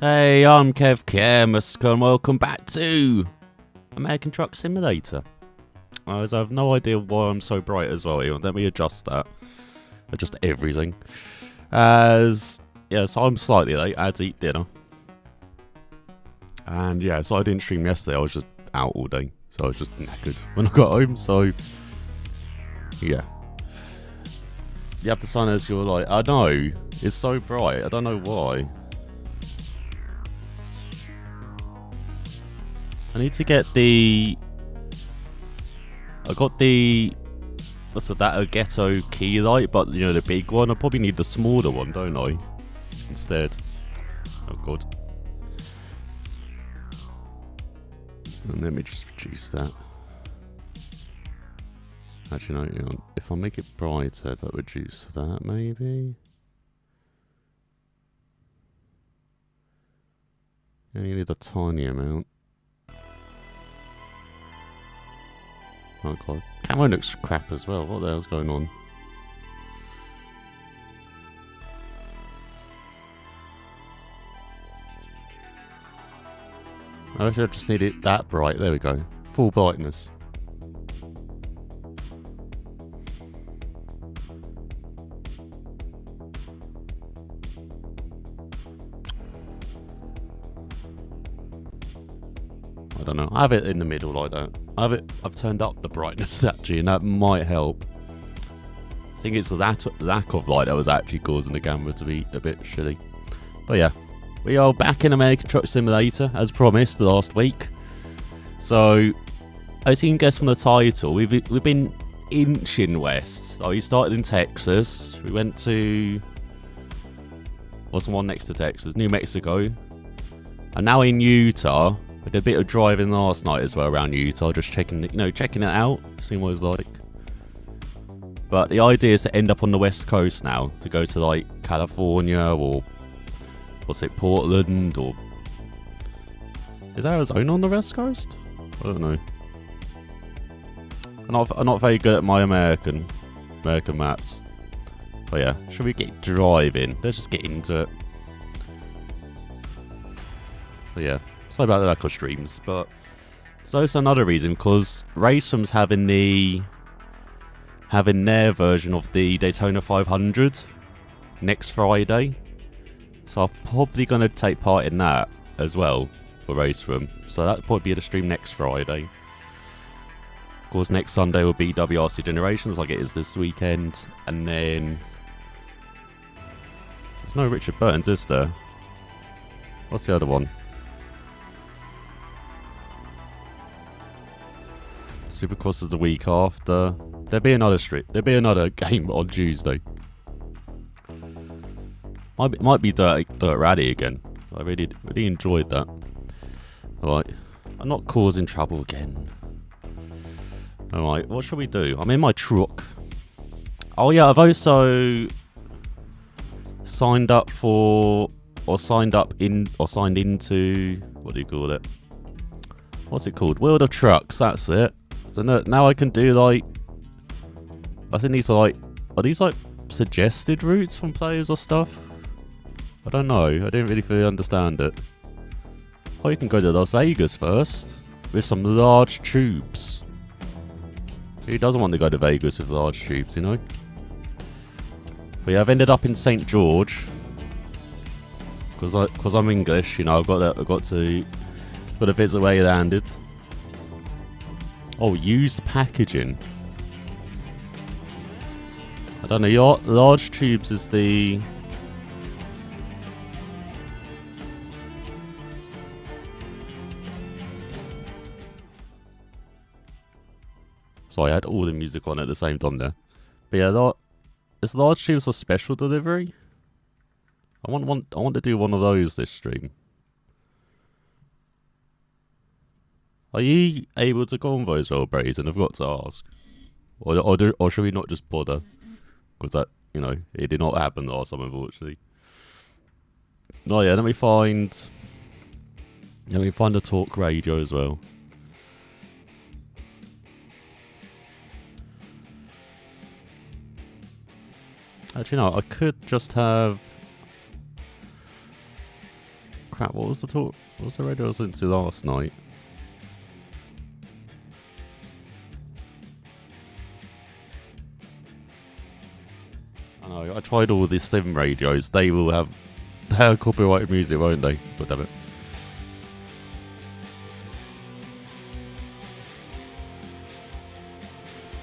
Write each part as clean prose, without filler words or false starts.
Hey, I'm Kev Kermusk and welcome back to American Truck Simulator. As I have no idea why I'm so bright as well here. Let me adjust that. Adjust everything. So I'm slightly late. I had to eat dinner. And yeah, so I didn't stream yesterday. I was just out all day. So I was just knackered when I got home. So yeah. The sun as your light. I know. It's so bright. I don't know why. I need to get the... I got the... What's that? A ghetto key light, but you know, the big one. I probably need the smaller one, don't I? Instead. Oh god. And let me just reduce that. Actually, no, hang on. If I make it brighter, that reduce that maybe. I only need a tiny amount. Oh god. Camera looks crap as well. What the hell's going on? I should have just need it that bright. There we go. Full brightness. I don't know. I have it in the middle like that. I've turned up the brightness actually, and that might help. I think it's that lack of light that was actually causing the camera to be a bit shitty. But yeah, we are back in American Truck Simulator as promised last week. So, as you can guess from the title, we've been inching west. So we started in Texas. We went to what's the one next to Texas? New Mexico, and now in Utah. I did a bit of driving last night as well around Utah, just checking it out, seeing what it's like. But the idea is to end up on the west coast now, to go to like California or what's it, Portland, or is Arizona on the west coast? I don't know. I'm not very good at my American maps. But yeah, should we get driving? Let's just get into it. So yeah. Sorry about the lack of streams, but so it's another reason because Racem's having their version of the Daytona 500 next Friday, so I'm probably going to take part in that as well for Racem. So that'll probably be the stream next Friday. Of course, next Sunday will be WRC Generations, like it is this weekend, and then there's no Richard Burton's, is there? What's the other one? Supercross is the week after. There'll be another game on Tuesday. Might be Dirt Rally again. I really enjoyed that. Alright. I'm not causing trouble again. Alright, what shall we do? I'm in my truck. Oh yeah, I've also signed into, what do you call it? What's it called? World of Trucks, that's it. So now I can do like, I think these are these like suggested routes from players or stuff? I don't know, I didn't really fully understand it. Oh, you can go to Las Vegas first, with some large tubes. Who doesn't want to go to Vegas with large tubes, you know? But yeah, I've ended up in St. George. Because I'm English, you know, I've got to visit where he landed. Oh, used packaging. I don't know. Your large tubes is the... Sorry, I had all the music on at the same time there. But yeah, is large tubes a special delivery? I want to do one of those this stream. Are you able to go on those roll Brazen? I've got to ask. Or should we not just bother? Because that, you know, it did not happen last time, unfortunately. Oh yeah, let me find the talk radio as well. Actually, no, I could just have Crap, what was the talk? What was the radio I was listening to last night? I know, I tried all the STEM radios. They will have copyrighted music, won't they? But damn it.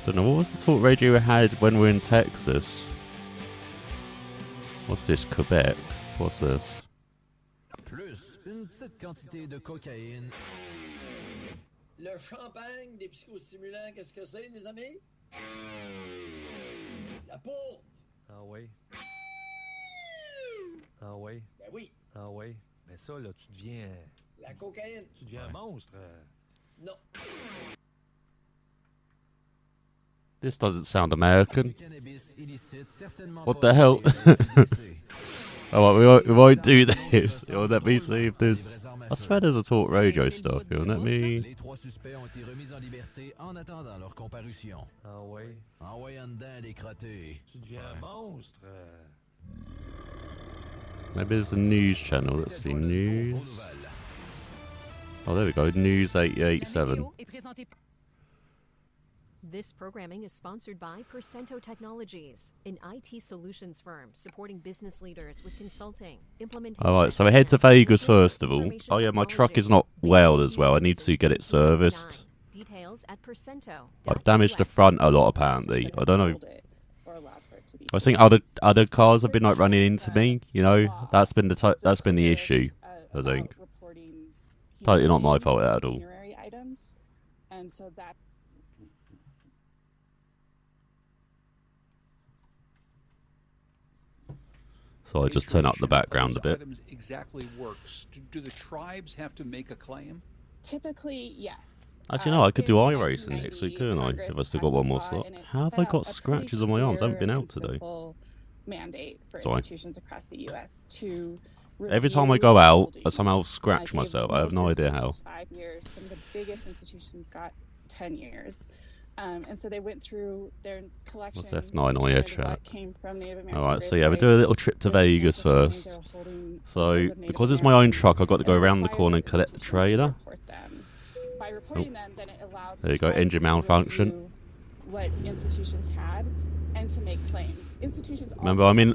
Don't know, what was the talk radio we had when we were in Texas? What's this? Quebec? What's this? Plus une petite quantité de cocaïne. Le champagne des psychostimulants, qu'est-ce que c'est, les amis? La poudre! Ah oui. Ah oui. Ben oui. Ah oui. Mais ça, là, tu deviens. La cocaïne. Tu deviens un monstre. Non. This doesn't sound American. Du cannabis illicite, certainement What pas the hell? THC. Alright, we won't do this. Let me see if there's... I swear there's a talk radio stuff here. Let me... Les trois suspects ont été remis en liberté en attendant leur comparution. Ah oui. Envoyant dedans les crottés. Tu deviens un monstre. Maybe there's a news channel. Let's see, news. Oh, there we go. News 887. This programming is sponsored by Percento Technologies, an IT solutions firm supporting business leaders with consulting, implementation. Alright, so we head to Vegas first of all. Oh yeah, my truck is not well as well. I need to get it serviced. Details at Percento. I've damaged the front a lot apparently. I don't know. I think other cars have been like running into me. You know, that's been the issue. I think. Totally not my fault at all. And so that. So I just turn up the background a bit. Exactly works. Do the tribes have to make a claim? Typically, yes. Actually, no, I could do iRacing next week, couldn't I? If I still got one more slot. How have I got scratches on my arms? I haven't been out today. Mandate for institutions across the U.S. to every time I go out, I somehow scratch myself. I have no idea how. 5 years. Some of the biggest institutions got 10 years. And so they went through their collections. What's F9 on your chat? Alright, so yeah, we do a little trip to Vegas first. So, because it's my own truck, I've got to go around the corner and collect the trailer. Oh. There you go, engine malfunction. What institutions had and to make claims. Institutions remember, I mean,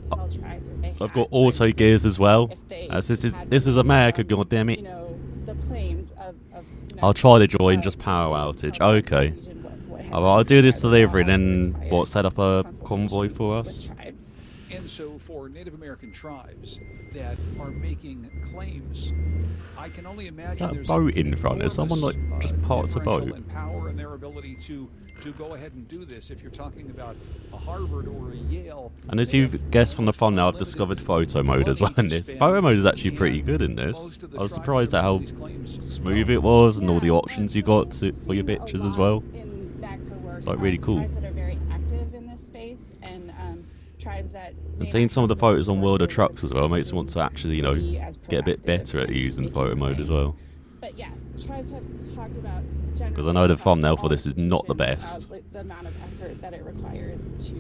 I've got auto gears as well. As this is America, goddammit. You know, the planes of I'll try to join just power outage. Okay. I'll do this delivery, then what? Set up a convoy for us. And so, for Native American tribes that are making claims, I can only imagine there's a boat in front. Is someone like just parked a boat? And power and their ability to go ahead and do this. If you're talking about a Harvard or a Yale, and as you've guessed from the thumbnail, I've discovered photo mode as well in this. Photo mode is actually pretty good in this. I was surprised at how smooth it was and all the options you got for your pictures as well. It's like really cool. Tribes that are very active in this space and tribes that. And seeing some of the photos on World of Trucks as well makes me want to actually, you know, get a bit better at using photo mode as well. But yeah, tribes have talked about. Because I know the thumbnail for this is not the best. The amount of effort that it requires to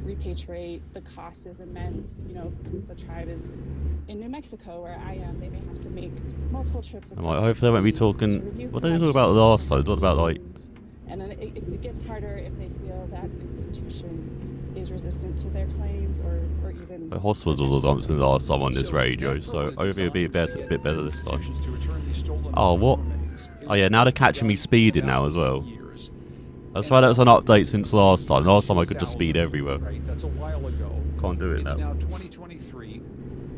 repatriate, the cost is immense. You know, the tribe is in New Mexico where I am. They may have to make multiple trips. Hopefully they won't be talking. What did they talk about last time? What about like? And then it gets harder if they feel that institution is resistant to their claims or even... The hospitals or something last time on this radio, so hopefully it'll be a bit better this time. Oh, what? Oh yeah, now they're catching me speeding now as well. That's why that's an update since last time. Last time I could just speed everywhere. Right, that's a while ago. Can't do it now. It's now 2023.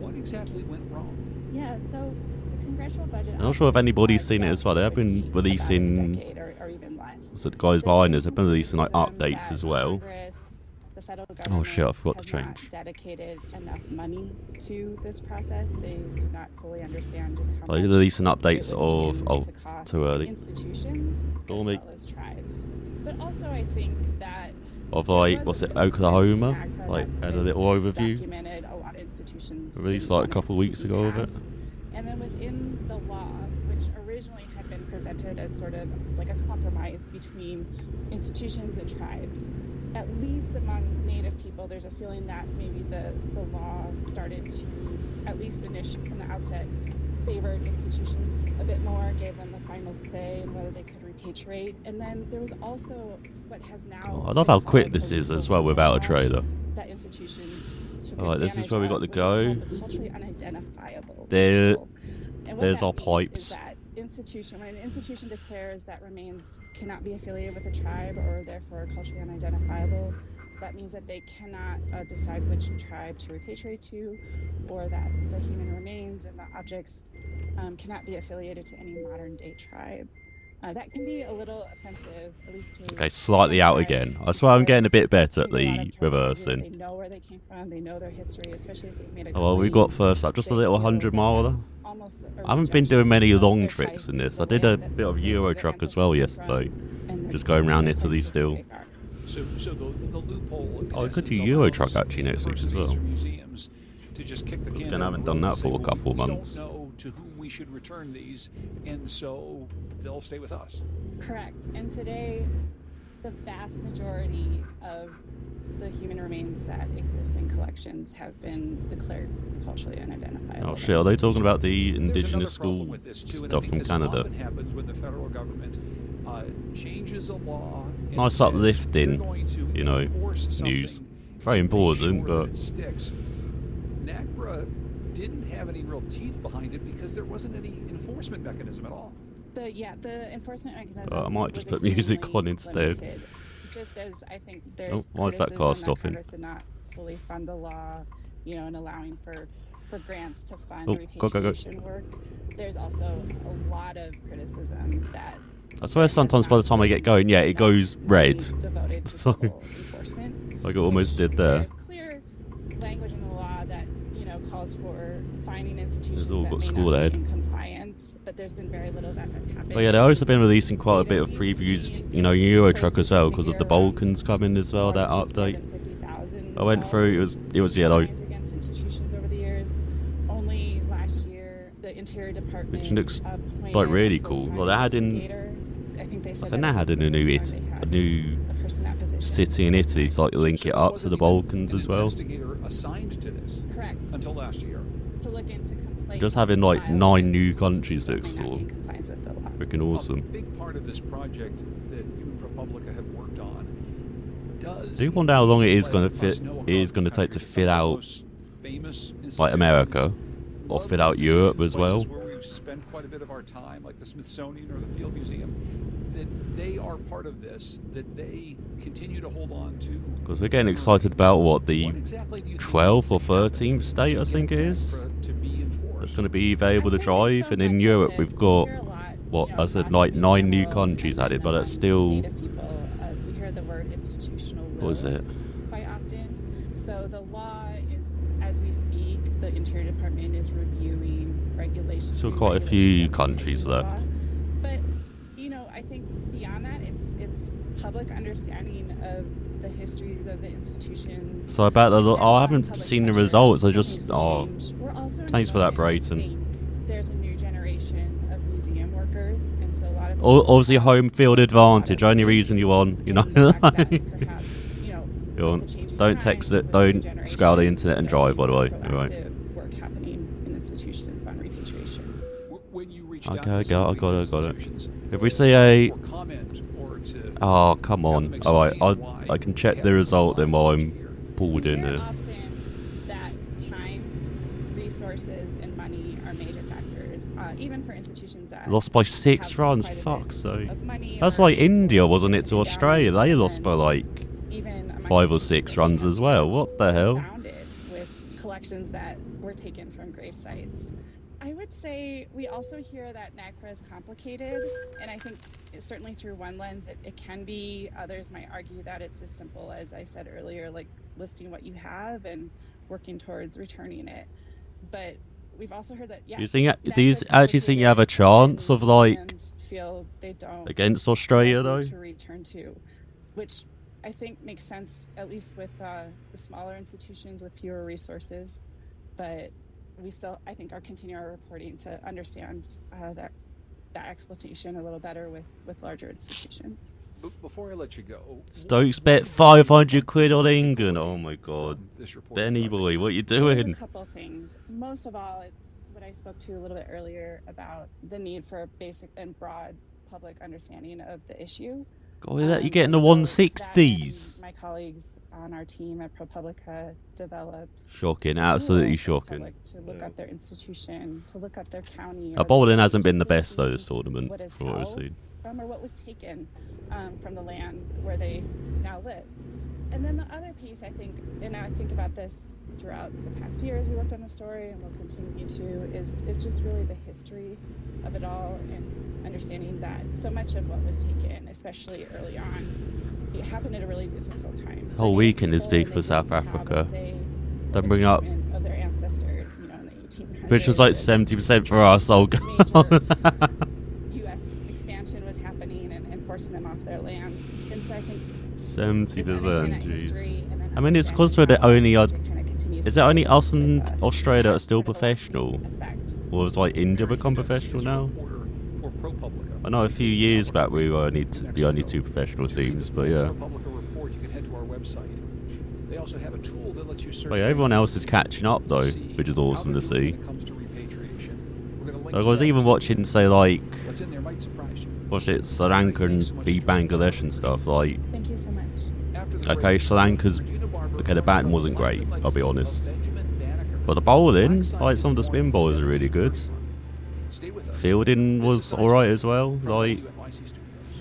What exactly went wrong? Yeah, so the congressional budget... I'm not sure if anybody's seen it as well. They have been releasing... What's it, the guys behind us have been releasing like updates as well. Oh shit, I forgot to change. Dedicated enough money to this process. They did not fully understand just how much they're releasing updates of too early. Institutions as well as tribes. But also I think that of like what's it, Oklahoma? Like had a little overview. Documented a lot of institutions. Released like a couple of weeks ago of it. And then within the law, which originally had been presented as sort of like a compromise between institutions and tribes, at least among Native people, there's a feeling that maybe the law started to, at least initially from the outset, favored institutions a bit more, gave them the final say in whether they could repatriate. And then there was also what has now. I love how quick this is as well without a trailer. That institutions took Alright, this is where we got to advantage of, go. which is called the culturally unidentifiable There, people. And what there's that our means pipes. is that when an institution declares that remains cannot be affiliated with a tribe or therefore culturally unidentifiable, that means that they cannot decide which tribe to repatriate to, or that the human remains and the objects cannot be affiliated to any modern day tribe. That can be a little offensive, at least to. Okay, slightly some out tribes, again. I swear I'm getting a bit better at because I think a lot the of tribes argue that reversing. They know where they came from, they know their history, especially if they've made a Oh, well, we claim. got first up, just a They little feel 100 that miler. that's almost a I haven't been rejection doing many of long their trips ties in to this. the I did a land that bit of their Euro ancestors truck as well came yesterday. from, and Just their going around claims Italy to still. who they are. So the loophole. in Oh, we could do essence, Euro allows truck actually next week as well. universities or museums to just kick the can Again, I down haven't the done road that and say, for a "Well, couple of we months." don't know to whom we should return these, and so they'll stay with us. Correct. And today, the vast majority of the human remains that exist in collections have been declared culturally unidentifiable. Oh shit, are they talking about the There's another indigenous problem school with this, too, and I stuff think from this Canada? often happens when the federal government changes a law. and Nice says, uplifting, "We're going to you know, enforce news. something Very and make important, sure that but it sticks." NAGPRA didn't have any real teeth behind it because there wasn't any enforcement mechanism at all. The enforcement mechanism. I might just was put music extremely on instead. limited. Just as I think there's Oh, why is that car criticism stopping? Congress did not fully fund the law, and allowing for grants to fund Oh, go. repatriation work. There's also a lot of criticism that I swear sometimes by the time I get going, yeah, it goes red. devoted to So- civil enforcement. Like it almost which did there. There's clear language in the law that calls for finding institutions all that got may school not ahead. be in compliance, but there's been very little that has happened. But yeah, they've also been releasing quite a Data bit of we've previews, seen Euro truck places as well, to because of the figure around Balkans coming as well, that just more update. than 50,000 I went through, it was yellow, fines against institutions over the years. Only last year, the Interior Department which looks appointed like really a cool. full-time Well, they had in, investigator. I think they I said think that they it had was in the a new, first time they a had new a person in that position. city in Italy, to like link So it there up to wasn't the even Balkans an as well. investigator assigned to this Correct. until last year. To look into complaints. Just having like filed 9 against new institutions countries to that may not explore. be in compliance with the law. Freaking A awesome. big part of this project that you and ProPublica have worked on does. Do you wonder how long it is let gonna us fit- know it is across gonna the take to country fit some of the out, most famous like America, institutions, or loved fit out Europe institutions, as well? places where we've spent quite a bit of our time, like the Smithsonian or the Field Museum, that they are part of this, that they continue to hold on to. Because we're getting excited about what, the What exactly do you think 12th or needs to happen 13th state, I to think get it is. NAGPRA to be enforced? That's going to be available to I think there's drive, so and in much of Europe this. we've got, We hear a lot, what, I said, across like the 9 new world, countries and added, then but that's among still, Native people, we hear the word institutional will what is it? quite often. So the law is, as we speak, the Interior Department is reviewing regulations. Still quite a few countries left. But I think beyond that, it's public understanding of the histories of the institutions. So about the, and I some haven't public seen the pressure results, I for just, things to oh, change. We're also in a thanks for that, moment where I Brayton. think there's a new generation of museum workers, and so a lot of Obviously people home field have a lot advantage, of only faith reason you want, in the fact that perhaps, You want- with the changing don't times, text it, with the new don't scroll the generation, internet and there'll drive, by the way. be Alright. proactive work happening in institutions on repatriation. When you reach Okay, out to I some of got these it. institutions, If we see a, for comment or to oh come have on, them alright, explain why I can they check have the to result then while rely I'm here. pulled We in hear here. often that time, resources, and money are major factors, even for institutions that Lost by 6 have runs, quite a fuck, bit so. of money That's or like India, resources wasn't it, to endowments, Australia? They lost and by like even among 5 or institutions 6 that runs have as well. What the hell? founded with collections that were taken from grave sites. I would say we also hear that NAGPRA is complicated, and I think certainly through one lens it can be. Others might argue that it's as simple as I said earlier, like listing what you have and working towards returning it. But we've also heard that, yeah, Do you think, NAGPRA do you is actually think you have a complicated, chance of and like, museums feel they don't against Australia have who though? to return to, which I think makes sense, at least with the smaller institutions with fewer resources. But we still, I think, are continuing our reporting to understand that exploitation a little better with larger institutions. Before I let you go, Stokes bet 500 quid on England. Oh my god. from this report Benny project? boy, what you There's a doing? couple things. Most of all, it's what I spoke to a little bit earlier about the need for a basic and broad public understanding of the issue. God, you're getting And the so that and 160s. my colleagues on our team at ProPublica developed Shocking, a absolutely tool for the shocking. public to look up their institution, to look up their county. Now, or their bowling state, hasn't been the just to best though see this tournament, what is from what I've held seen. from or what was taken from the land where they now live. And then the other piece, I think, and I think about this throughout the past years we worked on the story and will continue to, is just really the history of it all and understanding that so much of what was taken, especially early on, it happened at a really difficult time. The whole weekend is big for South Africa. Don't bring up of their ancestors, you know, in the 1800s. which was like 70% for us. Oh god. U.S. expansion was happening and forcing them off their land, and so I think 70%. Jeez. I I mean, it's because we're the only. Is it only us and Australia that are still professional, or has like India become professional now? I know a few years back we were the only two professional teams, but yeah. They also have a tool that lets you search. But yeah, everyone else is catching up though, which is awesome to see. I was even watching, say, like, what's it, Sri Lanka v Bangladesh and stuff. Like, Thank you so much. okay, Sri Lanka's, okay, the batting wasn't great, I'll be honest. But the bowling, like, some of the spin bowlers are really good. Fielding was alright as well. Like,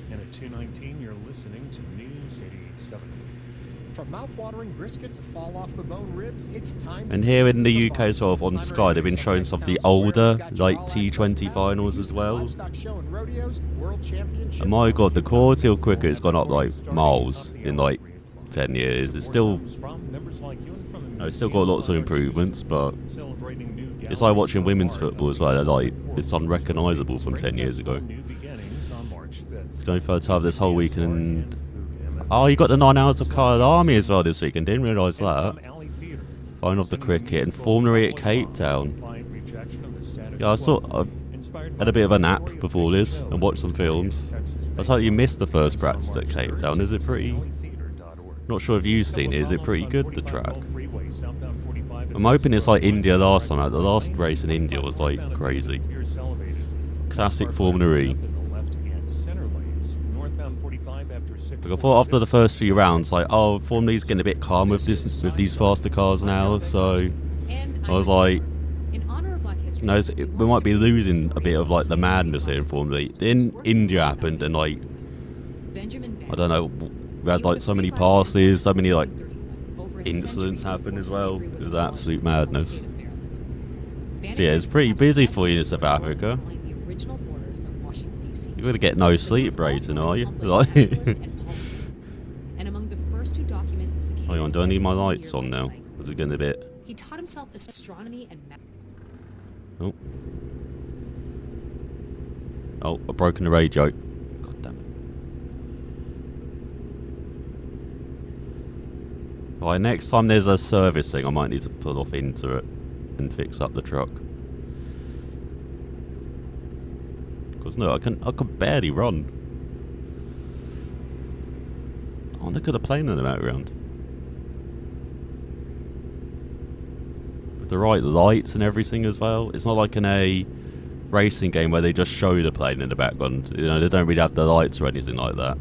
And at 2:19, you're listening to News 88.7. From mouth-watering brisket to fall-off-the-bone ribs, it's time. and here in the UK as well, on Sky, they've been showing some of the older, like, T20 finals as well. And my god, the quality of cricket has gone up, like, miles in, like, 10 years. It's still, it's still got lots of improvements, but it's like watching women's football as well. They're like, it's unrecognisable from 10 years ago. It's going for a time this whole weekend. Oh, you got the 9 hours of Kyle Army as well this weekend. Didn't realise that. Fine off the cricket and Formula E at Cape Town. Yeah, I had a bit of a nap before this and watched some films. I thought you missed the first practice at Cape Town. Is it pretty? Not sure if you've seen it. Is it pretty good, the track? I'm hoping it's like India last time. The last race in India was like crazy. Classic Formula E. Like, I thought after the first few rounds, like, oh, Formula E's getting a bit calm with these faster cars now. So I was like, you know, we might be losing a bit of like the madness here in Formula E. Then India happened, and like, I don't know, we had like so many passes, so many like incidents happen as well. It was absolute madness. So yeah, it's pretty busy for you in South Africa. You're gonna get no sleep, Brayton, are you? Like, hang on, do I need my lights on now? Is it gonna be? He taught himself astronomy and math. Oh. Oh, I've broken the radio. God damn it. Right, next time there's a service thing, I might need to pull off into it and fix up the truck. Because no, I can barely run. Oh, look at the plane in the background. With the right lights and everything as well. It's not like in a racing game where they just show the plane in the background. You know, they don't really have the lights or anything like that.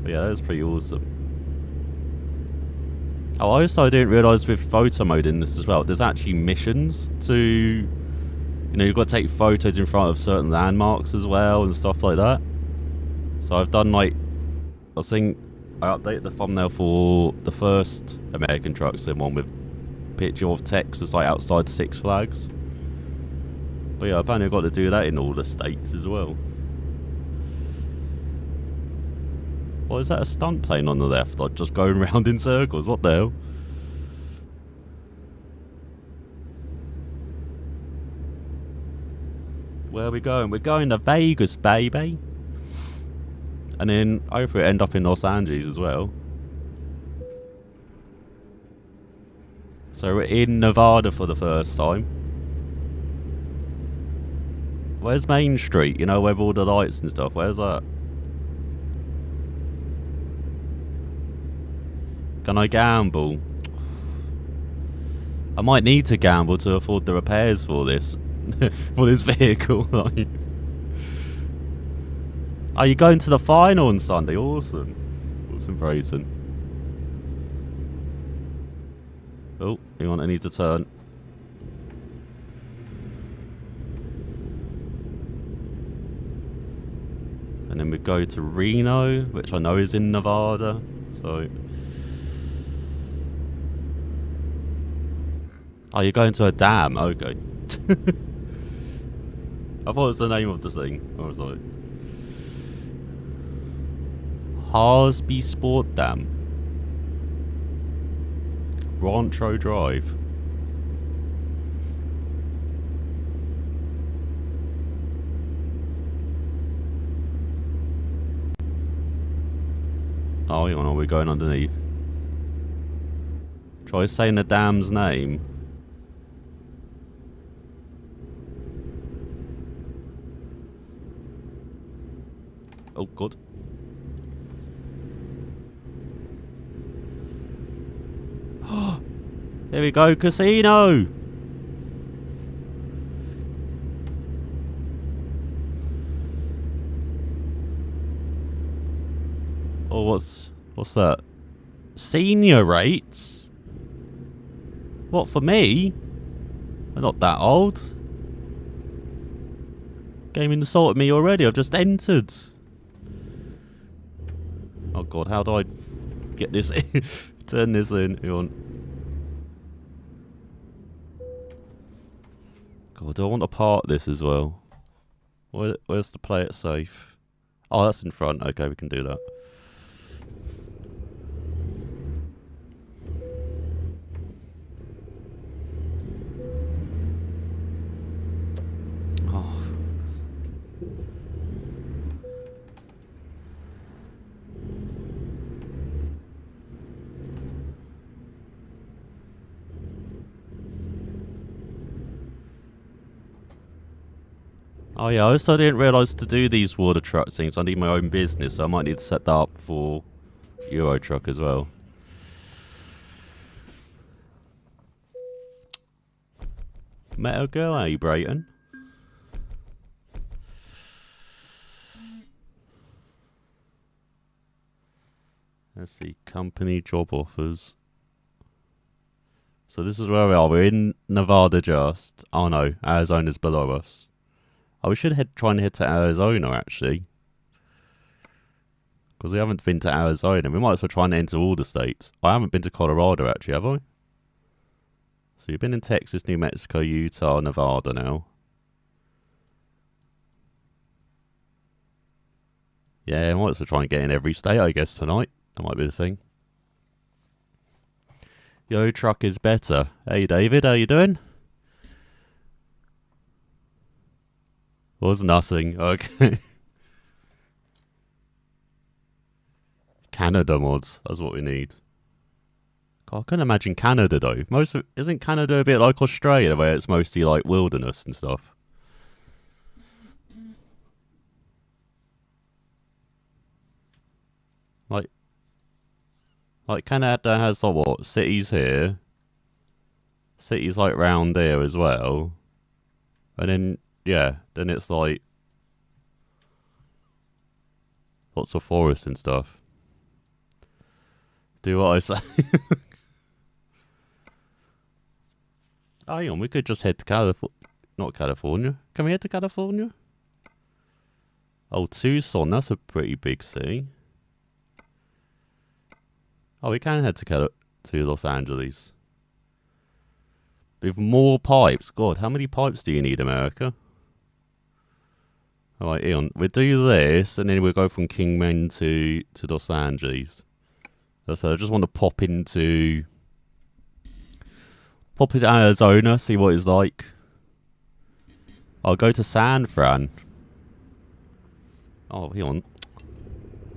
But yeah, that's pretty awesome. Oh, also I didn't realise with photo mode in this as well, there's actually missions to, you know, you've got to take photos in front of certain landmarks as well and stuff like that. So I've done like, I think I updated the thumbnail for the first American Truck Sim one with picture of Texas like outside Six Flags. But yeah, apparently I've got to do that in all the states as well. What is that, a stunt plane on the left? Like just going round in circles, what the hell? Where are we going? We're going to Vegas, baby. And then hopefully end up in Los Angeles as well. So we're in Nevada for the first time. Where's Main Street? You know, with all the lights and stuff. Where's that? Can I gamble? I might need to gamble to afford the repairs for this. For this vehicle. Like. Are you going to the final on Sunday? Awesome. Awesome, Brayton. Oh, I need to turn. And then we go to Reno, which I know is in Nevada. So. Oh, you're going to a dam? Okay. I thought it was the name of the thing. I was like. Harsby Sport Dam. Rancho Drive. Oh, hang on, we're going underneath. Try saying the dam's name. Oh, God. There we go, casino! Oh, what's that? Senior rates? What, for me? I'm not that old. Game insulted me already, I've just entered. Oh god, how do I get this in? Turn this in, hang on. God, do I want to part this as well? Where's the play it safe? Oh, that's in front. Okay, we can do that. Oh yeah, I also didn't realise to do these water truck things I need my own business, so I might need to set that up for Euro Truck as well. Metal Girl, are you, Brayton? Let's see, company job offers. So this is where we are. We're in Nevada just. Oh no, Arizona's below us. Oh, we should try and head to Arizona, actually. Because we haven't been to Arizona. We might as well try and enter all the states. I haven't been to Colorado, actually, have I? So you've been in Texas, New Mexico, Utah, Nevada now. Yeah, I might as well try and get in every state, I guess, tonight. That might be the thing. Yo, truck is better. Hey, David, how you doing? Was nothing. Okay. Canada mods. That's what we need. God, I couldn't imagine Canada though. Isn't Canada a bit like Australia, where it's mostly like wilderness and stuff? Like Canada has like what, cities here, cities like round there as well, and then yeah, then it's like lots of forest and stuff. Do what I say. Oh, hang on, we could just head to California. Not California. Can we head to California? Oh, Tucson, that's a pretty big city. Oh, we can head to Los Angeles. With more pipes. God, how many pipes do you need, America? Alright, Ian, we'll do this, and then we'll go from Kingman to Los Angeles. So I just want to pop into Arizona, see what it's like. I'll go to San Fran. Oh, hang on.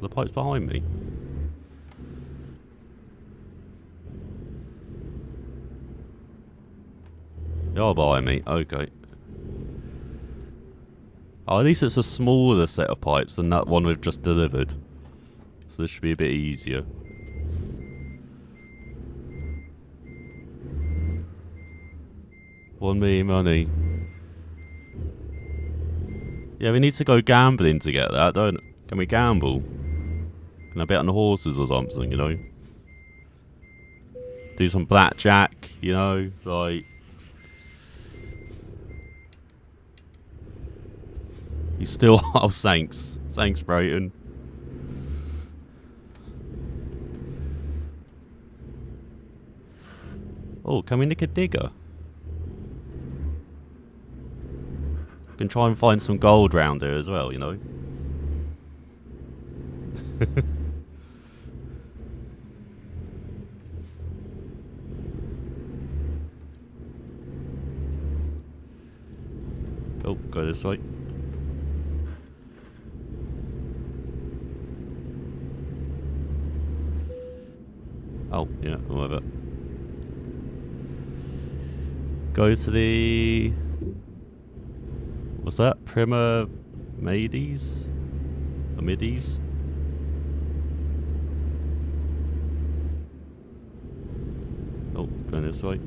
The pipe's behind me. You're behind me. Okay. Oh, at least it's a smaller set of pipes than that one we've just delivered. So this should be a bit easier. Want me money? Yeah, we need to go gambling to get that, don't? Can we gamble? Can I bet on the horses or something? You know. Do some blackjack. You know, like. He's still. Oh, thanks. Thanks, Brayton. Oh, can we nick a digger? Can try and find some gold round here as well, you know. Oh, go this way. Oh, yeah, whatever. Go to the... What's that? Prima Maides? Amides? Oh, going this way.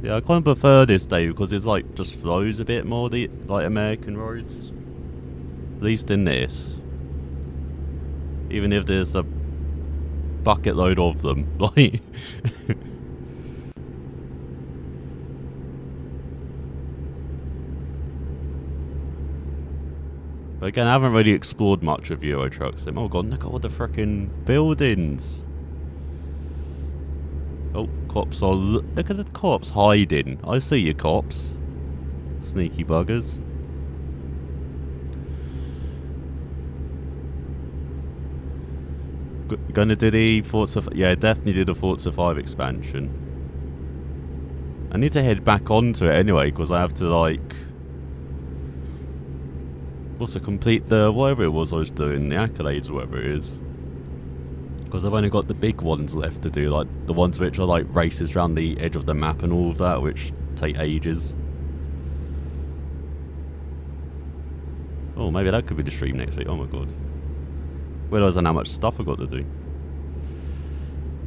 Yeah, I kind of prefer this day because it's like just flows a bit more like American roads. At least in this. Even if there's a bucket load of them, like. But again, I haven't really explored much of Euro trucks. Oh god, look at all the frickin' buildings. Oh, cops are... Look at the cops hiding. I see you, cops. Sneaky buggers. Gonna do the Forza... Yeah, definitely do the Forza 5 expansion. I need to head back onto it anyway, because I have to, like... Also complete the... whatever it was I was doing, the accolades or whatever it is. Because I've only got the big ones left to do, like the ones which are like races around the edge of the map and all of that, which take ages. Oh, maybe that could be the stream next week. Oh my god. Realising how much stuff I've got to do.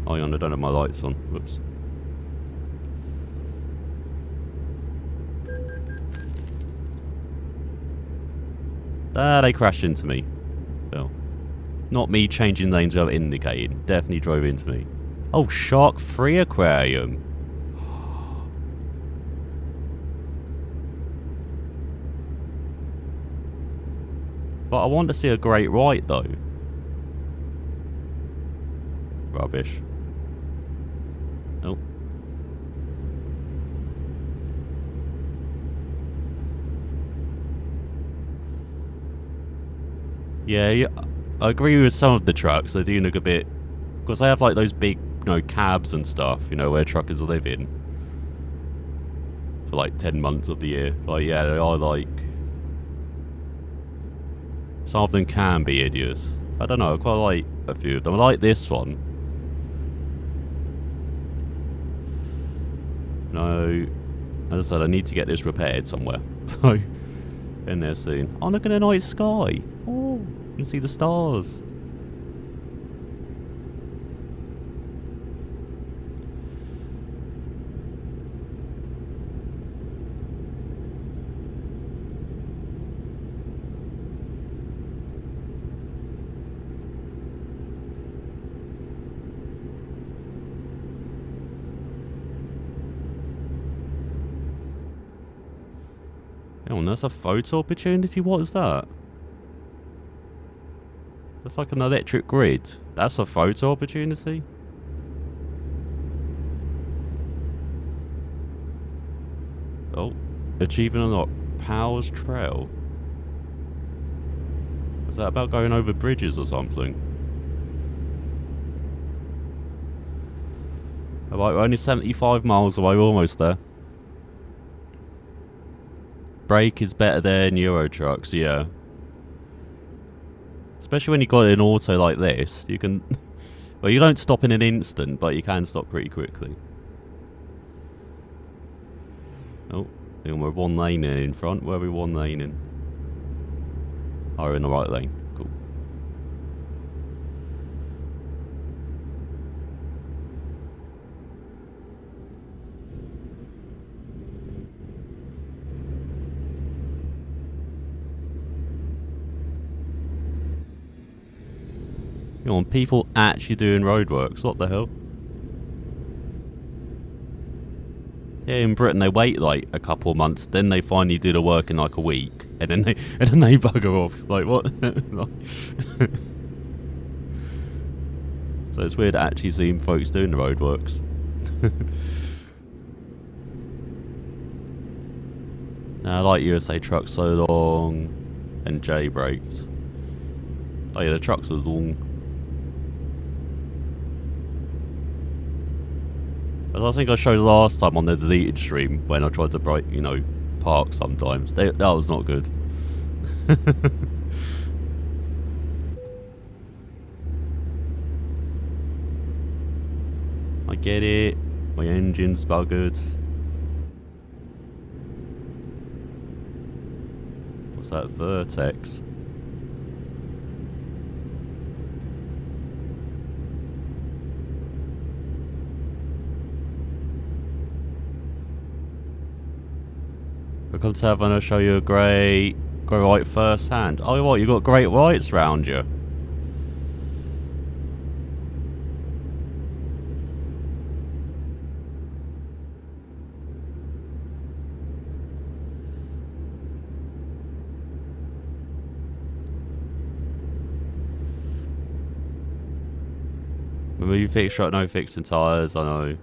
Oh, yeah, I don't have my lights on. Whoops. Ah, they crashed into me. Oh. Not me changing lanes without indicating. Definitely drove into me. Oh, shark-free aquarium. But I want to see a great white, though. Rubbish. Nope. Yeah, I agree with some of the trucks. They do look a bit... Because they have like those big, you know, cabs and stuff, you know, where truckers live in. For like 10 months of the year. Like, yeah, they are like... Some of them can be idiots. I don't know, I quite like a few of them. I like this one. No... As I said, I need to get this repaired somewhere. So, in there soon. Oh, look at the night sky. Oh, you can see the stars. Oh, that's a photo opportunity? What is that? That's like an electric grid. That's a photo opportunity? Oh, achieving unlock. Powers Trail. Is that about going over bridges or something? Alright, we're only 75 miles away, we're almost there. Brake is better than Euro trucks, yeah. Especially when you got it in auto like this, you can... Well, you don't stop in an instant, but you can stop pretty quickly. Oh, and we're one lane in front. Where are we one lane in? Oh, we're in the right lane. Cool. You know, people actually doing roadworks. What the hell? Yeah, in Britain they wait like a couple of months, then they finally do the work in like a week, and then they bugger off. Like what? So it's weird actually seeing folks doing the roadworks. I like USA trucks so long, and J brakes. Oh yeah, the trucks are long. As I think I showed last time on the deleted stream when I tried to you know, park sometimes. That was not good. I get it. My engine's buggered. What's that? Vertex? Welcome to having to show you a great right first hand. Oh, what? You got great rights round you. Remove fix shot, no fixing tyres, I know.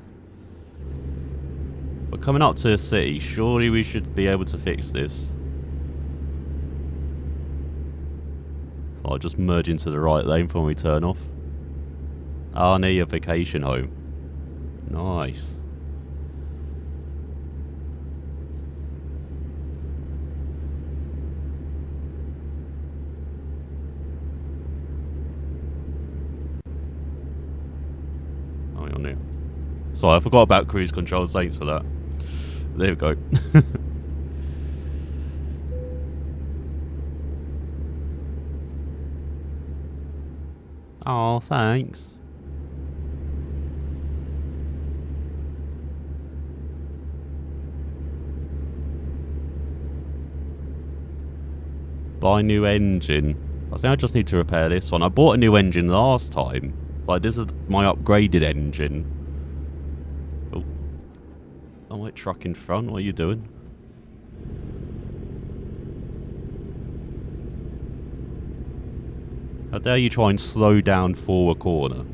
We're coming up to a city, surely we should be able to fix this. So I'll just merge into the right lane when we turn off. Ah, near your vacation home. Nice. Oh, you're new. Sorry, I forgot about cruise control, thanks for that. There we go. Oh, thanks. Buy new engine. I think I just need to repair this one. I bought a new engine last time. Like, this is my upgraded engine. Oh. Oh, wait, truck in front. What are you doing? How dare you try and slow down for a corner?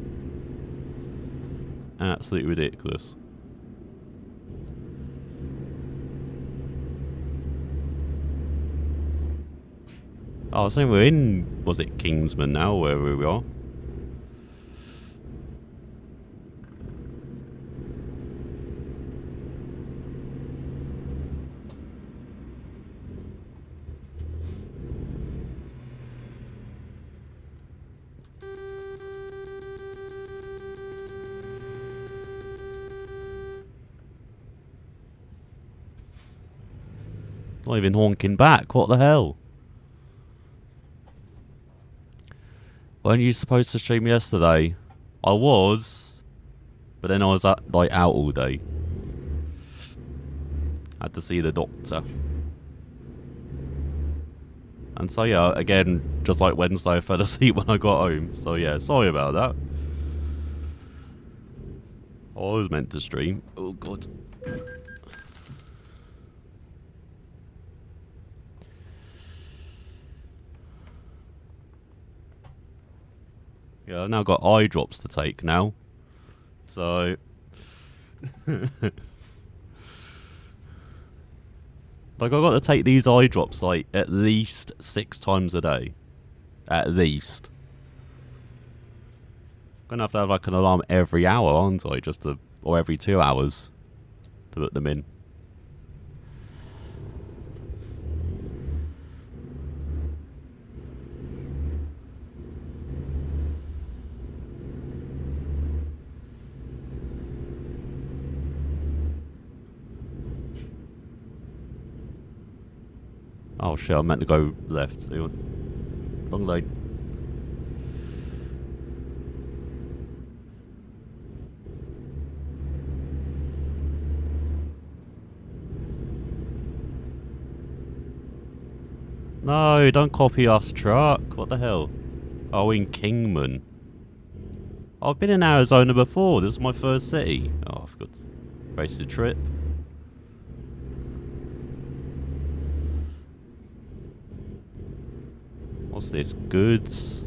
Absolutely ridiculous. Oh, I think we're in, was it Kingsman now, wherever we are? Not even honking back, what the hell? Weren't you supposed to stream yesterday? I was, but then I was out all day. Had to see the doctor. And so yeah, again, just like Wednesday, I fell asleep when I got home. So yeah, sorry about that. I was meant to stream. Oh god. Yeah, I've now got eye drops to take now. So... like, I've got to take these eye drops, like, at least 6 times a day. At least. I'm gonna have to have, like, an alarm every hour, aren't I? Just to... or every 2 hours. To put them in. Oh shit, I meant to go left. Wrong lane. No, don't copy us, truck. What the hell? Oh, in Kingman. I've been in Arizona before. This is my first city. Oh, I've got wasted trip. What's this? Goods.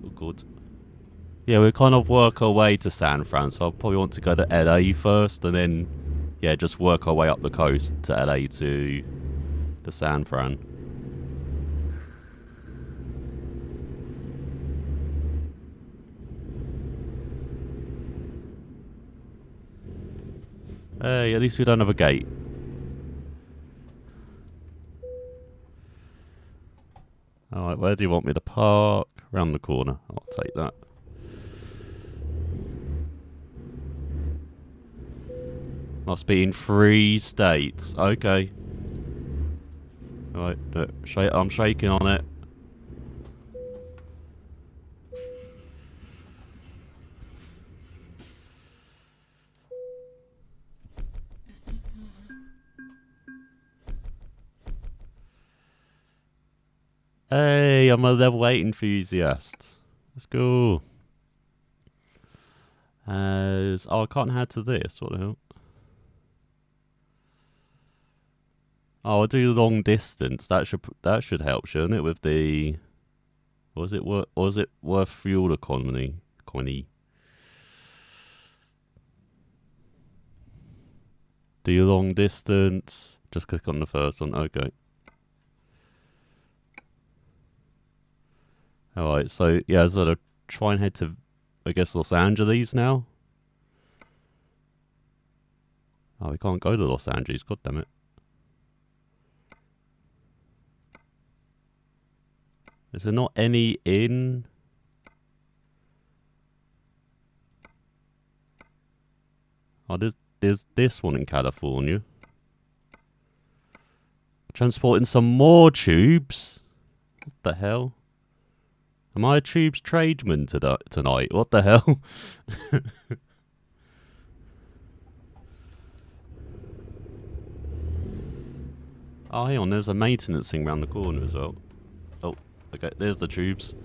Oh, good. Yeah, we kind of work our way to San Fran, so I'll probably want to go to LA first, and then, yeah, just work our way up the coast to LA to San Fran. Hey, at least we don't have a gate. Alright, where do you want me to park? Round the corner. I'll take that. Must be in 3 states. Okay. Alright, I'm shaking on it. Hey, I'm a level 8 enthusiast. Let's go. Oh, I can't add to this. What the hell? Oh, I'll do long distance. That should help, shouldn't it? With the, was it worth fuel economy? Do long distance. Just click on the first one. Okay. Alright, so yeah, so to try and head to, I guess, Los Angeles now. Oh, we can't go to Los Angeles. God damn it. Is there not any in? Oh, there's this one in California. Transporting some more tubes? What the hell? Am I a tubes tradesman tonight? What the hell? Oh, hang on, there's a maintenance thing around the corner as well. Oh, okay, there's the tubes.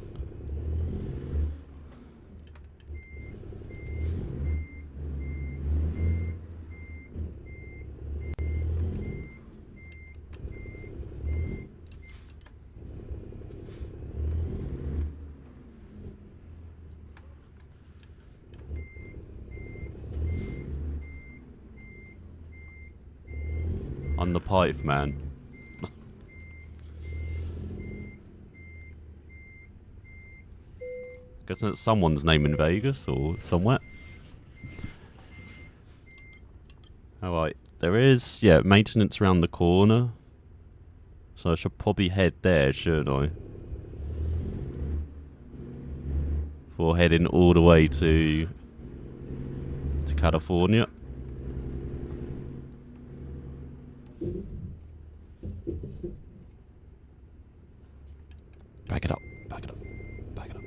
I'm the pipe man. Guess that's someone's name in Vegas or somewhere. Alright, there is, yeah, maintenance around the corner. So I should probably head there, shouldn't I? Before heading all the way to California. Back it up, back it up, back it up.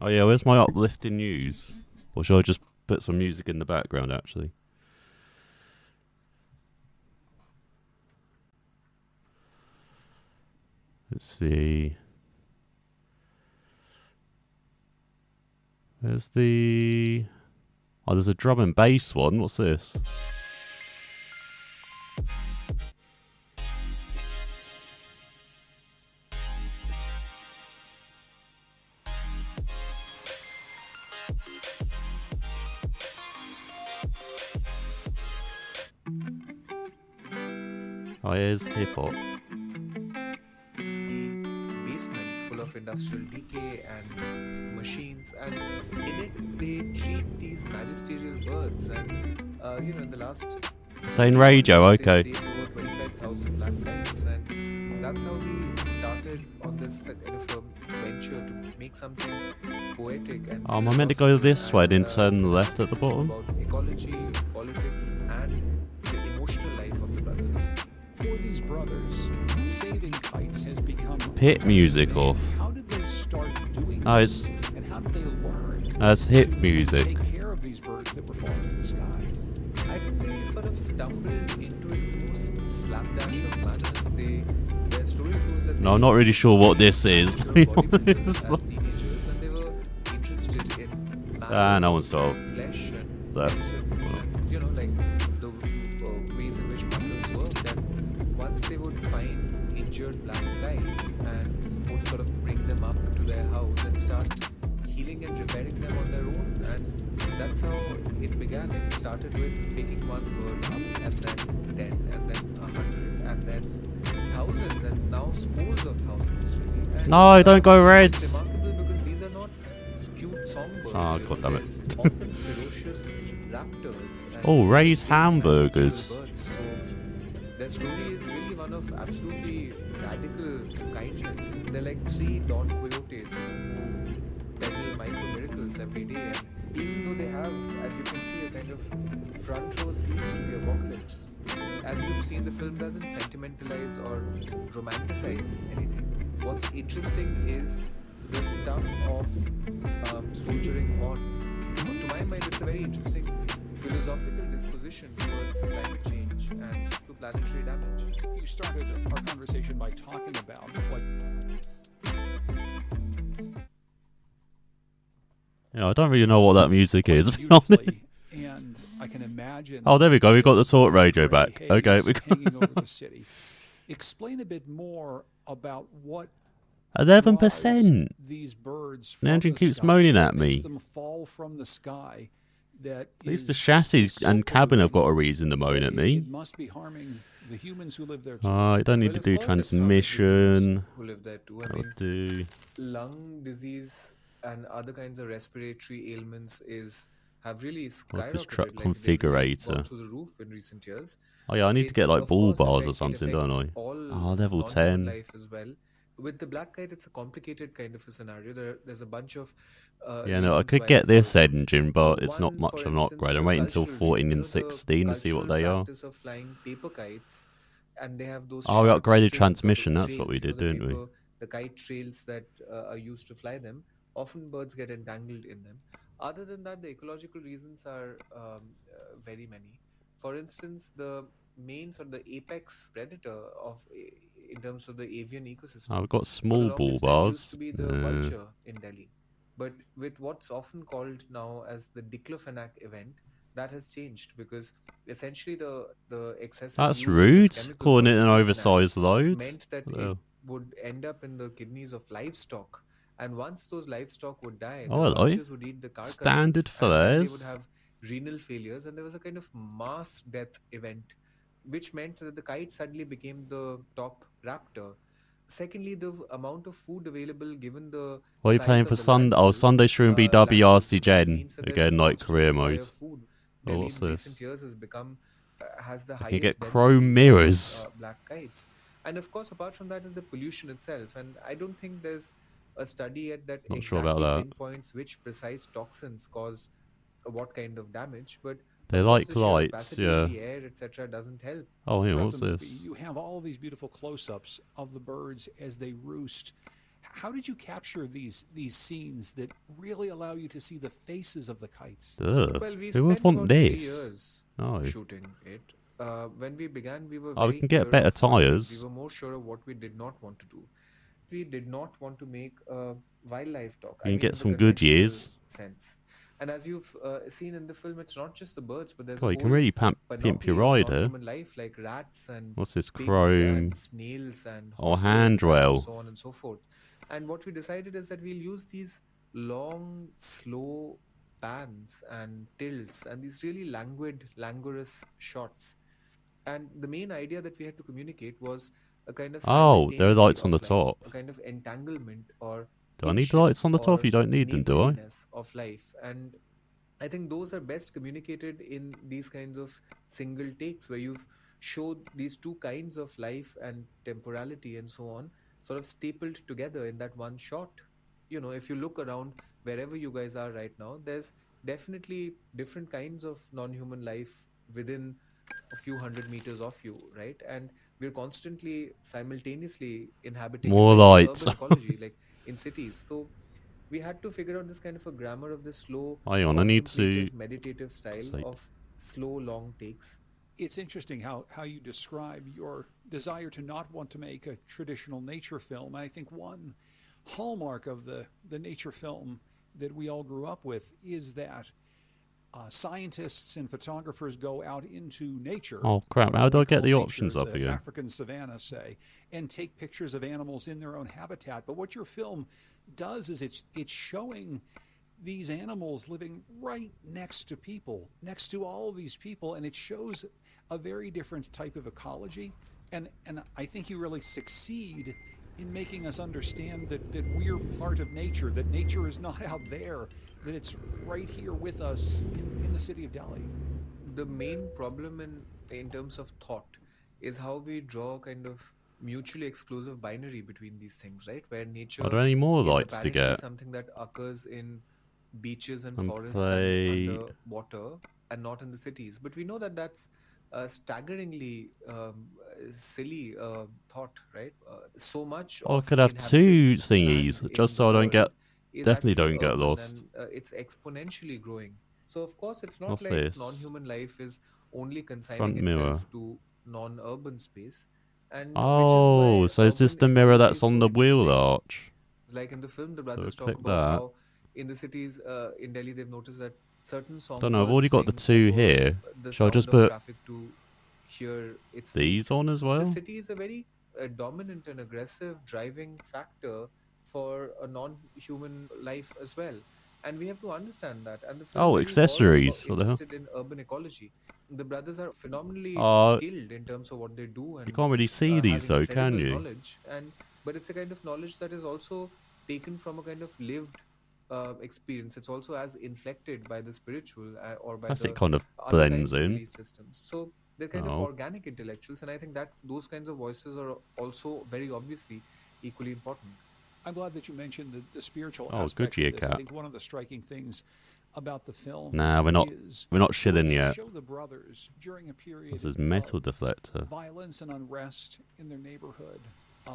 Oh yeah, where's my uplifting news? Or should I just put some music in the background, actually? Let's see. Where's the... Oh, there's a drum and bass one. What's this? Oh, here's hip-hop. Basement full of industrial decay and machines, and in it they treat these magisterial birds, and in the last Sane radio, okay. they've saved over 25,000 black kites, and that's how we started on this kind of a venture to make something poetic and Oh, am I meant to go this way, then turn and left at the bottom? about ecology, politics, and the emotional life of the brothers. For these brothers, saving kites has become Pit music off. How did they start doing No, this? it's... And how did they learn That's hip to music. take care of these birds that were falling in the sky? I think they sort of stumbled into that No, I'm not really sure what this is. To be bodybuilders honest. as teenagers, and they were interested in No one's told. flesh and Left. fitness and like the ways in which muscles work. And once they would find injured black kites and would sort of bring them up to their house and start healing and repairing them on their own. And that's how it began. It started with picking one bird up, and then 10, and then 100, and then thousands, and now scores of thousands, really. And, No, don't go it's Reds. remarkable because these are not cute songbirds. Oh, you know, God damn it. they're often ferocious raptors. And Oh, Ray's really hamburgers. majestic birds. So their story is really one of absolutely radical kindness. They're like three Don Quixotes who peddle micro miracles every day. And even though they have, as you can see, a kind of front row seats to the apocalypse, as you've seen, the film doesn't sentimentalize or romanticize anything. What's interesting is the stuff of soldiering on. To my mind, it's a very interesting philosophical disposition towards climate change and to planetary damage. You started our conversation by talking about what. Yeah, I don't really know what that music is. To be honest. Beautifully, and I can imagine. Oh, there we go. We got the talk radio gray back. haze Okay, we got hanging over the city. Explain a bit more about what 11%. drives these birds The from engine the keeps sky, moaning at makes me. them fall from the sky. That At least is the chassis so and cabin have got a polluting reason to moan that at me. It must be harming the humans who live there too. Oh, you don't need Well, to of do course it's harming the humans transmission. who live there too. I That'll mean, do. lung disease and other kinds of respiratory ailments have really skyrocketed. this truck Like, they've really configurator? gone through the roof in recent years. Oh yeah, I need to get It's, like of bull course, bars or it something, don't I? affects all Oh, level non-human 10. life as well. With the black kite, it's a complicated kind of a scenario. There's a bunch of Yeah, no, I reasons could why get this this engine, but it's not one, much for of an instance, upgrade. I'm the waiting until cultural 14 reason. and The 16 to see what cultural they are. practice of flying paper kites, and they have those Oh, we sharp upgraded strings transmission. of That's what we trails, did, didn't we? the kite trails that are used to fly them. Often birds get entangled in them. Other than that, the ecological reasons are very many. For instance, the main sort of the apex predator in terms of the avian ecosystem. Oh, we've got For the small bull longest time used bars. to be the vulture in Delhi. But with what's often called now as the diclofenac event, that has changed because essentially the excessive That's use of this rude. chemical Calling it called an diclofenac oversized load. meant that Well. it would end up in the kidneys of livestock. And once those livestock would die, Oh, the hello. vultures would eat the carcasses, Standard and then they would flares. have renal failures, and there was a kind of mass death event, which meant that the kite suddenly became the top raptor. Secondly, the amount of food available given the What are you size playing of for the Sunday? Oh, landfill, Sunday Shroom landfill BWRC demand Gen. means that there's Again, like constant career supply mode. of food. Oh, Delhi what's in this? recent years has become has the I can highest get density chrome of, mirrors. black kites. And of course, apart from that is the pollution itself. And I don't think there's a study yet that Not sure exactly about that. pinpoints which precise toxins cause what kind of damage. But They of course, like the sheer lights, opacity yeah. of the air, etc., doesn't help. Oh, yeah, Throughout what's the this? movie, you have all these beautiful close-ups of the birds as they roost. How did you capture these scenes that really allow you to see the faces of the kites? Ugh. Well, we Who would spent want about 3 this? years No. shooting it. When we began, we were Oh, we very can get clear better of what tyres. we were more sure of what we did not want to do. We did not want to make a wildlife doc. You can in get the some good conventional years. sense. And as you've seen in the film, it's not just the birds, but there's God, a you can whole really pimp panoply your of ride here. non-human life, like rats and What's this? pigs Chrome. and snails and Oh, horses handrail. and so on and so forth. And what we decided is that we'll use these long, slow pans and tilts and these really languorous shots. And the main idea that we had to communicate was a kind of Oh, there are lights on the simultaneity of life, top. a kind of entanglement or Do I need the kinship lights on the top? or You don't need them, do I? neighborliness of life. And I think those are best communicated in these kinds of single takes where you've showed these two kinds of life and temporality and so on sort of stapled together in that one shot. You know, if you look around wherever you guys are right now, there's definitely different kinds of non-human life within a few hundred meters of you, right? And we're constantly simultaneously inhabiting More especially lights. urban ecology, like in cities. So we had to figure out this kind of a grammar of this slow, Hang on, I need to. contemplative, meditative style Sake. of slow, long takes. It's interesting how you describe your desire to not want to make a traditional nature film. I think one hallmark of the nature film that we all grew up with is that scientists and photographers go out into nature. Oh crap! How do I get the options up again? African savanna, say, and take pictures of animals in their own habitat. But what your film does is it's showing these animals living right next to people, next to all of these people, and it shows a very different type of ecology. And I think you really succeed in making us understand that we're part of nature, that nature is not out there, that it's right here with us in the city of Delhi. The main problem in terms of thought is how we draw kind of mutually exclusive binary between these things, right? Where nature Are there any more is lights to apparently get? something that occurs in beaches and And forests play- and underwater and not in the cities. But we know that that's a staggeringly silly thought, right? So much Oh, I of could have inhabited two land thingies, just in so I the don't get. world is Definitely actually don't get urban, lost. and it's exponentially growing. So of course it's not What's like this? non-human life is only consigning Front mirror. itself to non-urban space. And Oh, which is so why is this urban the mirror ecology that's is on so the wheel interesting. arch? Like in the film, the brothers talk click about that. how in the cities in Delhi they've noticed that certain songbirds Don't know, I've already got the sing two over here. the Shall I sound just of put traffic to hear its these on as the well? city is a very dominant and aggressive driving factor for a non-human life as well, and we have to understand that. And the film Oh, really accessories, was what the hell? interested in urban ecology. The brothers are phenomenally Uh, skilled in terms of what they do, and You can't really see these having though, can incredible you? knowledge. But it's a kind of knowledge that is also taken from a kind of lived experience. It's also as inflected by the spiritual or by Plus the it kind of other kinds blends of in. belief systems. So they're kind of Oh. organic intellectuals, and I think that those kinds of voices are also very obviously equally important. I'm glad that you mentioned the spiritual Oh, aspect good of this. I cat. think one of the striking things about the film Nah, we're not is shilling to yet. show the brothers during a period This is metal of deflector. violence and unrest in their neighborhood,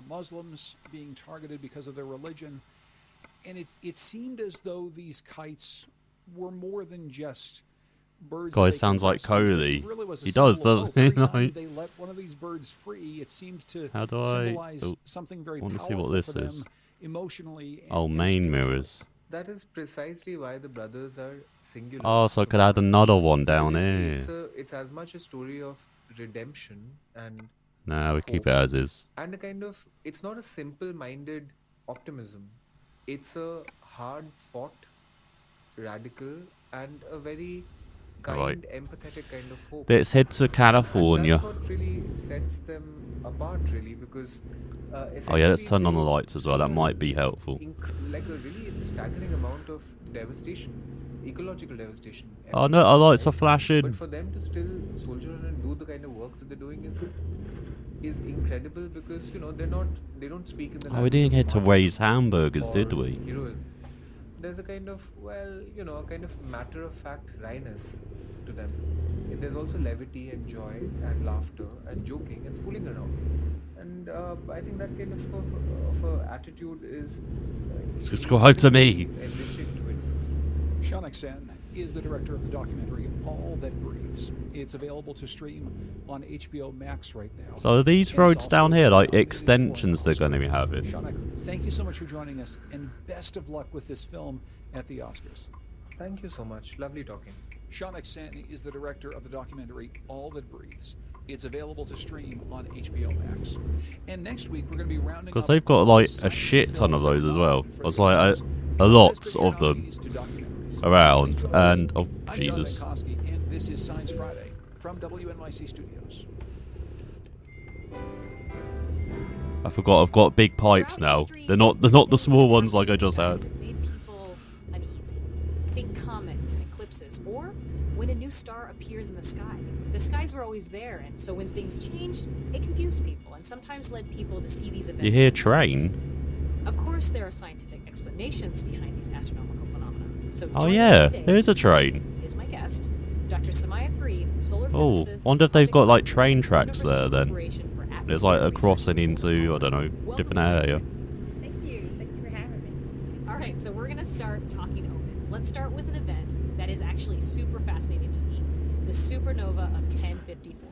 Muslims being targeted because of their religion, and it seemed as though these kites were more than just birds. Guy that they sounds could like rescue, but Cody. it really was a He does, symbol of doesn't hope. he? Every time Like- they let one of these birds free, it seemed to How do I- symbolize oh, something very I wanna see powerful what for this is. them emotionally. Oh, and main spiritually. mirrors. That is precisely why the brothers are singular. Oh, so I at the could add moment. another one Because down you see, here. it's as much a story of redemption and Nah, we keep hope. it as is. And a kind of, it's not a simple-minded optimism. It's a hard-fought, radical, and a very kind, Right. empathetic kind of hope. Let's head to And California. that's what really sets them apart, really, because Oh yeah, let's essentially turn on the they lights as well. That see might be helpful. like a really staggering amount of devastation, ecological devastation. Oh no, our lights are But flashing. for them to still soldier on and do the kind of work that they're doing is incredible, because they don't speak in the Oh, we language didn't of get to martyrdom raise hamburgers, did or we? heroism. There's a kind of a kind of matter of fact wryness to them. There's also levity and joy and laughter and joking and fooling around. And I think that kind of attitude is Subscribe to me. enriching to witness. Shanak Sen is the director of the documentary All That Breathes. It's available to stream on HBO Max right now. So are these And it's roads down also here like nominated for an extensions they're Oscar. going to be having? Shanak, thank you so much for joining us, and best of luck with this film at the Oscars. Thank you so much. Lovely talking. Shanak Sen is the director of the documentary All That Breathes. It's available to stream on HBO Max. And next week we're going to be rounding Because up they've got all like the a science shit ton of films those as well. for It's the like Oscars. a lot Best of Picture them nominees to documentaries. around. Please join And us. oh I'm John Jesus, Benkowski, and this is Science Friday from WNYC Studios. I forgot. I've got big pipes now. They're not the small ones like I just had. Made people uneasy. Think comets and eclipses, or when a new star appears in the sky. The skies were always there, and so when things changed, it confused people and sometimes led people to see these events. You hear as signs. train? Of course, there are scientific explanations behind these astronomical phenomena. So Oh joining yeah, me today there is a train. Is my guest, Dr. Samaya Fareed, solar Oh, physicist. wonder if they've got like scientist train at the tracks there University then. Corporation for There's like a Atmospheric crossing Research. into, I don't know, Welcome different to Science area. Friday. Thank you for having me. All right, so we're going to start talking omens. Let's start with an event that is actually super fascinating to me, the supernova of 1054.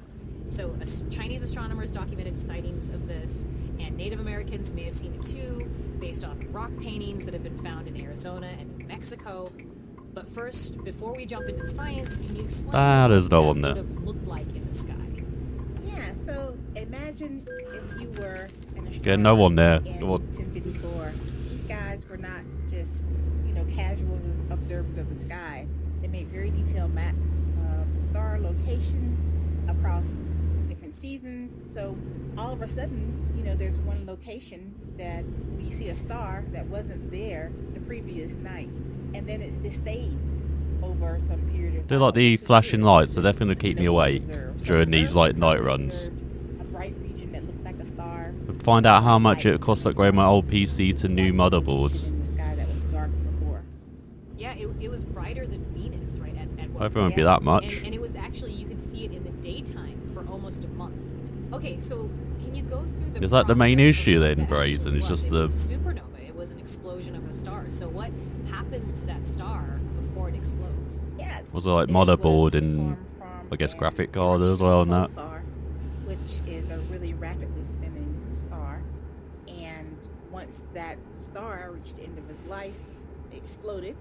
So Chinese astronomers documented sightings of this, and Native Americans may have seen it too, based on rock paintings that have been found in Arizona and New Mexico. But first, before we jump into the science, can you explain what there's no that one there. would have looked like in the sky? Yeah, so imagine if you were an astronomer Yeah, no one there. in Come on. 1054. These guys were not just, casual observers of the sky. They made very detailed maps of star locations across different seasons. So all of a sudden, there's one location that you see a star that wasn't there the previous night, and then it stays over some period of time. They're like the flashing lights, so they're going to keep me awake So during these first, like night I runs. observed a bright region that looked like a star. Find out how much it costs to upgrade my old PC to new motherboards. In the sky that was dark before. Yeah, it was brighter than Venus, right? At one I point. won't be that much. And it was actually, you could see it in the daytime for almost a month. Okay, so can you go through the Is that the main process of issue what then, that Brayden? actually It's was? just It the... was a supernova. It was an explosion of a star. So what happens to that star before it explodes? Yeah. Was it like it motherboard was and formed I guess from graphic an card as well and that? pulsar, which is a really rapidly spinning star. And once that star reached the end of its life, it exploded.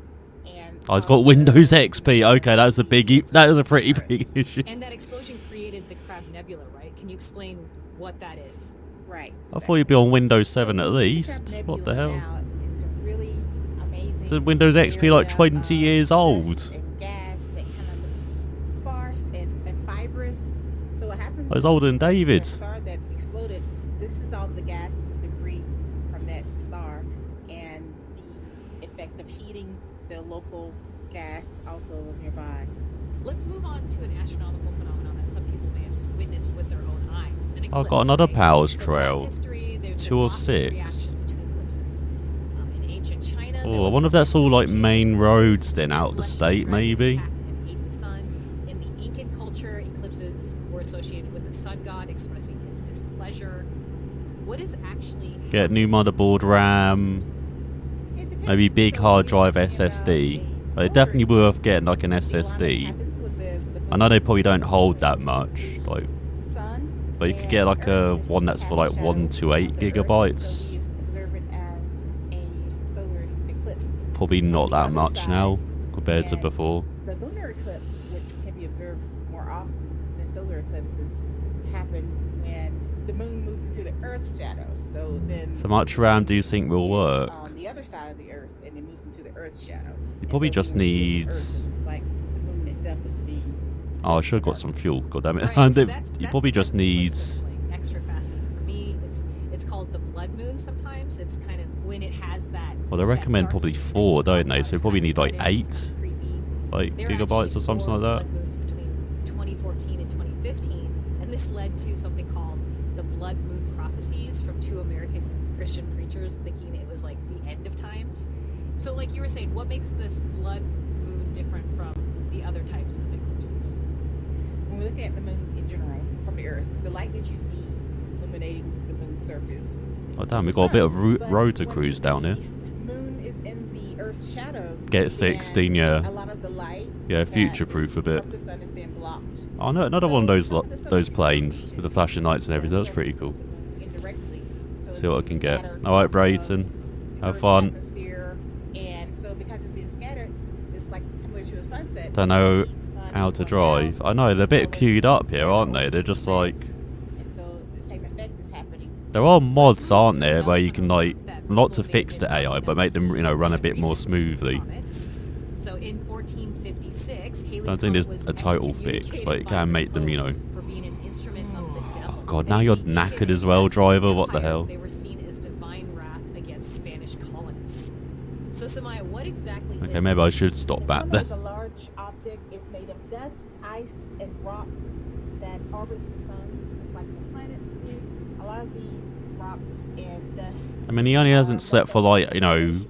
And Oh, it's got Windows XP. Okay, that is a big. That is a pretty big issue. And that explosion created the Crab Nebula, right? Can you explain what that is? Right. I thought you'd be on Windows 7 at So least. Crab What the Nebula hell? now is a really amazing Is Windows XP like area 20 of years old? dust and gas that kind of looks sparse and fibrous. So what happens? Oh, it's older than that David's. star that exploded. This is all the gas and debris from that star, and the effect of heating the local gas also nearby. Let's move on to an astronomical phenomenon that some people may have witnessed with their own eyes. An I've eclipse, got another right? Powers So throughout trail. history, there's been 2 of lots 6. reactions to eclipses. In ancient China, there Oh, I was wonder a if that's all like association main with eclipses. roads then out of the Celestial state, dragon maybe. attacked and ate the sun. In the Incan culture, eclipses were associated with the sun god expressing his displeasure. What is actually Get new motherboard RAM. It depends. Maybe big So hard you're drive talking about SSD. a But it definitely solar worth getting eclipse. like an See, a lot of SSD. happens with the I know they moon probably don't is hold that between much, like, the sun but you could and get like a Earth, which one that's for like casts a 1 shadow to 8 on the Earth, gigabytes. So we observe it as a solar eclipse. Probably On not the that other much side, now compared to and before. The lunar eclipse, which can be observed more often than solar eclipses, happen when the moon moves into the Earth's shadow. So then So much RAM do you think will is work? on the other side of the Earth, and it moves into the Earth's shadow. You And probably so just when we look at need... Earth, it looks like the moon itself is being. Oh, I should have got some fuel. God damn it! Right, so You that's probably the just type of need. eclipse that's, like, extra fascinating for me. It's called the blood moon. Sometimes it's kind of when it has that. Well, they that recommend dark probably heat that 4, we was don't talking they? about. So you It's probably kind need of like reddish, 8 it's kind of creepy. like There are gigabytes actually or something 4 like that. blood moons between 2014 and 2015, and this led to something called the blood moon prophecies from 2 American Christian preachers, thinking it was like the end of times. So, like you were saying, what makes this blood moon different from the other types of eclipses? When we're looking at the moon in general from the Earth, the light that you see illuminating the moon's surface. Is Oh damn, the we got a bit of sun. But road to when cruise down here. the moon is in the Earth's shadow. Get 16, then yeah. A lot of the light. Yeah, that future-proof is a bit. from the sun is being blocked. Oh no, another one of So those some of the sun those is planes reaches with the flashing lights and the everything. That's pretty surface cool. of the moon indirectly. So it's See what I being can get. scattered All right, off of Brayton. the Have Earth's fun. atmosphere. And so because it's being scattered, it's like similar to a sunset. Don't You know see the sun how is to going drive. down, I know they're a bit all the way queued to up the here, aren't they? They're shadow, just like and so the same effect is happening. there are mods, aren't there, where you can like not to fix the AI, but make them run a bit more smoothly. So in 1456, Halley's I think comet there's was a total fix, excommunicated but it by can the make them, Pope for being an instrument of the devil. God, And now in you're the knackered Incan as well, and driver. Western What the empires, hell? They were seen as divine wrath against Spanish colonists. So Samaya, what exactly Okay, is maybe it? I should stop that This there. is a large object. It's made of dust, ice, and rock that orbits the sun, just like the planets do. A lot of these rocks and dust. I mean, he only hasn't slept for like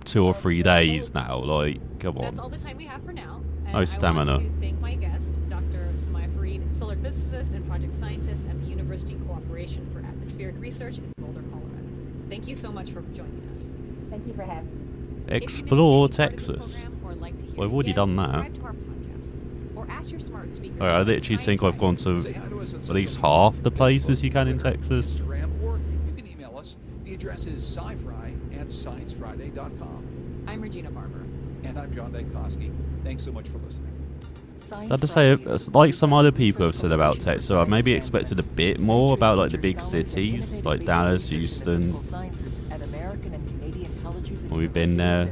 2 or 3 days now. Like, come That's on. all the time we have for now. And No stamina. I want to thank my guest, Dr. Samaya Fareed, solar physicist and project scientist at the University Cooperation for Atmospheric Research in Boulder, Colorado. Thank you so much for joining us. Thank you for having me. Explore If you missed any part of this Texas. program or like to hear Well, I've it already again, done that. subscribe to our podcasts or or ask your smart speaker. I literally think I've gone to at least half the places you can in Texas. Instagram, or you can email us. The address is scifry@sciencefriday.com. I'm Regina Barber. And I'm John Dankowski. Thanks so much for listening. I have to say, like some other people have said about Texas, so I maybe expected a bit more about like the big cities, like Dallas, Houston. Well, we've been there.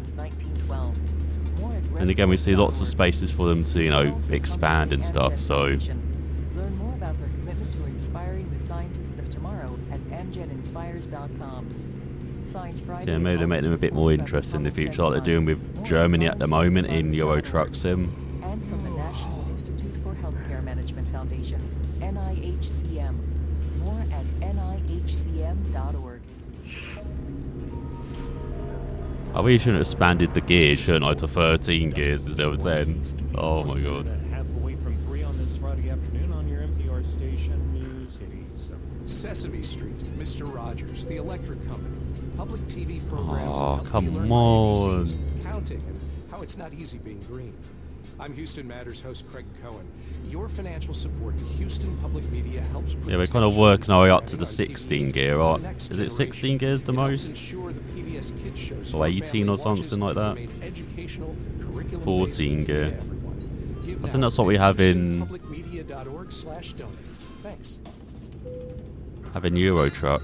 And again, we see lots of spaces for them to, you know, expand and stuff, so... Learn more about their commitment to inspiring the scientists of tomorrow at amjetinspires.com. Science Friday. Yeah, maybe they make them a bit more interesting in the future, like they're doing with Germany at the moment in Euro Truck Sim. And from the National Institute for Healthcare Management Foundation, NIHCM. More at nihcm.org. I really shouldn't have expanded the gears, shouldn't I, to 13 gears instead of 10. Oh my god. Half away from 3 on this Friday afternoon on your NPR station, News 87. Sesame Street, Mr. Rogers, The Electric Company, public TV programs. Oh, and come learn on. ABCs, counting, and how it's not easy being green. I'm Houston Matters host Craig Cohen. Your financial support to Houston Public Media helps. Yeah, we're kind of working our way up to the 16 gear, right? Is it 16 gears the most? Or 18 or something like that? 14 gear. I think that's what we have in... have in Euro Truck.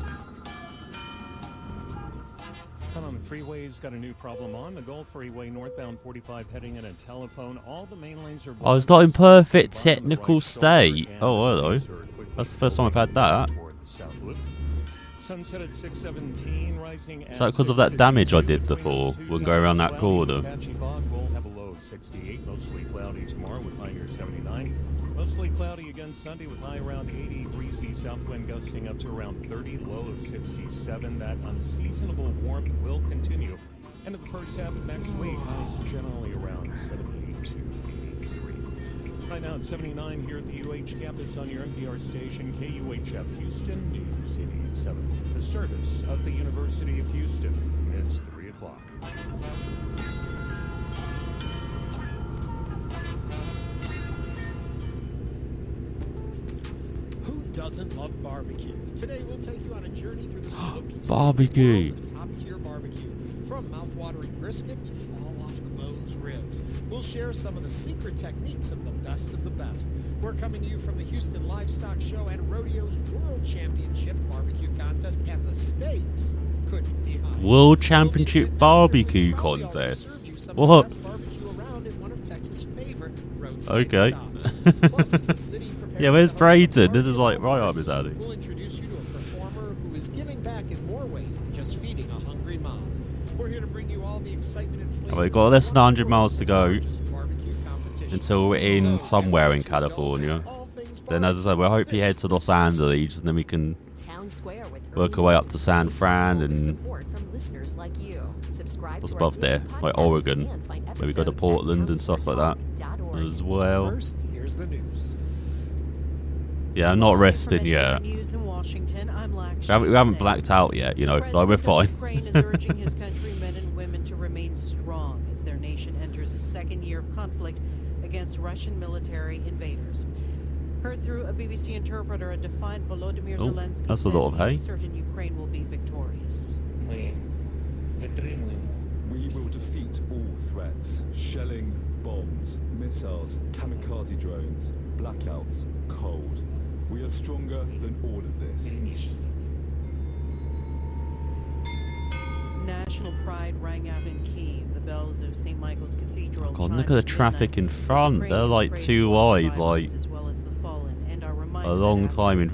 On the freeways, got a new problem on the Gulf Freeway, northbound 45 heading in a telephone. All the main lanes are... Oh, it's not in perfect technical state. Oh, hello. That's the first time I've had that. Sunset at 6:17, rising. Is that because of that damage I did before? Wouldn't go around that corner. Patchy fog will have a low of 68, mostly cloudy tomorrow with high near 79. Mostly cloudy again Sunday with high around 80, breezy south wind gusting up to around 30, low of 67. That unseasonable warmth will continue. And in the first half of next week, highs generally around 72, 83. Right now it's 79 here at the UH campus on your NPR station, KUHF Houston, News 87. The service of the University of Houston. It's 3 o'clock. Doesn't love barbecue. Today we'll take you on a journey through the smoky barbecue. Top-tier barbecue. From mouth-watering brisket to fall-off-the-bones ribs. We'll share some of the secret techniques of the best of the best. We're coming to you from the Houston Livestock Show and Rodeo's World Championship Barbecue Contest, and the stakes couldn't be higher. World Championship Barbecue Contest. What? Okay. Plus, as the city yeah, where's Brayton? This is like right up his alley. We'll introduce you to a performer who is giving back in more ways than just feeding a hungry mom. We're here to bring you all the excitement and flavor. Oh, we've got less than 100 miles to go until we're in somewhere in California. Then, as I said, we'll hopefully head to Los Angeles, and then we can work our way up to San Fran and what's above there, like Oregon, where we go to Portland and stuff like that as well. First, here's the news. Yeah, I'm not resting yet. We haven't blacked out yet, you know, like we're fine. Ukraine is urging his countrymen and women to remain strong as their nation enters a second year of conflict against Russian military invaders. Heard through a BBC interpreter, a defiant Volodymyr Zelensky that's a lot of hay. says he's certain Ukraine will be victorious. We will defeat all threats. Shelling, bombs, missiles, kamikaze drones, blackouts, cold. We are stronger than all of this. National pride rang out in Kyiv. The bells of St. Michael's Cathedral. God, look at the traffic in front. They're like too wide, like a long time in.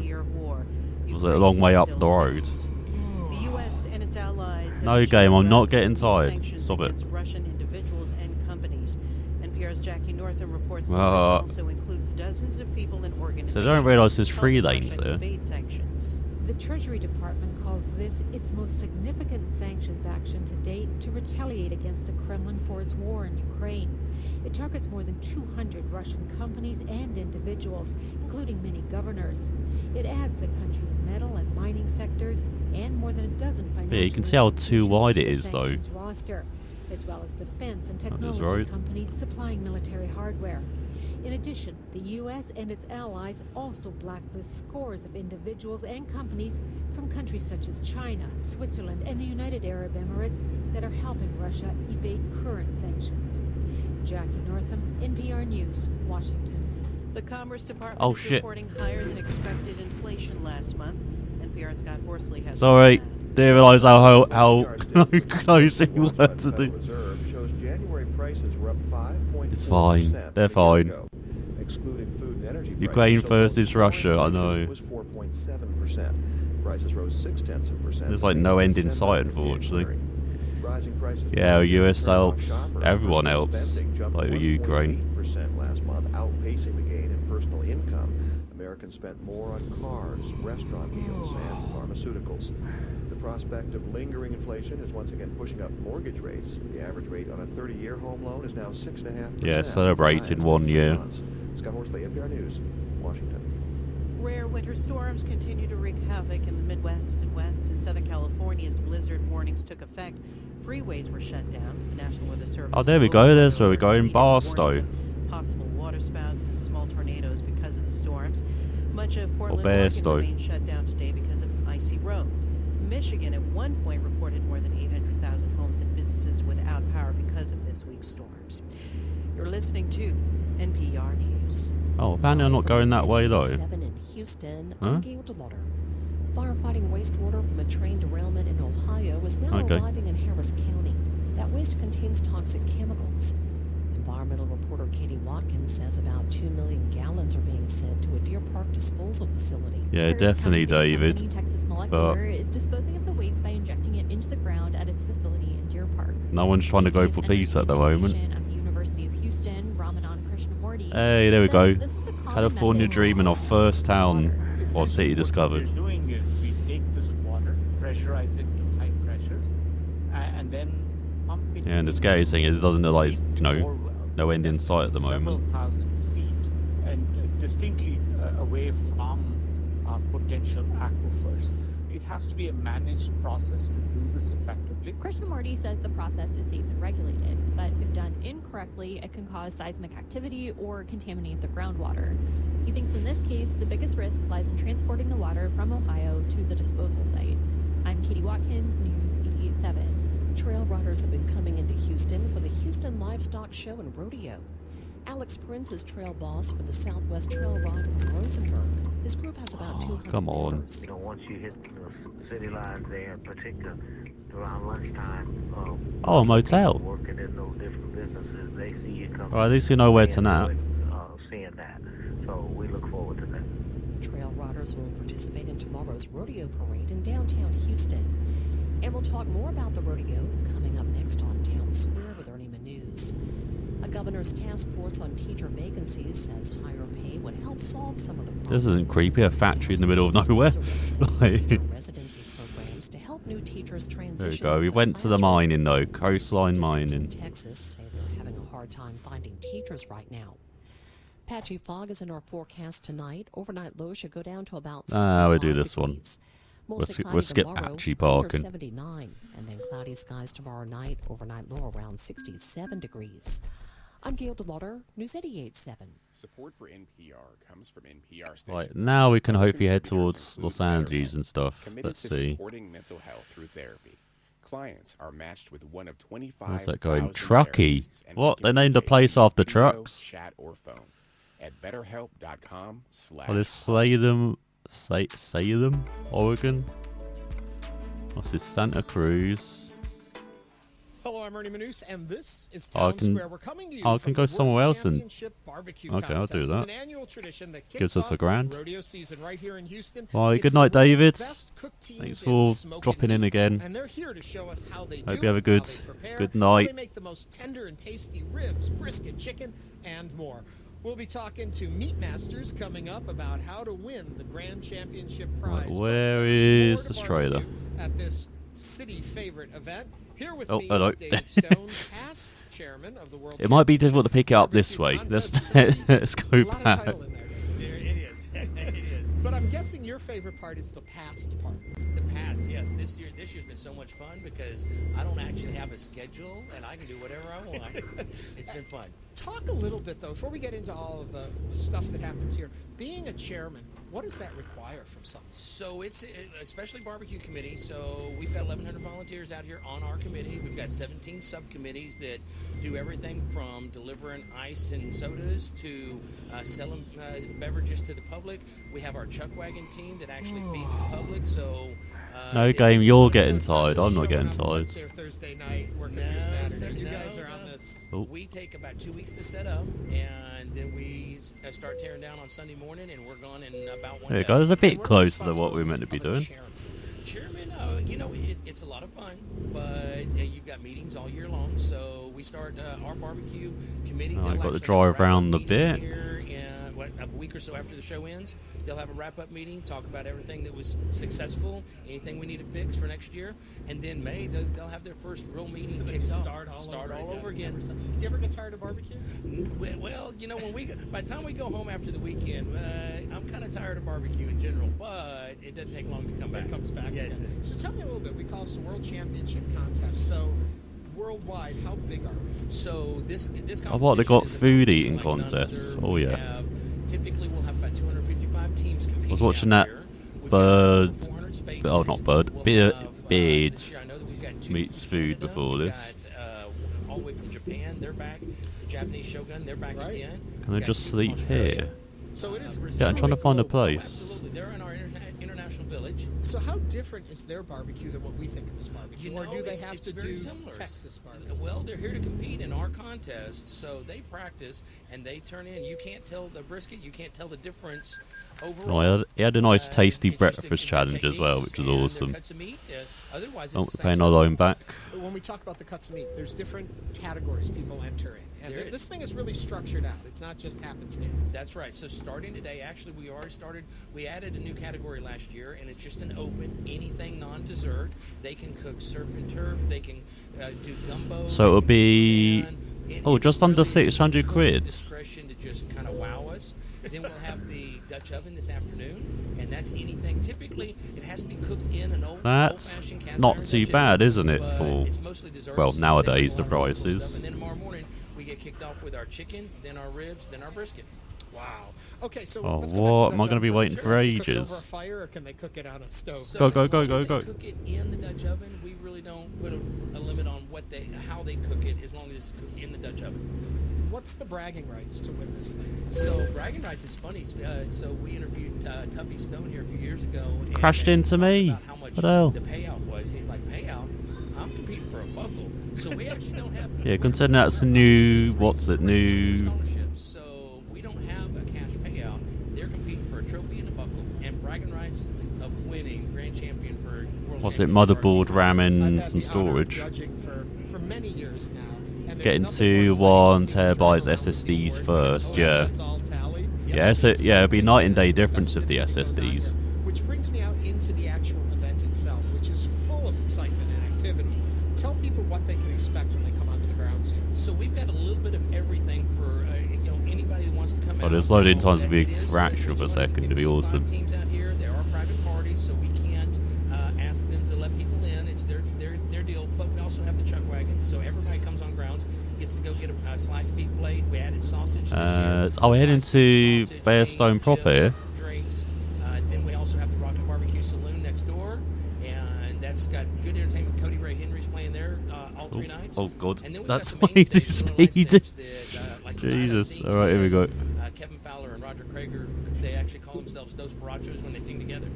Was it a long way up the road? The US and its allies No game, I'm not getting tired. Stop it. Russian individuals and companies. NPR's Jackie Northam reports that this also includes dozens of people and organizations. So they don't realise there's 3 lanes there. Sanctions. The Treasury Department calls this its most significant sanctions action to date to retaliate against the Kremlin for its war in Ukraine. It targets more than 200 Russian companies and individuals, including many governors. It adds the country's metal and mining sectors and more than a dozen financial Yeah, you can see how too wide it is, though. Roster, as well as defense and technology companies supplying military hardware. In addition, the U.S. and its allies also blacklist scores of individuals and companies from countries such as China, Switzerland, and the United Arab Emirates that are helping Russia evade current sanctions. Jackie Northam, NPR News, Washington. The Commerce Department is shit. reporting higher than expected inflation last month. NPR's Scott Horsley has. Sorry, didn't realise how close we were to the. Reserve shows January prices were up 5.4%. It's fine. They're fine. Excluding food and energy Ukraine prices, first so is Russia. I inflation know. was 4.7%. Prices rose 0.6%. There's like no end in sight, unfortunately. Yeah, US helps. Everyone helps. Like the Ukraine. 8% last month, outpacing the gain in personal income. Americans spent more on cars, restaurant meals, and pharmaceuticals. The prospect of lingering inflation is once again pushing up mortgage rates. The average rate on a 30-year home loan is now 6.5%. Yeah, celebrate in 1 year. Scott Horsley, NPR News, Washington. Rare winter storms continue to wreak havoc in the Midwest and West and Southern California as blizzard warnings took effect. Freeways were shut down. The National Weather Service. Oh, there we go. There's where we go in Barstow. Possible water spouts and small tornadoes because of the storms. Much of Portland, Barstow. Oregon remains shut down today because of icy roads. Michigan at one point reported more than 800,000 homes and businesses without power because of this week's storms. You're listening to NPR News. Oh, apparently I'm not going that way though. 7 in Houston, Huh? I'm Gail DeLutter. Firefighting wastewater from a train derailment in Ohio is now Okay. arriving in Harris County. That waste contains toxic chemicals. Environmental reporter Katie Watkins says about 2 million gallons are being sent to a Deer Park disposal facility. Yeah, definitely, David. Company, Texas But Molecular is disposing of the waste by injecting it into the ground at its facility in Deer Park. no one's trying to go for peace at the moment. At the University of Houston, Ramanan Krishnamurti Hey, there we go. says this is a common California method dreaming of first town or city What discovered. we're doing is we take this water, pressurize it to high pressures, and then pump it. Yeah, and the scary thing is it doesn't look like it's, wells, no end in sight at the several moment. thousand feet, and distinctly away from potential aquifers. It has to be a managed process to do this effectively. Krishnamurti says the process is safe and regulated, but if done incorrectly, it can cause seismic activity or contaminate the groundwater. He thinks in this case, the biggest risk lies in transporting the water from Ohio to the disposal site. I'm Katie Watkins, News 88.7. Trail riders have been coming into Houston for the Houston Livestock Show and Rodeo. Alex Prince is trail boss for the Southwest Trail Ride from Rosenberg. His group has about 200 come on. members. You know, once you hit the city lines there, in particular around lunchtime, Oh, a motel. working in those different businesses, they see you coming. Well, at least you know where to nap. Seeing that, so we look forward to that. The trail riders will participate in tomorrow's rodeo parade in downtown Houston. And we'll talk more about the rodeo coming up next on Town Square with Ernie Manuz. A governor's task force on teacher vacancies says higher pay would help solve some of the problems. This isn't creepy. A factory in the middle of nowhere. Like, Residency programs to help new teachers transition. there we go. We went to the mining though. Coastline mining. In Texas say they're having a hard time finding teachers right now. Patchy fog is in our forecast tonight. Overnight low should go down to about 65 We'll do this one. degrees. We'll Mostly skip cloudy tomorrow, Patchy under parking. 79, and then cloudy skies tomorrow night. Overnight low around 67 degrees. I'm Gail DeLutter, News 88.7. Support for NPR comes from NPR stations. Right, now we can hopefully head towards Los Angeles and stuff. Committed Let's to see. supporting mental health through therapy. Clients are matched with one of 25. How's that going? Trucky. What? They named the place after trucks? Chat or phone at betterhelp.com/. Oh, this Salem, Oregon. What's this? Santa Cruz. Hello, I'm Ernie Manuz, and this is I Town can- Square. We're coming to you I from can the go somewhere World else and- Championship Barbecue Okay, I'll do Contest. that. It's an annual tradition that Gives kicks us a off grand. rodeo season right here in Houston. Well, It's good the night, world's David. best cooked teams Thanks in for smoking dropping in meat, again. And they're here to show us how they Hope do you have a it, good, how they prepare, good how night. they make the most tender and tasty ribs, brisket, chicken, and more. We'll be talking to Meat Masters coming up about how to win the Grand Championship prize. But Where there's more is to the trailer? barbecue at this city favorite event. Here with Oh, me hello. is David Stone, past chairman of the World It might be difficult to pick it up this way. Let's go back. It is. It is. But I'm guessing your favorite part is the past part. The has, yes. This year's been so much fun because I don't actually have a schedule and I can do whatever I want. It's been fun. Talk a little bit, though, before we get into all of the stuff that happens here. Being a chairman, what does that require from someone? So it's especially barbecue committee. So we've got 1,100 volunteers out here on our committee. We've got 17 subcommittees that do everything from delivering ice and sodas to selling beverages to the public. We have our chuck wagon team that actually feeds the public. So No game, you're getting tired. I'm not getting tired. Wednesday or Thursday night, working through Saturday. You guys are on this. We take about 2 weeks to set up, and then we start tearing down on Sunday morning, and we're gone in about 1 There you day. go. It's a bit closer to what we were meant to be doing. Chairman, it's a lot of fun, but you've got meetings all year long. So we start our barbecue committee. I got to drive around a bit. A week or so after the show ends, they'll have a wrap-up meeting, talk about everything that was successful, anything we need to fix for next year, and then May they'll have their first real meeting kicked off. Start all over again. Do you ever get tired of barbecue? Well, by the time we go home after the weekend, I'm kind of tired of barbecue in general, but it doesn't take long to come back. It comes back. Yes. Again. So tell me a little bit. We call this the World Championship Contest. So worldwide, how big are we? So this Oh, what, they got competition is a food competition eating like none contests. other. Oh, We yeah. have- Typically, we'll have about 255 teams competing. I was watching out that here. We've got bird. over 400 spaces. Oh, not bird. We'll Beard. have, Beard this year I know that we've got two meets from food Canada. before We've this. got, all the way from Japan, they're back. The Japanese Shogun, they're back again. Can I We've got just two from sleep Australia. here? So it is. Yeah, I'm trying to find a global. place. Absolutely, they're in our international village. So how different is their barbecue than what we think of as barbecue? Or do they have it's to very do similar. Texas barbecue? Well, they're here to compete in our contest, so they practice and they turn in. You can't tell the brisket, you can't tell the difference overall. Oh, he had a nice tasty breakfast challenge as well, which was awesome. Cuts of meat, otherwise Oh, it's the paying same our stuff. loan back. When we talk about the cuts of meat, there's different categories people enter in. And There is. this thing is really structured out. It's not just happenstance. That's right. So starting today, actually, we already started. We added a new category last year, and it's just an open, anything non-dessert. They can cook surf and turf. They can do gumbo. So it'll be It's just under really 600 cook's quid. Discretion to just kind of wow us. Then we'll have the Dutch oven this afternoon, and that's anything. Typically, it has to be cooked in an That's old-fashioned cast not iron too Dutch bad, oven, isn't it? but For it's mostly desserts. well, Then nowadays the we'll have all the cool prices. stuff, and then tomorrow morning we get kicked off with our chicken, then our ribs, then our brisket. Wow. Okay, so Oh, let's go back to what? the Am I Dutch going to be oven. waiting Sure, for have to cook it ages? over a fire, or can they cook it on a stove? So Go, as go, long go, as go, they go. Cook it in the Dutch oven. We really don't put a limit on how they cook it, as long as it's cooked in the Dutch oven. What's the bragging rights to win this thing? So bragging rights is funny. So we interviewed Tuffy Stone here a few years ago. And Crashed into me. about how much What the hell? the payout was. And he's like, payout? I'm competing for a buckle. So we actually don't have. Yeah, considering that's a new. What's it? New. Scholarships. So we don't have a cash payout. They're competing for a trophy and a buckle, and bragging rights of winning grand champion for world. What's it? championship Motherboard, ramen, I've and had some the honor of storage. judging for many years now. And there's Getting nothing to more 1 exciting terabytes than seeing SSDs the first. board, Yeah. it's all tallied. Yeah, it'll be night and day difference with the SSDs. Which brings me out into the actual event itself, which is full of excitement and activity. Tell people what they can expect when they come onto the grounds here. So we've got a little bit of everything for anybody who wants to come Oh, out. this loading time's It gonna be a is, fraction of a there's second to be awesome. teams out here. There are private parties, so we can't ask them to let people in. It's their deal. But we also have the chuck wagon, so everybody comes on grounds gets to go get a sliced beef plate. We added sausage this year. We're heading Sliced to beef, sausage, Bearstone beans, proper here. chips, drinks. Then we also have the Rockin' Barbecue Saloon next door, and that's got good entertainment. Cody Ray Henry's playing there all 3 nights. Oh god, And then we've that's got the way main too stage, the light speedy. stage that, like tonight, I Jesus. think All right, here we go. is, Kevin Fowler and Roger Krager, they actually call themselves Dos Borrachos when they sing together.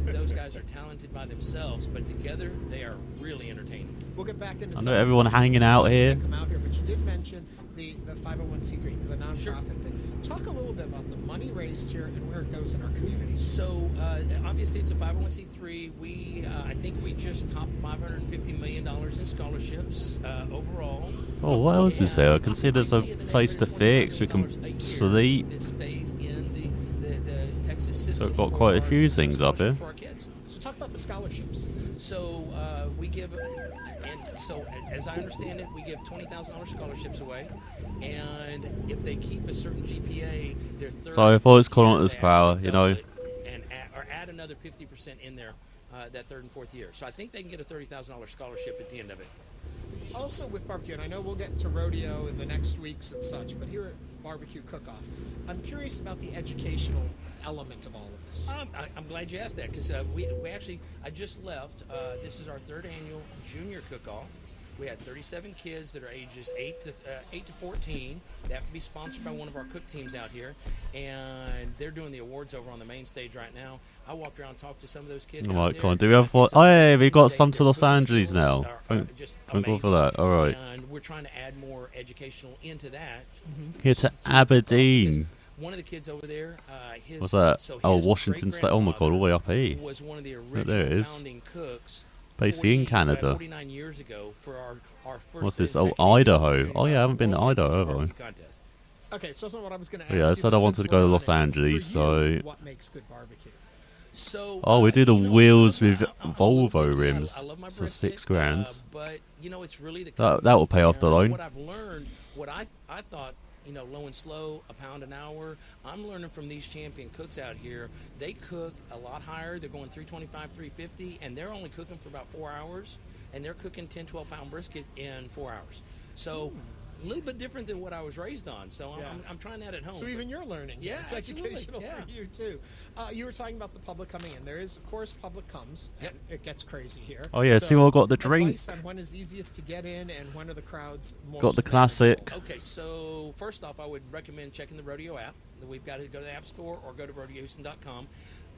Those guys are talented by themselves, but together they are really entertaining. We'll get back into I some know of the everyone stuff hanging out before here. they come out here, but you did mention the 501c3, the nonprofit bit. Talk a little bit about the money raised here and where it goes in our community. So obviously it's a 501c3. I think we just topped $550 million in scholarships overall. Oh, what else is there? I can see there's a place to fix. We can sleep. That stays in the Texas system. So I've got quite a few things up here. For our kids. So talk about the scholarships. So we give, and so as I understand it, we give $20,000 scholarships away, and if they keep a certain GPA, their third. So if I was calling it year, this they power, actually you know. double it and add another 50% in there that third and fourth year. So I think they can get a $30,000 scholarship at the end of it. Also with barbecue, and I know we'll get to rodeo in the next weeks and such, but here at Barbecue Cook-Off, I'm curious about the educational element of all of this. I'm glad you asked that because we actually, I just left. This is our third annual junior cook-off. We had 37 kids that are ages 8 to 14. They have to be sponsored by one of our cook teams out here, and they're doing the awards over on the main stage right now. I walked around and talked to some of those kids. Oh my God, do we have what? Oh, hey, we got some to Los Angeles now. Thank God for that. All right. And we're trying to add more educational into that. Here to Aberdeen. One of the kids over there, What's that? Washington State. Oh my God, all the way up here. Was one of the There it original is. founding cooks. Based in Canada. 49 years ago for our first. What's this? Oh, Idaho. Oh yeah, I haven't been to Idaho, have I? Okay, so that's not what I was going to ask. Yeah, I said I wanted to go to Los Angeles, so. What makes good barbecue? So, oh, we do the wheels with Volvo rims. So $6,000. But you know, it's really the that will pay off the loan. What I've learned, what I thought, you know, low and slow, a pound an hour. I'm learning from these champion cooks out here. They cook a lot higher. They're going 325, 350, and they're only cooking for about 4 hours, and they're cooking 10, 12-pound brisket in 4 hours. So a little bit different than what I was raised on. So I'm trying that at home. So even you're learning. Yeah, it's absolutely. educational Yeah. for you too. You were talking about the public coming in. There is, of course, public comes. And it gets crazy here. Oh yeah, see what I got the drink. Advice on when is easiest to get in and when are the crowds most got the classic. Okay, so first off, I would recommend checking the Rodeo app. We've got to go to the App Store or go to rodeohouston.com.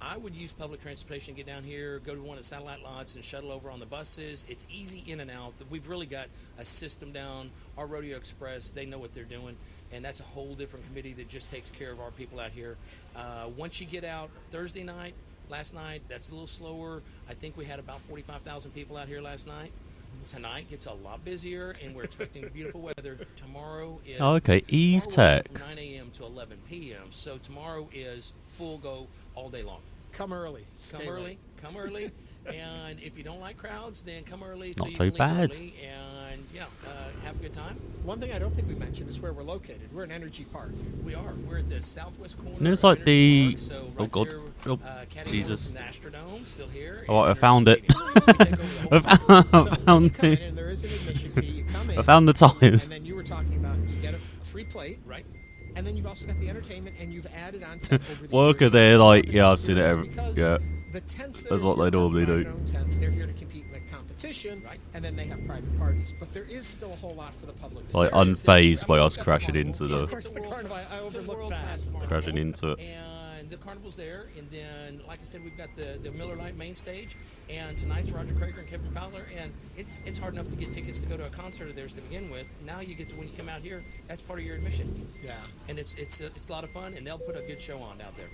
I would use public transportation to get down here, go to one of the satellite lots and shuttle over on the buses. It's easy in and out. We've really got a system down. Our Rodeo Express, they know what they're doing, and that's a whole different committee that just takes care of our people out here. Once you get out Thursday night, last night, that's a little slower. I think we had about 45,000 people out here last night. Tonight gets a lot busier, and we're expecting beautiful weather. Tomorrow is Eve Tech. From 9 a.m. to 11 p.m. So tomorrow is full go all day long. Come early. Come early. And if you don't like crowds, then come early. Not so you too can leave bad. Early and have a good time. One thing I don't think we mentioned is where we're located. We're in Energy Park. We are. We're at the southwest corner. And it's like the. Park, so oh right God. there, Oh Caddy Jesus. From the Astrodome, still here. Oh, I found it. I found the tires. And then you were talking about you get a free plate, right? And then you've also got the entertainment, and you've added on to over the Worker years, there, it's like, an yeah, I've seen it. experience Yeah, because the tents that that's are what here they normally are do. their own tents. They're here to compete in the competition, right? And then they have private parties. But there is still a whole lot for the public to Like do. unfazed by us crashing into Of the. course, the carnival, I overlooked that. Crashing into it. And the carnival's there, and then, like I said, we've got the Miller Lite main stage, and tonight's Roger Krager and Kevin Fowler, and it's hard enough to get tickets to go to a concert of theirs to begin with. Now you get to, when you come out here, that's part of your admission. Yeah. And it's a lot of fun, and they'll put a good show on out there.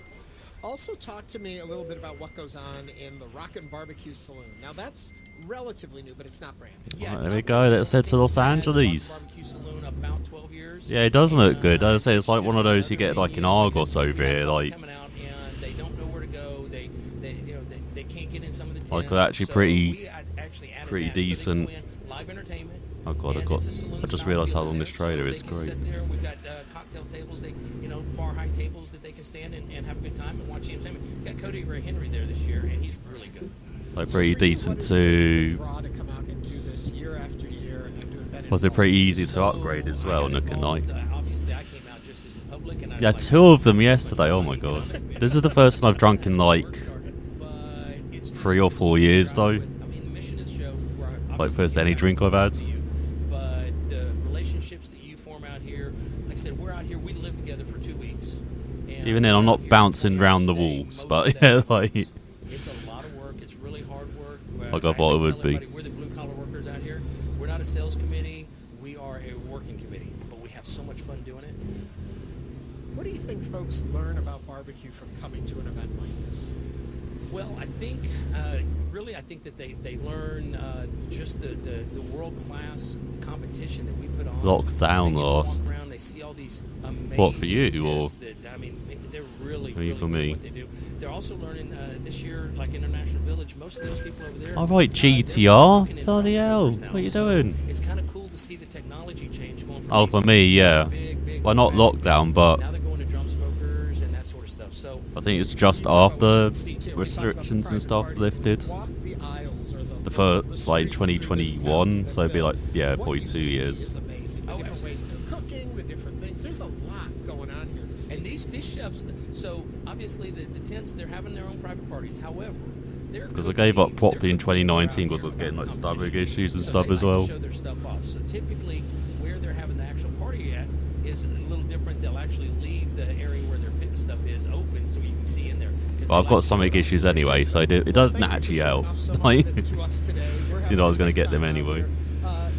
Also, talk to me a little bit about what goes on in the Rockin' Barbecue Saloon. Now, that's relatively new, but it's not brand new. Right, there we go. That's said to Los Angeles. Barbecue Saloon about 12 years. Yeah, it does look good. As I say, it's like one of those you get like in Argos over here, like. Coming out and they don't know where to go. They can't get in some of the tents. Like actually So pretty, we actually added pretty that so they can decent. win live entertainment. Oh God, And it's a saloon I just style realised how deal long in this there, trailer so is. they can Great. sit there. We've got cocktail tables, bar high tables that they can stand and have a good time and watch the entertainment. We've got Cody Ray Henry there this year, and he's really good. Like pretty decent to. Draw to come out and do this year after year and do it. Was it pretty easy to upgrade as well, Nook and Night? Obviously, I came out just as the public, and I was Yeah, like, 2 of them yesterday. Oh my God, this is the first time I've drunk in like 3 or 4 years though. Like first any drink I've had. But the relationships that you form out here, like I said, we're out here. We live together for 2 weeks. And Even then, I'm not bouncing round the walls, but yeah, like. It's a lot of work. It's really hard work. Like I thought it would be. We're the blue collar workers out here. We're not a sales committee. We are a working committee, but we have so much fun doing it. What do you think folks learn about barbecue from coming to an event like this? Well, I think, I think that they learn just the world-class competition that we put on. Lockdown lost. They see all these amazing What for you or? that, I mean, they're really Maybe good for at me. what they do. They're also learning this year, like International Village. Most of those people over there. All right, GTR. Bloody hell! What are you doing? It's kind of cool to see the technology change going from. Oh, for me, yeah. Well, not lockdown, but. Now they're going to drum smokers and that sort sort of stuff. So I think it's just after restrictions and stuff lifted. The first, like 2021, so it'd be like, yeah, probably 2 years. Is amazing. The different ways they're cooking, the different things. There's a lot going on here to see. And these chefs, so obviously the tents, they're having their own private parties. However, because I gave up properly in 2019 because I was getting like stomach issues and stuff as well. Show their stuff off. So typically, where they're having the actual party at is a little different. They'll actually leave the area where their pit stuff is open so you can see in there. Well, I've got stomach issues anyway, so it doesn't actually help. Like, you know, I was going to get them anyway.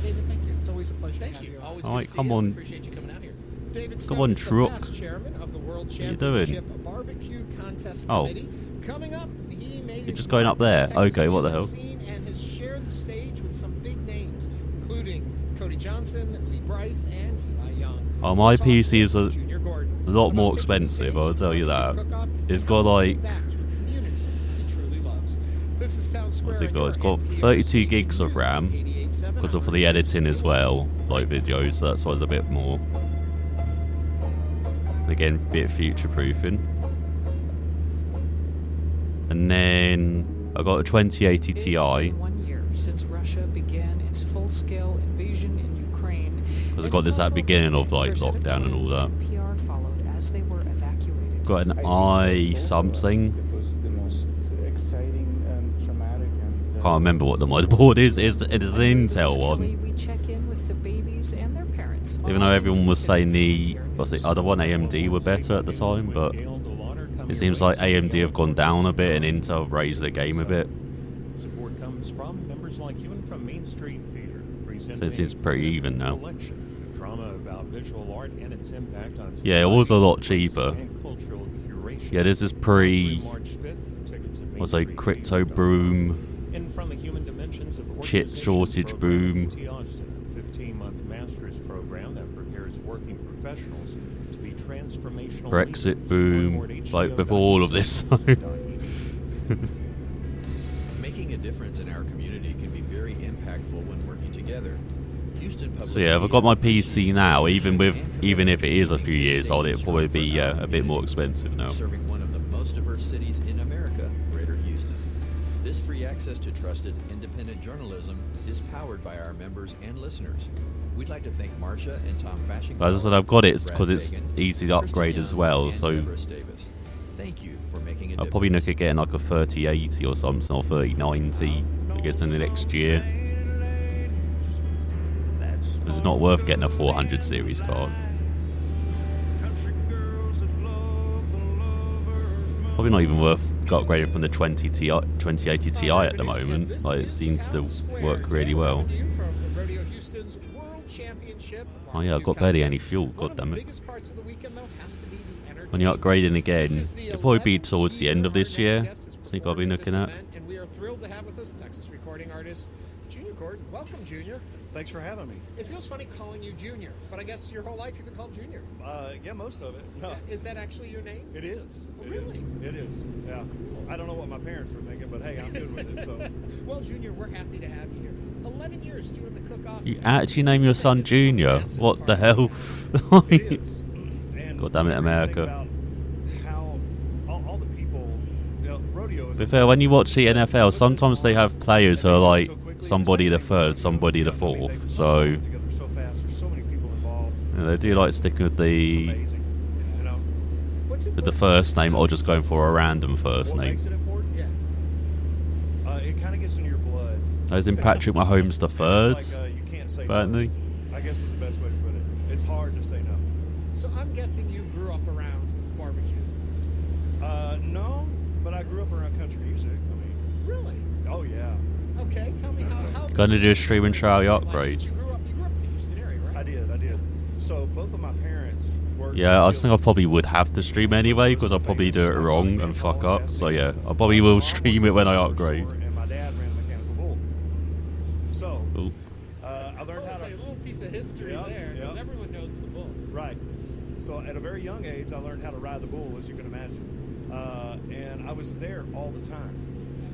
David, thank you. It's always a pleasure to have you. Always All right, good to come see you. on. Appreciate you coming out here. David Come on, Stone is the Truck. past chairman of the World What are you doing? Championship Barbecue Contest Oh. Committee. Coming up, he made You're his just going up there? Texas Okay, what the hell? music scene and has shared the stage with some big names, including Cody Johnson, Lee Bryce, and Eli Young. Oh, my We'll talk PC is a Junior Gordon lot more about taking the expensive, stage I'll tell you that. cook-off It's and got how like, giving back to a community he truly loves. This is Town Square what's it on got? your It's got NPR 32 station gigs of news, RAM 88.7 because on of for the editing as well, like videos, so that's why it's a bit more. Again, bit future proofing. And then I got a 2080 It's Ti. been 1 year since Russia began its full-scale invasion in Ukraine. Because I got this at the beginning of like lockdown and all that. PR followed as they were evacuated. Got an i something. It was the most exciting and traumatic and Can't remember what the motherboard is. It is an Intel one. We check in with the babies and their parents. Even though everyone was saying the other one, AMD, were better at the time, but it seems like AMD have gone down a bit and Intel have raised their game a bit. Support comes from members like you and from Main Street Theater, So it seems pretty even now. Collection, drama about visual art and its impact on Yeah, it was a lot cheaper. and cultural curation. Yeah, this is pre, March 5th, tickets at Main what's like Street crypto boom, In From the Human Dimensions of chip Organization shortage boom. T. Austin, a 15-month master's program that prepares working professionals to be transformational Brexit leaders. boom, like before all of this. Making a difference in our community can be very impactful when working together. Houston Public So yeah, if I've got my PC now, even if it is a few years old, it'll probably be a bit more expensive now. serving one of the most diverse cities in America, Greater Houston. This free access to trusted, independent journalism is powered by our members and listeners. We'd like to thank Marcia and Tom Fashion. As I said, I've got it because it's easy to upgrade as well, so Thank you for making a I'll probably look at getting like a 3080 or something, or 3090, I guess, in the next year. It's not worth getting a 400 series card. Probably not even worth upgrading from the 2080 Ti at the moment. Like, it seems to work really well. Oh yeah, I've got barely any fuel, god damn it. When you're upgrading again, it'll probably be towards the end of this year, I think I'll be looking at. And we are thrilled to have with us Texas recording artist Junior Gordon. Welcome, Junior. Thanks for having me. It feels funny calling you Junior, but I guess your whole life you've been called Junior. Yeah, most of it. No. Is that actually your name? It is. Oh, It really? is. It is. Yeah. I don't know what my parents were thinking, but hey, I'm good with it. So. Well, Junior, we're happy to have you here. 11 years doing the cook-off. You actually name your son Junior? What the hell? God damn it, America. How all the people, you know, rodeo is. To be fair, when you watch the NFL, sometimes they have players who are like somebody the third, somebody the fourth. So Together so fast. There's so many people involved. you know, they do like sticking with the first name or just going for a random first What name. makes it important? Yeah. It kind of gets in your blood. As in Patrick Mahomes the third, It's like, you can't say apparently. no. I guess is the best way to put it. It's hard to say no. So I'm guessing you grew up around barbecue. No, but I grew up around country music. I mean, Really? oh yeah. Okay, tell me how. Gonna do a stream and trial your upgrade. You grew up in the Houston area, right? I did. So both of my parents worked. Yeah, I think I probably would have to stream anyway because I'll probably do it wrong and fuck up. So yeah, I probably will stream it when I upgrade. And my dad ran a mechanical bull. So Ooh. I learned how to. That's a little piece of history there, because everyone knows the bull. Right. So at a very young age, I learned how to ride the bull, as you can imagine, and I was there all the time.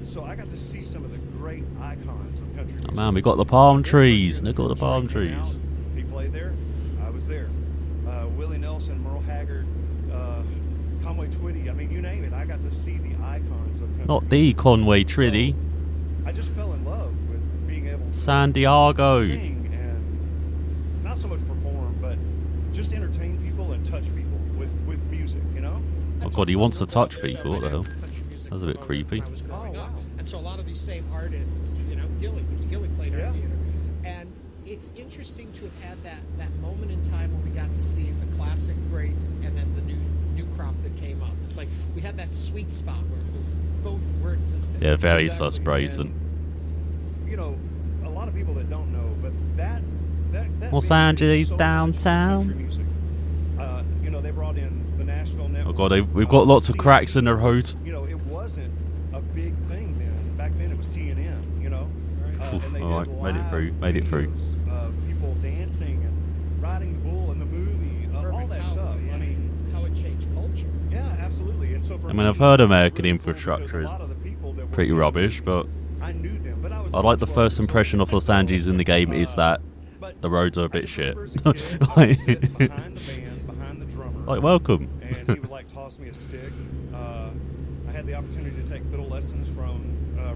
So I got to see some of the great icons of country music. Oh man, we got the palm trees. Look at all the palm trees. He played there. I was there. Willie Nelson, Merle Haggard, Conway Twitty. I mean, you name it. I got to see the icons of country. Not the Conway Twitty. So, I just fell in love with being able to San Diego. sing and not so much perform, but just entertain people and touch people with music, you know? Oh god, he wants to touch people. What the hell? That's a bit creepy. When I was growing up. And so a lot of these same artists, you know, Mickey Gilly played our theater. And it's interesting to have had that moment in time where we got to see the classic greats and then the new crop that came up. It's like we had that sweet spot where it was both were existing. Yeah, very Exactly. sus brazen. You know, a lot of people that don't know, but that Los band Angeles is so much downtown. country music. You know, they brought in the Nashville Network. Oh god, we've got lots of cracks in the road. You know, it wasn't a big thing then. Back then it was CNN, you know. And they did Alright, made it through. live Made it through. videos, people dancing and riding the bull in the movie, all that stuff. I mean, how it changed culture. Yeah, absolutely. And so for I mean, I've heard American infrastructure is pretty rubbish, but I knew them, but I was I like the first impression of Los Angeles in the game is that the roads are a bit shit. Like, welcome. And he would like toss me a stick. I had the opportunity to take fiddle lessons from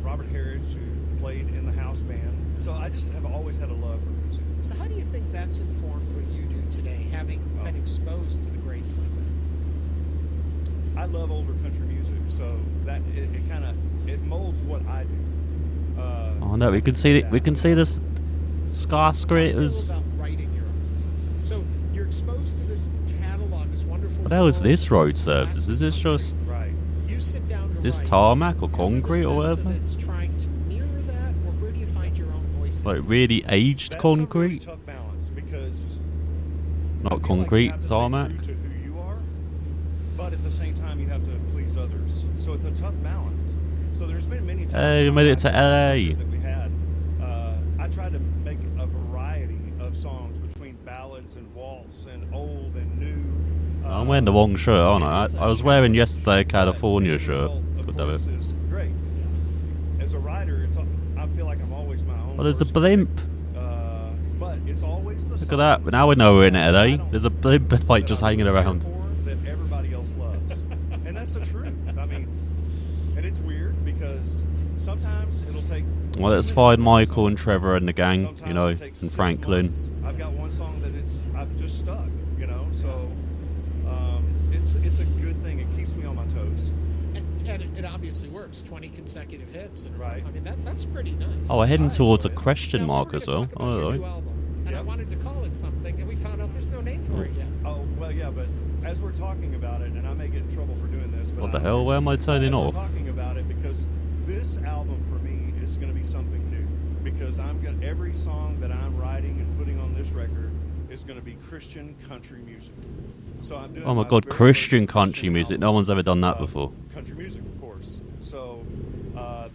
Robert Harridge, who played in the house band. So I just have always had a love for music. So how do you think that's informed what you do today, having been exposed to the greats like that? I love older country music, so that it kind of it molds what I do. Oh no, we can see this skyscrapers. About writing your own. So you're exposed to this catalog, this wonderful. What the hell is this road surface? Is this just You sit down to is this write. tarmac or Have concrete the or sense of whatever? It's trying to mirror that, or where do you find your own voice? Like really aged That's concrete? a really tough balance because Not concrete, tarmac. to who you are, but at the same time you have to please others. So it's a tough balance. So there's been many times. Hey, you made it to LA. That we had. I tried to make a variety of songs between ballads and waltz and old and new. I'm wearing the wrong shirt, aren't I? I was wearing yesterday California shirt. God damn it. Is great. As a writer, I feel like I'm always my own. Oh, there's a person. blimp. But it's always the Look at that. Now we know we're in LA. There's a blimp like just hanging around. that everybody else loves. And that's the truth. I mean, and it's weird because sometimes it'll take. Well, let's find Michael and Trevor and the gang, you know, and Franklin. I've got one song that I've just stuck, you know, so it's a good thing. It keeps me on my toes. And it obviously works. 20 consecutive hits. And right. I mean, that's pretty nice. Oh, we're heading towards a question mark as well. Talk about your new album, and I wanted to call it something, and we found out there's no name for it yet. Oh, well, yeah, but as we're talking about it, and I may get in trouble for doing this, but What the hell? Where am I turning off? We're talking about it because this album for me is going to be something new. Because every song that I'm writing and putting on this record is going to be Christian country music. So I'm doing. Oh my god, Christian country music. No one's ever done that before. Country music, of course. So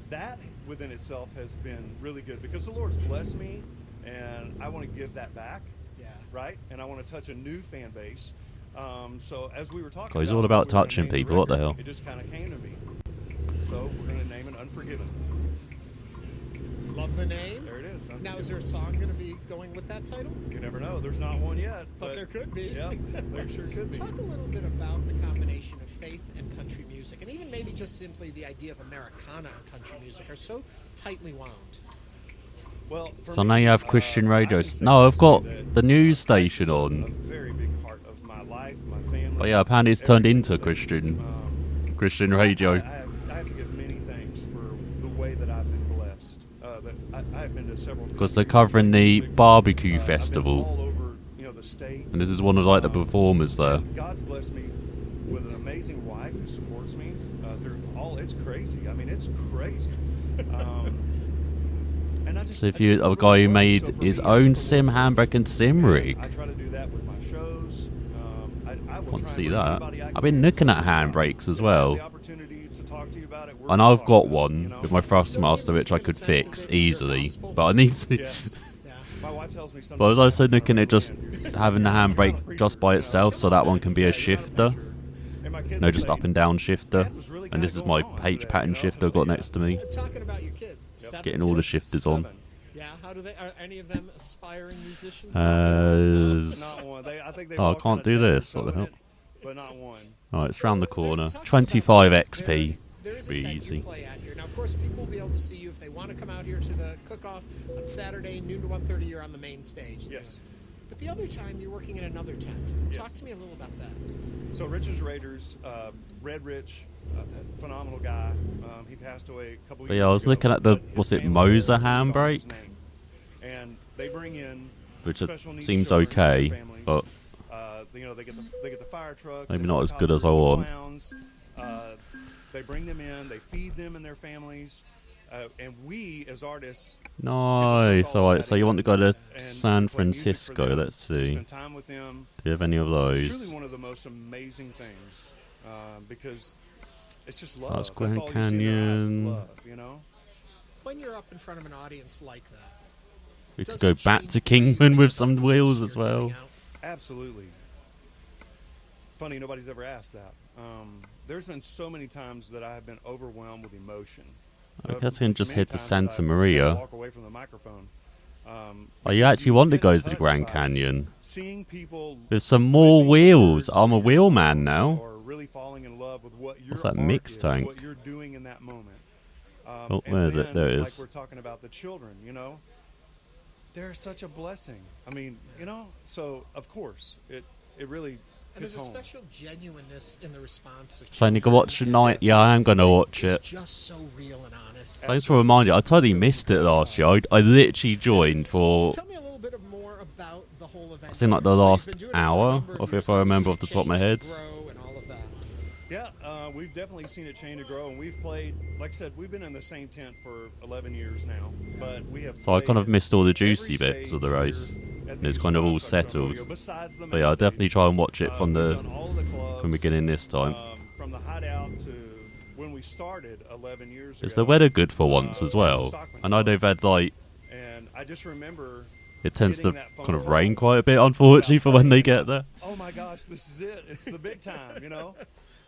that within itself has been really good because the Lord's blessed me, and I want to give that back. Yeah. Right, and I want to touch a new fan base. So as we were talking, God, he's all about touching people. What the hell? It just kind of came to me. So we're going to name it Unforgiven. Love the name. There it is. Unforgiven. Now, is there a song going to be going with that title? You never know. There's not one yet, But there could be. Yeah, there sure could be. Talk a little bit about the combination of faith and country music, and even maybe just simply the idea of Americana and country music are so tightly wound. Well, So now you have Christian radio. No, I've got the news station on. A very big part of my life, my family. But yeah, apparently it's turned into Christian radio. I have to give many thanks for the way that I've been blessed. I have been to several. Because they're covering the barbecue festival. All over, you know, the state. And this is one of like the performers there. God's blessed me with an amazing wife who supports me through all. It's crazy. I mean, it's crazy. And I just, So if you're a guy who made his own sim handbrake and sim rig, I try to do that with my shows. I will want to try see and bring that. everybody I I've been can looking at handbrakes as well. the opportunity to talk to you about it. We're And gonna I've talk got about it, one you know? with my Thrustmaster which I could fix easily. But I need to. Yes. My wife tells me But I was also looking at just having the handbrake just by itself so that one can be a shifter. No, just up and down shifter. And this is my H pattern shifter I've got next to me. Talking about your kids, 7 Getting all the kids? shifters on. Yeah, how do they? Are any of them aspiring musicians? Not one. I think they Oh, I all can't kinda do dip their this. What the toe in hell? it, but not one. Right, it's round the corner. 25 XP. There is a Be tent easy. you play at here. Now, of course, people will be able to see you if they want to come out here to the cook-off on Saturday, noon to 1:30. You're on the main stage. Yes. But the other time, you're working in another tent. Talk to me a little about that. So Rich's Raiders, Red Rich, phenomenal guy. He passed away a couple But years yeah, I was ago, looking at the, but his was it family Moser put his handbrake? name. And they bring in Which special needs seems children and their okay, families. but you know, they get the fire trucks, maybe the not as good as I helicopters, the want. clowns. They bring them in, they feed them and their families, and we as artists. nice. Alright, so you want to go to and San play music for Francisco? them, Let's see. spend time with them. Do you have any of It's those? truly one of the most amazing things because it's just love. That's That's Grand all you see in their eyes is Canyon. love, you know. When you're up in front of an audience like that, We could does go it back change to the way you Kingman think with about some the wheels message as you're well. getting out? Absolutely. Funny, nobody's ever asked that. There's been so many times that I have been overwhelmed with emotion. I guess I can just Many head to times that Santa I've had to Maria. walk away from the microphone. Oh, you because actually want to get go to the touched Grand by Canyon? Seeing people There's some more wheels. I'm a wheel man now. or really falling in love with what your What's that art mix is, tank? what you're doing in that moment. Oh, And where is it? then, There it Like is. we're talking about the children, you know, they're such a blessing. I mean, you know, so of course it really And hits there's a home. special genuineness in the response of So I need to watch tonight. Yeah, I am gonna watch it. It's just so real and honest. Thanks for reminding. I totally missed it last year. I literally joined for Tell me a little bit more about the whole event. I think like the here. So you've last been doing it for a hour, number of of years. if I remember Obviously off the top of my it head. changed and grow and all of that. Yeah, we've definitely seen it change and grow, and we've played. Like I said, we've been in the same tent for 11 years now, but we have. So I kind of played missed all the every juicy bits of the stage race. here at And the it's kind of all Houston Livestock settled. Rodeo, besides the But yeah, main I'll definitely stage. try and watch it from We've the done all the clubs, from beginning this time. from the hideout to when we started 11 years ago. Is the weather good for once as well? Stockman I know they've had like And I just remember it tends to getting that phone kind of call rain quite a bit, unfortunately, for when they get there. oh my gosh, this is it. It's the big time, you know?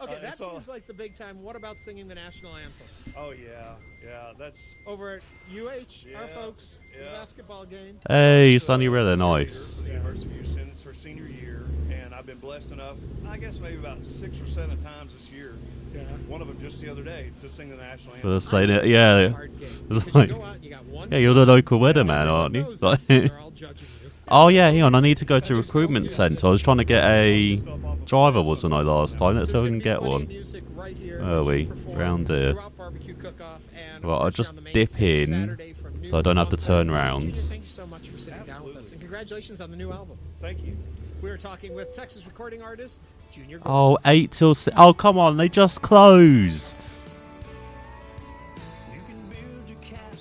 Okay, that so- seems like the big time. What about singing the national anthem? Oh, yeah, that's... Over at UH, our Yeah, folks, the yeah. basketball game. Hey, Sunny Rilla, nice. The University of Houston. It's her senior year, and I've been blessed enough, I guess maybe about 6 or 7 times this year. Yeah. One of them just the other day to sing the national For anthem. the state, yeah. It's a hard game, It's 'cause you like, go out and you got one yeah, you're the song, local and weatherman, everyone aren't you? knows Like- it, and they're all judging you. Oh yeah, hang on. I need to go to recruitment centre. I was trying to get a driver, wasn't I, last time? Let's see if I can get one. Music right here Where are as we? you perform Round here. throughout Barbecue Cook-Off, and of Well, I'll course, just you're on the main dip stage in, Saturday from noon so I don't have to 1:30. turn Junior, round. thank you so much for sitting down with us, and congratulations on the new album. Thank you. We were talking with Texas recording artist Junior. Oh, 8 till 6. Oh, come on. They just closed.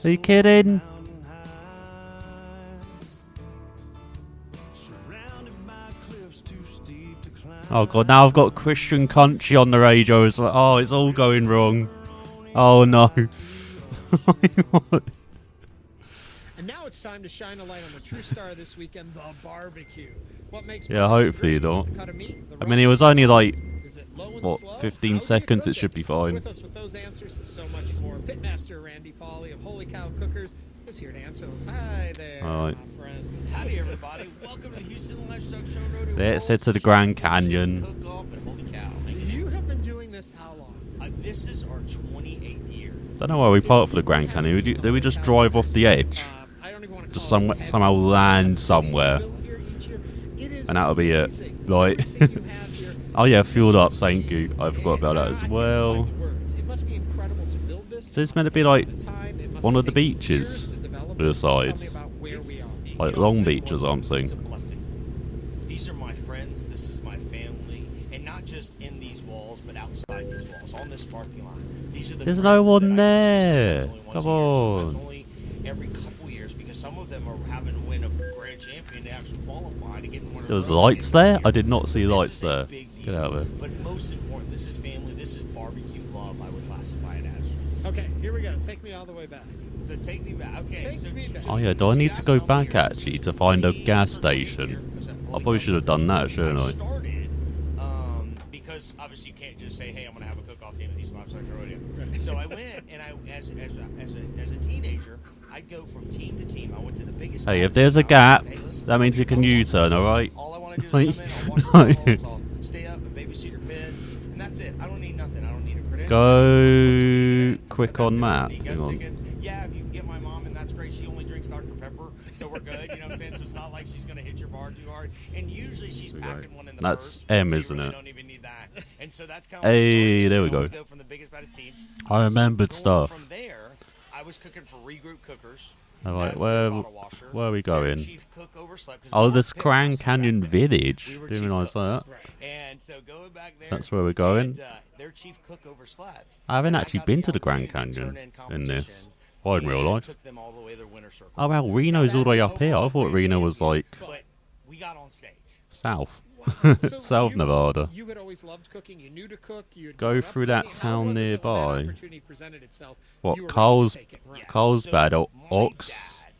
Are you kidding? Oh god, now I've got Christian country on the radio as well. Oh, it's all going wrong. Oh no. And now it's time to shine a light on the true star of this weekend, the barbecue. What makes Yeah, barbecue hopefully you great? Is it don't. the cut of meat, the I mean, it was only like, Is it low and what, slow? 15 How do you seconds? cook It should be fine. With us with those answers and so much more, Pitmaster Randy Pauly of Holy Cow Cookers is here to answer those. Hi there, Alright. my friend. Howdy, everybody. Welcome to the Houston Livestock Show Rodeo. Let's head to the Grand Canyon. Cook-off at Holy Cow. You have been doing this how long? This is our 28th year. Don't know why we parked for the Grand Canyon. Did we just drive off the edge? Just somehow land somewhere. And that'll be it. Like, oh yeah, fueled up, thank you. I forgot about that as well. It must be incredible to build this. So it's meant to be like one of the beaches to the side. Like Long Beach or something. It's a blessing. These are my friends. This is my family. And not just in these walls, but outside these walls, on this parking lot. These are the There's no friends one that I there. get to see Come sometimes only on. once a year, sometimes only every couple years, because some of them are having to win a grand champion to actually qualify to get in one of There was those lights games. there? I did not see This lights is a there. big Get deal. out of here. But most important, this is family. This is barbecue love. I would classify it as. Okay, here we go. Take me all the way back. So take me back. Okay. Take me back. Oh yeah, do I need to go back actually to find a gas station? I probably should have done that, shouldn't I? Started because obviously you can't just say, "Hey, I'm going to have a cook-off team at East Livestock Rodeo." So I went, and I, as a teenager, I'd go from team to team. I went to the biggest. Hey, if there's a gap, that means you can U-turn, alright? All I want to do is come in, I'll wash your balls, I'll stay up and babysit your beds, and that's it. I don't need nothing. I don't need a credential. Go quick on map. Any Hang guest on. tickets. Yeah, if you can get my mom, and that's great. She only drinks Dr. Pepper, so we're good. You know what I'm saying? So it's not like she's gonna hit your bar too hard. And usually she's packing one in the That's purse. M, so isn't you really it? don't even need that. And so that's kind Hey, there we go. go. From the biggest baddest teams. I remembered Going stuff. From there, I was cooking for Regroup Cookers. Alright, as where their bottle washer. are we Their going? chief cook overslept 'cause Oh, Mark this Pitt Grand passed away Canyon back then. Village. We were Didn't chief realise that. cooks. And so going back there, That's where we're going. And, their chief cook overslept. I haven't And actually got been the to the Grand opportunity to Canyon turn in competition this. Or in real and life. took them all the way to their winter circle. Oh, well, Reno's all the way up here. I thought Reno was like But we got on stage. south. So South Nevada. You had always loved cooking. You knew to cook. You had Go grown up through cooking. that How town was it that when that nearby. opportunity presented itself, you What, were ready to Carl's, take it and run? Carlsbad or My Ox? dad,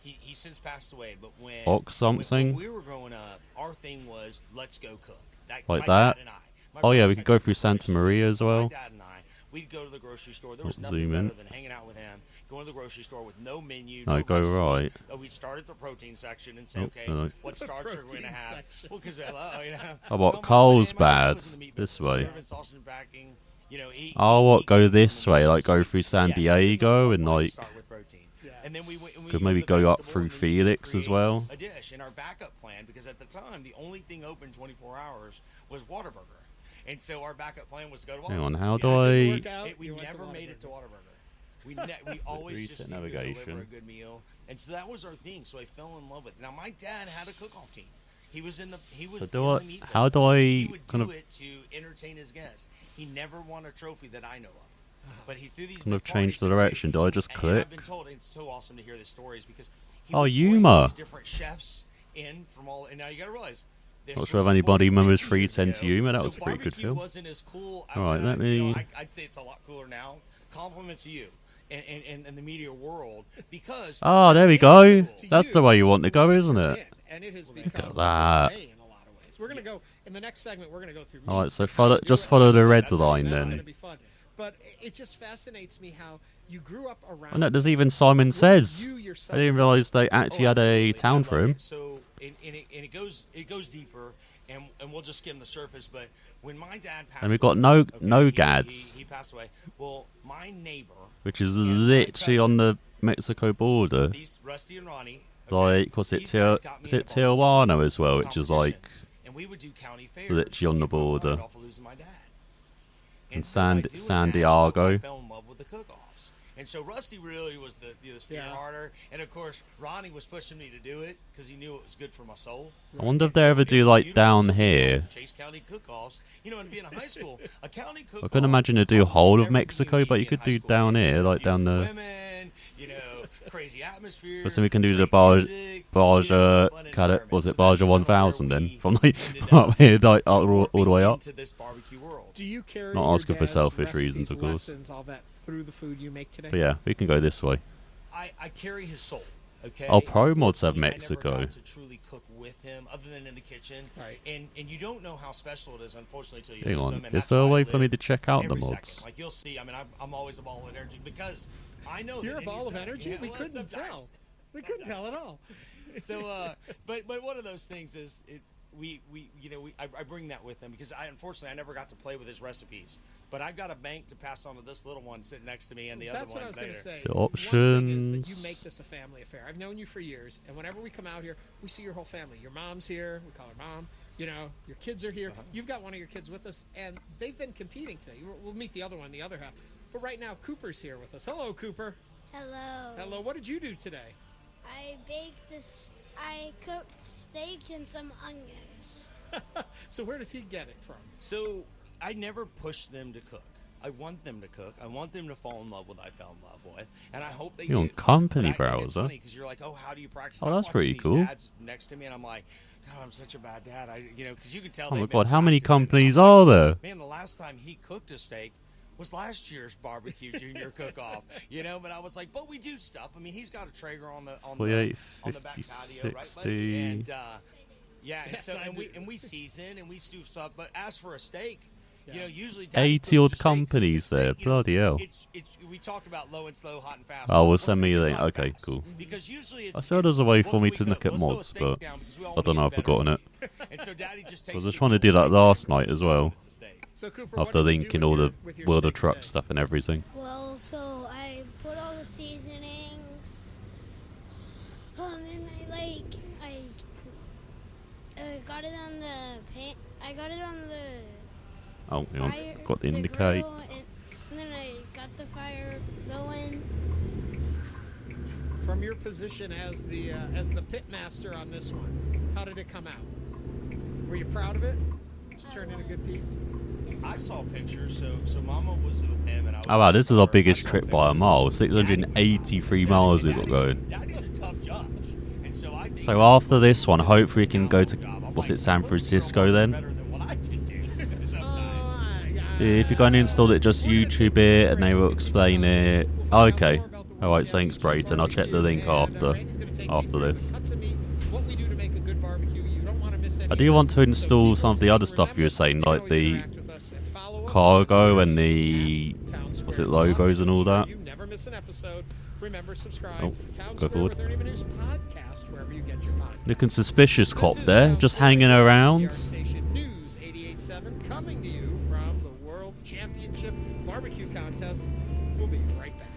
he since passed away, but when Ox something? when we were growing up, our thing was let's go cook. Like my that? Dad and I. My Oh yeah, brother we could go through Santa Maria as My well. dad and I, we'd go to the grocery store. There was Zoom nothing in. better than hanging out with him, going to the grocery store with no menu. No, no go recipe. right. We'd start at the protein section and say, Oh, okay, no. what starch are we going to Protein have? section. Well, because you know. How about my Carlsbad? was in the meat This business, way. Irvin sausage and packing, you know, Oh, what? Go this way, like go through San Diego and like start with protein. And then we went, and we could go to maybe the go up vegetable, through and then we just Felix as create well. A dish. And our backup plan, because at the time the only thing open 24 hours was Whataburger, and so our backup plan was to go to Whataburger. Hang on, how do Yeah, it I? didn't work out. We You went to never made it to Whataburger. Whataburger. We always just Reset needed to deliver navigation. a good meal, and so that was our thing. So I fell in love with it. Now my dad had a cook-off team. He was in the So in do I? the meat How do business. I He would kind do of it to entertain his guests. He never won a trophy that I know of. But he threw these kind of big change the parties every direction? Do I just and click? I've been told it's so awesome to hear the stories because he Oh, would bring Yuma. these different chefs in from all. And now you got to realize. This Not sure if was anybody 40, remembers 50 310 years to ago. Yuma. That So was a pretty good barbecue film. wasn't as cool. All right, let you know, me. I'd say it's a lot cooler now. Compliments to you and the media world because. Oh, there we go. That's the way you want to go, isn't it? And it has Look become at that. in a lot of ways. We're gonna go in the next segment. We're gonna go through. All meat, right, so how follow, to do just it. follow the red That's line That's then. gonna be fun. But it just fascinates me how you grew up around. Oh no, there's even Simon Says. You I yourself didn't realise they actually had a town for him. So and it goes deeper, and we'll just skim the surface. But when my dad passed, And we've got away, no he gads, passed away. Well, my neighbor, which is literally on the Mexico border. these Rusty and Ronnie, Like, was it these guys got me is in it a barbecue Tijuana as well, which is like and we would do county fairs. literally on the to keep my mind border. off of losing my dad. And so by doing San that, Diego. I fell in love with the cook-offs. And so Rusty really was the steer harder. And of course, Ronnie was pushing me to do it because he knew it was good for my soul. I wonder if they ever do like down here. Chase County cook-offs. You know, and being in high school, a county cook-off. I couldn't imagine to do whole of Mexico, but you could do down here, like down the. women, you know, crazy atmosphere. But then we can do the Baja, was it Baja 1000 then? From like up here, like all the way up. Into this barbecue world. Do you carry Not your asking for dad's selfish recipes, reasons, of course. lessons, all that through the food you make today? But yeah, we can go this way. I carry his soul. Okay. Oh, Pro Mods have Unfortunately, I Mexico. never got to truly cook with him, other than in the kitchen. Right. And you don't know how special it is, unfortunately, until you Hang lose on, them. And is that's there a why I way for me live to check out the every mods? second. Like you'll see, I mean, I'm always a ball of energy because I know You're that a ball of anytime- energy? Yeah, We well, couldn't sometimes. tell. We couldn't tell at all. So, but one of those things is I bring that with him because unfortunately I never got to play with his recipes, but I've got a bank to pass on to this little one sitting next to me and the That's other what I was one going to later. say. So One thing is that you options. make this a family affair. I've known you for years, and whenever we come out here, we see your whole family. Your mom's here. We call her mom. You know, your kids are here. You've got one of your kids with us, and they've been competing today. We'll meet the other one, the other half. But right now, Cooper's here with us. Hello, Cooper. Hello. Hello. What did you do today? I baked this. I cooked steak and some onions. So where does he get it from? So I never push them to cook. I want them to cook. I want them to fall in love with what I fell in love with, and I hope they You're do. on company But and it's browser. funny because you're like, oh, how do you practice? Oh, I'm that's watching pretty these cool. dads next to me, and I'm like, God, I'm such a bad dad. Because you can tell. Oh my they've god, been how many practicing. companies I'm are like, there? Man, the last time he cooked a steak was last year's barbecue junior cook-off. But I was like, but we do stuff. I mean, he's got a Traeger on the 48, back 50, patio, right, buddy? 60. And yeah, and Yes, so I do. and we season and we do stuff. But as for a steak, usually 80 odd companies there, bloody hell. it's we talked about low and slow, hot and fast. Oh, Well, well, send me steak is the. hot and Okay, fast. cool. Because usually I it's saw there's a way for what me can to we look cook? at Let's slow a mods, steak but down because we all I don't know, wanna I've get better forgotten at it. And so Daddy just I takes was the just trying to do that last night as well. steak. So Cooper, what After did you do linking with all your- the with your World of steak Truck today? stuff and everything. Well, so I put all the seasonings, and I got it on the pan. I got it on the Oh, hang on. fire, Got the the indicate. grill, and then I got the fire going. From your position as the pit master on this one, how did it come out? Were you proud of it? Did you turn in a good piece? I saw pictures, so Mama was with him, and I was. Oh wow, this is our biggest trip by a mile. 683 miles we've got going. Daddy's a tough judge, and so I. So after this one, hopefully we can go to, what's it, San Francisco then? If you're going to install it, just YouTube it and they will explain it. Oh, okay. Alright, thanks Brayton. I'll check the link after this. What we do to make a good barbecue. You don't want to miss any. I do want to install some of the other stuff you were saying, like the cargo and the, what's it, logos and all that. You never miss an episode. Remember, subscribe Oh, to the Town go Square forward. with Ernie Manus podcast wherever you get your podcast. Looking suspicious cop there, just hanging around. Station News 88.7 coming to you from the World Championship Barbecue Contest. We'll be right back.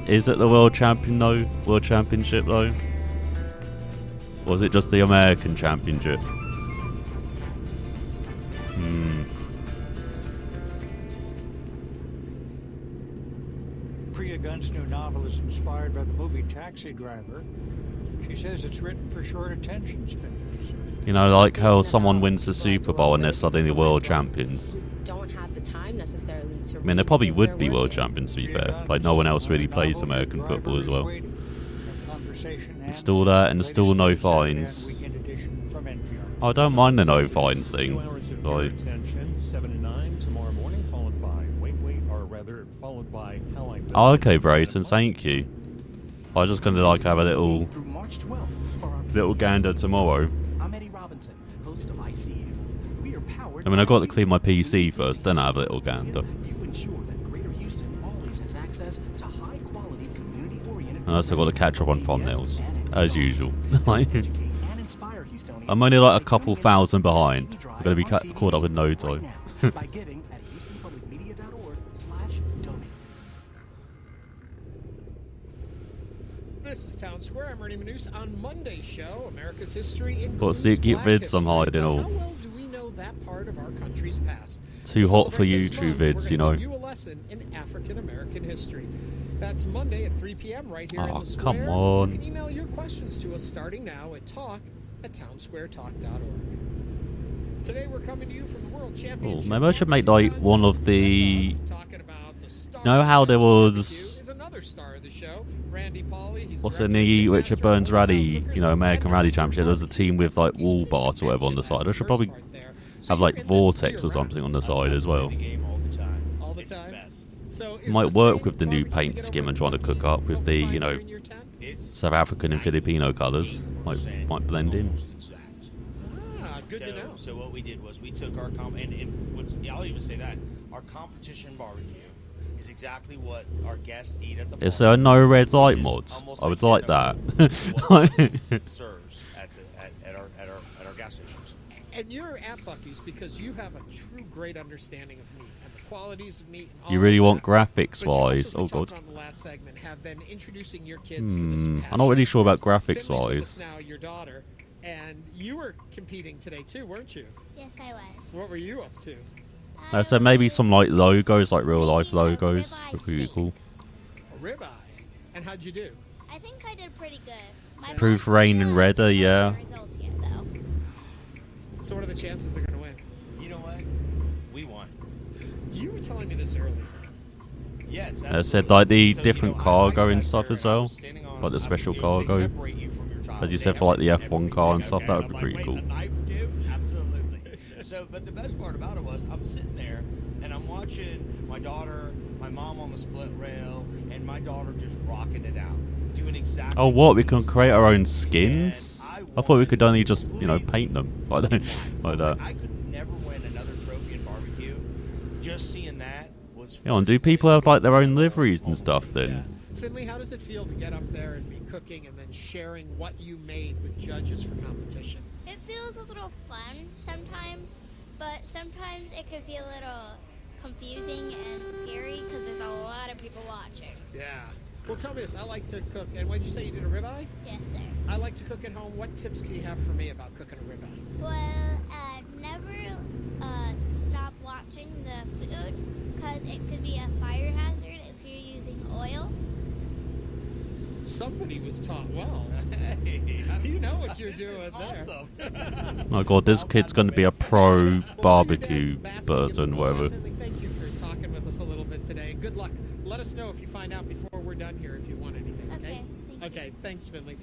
Is it the World Championship though? Or is it just the American Championship? Priya Gunn's new novel is inspired by the movie Taxi Driver. She says it's written for short attention spans. You know, like how someone wins the Super Bowl and they're suddenly world champions. Don't have the time necessarily to I mean, they probably would be world champions, to be fair. Like, no one else really plays American football as well. Install that and install no fines. I don't mind the no fines thing. 2 hours of Like, attention, 7 to 9 tomorrow morning, followed by followed by How I Built. oh, okay, Brayton, thank you. I was just gonna like have a little gander tomorrow. I'm Eddie Robinson, host of ICU. We are powered. I mean, I got to clean my PC first, then I have a little gander. You ensure that Greater Houston always has access to high-quality, community-oriented. And I also got to catch up on thumbnails, as usual. Like, and inspire Houstonians. I'm only like a couple thousand behind. I'm gonna be caught up in no time. By giving at HoustonPublicMedia.org/donate. This is Town Square. I'm Ernie Manus. On Monday's show, America's history includes What's the get Black vids history. I'm hiding How all? well do we know that part of our country's past? Too To hot for celebrate this YouTube month, vids, you we're know. gonna give you a lesson in African American history. That's Monday at 3 p.m. right here in Oh, the square. come on. You can email your questions to us starting now at talk@townsquaretalk.org. Today we're coming to you from the World Oh, Championship. maybe I should make like one of the. You know how there was. Is another star of the show, Randy Pauly. He's What's in the Richard Burns Rally, you know, American Rally Championship? There's a team with like wall bars or whatever on the side. I should probably have like Vortex or something on the side as well. all the time. So is Might the work same with the new paint scheme and trying to cook up with the, you know, South African and Filipino colours. Might blend in. Good to know. So what we did was we took our I'll even say that our competition barbecue is exactly what our guests eat at the bar. Is there no red light mods? I would like that. Serves at our gas stations. And you're at Buc-ee's because you have a true great understanding of meat and the qualities of meat. And all You really of want that. graphics But you also, wise? we Oh talked god. on the last segment, have been introducing your kids to this I'm not really sure about graphics Finley's with wise. us now, your daughter, and you were competing today too, weren't you? Yes, I was. What were you up to? So maybe some like logos, like real life logos, would be cool. A ribeye. And how'd you do? I think I did pretty good. My Proof rain and redder, yeah. results yet, though. So what are the chances they're going to win? You know what? We won. You were telling me this earlier. Yes, I said like the different cargo and stuff as well, like the special cargo. As you said for like the F1 car and stuff, that would be pretty cool. Absolutely. So, but the best part about it was I'm sitting there and I'm watching my daughter, my mom on the split rail, and my daughter just rocking it out, doing exactly. Oh what? We can create our own skins? I thought we could only just, you know, paint them. I don't like that. I could never win another trophy in barbecue. Just seeing that was. Yeah, and do people have like their own liveries and stuff then? Finley, how does it feel to get up there and be cooking and then sharing what you made with judges for competition? It feels a little fun sometimes, but sometimes it can feel a little confusing and scary because there's a lot of people watching. Yeah. Well, tell me this. I like to cook. And what did you say, you did a ribeye? Yes, sir. I like to cook at home. What tips can you have for me about cooking a ribeye? Well, never stop watching the food because it could be a fire hazard if you're using oil. Somebody was taught well. You know what you're doing awesome. there. My God, this kid's going to be a pro barbecue person, whatever. Thank you for talking with us a little bit today. Good luck. Let us know if you find out before we're done here if you want anything. Okay. Okay. Thanks, Finley.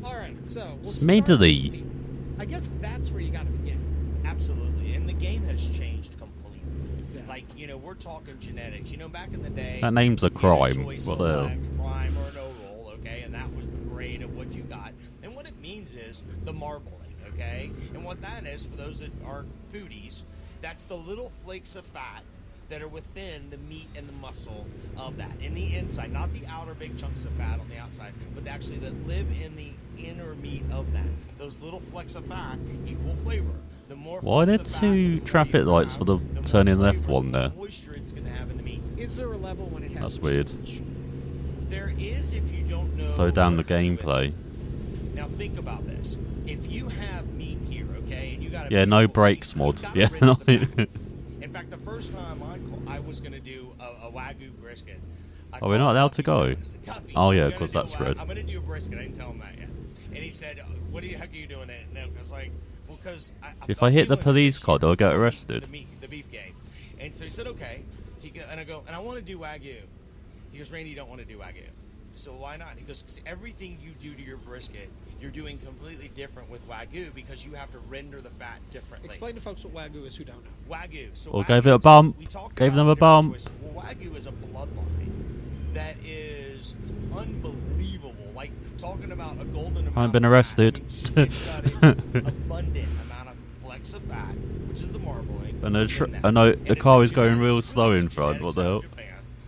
All right. So we'll Smedley. I guess that's where you got to begin. Absolutely, and the game has changed completely. Yeah. Like, you know, we're talking genetics. You know, back in the day, That name's a crime. choice, What the hell? select, prime, or no roll, okay, and that was the grade of what you got. And what it means is the marbling, okay, and what that is for those that aren't foodies, that's the little flakes of fat that are within the meat and the muscle of that, in the inside, not the outer big chunks of fat on the outside, but actually that live in the inner meat of that. Those little flecks of fat equal flavor. The more Why are there two traffic lights for the turning left one there? moisture it's going to have in the meat. Is there a level when it has That's weird. There is, if you don't know. Slow down the what to do with gameplay. it. Now think about this. If you have meat here, okay, and you got Yeah, no brakes mod. Yeah. In fact, the first time I was going to do a Wagyu brisket. Are we not allowed to go? Tuffy, Oh yeah, I'm because gonna that's do red. I'm going to do a brisket. I didn't tell him that yet. And he said, "What the heck are you doing?" And I was like, "Well, because If I hit the police car, do I get arrested? the beef game." And so he said, "Okay." And I go, "And I want to do Wagyu." He goes, "Randy, you don't want to do Wagyu." So why not? He goes, "'Cause everything you do to your brisket, you're doing completely different with Wagyu because you have to render the fat differently." Explain to folks what Wagyu is who don't know. Wagyu. So Or Wagyu, gave it a bump. we talked Gave about them a different bump. choices. Well, Wagyu is a bloodline that is unbelievable. Like talking about a golden amount. I've been of arrested. fat. It's got an abundant amount of flecks of fat, which is the marbling. And I within know that. the And car it's is going genetics, real slow in front. What the hell?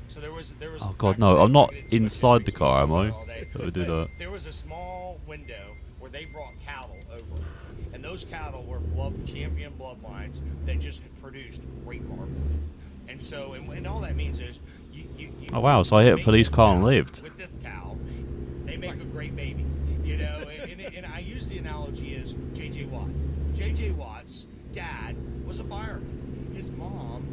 So there was Oh God, no! I'm not inside the car, am I? I do that. There was a small window where they brought cattle over, and those cattle were champion bloodlines that just produced great marbling. And so, and all that means is you Oh wow! So I hit a make police this car and cow lived. with this cow, they make a great baby, you know. and I use the analogy as J.J. Watt. J.J. Watt's dad was a fireman. His mom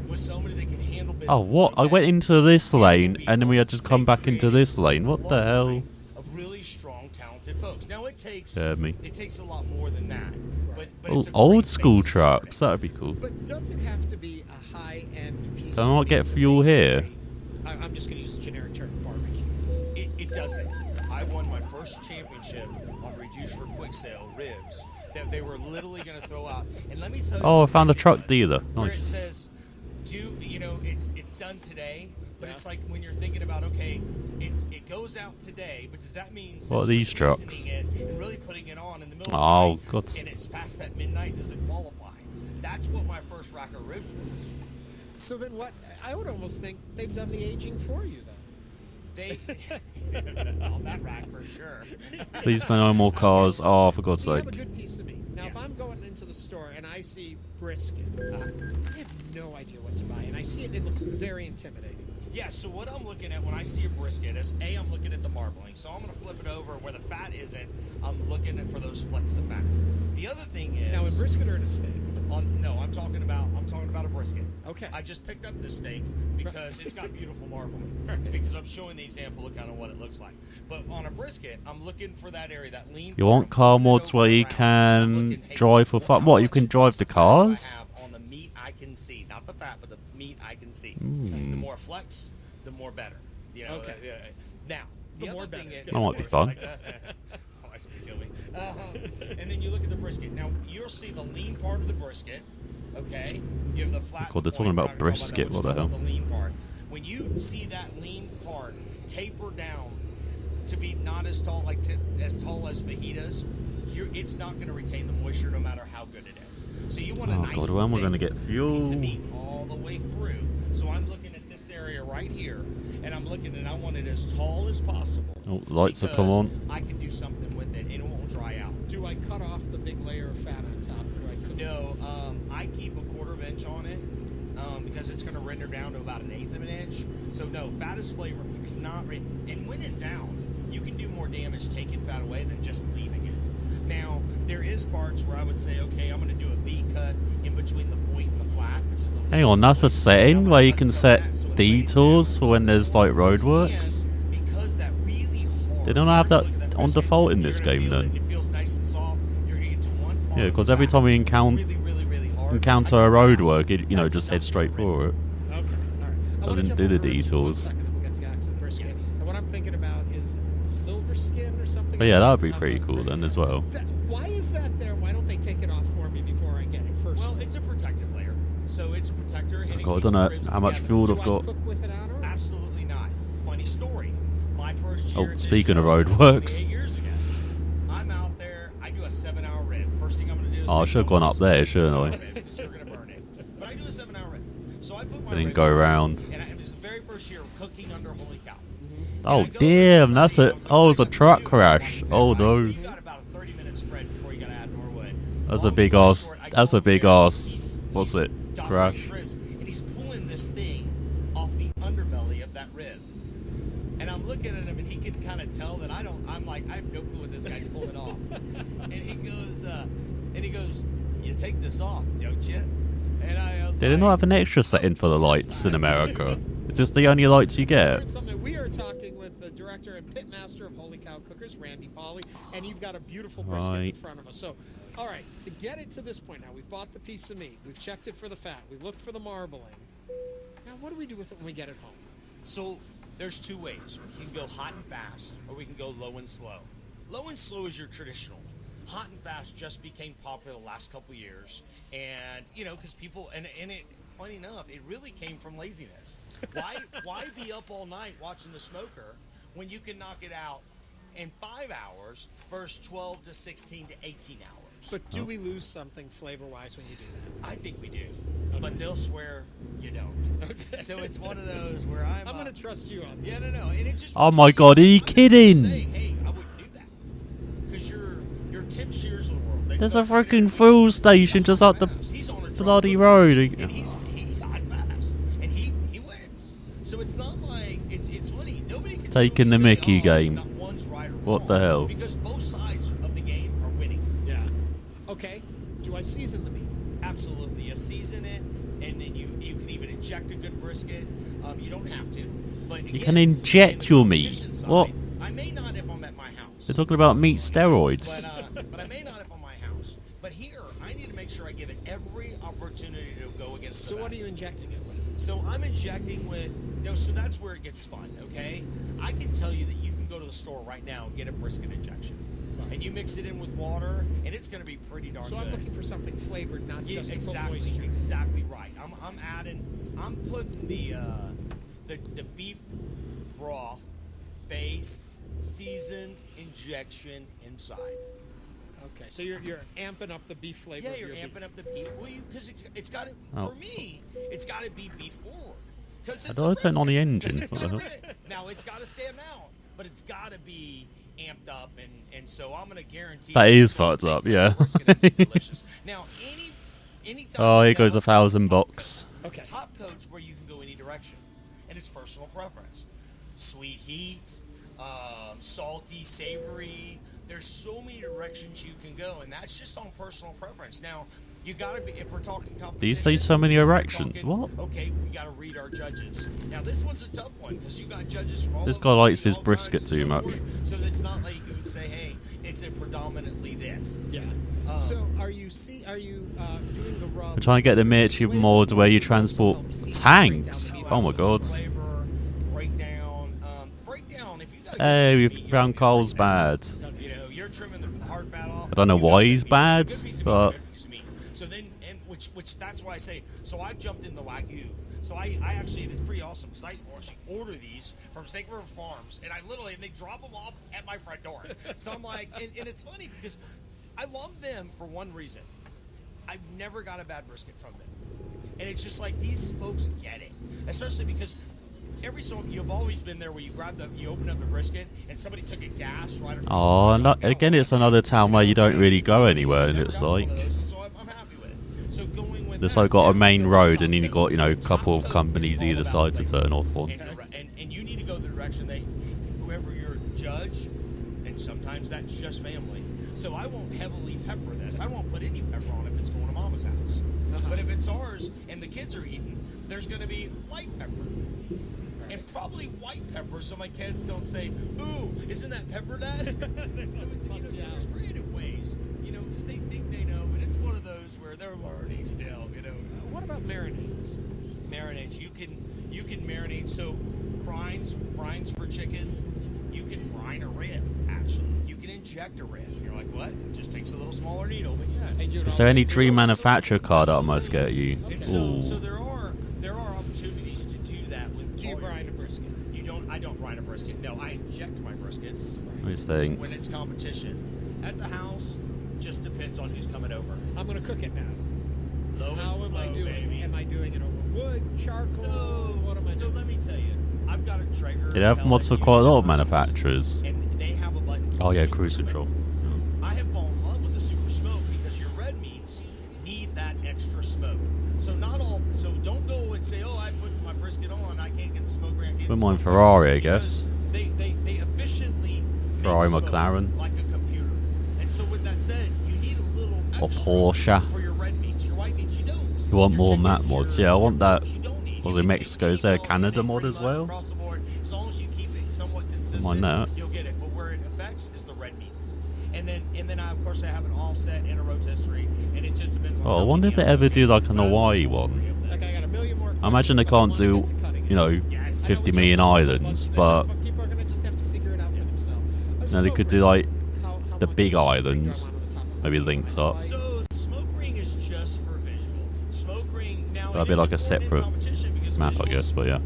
was somebody that can handle business. Oh what? I went into this lane and then we had just come back into this lane. What the hell? Of really strong, talented folks. Now it takes Scared me. it takes a lot more than that. But Oh, it's a old great school basis. trucks. That'd be cool. But does it have to be a high-end piece? Can I not get fuel here? I'm just going to use the generic term barbecue. It doesn't. I won my first championship on reduced for quick sale ribs that they were literally going to throw out. And let me tell you. Oh, I found a truck dealer. Where it Nice. says, it's done today, but it's like when you're thinking about, okay, it goes out today, but does that mean What are since these we're trucks? seasoning it and really putting it on in the middle Oh, of the night, God. and it's past that midnight, does it qualify? That's what my first rack of ribs was. So then what? I would almost think they've done the aging for you, though. They on that rack for sure. Please buy no more cars. Oh, for God's So you have sake. a good piece of meat. Now, if I'm going into the store and I see brisket, I have no idea what to buy, and I see it, it looks very intimidating. Yeah, so what I'm looking at when I see a brisket is, I'm looking at the marbling. So I'm going to flip it over where the fat isn't. I'm looking for those flecks of fat. The other thing is... Now, in brisket or in a steak? No, I'm talking about a brisket. Okay. I just picked up this steak because it's got beautiful marbling. Because I'm showing the example of kind of what it looks like. But on a brisket, I'm looking for that area, that lean... You want car mods where you can drive for fun? What, you can drive the cars? On the meat I can see. Not the fat, but the meat I can see. Mm. The more flex, the more better. You know, Okay. Now, the other thing is... That might be fun. Oh, I see you kill me. And then you look at the brisket. Now, you'll see the lean part of the brisket, okay? You have the flat God, they're talking point. about We're not gonna talk brisket. about What that. the We're just hell? talking about the lean part. When you see that lean part taper down to be not as tall, as tall as fajitas, it's not going to retain the moisture no matter how good it is. So you want a Oh nice God, where am I thick going to get fuel? piece of meat all the way through. So I'm looking at this area right here, and I'm looking and I want it as tall as possible. Oh, lights have come on. I can do something with it and it won't dry out. Do I cut off the big layer of fat on top, or do I cook it? No, I keep a 1/4 inch on it because it's going to render down to about 1/8 of an inch. So no, fat is flavor. You cannot, and when in doubt, you can do more damage taking fat away than just leaving it. Now, there is parts where I would say, okay, I'm going to do a V cut in between the point and the flat, which is the Hang on, that's a setting where you can set detours for when there's like roadworks. because that really hard. They don't have that on default in this game then. It feels nice and soft. You're going to get to one part. Yeah, because every time we encounter a roadwork, it just heads straight for it. Okay, all right. Doesn't do the detours. We'll get back to the brisket. And what I'm thinking about is it the silver skin or something? But yeah, that would be pretty cool then as well. Why is that there? Why don't they take it off for me before I get it first? Well, it's a protective layer. So it's a protector. And God, I don't know how much fuel I've got. Cook with it on or? Absolutely not. Funny story. My first year. Oh, speaking of roadworks. 8 years ago, I'm out there. I do a 7-hour rib. First thing I'm going to do is. Oh, I should have gone up there, shouldn't I? Because you're going to burn it. But I do a 7-hour rib. So I put my. And then go around. And it was the very first year cooking under Holy Cow. Oh damn, that's it. Oh, it's a truck crash. Oh no. You got about a 30-minute spread before you got to add more wood. That's a big ass. That's a big ass. What's it? Crash. Ribs, and he's pulling this thing off the underbelly of that rib. And I'm looking at him, and he can kind of tell that I'm like, I have no clue what this guy's pulling off. And he goes, you take this off, don't you? And I was They did not have an extra setting for the lights in America. Is this the only lights you get? We are talking with the director and pitmaster of Holy Cow Cookers, Randy Pauly, and you've got a beautiful brisket in front of us. So, all right, to get it to this point now, we've bought the piece of meat, we've checked it for the fat, we've looked for the marbling. Now, what do we do with it when we get it home? So there's two ways. We can go hot and fast, or we can go low and slow. Low and slow is your traditional. Hot and fast just became popular the last couple years, and because people and it. Funny enough, it really came from laziness. Why be up all night watching the smoker when you can knock it out in 5 hours versus 12 to 16 to 18 hours? But do we lose something flavor-wise when you do that? I think we do, but they'll swear you don't. Okay. So it's one of those where I'm going to trust you on this. Yeah, no, and it just. Oh my God, are you kidding? Hey, I wouldn't do that because you're Tim Shears of the world. There's a freaking fuel station just up the bloody road. And he's hot and fast, and he wins. So it's not like it's funny. Nobody can Taking the Mickey game. not one's right or What wrong, the hell? Because both sides of the game are winning. Yeah. Okay. Do I season the meat? Absolutely. You season it, and then you can even inject a good brisket. You don't have to, but again, You can inject your meat. side, What? I may not if I'm at my house. They're talking about meat steroids. But I may not if I'm at my house. But here, I need to make sure I give it every opportunity to go against the So what are best. you injecting it with? So I'm injecting with, so that's where it gets fun, okay? I can tell you that you can go to the store right now and get a brisket injection. Right. And you mix it in with water, and it's going to be pretty darn good. So I'm looking for something flavored, not just to put moisture. Exactly right. I'm putting the beef broth based seasoned injection inside. Okay, so you're amping up the beef flavor. Yeah, of you're your amping beef. up the beef. Well, because it's got to. Oh. For me, it's got to be beef forward. How do I turn on the engine? It's What the gotta hell? be- now it's got to stand out, but it's got to be amped up, and so I'm going to guarantee. That is fucked up, yeah. It's gonna be delicious. Now, any Oh, here goes 1,000 bucks. Okay. Top coat's where you can go any direction, and it's personal preference. Sweet heat, salty, savory. There's so many directions you can go, and that's just on personal preference. Now, you gotta be, if we're talking competition. Do you say so many erections? What? Okay, we gotta read our judges. Now, this one's a tough one because you got judges from all This over guy the likes city, his all brisket kinds and too so much. forth. So it's not like you would say, hey, it's a predominantly this. Yeah. So are you doing the rub? We're trying to get the military mods where you transport tanks. Oh my God. Breakdown. If you got Hey, we found Carl's bad. You're trimming the hard fat off. I don't know why he's bad, but So then, and which that's why I say. So I've jumped in the Wagyu. So I actually, and it's pretty awesome because I actually order these from Snake River Farms, and they drop them off at my front door. So I'm like, and it's funny because I love them for one reason. I've never got a bad brisket from them, and it's just like these folks get it, especially because every so you've always been there where you open up the brisket and somebody took a gas right across. Oh, no, again, it's another town where you don't really go anywhere, and it's like there's like got a main road, and then you got a couple of companies either side to turn off on. And you need to go the direction they, whoever your judge, and sometimes that's just family. So I won't heavily pepper this. I won't put any pepper on it if it's going to Mama's house. But if it's ours and the kids are eating, there's going to be light pepper. And probably white pepper, so my kids don't say, "Ooh, isn't that pepper, Dad?" So it's, so there's creative ways, because they think they know, but it's one of those where they're learning still, What about marinades? Marinades, you can marinate. So brines for chicken, you can brine a rib. Actually, you can inject a rib. And you're like, what? It just takes a little smaller needle, but yes. Is there any dream manufacturer car that I must get you? So there are opportunities to do that with. Do you brine a brisket? I don't brine a brisket. No, I inject my briskets. When it's competition. At the house, just depends on who's coming over. I'm going to cook it now. Low and slow, am I doing? Baby. Am I doing it over wood, charcoal? What am I doing? So let me tell you, I've got a Traeger. They have mods for quite a lot of manufacturers. And they have a button. Oh yeah, cruise control. I have fallen in love with the super smoke because your red meats need that extra smoke. So don't go and say, "Oh, I put my brisket on, I can't get the smoke ring." Wouldn't mind Ferrari, I guess. They efficiently Ferrari make McLaren. Like a computer. And so with that said, you need a little Or extra Porsche. for your red meats. Your white meats you don't. You want more map mods? Yeah, I want that. Was it Mexico? Is there a Canada mod as well? Across the board, as long as you keep it somewhat Mind consistent, that. you'll get it. But where it affects is the red meats. And then I, of course, I have an offset and a rotisserie, and it just depends on. Oh, I wonder if they ever do like an Hawaii one. Like I got a million more. I imagine they can't do, 50 million islands, but People are going to just have to figure it out for themselves. they could do like the big islands, maybe linked up. So smoke ring is just for visual. Smoke ring now. That'd be like a separate map, I guess. But yeah.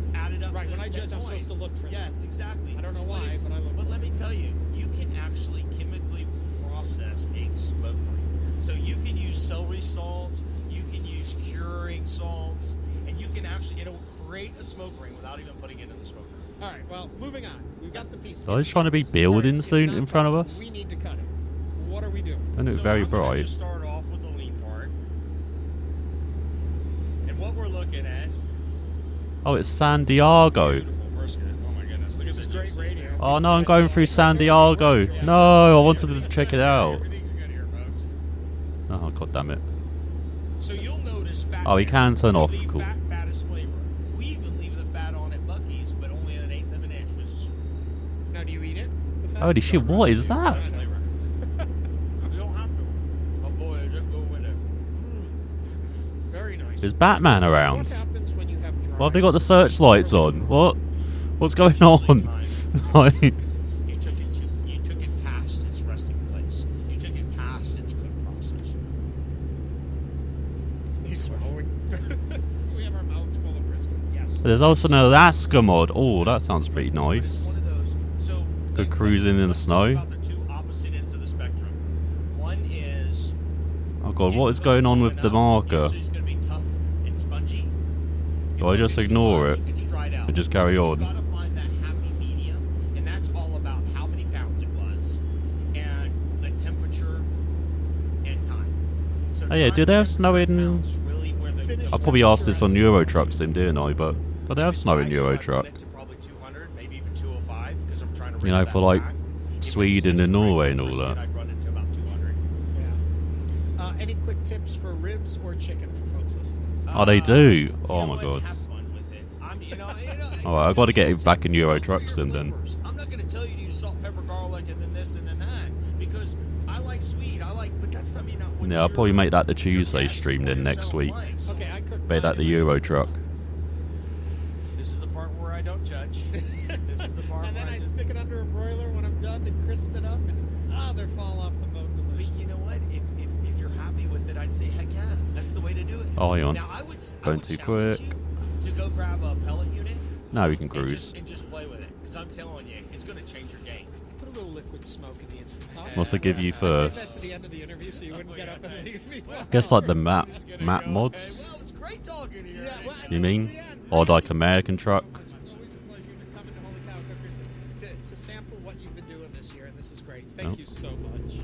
Right, when I judge, I'm supposed to look for that. Yes, exactly. I don't know why, but I look. But let me tell you, you can actually chemically process a smoke ring. So you can use celery salt, you can use curing salts, and you can it'll create a smoke ring without even putting it in the smoke ring. All right, well, moving on. We've got the piece. So it's trying to be building soon in front of us. We need to cut it. What are we doing? And it's very I'm gonna bright. just start off with the lean part. And what we're looking at. Oh, it's San Diego. Oh my goodness, look at this great radio. Oh no, I'm going through San Diego. No, I wanted to check it out. Oh, god damn it. So you'll notice fat. Oh, he can turn off. Cool. Fat is flavor. We even leave the fat on at Buc-ee's, but only an eighth of an inch, which is. Now, do you eat it? The fat? Holy shit, what is that? You don't have to. Oh boy, just go with it. Very nice. Is Batman around? What happens when you have dry? Why have they got the searchlights on? What? What's going on? Like, You took it past its resting place. You took it past its cook process. He's swallowing. We have our mouths full of brisket. Yes. there's also an Alaska mod. Oh, that sounds pretty nice. One of those. So Good cruising in the snow. about the two opposite ends of the spectrum. One is Oh god, what is going on with the marker? it's going to be tough and spongy. Do I just ignore it It's dried out. and just carry You've on? got to find that happy medium, and that's all about how many pounds it was, and the temperature and time. So Oh yeah, do they have snow in... really where the I probably asked this on Euro Truck Sim, didn't I? But they have snow in Euro Truck. probably 200, maybe even 205, because I'm trying to You know, for like Sweden and Norway and all that. I'd run it to about 200. Yeah. Any quick tips for ribs or chicken for folks listening? Oh, they do. Oh my god. Alright, I've got to get it back in Euro Truck Sim then. I'm not going to tell you to use salt, pepper, garlic, and then this and then that, because I like sweet. But that's not me not what Yeah, I'll probably make that the Tuesday stream then next week. Okay, I cook. Make that the Euro Truck. This is the part where I don't judge. This is the part And then where I stick it under a broiler when I'm done to crisp it up, and they fall off the bone delicious. But you know what? If you're happy with it, I'd say heck yeah, that's the way to do it. Oh, hang on. Now, I would Going too quick. to go grab a pellet unit. Now we can cruise. And just play with it, because I'm telling you, it's going to change your game. Put a little liquid smoke in the instant pot. What's it give you I saved that to first? the end of the interview so you wouldn't get up and leave me. Guess like the map mods. Well, it's great talking to you. You mean? Or like American Truck? Thank you so much.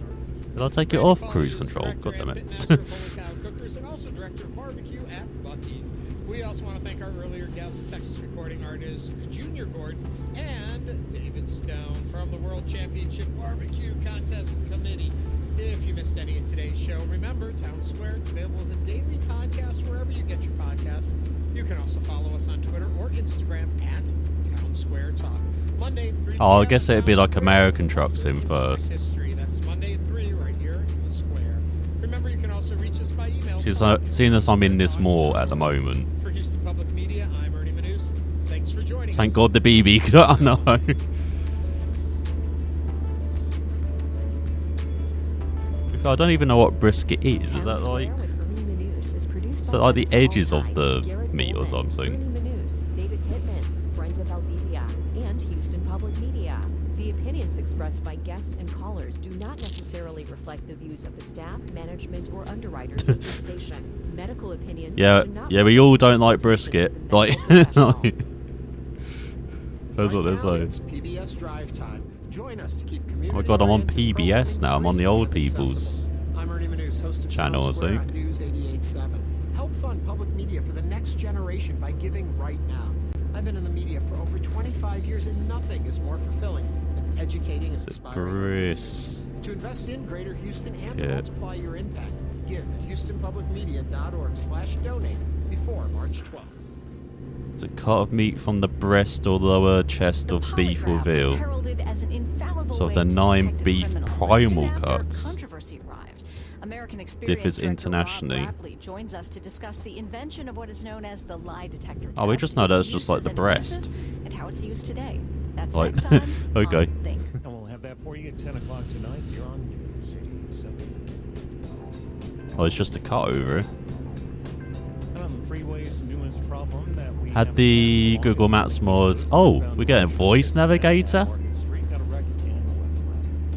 Did I take it off cruise control? God damn it. Cookers and also director of barbecue at Buc-ee's. We also want to thank our earlier guests, Texas recording artist Junior Gordon and David Stone from the World Championship Barbecue Contest Committee. If you missed any of today's show, remember Town Square. It's available as a daily podcast wherever you get your podcasts. You can also follow us on Twitter or Instagram at Town Square Talk. Monday, 3 Oh, I guess it'd be like American Trucks in first. History. That's Monday at 3 right here in the square. Remember, you can also reach us by email. She's seeing as I'm in this more at the moment. For Houston Public Media, I'm Ernie Manous. Thanks for joining us. Thank God the BB. I know. I don't even know what brisket is. Is that like? Is that like the edges of the meat or something? David Pittman, Brenda Valdivia, and Houston Public Media. The opinions expressed by guests and callers do not necessarily reflect the views of the staff, management, or underwriters of the station. Medical opinions. Yeah, should not yeah. We all don't like brisket. Like, that's what they're saying. It's PBS Drive Time. Join us to keep Oh my God, I'm on PBS now. I'm on the old people's I'm Ernie Manous, host of channel, Town I Square think. on News 88.7. Help fund public media for the next generation by giving right now. I've been in the media for over 25 years, and nothing is more fulfilling than educating and inspiring. Chris. To invest in Greater Houston and Yeah. multiply your impact, give at HoustonPublicMedia.org/donate before March 12th. It's a cut of meat from the breast or lower chest of beef or veal. So of the 9 beef primal cuts. American Differs internationally. joins us to discuss the invention of what is known as the lie detector Oh, we test, just know its that's just like the uses and breast. uses, and how it's used today. That's Like, next time. okay. on Think. And we'll have that for you at 10 o'clock tonight here on News 87. Oh, it's just a cut over. And on the freeway's newest problem that we Had the Google Maps mods. Oh, we're getting voice navigator.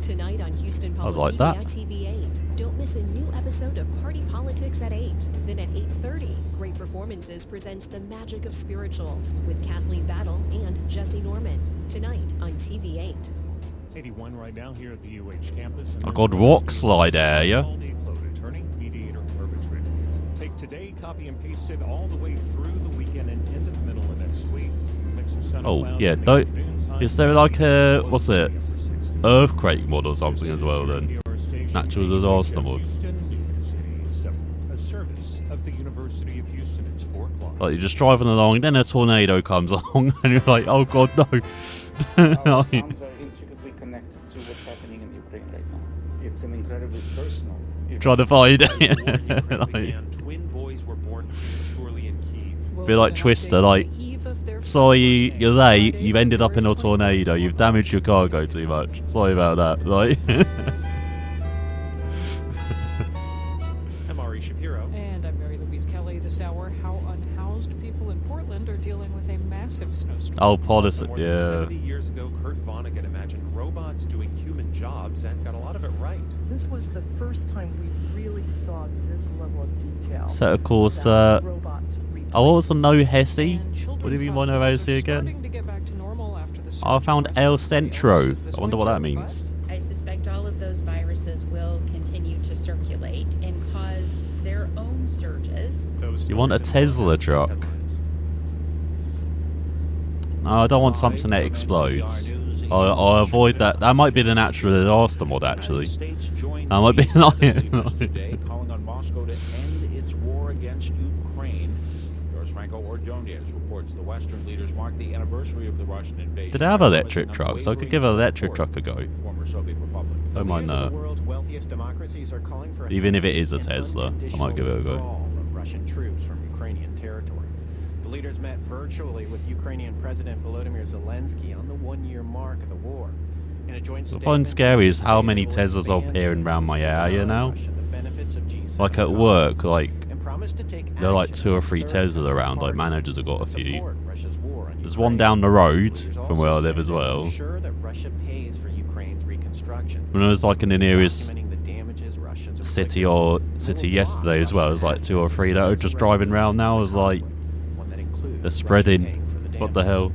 Tonight on Houston I Public like Media that. TV8. Don't miss a new episode of Party Politics at 8. Then at 8:30, Great Performances presents The Magic of Spirituals with Kathleen Battle and Jesse Norman. Tonight on TV8. 81 right now here at the UH campus. I got rock slide area. All-day float attorney, mediator, perpetrator. Take today, copy and paste it all the way through the weekend and into the middle of next week. Mix of sun and Oh clouds yeah, in the don't. afternoons, high Is there like a what's it? Earthquake mod or something as well then? Natural disaster mod. Houston News 87, a service of the University of Houston. It's 4 o'clock. Like you're just driving along, then a tornado comes along, and you're like, oh God, no. Our sounds are intricately connected to what's happening in Ukraine right now. It's an incredibly personal event. Trying to find As war in it. Ukraine Like, began, twin boys were born prematurely in Kyiv. be like Twister, like, sorry you're late, you've ended up in a tornado, you've damaged your cargo too much. Sorry about that. Like, I'm Ari Shapiro. And I'm Mary Louise Kelly. This hour, how unhoused people in Portland are dealing with a massive snowstorm. oh, politics, More than yeah. 70 years ago, Kurt Vonnegut imagined robots doing human jobs and got a lot of it right. This was the first time we really saw this level of detail. So of course, about robots oh, what was the no Hesse? What do you mean no Hesse again? Oh, I found El Centro. I wonder what that means. I suspect all of those viruses will continue to circulate and cause their own surges. You want a Tesla truck? No, I don't want something that explodes. I'll avoid that. That might be the natural disaster mod, actually. That might be Today, calling on Moscow to end its war against Ukraine. Yours Franco Ordonez reports the Western leaders mark the anniversary of the Russian invasion. Did they have electric trucks? I could give an electric truck a go. Former Soviet Republic. Don't mind that. World's wealthiest democracies are calling for Even if it is a Tesla, I might give it a go. of Russian troops from Ukrainian territory. The leaders met virtually with Ukrainian President Volodymyr Zelensky on the one-year mark of the war. In a joint What I statement, find scary is how many Teslas are appearing around my area now. Like at work, like there are like 2 or 3 Teslas around. Like managers have got a few. There's one down the road from where I live as well. ensure that Russia pays for Ukraine's reconstruction. When I was like in the nearest city yesterday as well, there's like 2 or 3 that are just driving around now. I was like, they're spreading. What the hell?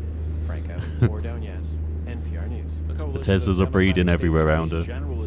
Franco Ordonez, NPR News. The Teslas are breeding everywhere around her. General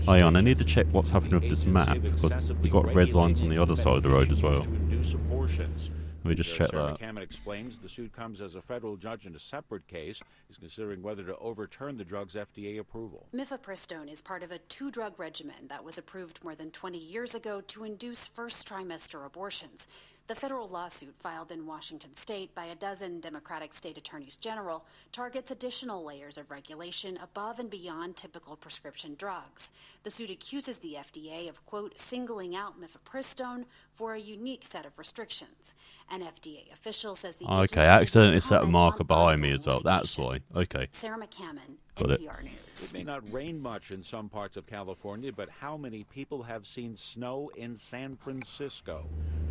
Oh, yeah, and I need to check what's happening with this map, because we've got red lines on the other side of the road as well. To induce abortions. Let me just check Sarah that. McCammon explains the suit comes as a federal judge in a separate case. He's considering whether to overturn the drug's FDA approval. Mifepristone is part of a two-drug regimen that was approved more than 20 years ago to induce first trimester abortions. The federal lawsuit filed in Washington state by a dozen Democratic state attorneys general targets additional layers of regulation above and beyond typical prescription drugs. The suit accuses the FDA of, quote, singling out mifepristone for a unique set of restrictions. An FDA official says the Okay, I accidentally set a marker behind me as well. That's why. Okay. Sarah McCammon, Got it. NPR News. It may not rain much in some parts of California, but how many people have seen snow in San Francisco?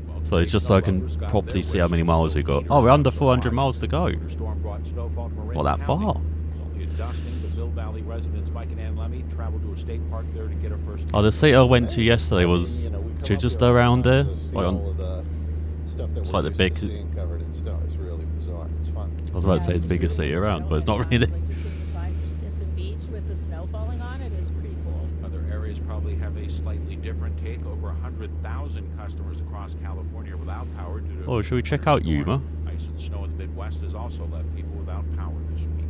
Well, So it's just so I can properly see how many miles we got. Oh, we're under 400 miles to go. Storm brought snowfall in Marin Not that County. far. It's only a dusting. The Mill Valley residents Mike and Ann Lemmy traveled to a state park there to get her first. Oh, the city I went to yesterday was just around there. Like on, Stuff that it's we're like the used big. to seeing covered in snow. It's really bizarre. It's fun. I was about to say it's the biggest city around, but it's not really. Just seeing the sign for Stinson Beach with the snow falling on it is pretty cool. Other areas probably have a slightly different take. Over 100,000 customers across California without power due to. Oh, should we check out Yuma? Ice and snow in the Midwest has also left people without power this week.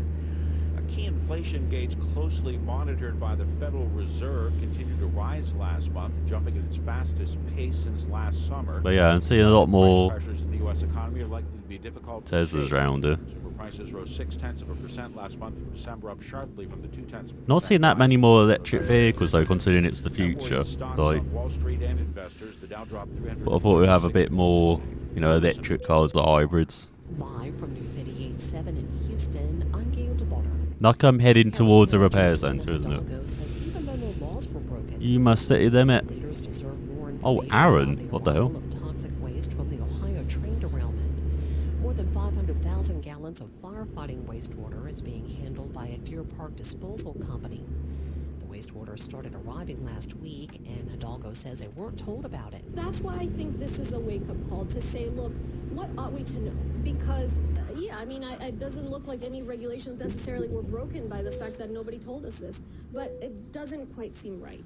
A key inflation gauge closely monitored by the Federal Reserve continued to rise last month, jumping at its fastest pace since last summer. But yeah, I'm seeing a lot more Price pressures in the U.S. economy are likely to be difficult to Teslas shake. around here. Consumer prices rose 0.6% last month from December, up sharply from the 0.2%. Not seeing that many more electric vehicles though, considering it's the future. Stocks Like, on Wall Street and investors, the Dow dropped 300. but I thought we'd have a bit more, electric cars, like hybrids. Live from News 88.7 in Houston, I'm Gail DeLauder. Like I'm heading towards a repair centre, isn't it? Hidalgo says even though no laws were broken, You must city limit. leaders deserve more Oh, information Aaron, about the what the hell? arrival of toxic waste from the Ohio train derailment. More than 500,000 gallons of firefighting wastewater is being handled by a Deer Park disposal company. The wastewater started arriving last week, and Hidalgo says they weren't told about it. That's why I think this is a wake-up call to say, look, what ought we to know? Because, it doesn't look like any regulations necessarily were broken by the fact that nobody told us this, but it doesn't quite seem right.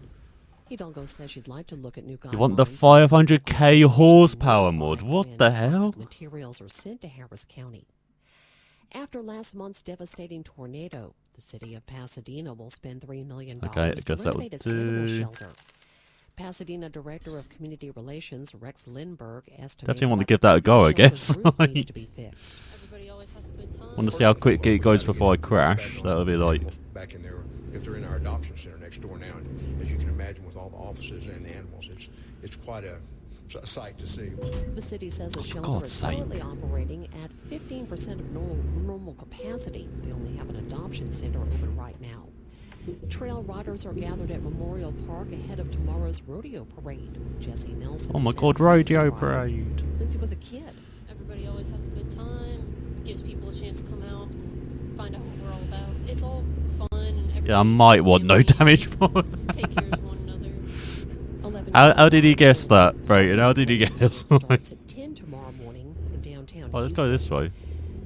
Hidalgo says she'd like to look at new guidelines. You want the 500k horsepower mod? What the hell? Materials are sent to Harris County. After last month's devastating tornado, the city of Pasadena will spend $3 million Okay, I to guess that renovate would its animal do. shelter. Pasadena Director of Community Relations Rex Lindbergh estimates Definitely want to about give that a go, I 50% of guess. the roof needs to be fixed. Want to see how quick it goes before I crash? That'll be like. Back in there, because they're in our adoption center next door now, and as you can imagine, with all the offices and the animals, it's quite a sight to see. The city says the shelter God's is sake. currently operating at 15% of normal capacity. They only have an adoption center open right now. Trail riders are gathered at Memorial Park ahead of tomorrow's rodeo parade. Jesse Nelson. Oh my says God, he's been rodeo riding parade. since he was a kid. Everybody always has a good time, gives people a chance to come out, find out what we're all about. It's all fun and Yeah, I might want no damage mod. take care of one another. How did he guess that, Brayton? How did he guess? Starts at 10 tomorrow morning in downtown Oh, let's go Houston. this way.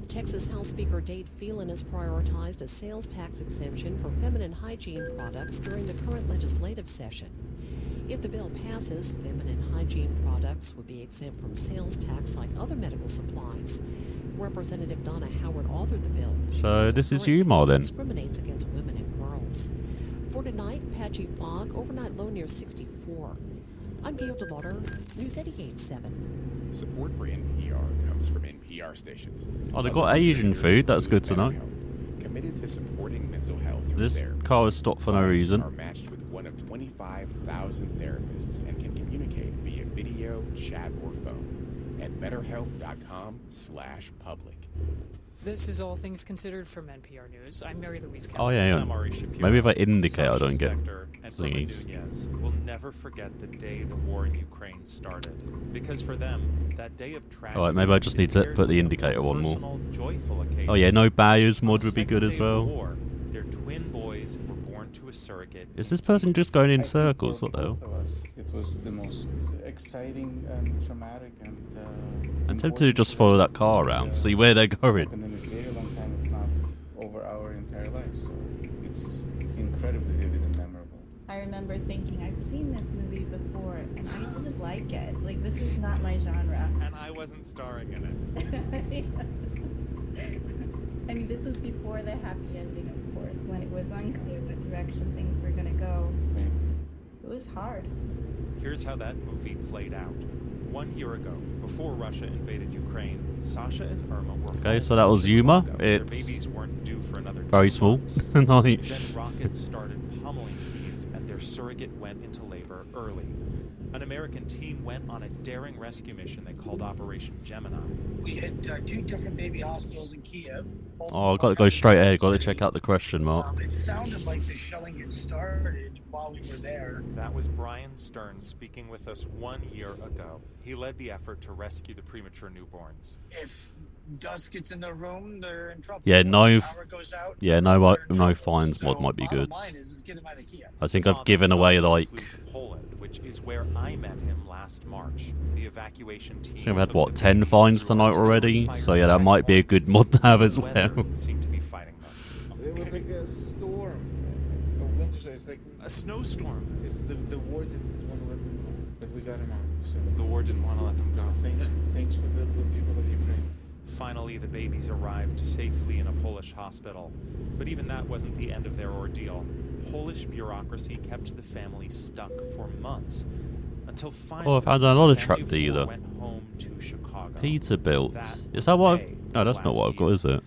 Texas House Speaker Dade Phelan has prioritized a sales tax exemption for feminine hygiene products during the current legislative session. If the bill passes, feminine hygiene products would be exempt from sales tax like other medical supplies. Representative Donna Howard authored the bill. She So says this the is current Yuma tax then. discriminates against women and girls. For tonight, patchy fog, overnight low near 64. I'm Gail DeLauder, News 88.7. Support for NPR comes from NPR stations. Oh, they've got Asian food. That's good to know. Committed to supporting mental health through This therapy. car is stopped for no reason. Are matched with one of 25,000 therapists and can communicate via video, chat, or phone at betterhelp.com/public. This is All Things Considered from NPR News. I'm Mary Louise Kelly. Oh yeah, yeah. Maybe if I indicate, I don't get and thingies. Nunez will never forget the day the war in Ukraine started, because for them, that day of tragedy. Alright, maybe I just need to put the indicator one more. personal, joyful occasion. Oh yeah, no barriers mod On the would be good second as day of the well. war, their twin boys were born to a surrogate. Is this person just going in circles? What the hell? It was the most exciting and traumatic and I'm tempted to just follow that car around, see where they're going. in a very long time, if not over our entire lives. So it's incredibly vivid and memorable. I remember like it. Like, this is not my genre. And I wasn't starring in it. I mean, this was before the happy ending, of course, when it was unclear what direction things were going to go. It was hard. Here's how that movie played out. 1 year ago, before Russia invaded Ukraine, Sasha and Irma were Okay, so that was Yuma. Their It's babies weren't due for another very 2 small. months. Like- Then rockets started pummeling Kyiv, and their surrogate went into labor early. An American team went on a daring rescue mission they called Operation Gemini. We hit 2 different baby hospitals in Kiev. Oh, I've got to go straight ahead. Got to check out the question mark. It sounded like the shelling had started while we were there. That was Brian Stern speaking with us 1 year ago. He led the effort to rescue the premature newborns. If dust gets in the room, they're in trouble. Yeah, no. If power goes out, Yeah, no fines mod might be good. line is get them out of Kiev. I think I've given away like. Flew to Poland, which is where I met him last March. The evacuation team. I think I've had what 10 fines tonight already. So yeah, that might be a good mod to have as well. Seemed to be fighting them. It was like a storm. A winter storm. It's like a snowstorm. It's the war didn't want to let them go, but we got him out. So the war didn't want to let them go. Thanks for the people of Ukraine. Finally, the babies arrived safely in a Polish hospital. But even that wasn't the end of their ordeal. Polish bureaucracy kept the family stuck for months. Until finally, Oh, I've had another the truck family of dealer. 4 went home to Chicago. Peterbilt. That Is that what? May No, that's not what I've got, is it?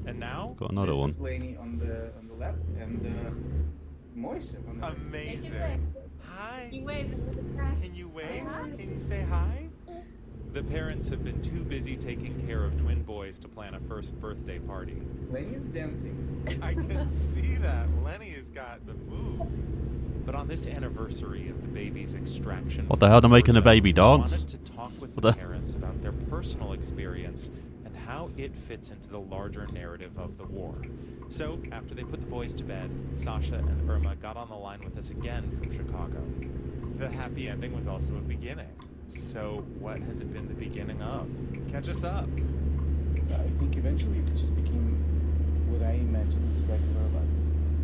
And now Got another one. This is Laney on the left and Moise on the Amazing. Hi. You wave. Can you wave? Can you say hi? The parents have been too busy taking care of twin boys to plan a first birthday party. Lenny is dancing. I can see that. Lenny has got the moves. But on this anniversary of the baby's extraction, What the hell? They're making a baby I dance? wanted to talk with What the the- parents about their personal experience and how it fits into the larger narrative of the war. So, after they put the boys to bed, Sasha and Irma got on the line with us again from Chicago. The happy ending was also a beginning. So, what has it been the beginning of? Catch us up. I think eventually it just became what I imagine is regular life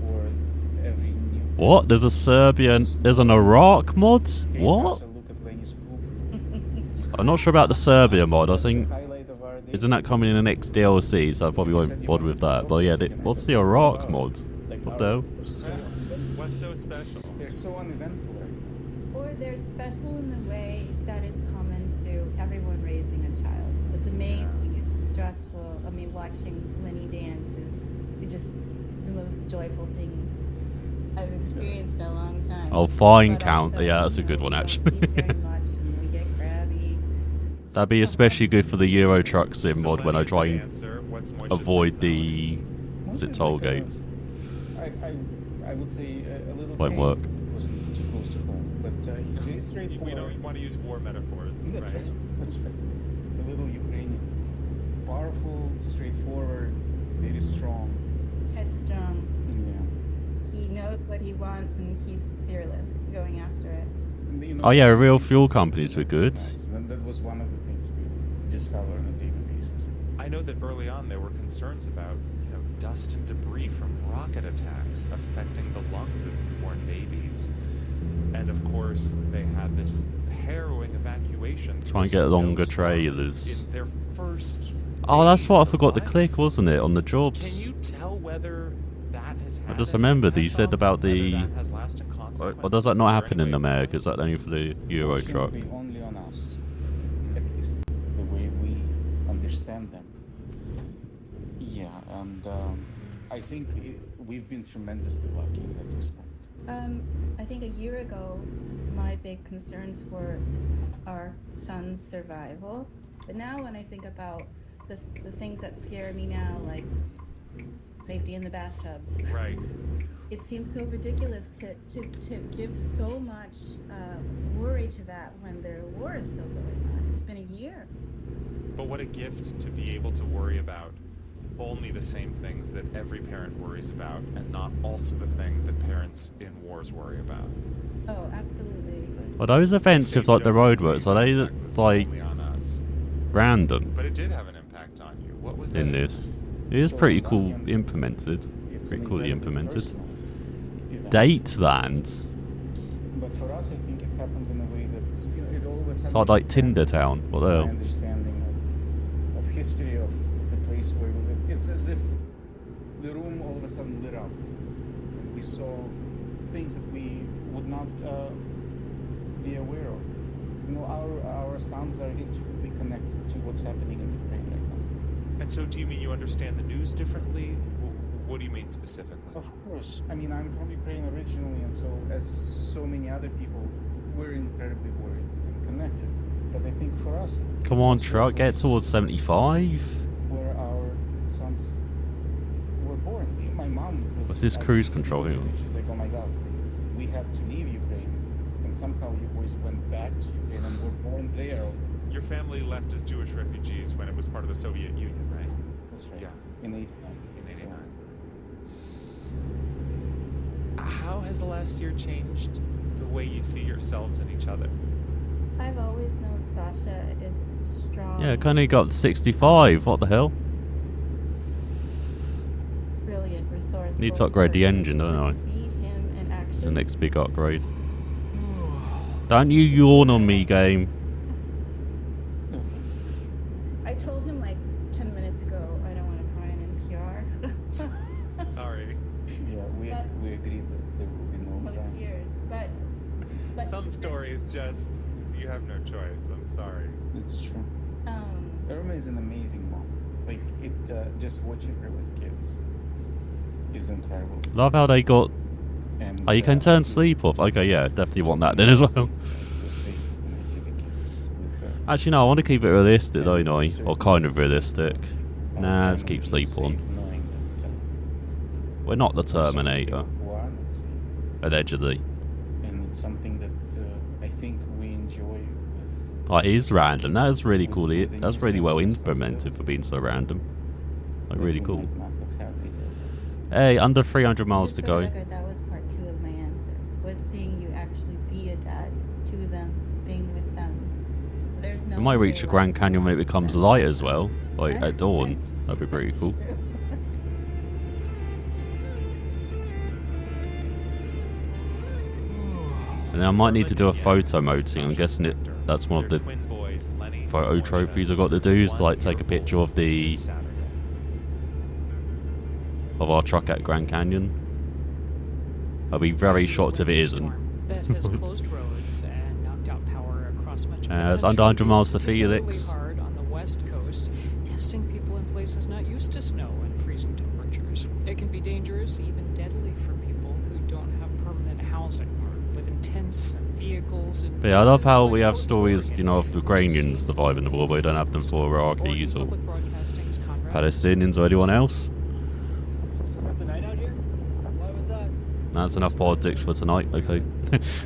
for every new. What? There's a Serbian. There's an Iraq mod? Hey, What? Sasha, look at Lenny's poop. I'm not sure about the Serbia mod. I That's the think. highlight of our day. Isn't that coming in the next DLC? So I probably won't bother with that. But yeah, what's the Iraq mod? What the hell? What's so special? They're so uneventful. Or they're special in the way that is common to everyone raising a child. It's amazing. It's stressful. I mean, watching Lenny dance is just the most joyful thing I've experienced in a long time. Oh, fine But count. also, Yeah, that's a you good know, one we don't actually. see very much and we get crabby. That'd be especially good for the Euro Truck Sim mod when I try and Answer. What's Moishe's avoid the. Is it toll gates? I would say a little. Won't work. Wasn't too close to home, but he's very straightforward. We don't want to use war metaphors, right? That's right. A little Ukrainian. Powerful, straightforward, very strong. Headstrong. Yeah. He knows what he wants and he's fearless going after it. And, you know, Oh yeah, real fuel companies were good. And that was one of the things we discovered on a daily basis. I know that early on there were concerns about, dust and debris from rocket attacks affecting the lungs of newborn babies. And of course, they had this harrowing evacuation. Try and get longer trailers. In their first. Oh, that's what I forgot to click, wasn't it, on the jobs? Can you tell whether that has I had just an remembered that you impact said on about them, the. whether that has lasting consequences? Or does that not Is there happen any in way- America? Is that only for the Euro Truck? Fortunately, only on us. At least the way we understand them. Yeah, and I think we've been tremendously lucky in that respect. I think a year ago, my big concerns were our son's survival. But now when I think about the things that scare me now, like safety in the bathtub. Right. It seems so ridiculous to give so much worry to that when the war is still going on. It's been a year. But what a gift to be able to worry about only the same things that every parent worries about, and not also the thing that parents in wars worry about. Oh, absolutely. Are those events with like the roadworks? Are they like Only on us. random But it did have an impact on you. What was in that? this? It is pretty cool implemented. Pretty coolly implemented. Dateland. But for us, I think it happened in a way that it always a It's sudden like expanded Tinder Town. What the my hell? understanding of history of the place where we live. It's as if the room all of a sudden lit up, and we saw things that we would not be aware of. You know, our sounds are intricately connected to what's happening in Ukraine right now. And so, do you mean you understand the news differently? What do you mean specifically? Of course. I mean, I'm from Ukraine originally, and so, as so many other people, we're incredibly worried and connected. But I think for us, Come on, truck, get towards 75. where our sons were born. My mom was. What's this cruise control here? She's like, oh my god, we had to leave Ukraine, and somehow you boys went back to Ukraine and were born there. Your family left as Jewish refugees when it was part of the Soviet Union, right? That's right. Yeah. In 89. In 89. How has the last year changed the way you see yourselves and each other? I've always known Sasha is strong. Yeah, Connie got 65. What the hell? Brilliant, resourceful. Need to upgrade the person. engine, don't But I? to see him in action. It's the next big upgrade. Don't you yawn on me, game. I told him like 10 minutes ago I don't want to cry in NPR. Sorry. Yeah, we agreed that there will be no No tears, but Some stories just, you have no choice. I'm sorry. It's true. Irma is an amazing mom. Like, it, just watching her with kids is incredible. Love how they got. And, Oh, you can turn sleep off. Okay, yeah, definitely want that then as well. Actually, no, I want to keep it realistic, don't I? Or kind of realistic. Nah, let's keep sleep on. We're not the Terminator. Allegedly. And it's something that I think we enjoy with. Oh, it is random. That is really cool. That's really well implemented for being so random. Like, really cool. Hey, under 300 miles to For go. the record, that was part 2 of my answer. Was seeing you actually be a dad to them, being with them. There's no. We might reach the way Grand Canyon when it becomes light as well. Like at dawn. That'd be pretty cool. And I might need to do a photo mode thing. I'm guessing that's one of the photo trophies I've got to do is to like take a picture of our truck at Grand Canyon. I'll be very shocked if it isn't. That has closed roads and knocked out power across much of the It's under 100 miles to particularly Felix. hard on the west coast, testing people in places not used to snow and freezing temperatures. It can be dangerous, even deadly, for people who don't have permanent housing or live in tents and vehicles. And But yeah, I love how we have stories, you know, of Ukrainians surviving the war, but we don't have them for Iraqis or Palestinians or anyone else. Spent the night out here? Why was that? That's enough politics for tonight, okay.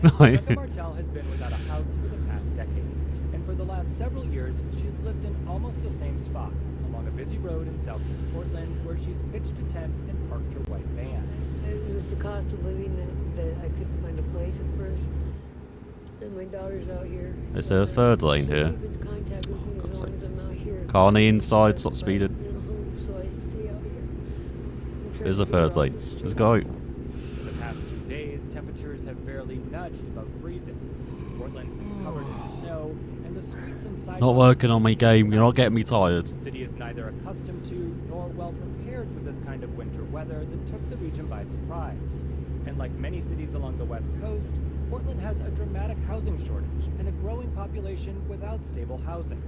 Rebecca Martel has been without a house for the past decade, and for the last several years, she's lived in almost the same spot, along a busy road in southeast Portland, where she's pitched a tent and parked her white van. It was the cost of living that I couldn't find a place at first. And my daughter's out here. Is there a third lane here? Keep in contact with me as long as I'm out here. Car on the inside, stop speeding. So I stay out here. I'm trying There's to a get third off lane. the street. Let's go. For the past 2 days, temperatures have barely nudged above freezing. Portland is covered in snow, and the streets and sidewalks... Not working on my game, you're not getting me tired. The city is neither accustomed to nor well prepared for this kind of winter weather that took the region by surprise. And like many cities along the west coast, Portland has a dramatic housing shortage and a growing population without stable housing.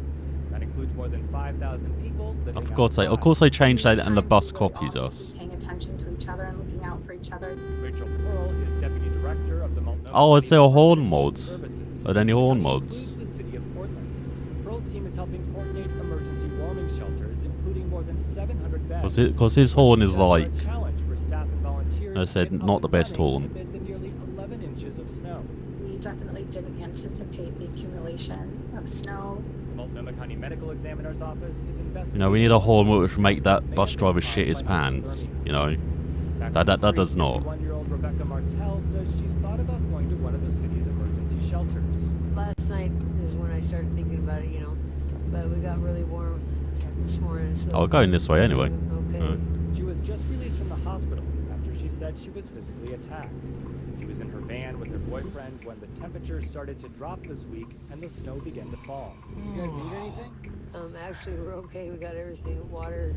That includes more than 5,000 people living I forgot to say, of course they changed that and the bus copies us. Paying attention to each other and looking out for each other. Rachel Pearl is deputy director of the Multnomah Oh, is there City horn Emergency mods? Services. Are there any horn That mods? includes the city of Portland. Pearl's team is helping coordinate emergency warming shelters, including more than 700 beds. Because his horn is like, A challenge for staff and volunteers I said, to get not up the and best running horn. amid the nearly 11 inches of snow. We definitely didn't anticipate the accumulation of snow. The Multnomah County Medical Examiner's Office is investigating. You know, we need a horn which will make that bus driver shit his pants. You know, that does not. 51-year-old Rebecca Martel says she's thought about going to one of the city's emergency shelters. Last night is when I started thinking about it, but we got really warm this morning. So I'll go in this way anyway. Okay. She was just released from the hospital after she said she was physically attacked. She was in her van with her boyfriend when the temperature started to drop this week and the snow began to fall. You guys need anything? Actually, we're okay. We got everything. Water,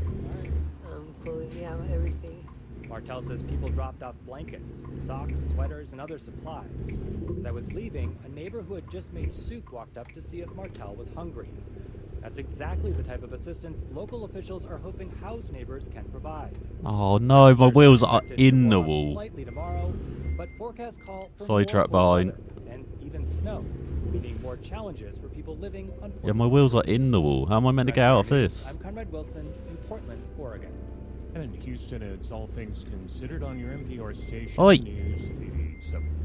clothing, yeah, everything. Martel says people dropped off blankets, socks, sweaters, and other supplies. As I was leaving, a neighbor who had just made soup walked up to see if Martel was hungry. That's exactly the type of assistance local officials are hoping house neighbors can provide. Oh no, my wheels are in the wall. Slightly tomorrow, but forecasts call for Sidetrack more cold behind. weather and even snow, meaning more challenges for people living on Yeah, my Portland's wheels are streets. in the wall. How am I meant to get out of this? I'm Conrad Wilson in Portland, Oregon. And in Houston, it's All Things Considered on your NPR station. Oi. News 887.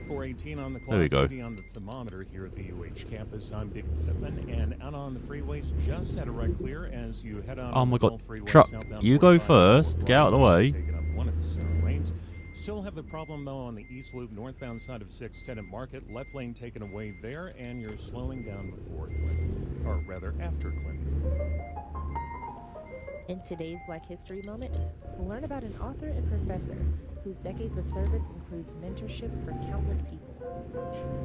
418 on the clock. There we go. 80 on the thermometer here at the UH campus. I'm David Pittman, and out on the freeways, just at a right clear as you head on. Oh my the god. freeway Truck, southbound you go 45 first. Fort Get out of the Lauderdale, way. taking up one of the center lanes. Still have the problem, though, on the East Loop northbound side of 610 at Market. Left lane taken away there, and you're slowing down before Clinton. Or rather, after Clinton. In today's Black History Moment, we'll learn about an author and professor whose decades of service includes mentorship for countless people.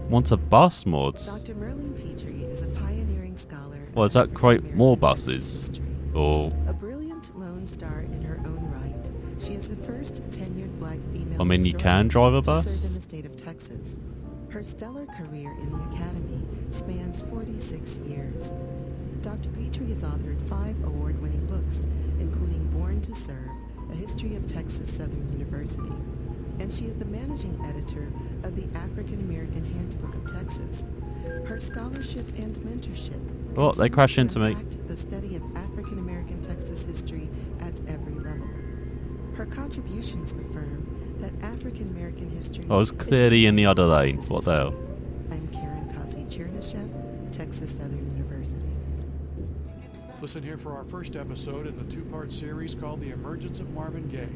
Want a bus mods? Dr. Merlene Petrie is a pioneering scholar. Well, does that create more buses? Or A brilliant lone star in her own right, she is the first tenured black female I mean, you historian can drive a to bus? serve in the state of Texas. Her stellar career in the academy spans 46 years. Dr. Petrie has authored 5 award-winning books, including Born to Serve, A History of Texas Southern University. And she is the managing editor of the African American Handbook of Texas. Her scholarship and mentorship what? They crash into me. impact the study of African American Texas history at every level. Her contributions affirm that African American history I was clearly in the other lane. What the hell? I'm Karen Kasi-Chernishev, Texas Southern University. Listen here for our first episode in the 2-part series called The Emergence of Marvin Gaye.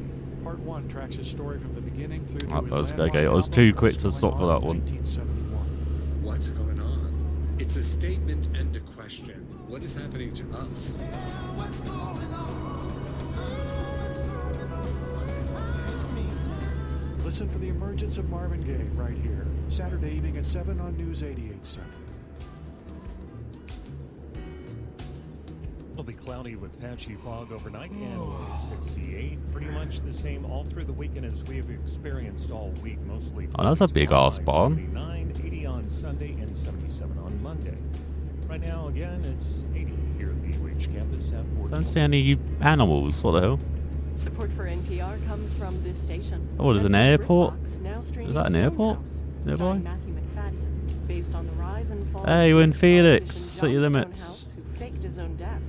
Part 1 tracks his story from the beginning through to his Okay, I was too quick to stop for that one. 1971. What's going on? It's a statement and a question. What is happening to us? Listen for The Emergence of Marvin Gaye right here, Saturday evening at 7 on News 88.7. It'll be cloudy with patchy fog overnight and low 68. Pretty much the same all through the weekend as we have experienced all week, mostly. Oh, that's a big ass bomb. 79, 80 on Sunday, and 77 on Monday. Right now, again, it's 80 here at the UH campus at 14. Don't see any animals. What the hell? Support for NPR comes from this station. Oh, there's an That's airport? BritBox, now streaming Is that an airport Stonehouse, nearby? starring Matthew McFadden, based on the rise and fall Hey, of we're in British Felix. politician City John limits. Stonehouse, who faked his own death.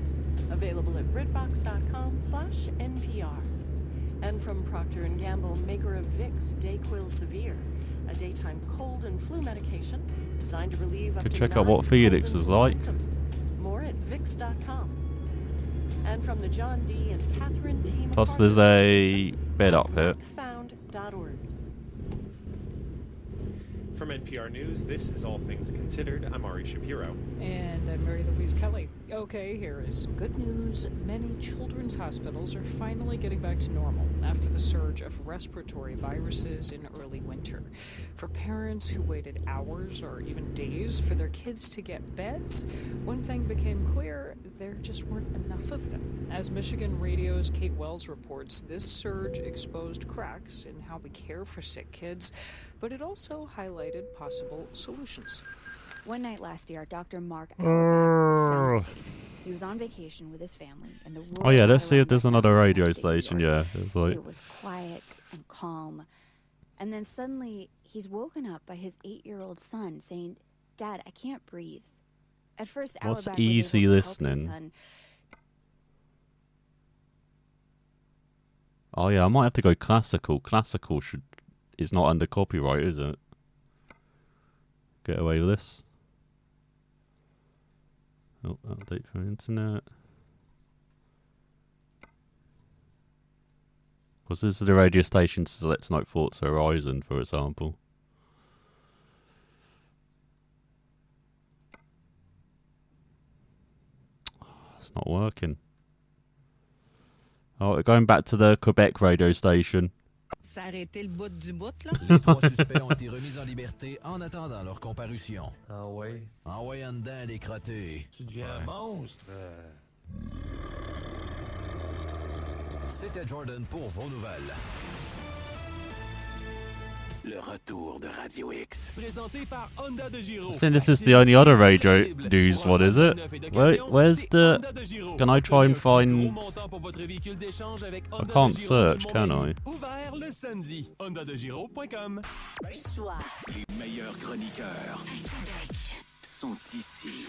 Available at BritBox.com/NPR. And from Procter & Gamble, maker of Vicks DayQuil Severe, a daytime cold and flu medication designed to relieve up Could to check 9 out what Felix cold and is flu like. symptoms. More at Vicks.com. And from the John D. and Catherine T. Plus, McCarthy there's a bed up here. Found.org. From NPR News, this is All Things Considered. I'm Ari Shapiro. And I'm Mary Louise Kelly. Okay, here is some good news. Many children's hospitals are finally getting back to normal after the surge of respiratory viruses in early winter. For parents who waited hours or even days for their kids to get beds, one thing became clear: there just weren't enough of them. As Michigan Radio's Kate Wells reports, this surge exposed cracks in how we care for sick kids, but it also highlighted possible solutions. One night last year, Dr. Mark Auerbach was sound asleep. He was on vacation with his family, and the Oh yeah, let's see if Rhode there's Island another was radio upstate New York. station. Yeah, it's like It was quiet and calm. And then suddenly, he's woken up by his 8-year-old son saying, "Dad, I can't breathe." At first, what's Auerbach was easy able to help his listening? son. Oh yeah, I might have to go classical. Classical is not under copyright, is it? Get away with this. Oh, update for internet. Because this is the radio station to select note Forza Horizon, for example. It's not working. Oh, going back to the Quebec radio station. Ça a arrêté le bout du bout, là? Les 3 suspects ont été remis en liberté en attendant leur comparution. Ah ouais? En voyant dedans les crottés. Tu deviens un monstre. C'était Jordan pour vos nouvelles. Le retour de Radio X. Présenté par Honda de Giro. I think this is the only other radio news one, is it? Where's the... Can I try and find... I can't search, can I? Ouvert le samedi. HondaDeGiro.com. Choix. Les meilleurs chroniqueurs sont ici.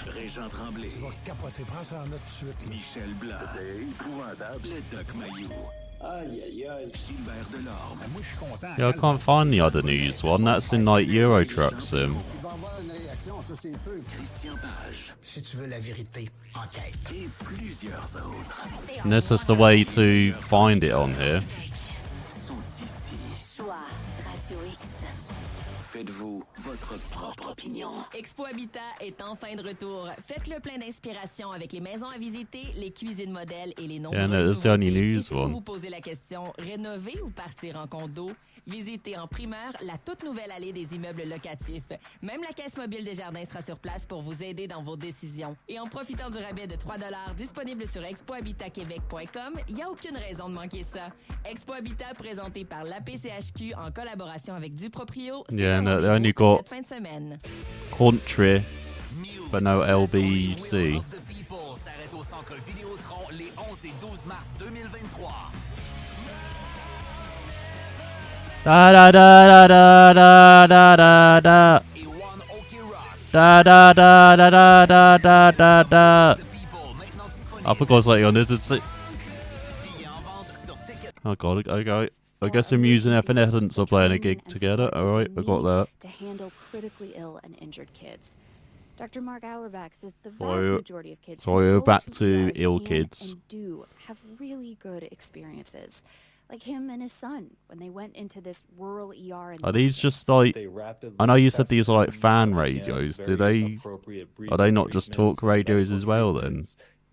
Régent Tremblay. Tu vas capoter, prends ça en note tout de suite. Michel Blanc. C'est épouvantable. Le Doc Mayou. Aïe, aïe, aïe. Gilbert Delorme. Moi, je suis content. Yeah, I can't find the other news one. That's in like Euro Truck Sim. Il va y avoir une réaction, ça c'est sûr. Christian Page. Si tu veux la vérité, enquête. Et plusieurs autres. And this is the way to find it on here. Sont ici. Choix Radio X. Faites-vous votre propre opinion. Expo Habitat est enfin de retour. Faites le plein d'inspiration avec les maisons à visiter, les cuisines modèles et les nombreuses Yeah, no, that's the only nouveautés. news Et si vous one. vous posez la question, rénover ou partir en condo? Visitez en primeur la toute nouvelle allée des immeubles locatifs. Même la caisse mobile des jardins sera sur place pour vous aider dans vos décisions. Et en profitant du rabais de 3 $ disponible sur expohabitatquebec.com, il n'y a aucune raison de manquer ça. Expo Habitat présenté par l'APCHQ en collaboration avec Duproprio. C'est Yeah, un no, they rendez-vous only pour got cette fin de semaine. country, but no LBC. S'arrête au centre Vidéotron les 11 et 12 mars 2023. Da da da da da da da da. Da da da da da da da da da. I forgot something on this. Oh god, okay. I guess Amuse and Evanescence are playing a gig together. Alright, I got that. To handle critically ill and injured kids. Dr. Mark Auerbach says the vast So- majority of kids so who we're go back to to ERs ill can kids. and do have really good experiences. Like him and his son when they went into this rural ER. Are these just like... I know you said these are like fan radios. Do they... Are they not just talk radios as well then?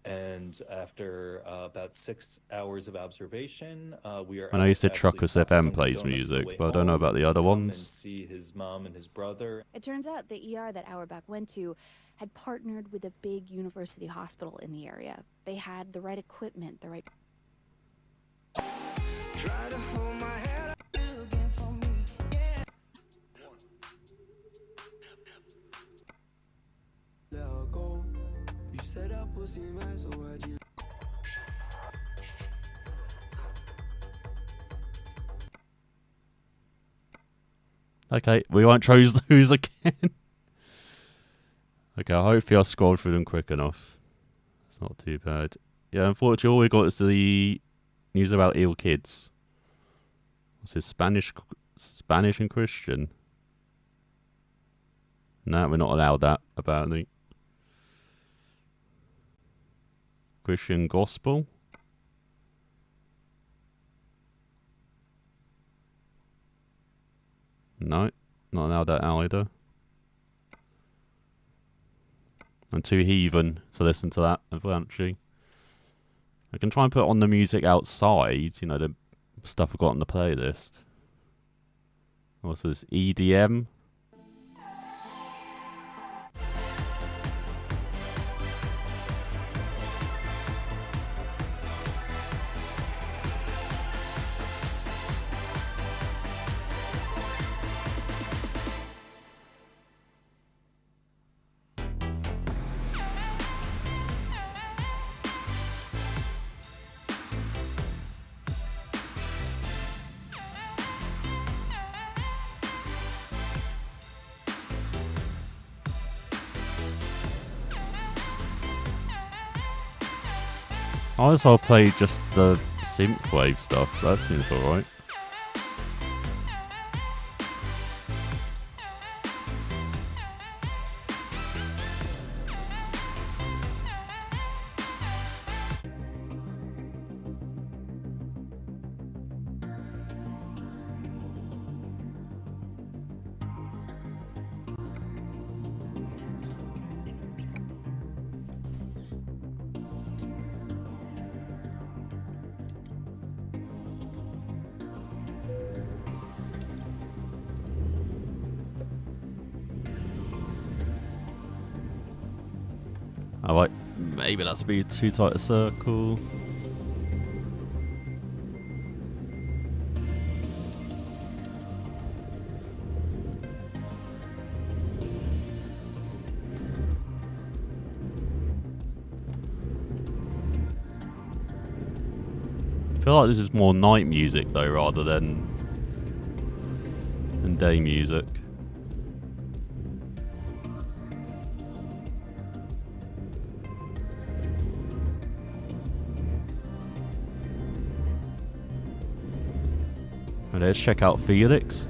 And after about 6 hours of observation, we are. I know you said actually Truckers stopped FM on plays donuts on the music, way but I don't know home, about the other come and ones. see his mom and his brother. It turns out the ER that Auerbach went to had partnered with a big university hospital in the area. They had the right equipment, the right. Try to hold my head up again for me, yeah. Let her go. You said that pussy man, so why'd you? Okay, we won't choose those again. Okay, hopefully I scrolled through them quick enough. It's not too bad. Yeah, unfortunately all we got is the news about ill kids. What's this, Spanish and Christian? No, we're not allowed that, apparently. Christian Gospel? No, not allowed that either. I'm too heathen to listen to that, eventually. I can try and put on the music outside, you know, the stuff I've got on the playlist. What's this, EDM? I also play just the synthwave stuff. That seems alright. Alright, maybe that's be too tight a circle. I feel like this is more night music though, rather than day music. And let's check out Felix.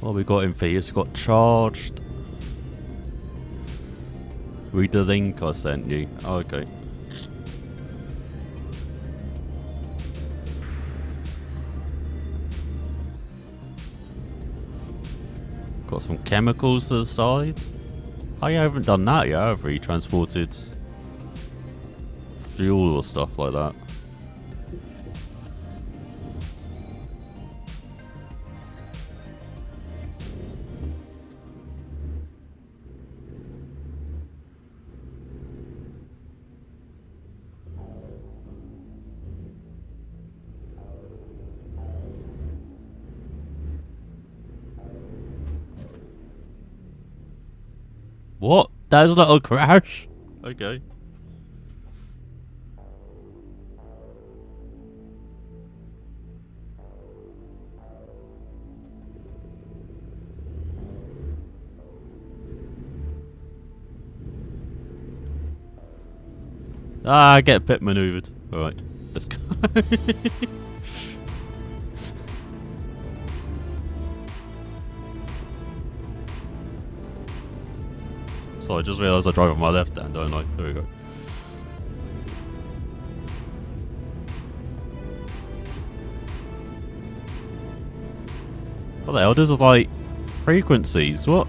What we got in Felix? Got charged. Read the link I sent you. Okay. Got some chemicals to the side. Oh, you haven't done that yet, have you? Transported fuel or stuff like that. What? That is not a crash? Okay. Ah, get pit maneuvered. Alright, let's go. So I just realised I drive on my left hand, don't I? There we go. What the hell? This is like frequencies. What?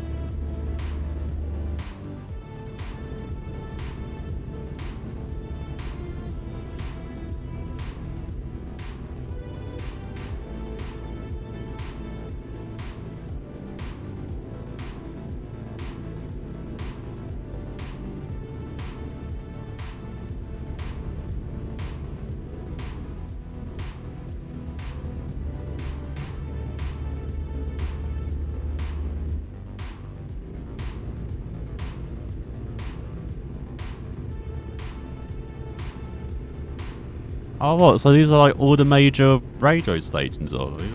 Oh, what? So these are like all the major radio stations, are they?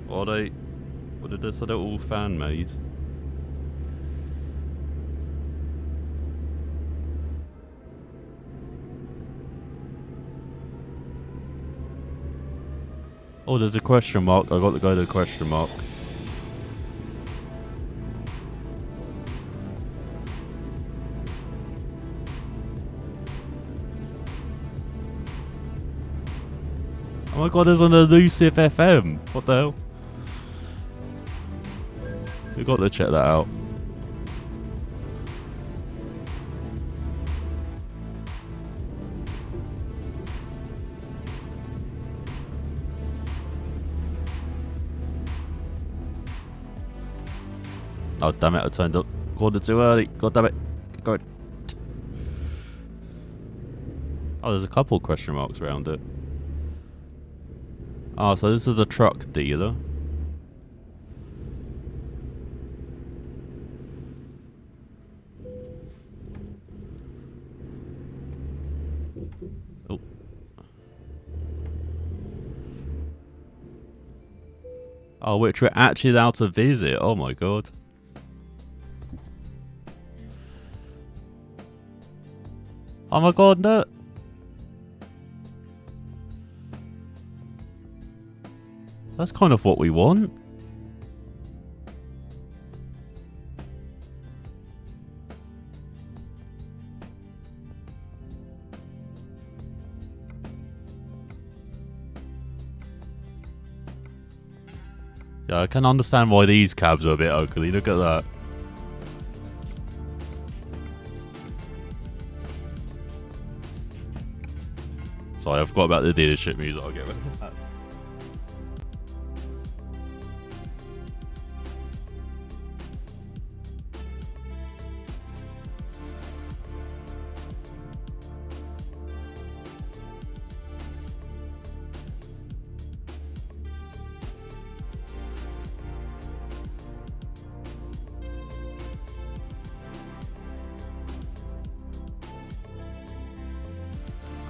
Or are they? Or did this? Are they all fan made? Oh, there's a question mark. I got to go to the question mark. Oh my god, there's an elusive FM. What the hell? We got to check that out. Oh damn it, I turned up quarter too early. God damn it. Go ahead. Oh, there's a couple question marks around it. Oh, so this is a truck dealer. Oh. Oh, which we're actually allowed to visit. Oh my god. Oh my god, no. That's kind of what we want. Yeah, I can understand why these cabs are a bit ugly. Look at that. Sorry, I forgot about the dealership music. I'll get rid of that.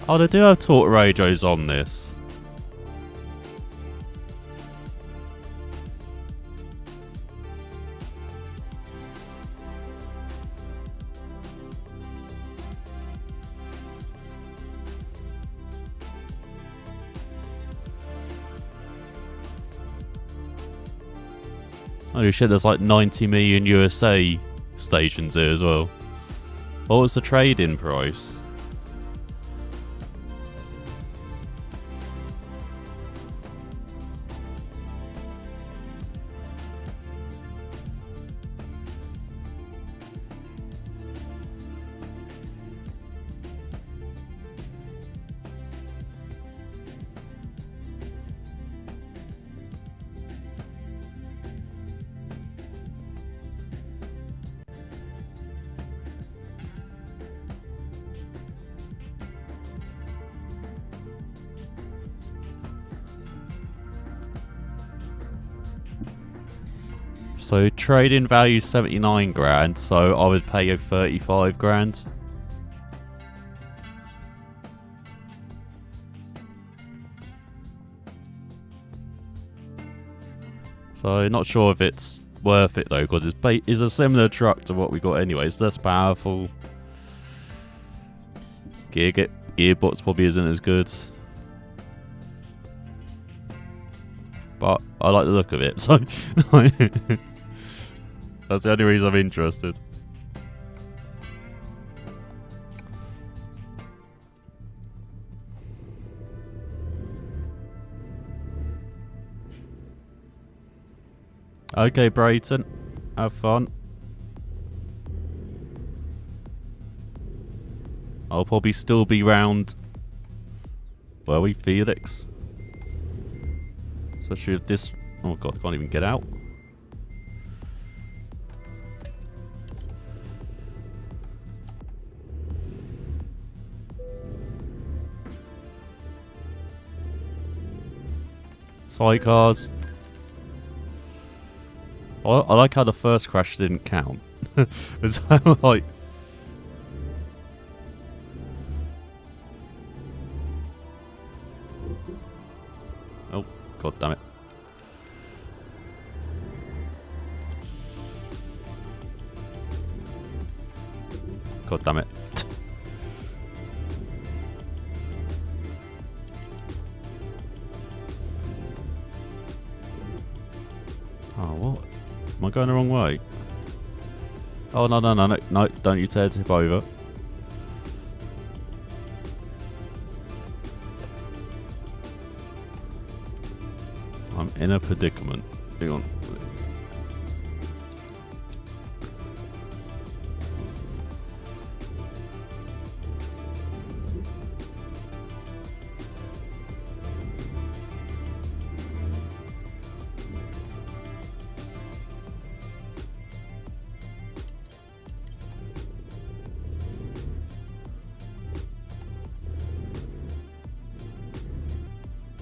Oh, they do have talk radios on this. Oh shit, there's like 90 million USA stations here as well. What was the trade-in price? So trade-in value 79 grand, so I would pay you 35 grand. So not sure if it's worth it though, because it's a similar truck to what we got anyway. It's less powerful. Gearbox probably isn't as good. But I like the look of it, so that's the only reason I'm interested. Okay, Brayton, have fun. I'll probably still be round. Were we, Felix? Especially if this... Oh god, I can't even get out. Sidecars. I like how the first crash didn't count. It's like... Oh, god damn it. God damn it. Oh, what? Am I going the wrong way? Oh, no, don't you dare tip over. I'm in a predicament. Hang on.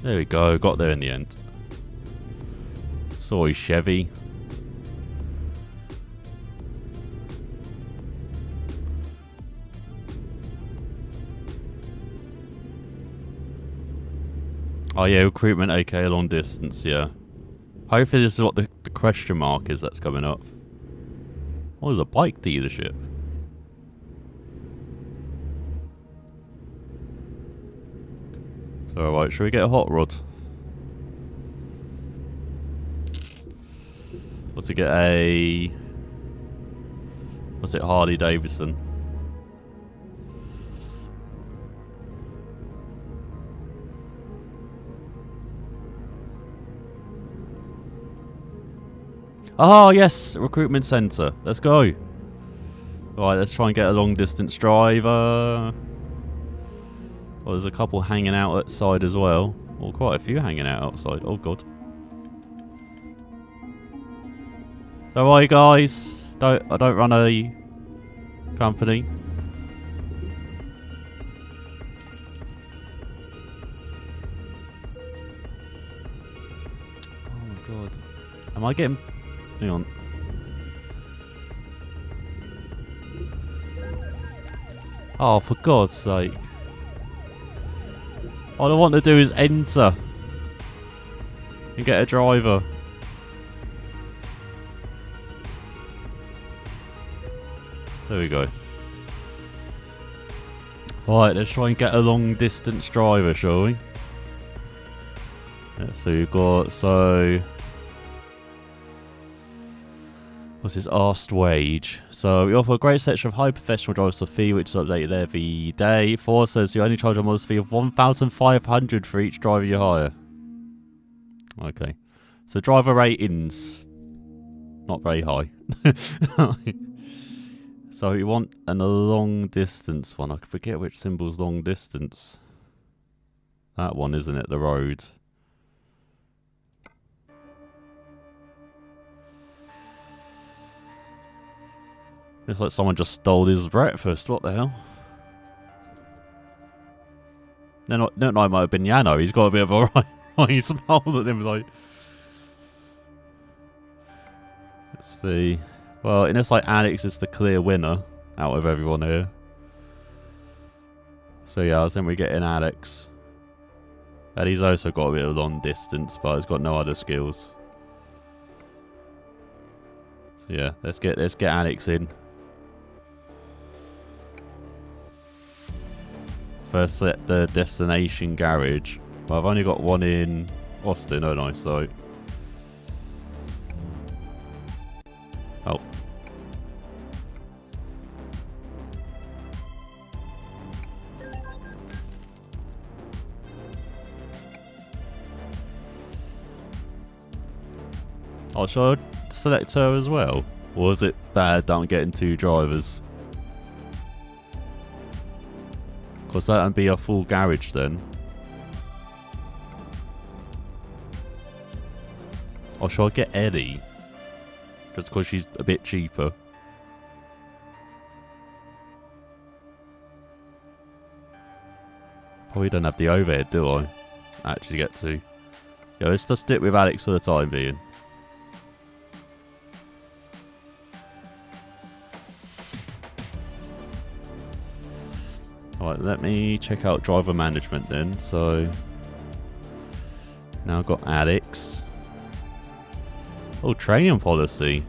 There we go, got there in the end. Sorry, Chevy. Oh yeah, recruitment AK long distance, yeah. Hopefully this is what the question mark is that's coming up. Oh, there's a bike dealership. So alright, should we get a hot rod? What's it get a... What's it, Harley Davidson? Oh, yes. Recruitment centre. Let's go. Right, let's try and get a long distance driver. Well, there's a couple hanging out outside as well. Well, quite a few hanging out outside. Oh, God. So, right, guys. I don't run a company. Oh, my God. Am I getting... Hang on. Oh, for God's sake. All I want to do is enter. And get a driver. There we go. Right, let's try and get a long distance driver, shall we? Let's see, we've got, so... What's his asked wage? So we offer a great section of high professional drivers for fee, which is updated every day. 4 says you only charge a modest fee of $1,500 for each driver you hire. Okay. So driver ratings, not very high. So we want a long distance one. I forget which symbol's long distance. That one, isn't it? The road. Looks like someone just stole his breakfast. What the hell? No, it might have been Yano. He's got a bit of a right smile at him. Like, let's see. Well, it looks like Alex is the clear winner out of everyone here. So yeah, I think we're getting Alex. And he's also got a bit of long distance, but he's got no other skills. So yeah, let's get Alex in. First set the destination garage. Well, I've only got one in Austin, don't I? So. Oh. Oh, should I select her as well? Or is it bad that I'm getting 2 drivers? Because that would be a full garage then. Or should I get Eddie? Just because she's a bit cheaper. Probably don't have the overhead, do I? Actually get to. Yeah, let's just stick with Alex for the time being. Alright, let me check out driver management then. So, now I've got Alex. Oh, training policy.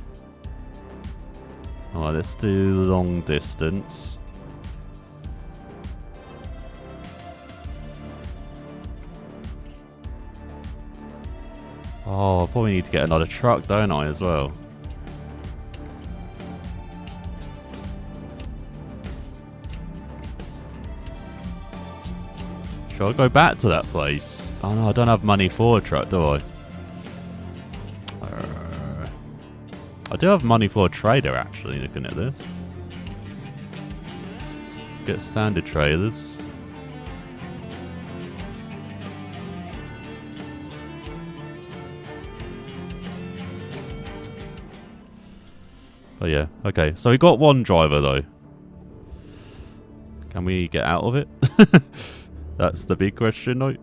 Alright, let's do long distance. Oh, I probably need to get another truck, don't I, as well? Should I go back to that place? Oh no, I don't have money for a truck, do I? I do have money for a trader, actually, looking at this. Get standard trailers. Oh yeah, okay. So we got one driver though. Can we get out of it? That's the big question, though.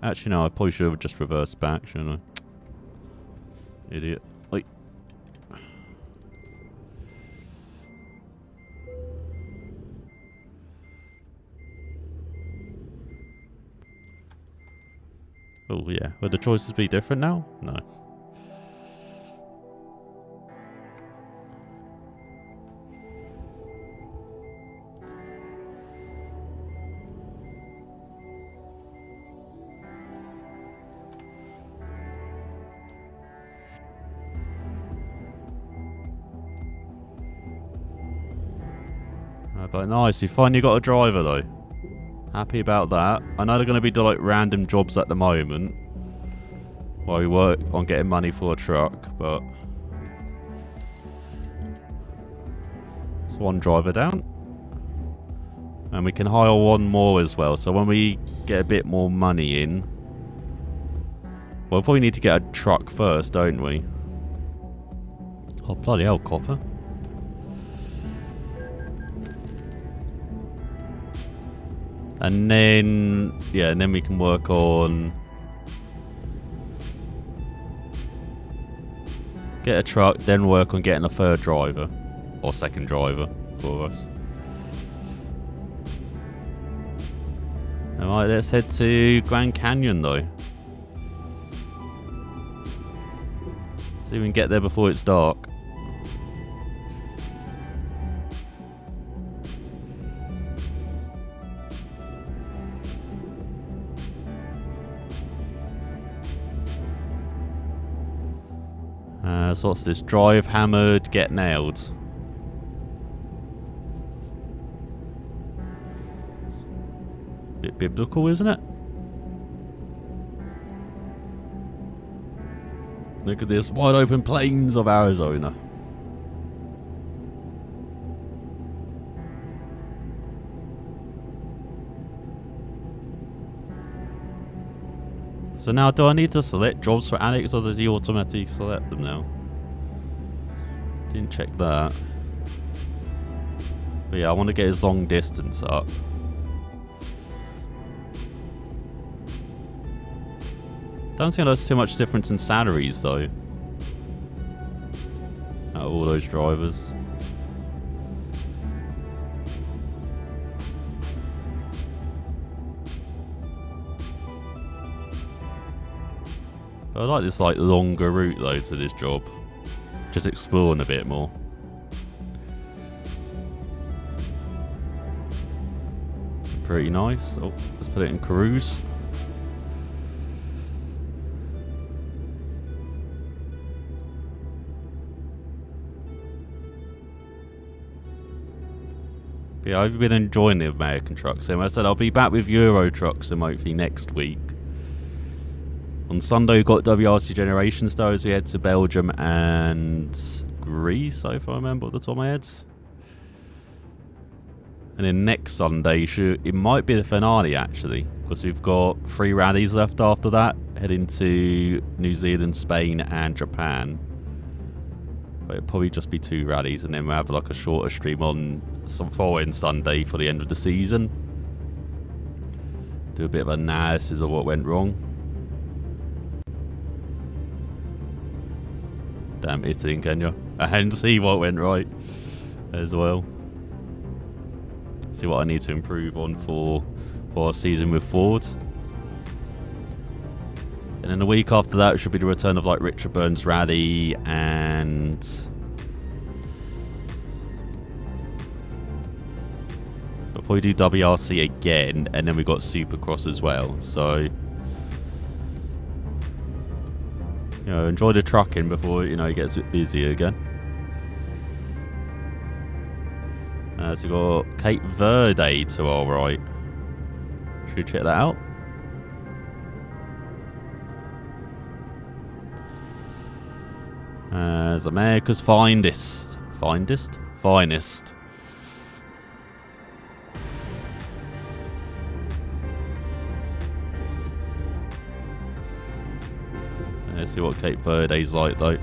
Actually, no, I probably should have just reversed back, shouldn't I? Idiot. Wait. Oh yeah, would the choices be different now? No. But nice, you finally got a driver though. Happy about that. I know they're going to be like random jobs at the moment. while we work on getting money for a truck, but it's one driver down. And we can hire one more as well. So when we get a bit more money in, we'll probably need to get a truck first, don't we? Oh, bloody hell, copper. And then, yeah, and then we can work on... Get a truck, then work on getting a third driver. Or second driver for us. Alright, let's head to Grand Canyon though. See if we can get there before it's dark. So what's this? Drive hammered, get nailed. Bit biblical, isn't it? Look at this wide open plains of Arizona. So now, do I need to select jobs for Alex, or does he automatically select them now? Didn't check that. But yeah, I want to get his long distance up. Don't think there's too much difference in salaries though. Out of all those drivers. But I like this longer route though to this job. Just exploring a bit more. Pretty nice. Oh, let's put it in cruise. But yeah, I've been enjoying the American trucks. So I said I'll be back with Euro trucks hopefully next week. On Sunday we got WRC Generation Stars. We head to Belgium and Greece, if I remember off the top of my head. And then next Sunday, it might be the finale actually, because we've got 3 rallies left after that, heading to New Zealand, Spain and Japan. But it'll probably just be 2 rallies, and then we'll have a shorter stream on some following Sunday for the end of the season. Do a bit of analysis of what went wrong. Damn Italy and Kenya. And see what went right as well. See what I need to improve on for our season with Ford. And then the week after that should be the return of Richard Burns Rally and we'll probably do WRC again, and then we got Supercross as well. So enjoy the trucking before it gets a bit busy again. So we got Cape Verde to our right. Should we check that out? As America's finest. Finest? Finest. Let's see what Cape Verde's like though.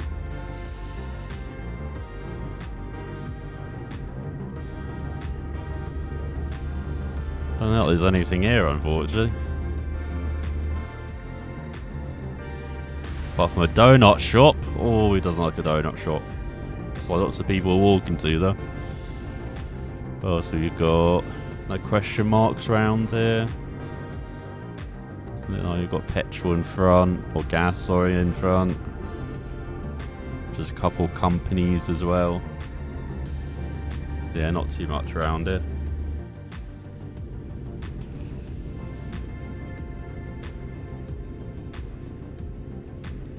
Don't know if there's anything here, unfortunately. Apart from a donut shop. Oh, he doesn't like a donut shop. It's like lots of people are walking to though. Oh, so you've got question marks around here. Isn't it like you've got petrol in front, or gas, sorry, in front. Just a couple companies as well. So yeah, not too much around here.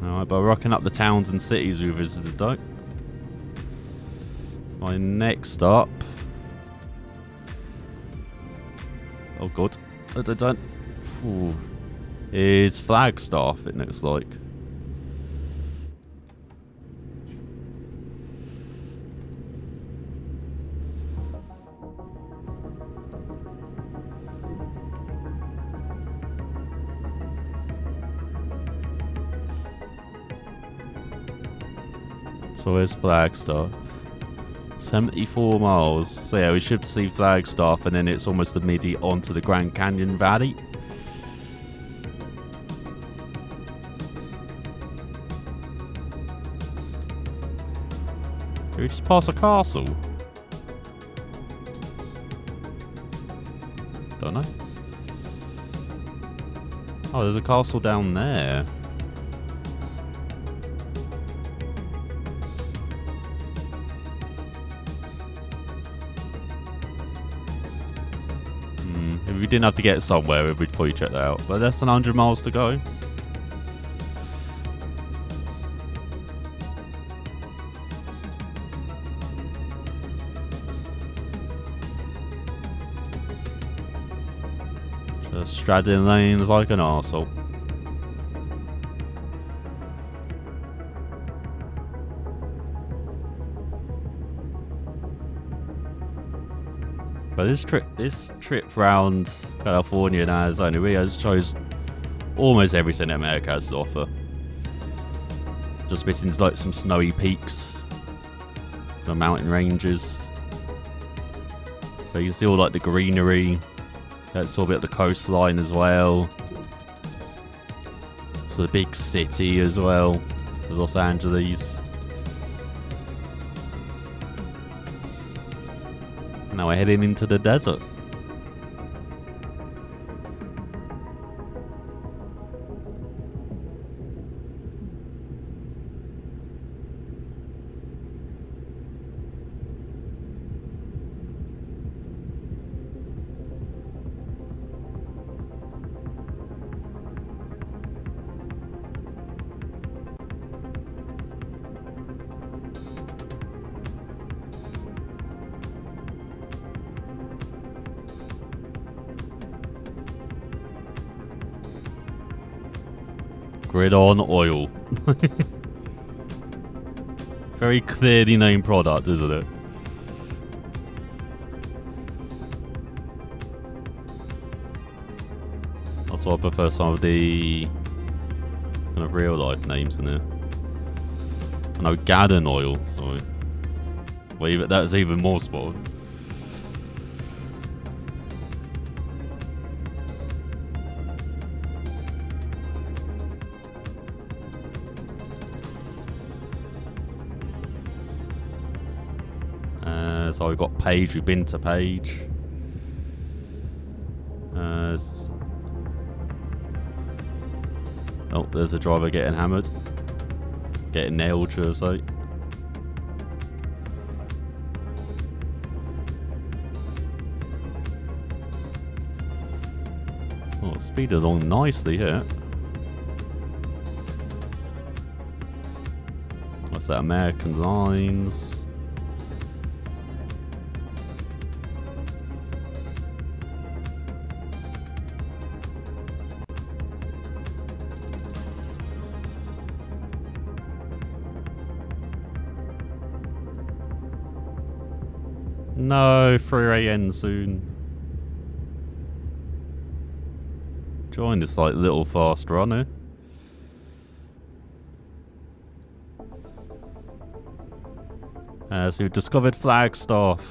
Alright, but rocking up the towns and cities we visited though. My next stop. Oh god. Dun. Is Flagstaff, it looks like. So where's Flagstaff? 74 miles. So yeah, we should see Flagstaff, and then it's almost immediate onto the Grand Canyon Valley. Did we just pass a castle? Don't know. Oh, there's a castle down there. If we didn't have to get somewhere, we'd probably check that out. But less than 100 miles to go. Just straddling lanes like an arsehole. But this trip round California and Arizona really shows almost everything that America has to offer. Just missing like some snowy peaks, the mountain ranges. But you can see all like the greenery. That's all a bit of the coastline as well. So the big city as well, Los Angeles. Now we're heading into the desert. Grid-on oil. Very clearly named product, isn't it? That's why I prefer some of the kind of real life names in there. I know Gaddon oil, sorry. Well, that's even more spot. So we've got Page, we've been to Page. Oh, there's a driver getting hammered. Getting nailed, should I say. Oh, speed along nicely here. What's that? American Lines. No, 3 a.m. soon. Join this like little fast runner. So we've discovered Flagstaff.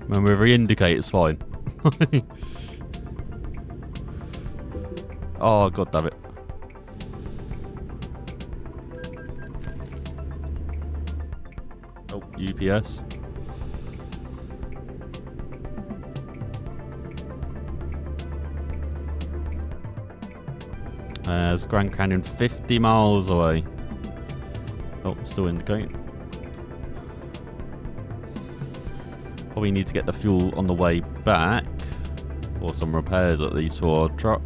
When we re-indicate, it's fine. Oh, god damn it. Oh, UPS. It's Grand Canyon 50 miles away. Oh, still indicating. Probably need to get the fuel on the way back. Or some repairs at least for our truck.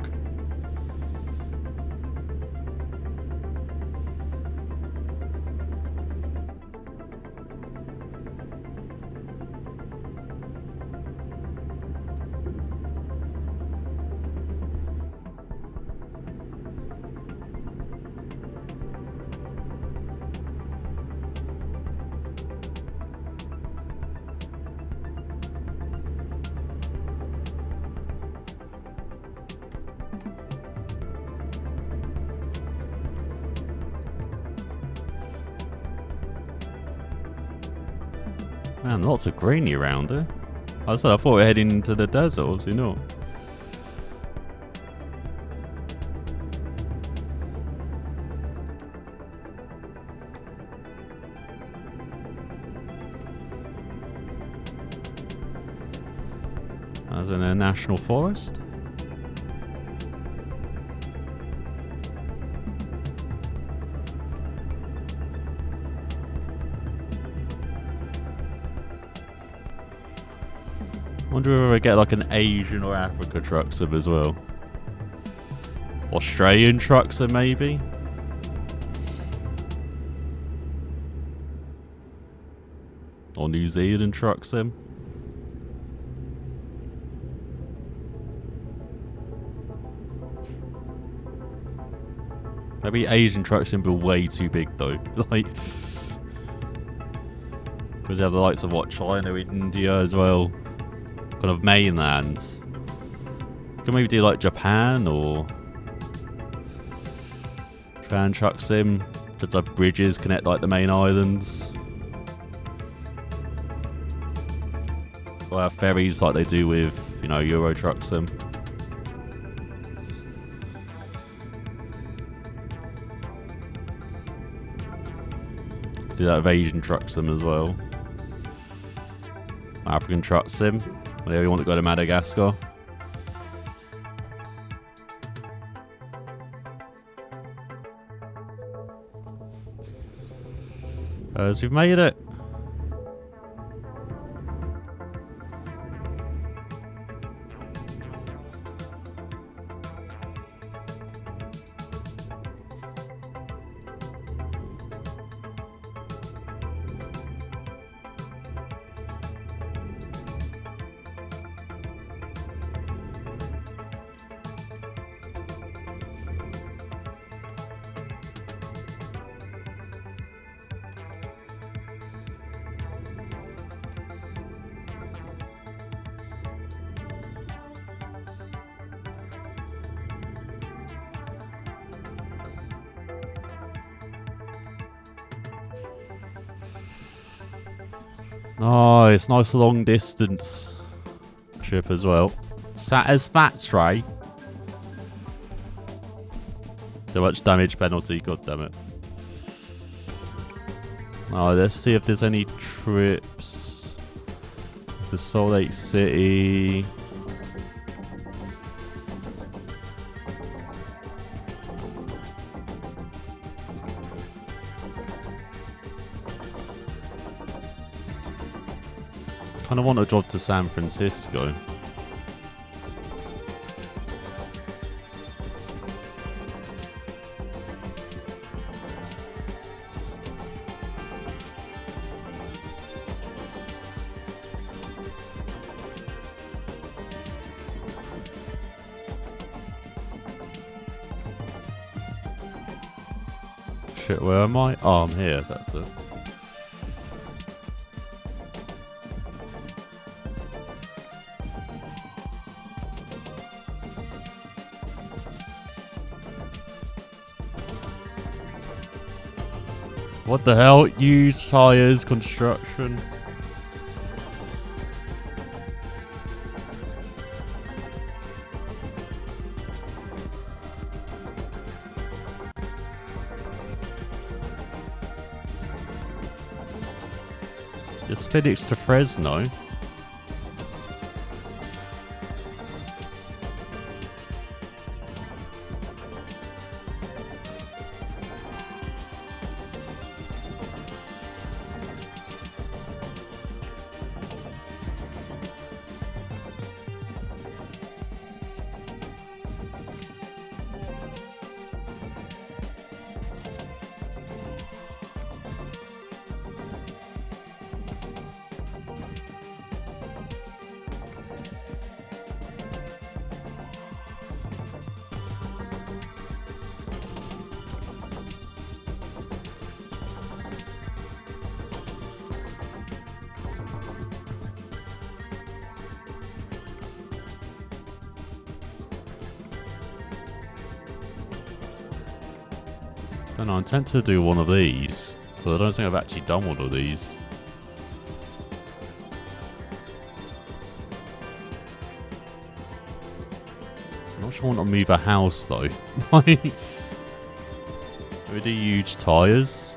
Man, lots of greenery around here. I thought we were heading into the desert, obviously not. As in a national forest. Wonder if we get like an Asian or Africa Truxum as well. Australian Truxum maybe. Or New Zealand Truxum. Maybe Asian Truxum be way too big though. Like, because you have the likes of what, China, India as well. Kind of mainland. Could maybe do like Japan or Japan Truxum. Just like bridges connect like the main islands. Or have ferries like they do with, you know, Euro Truxum. Do that with Asian Truxum as well. African Truxum. Whenever you want to go to Madagascar. As we've made it. Nice, nice long distance trip as well. Satisfactory. Too much damage penalty, god damn it. Oh, let's see if there's any trips to Salt Lake City. Kind of want to drive to San Francisco. Shit, where am I? Oh, I'm here, that's it. What the hell? Used tires, construction. Just Phoenix to Fresno. Don't know, I intend to do one of these, but I don't think I've actually done one of these. not sure I want to move a house though. Like, with the huge tyres.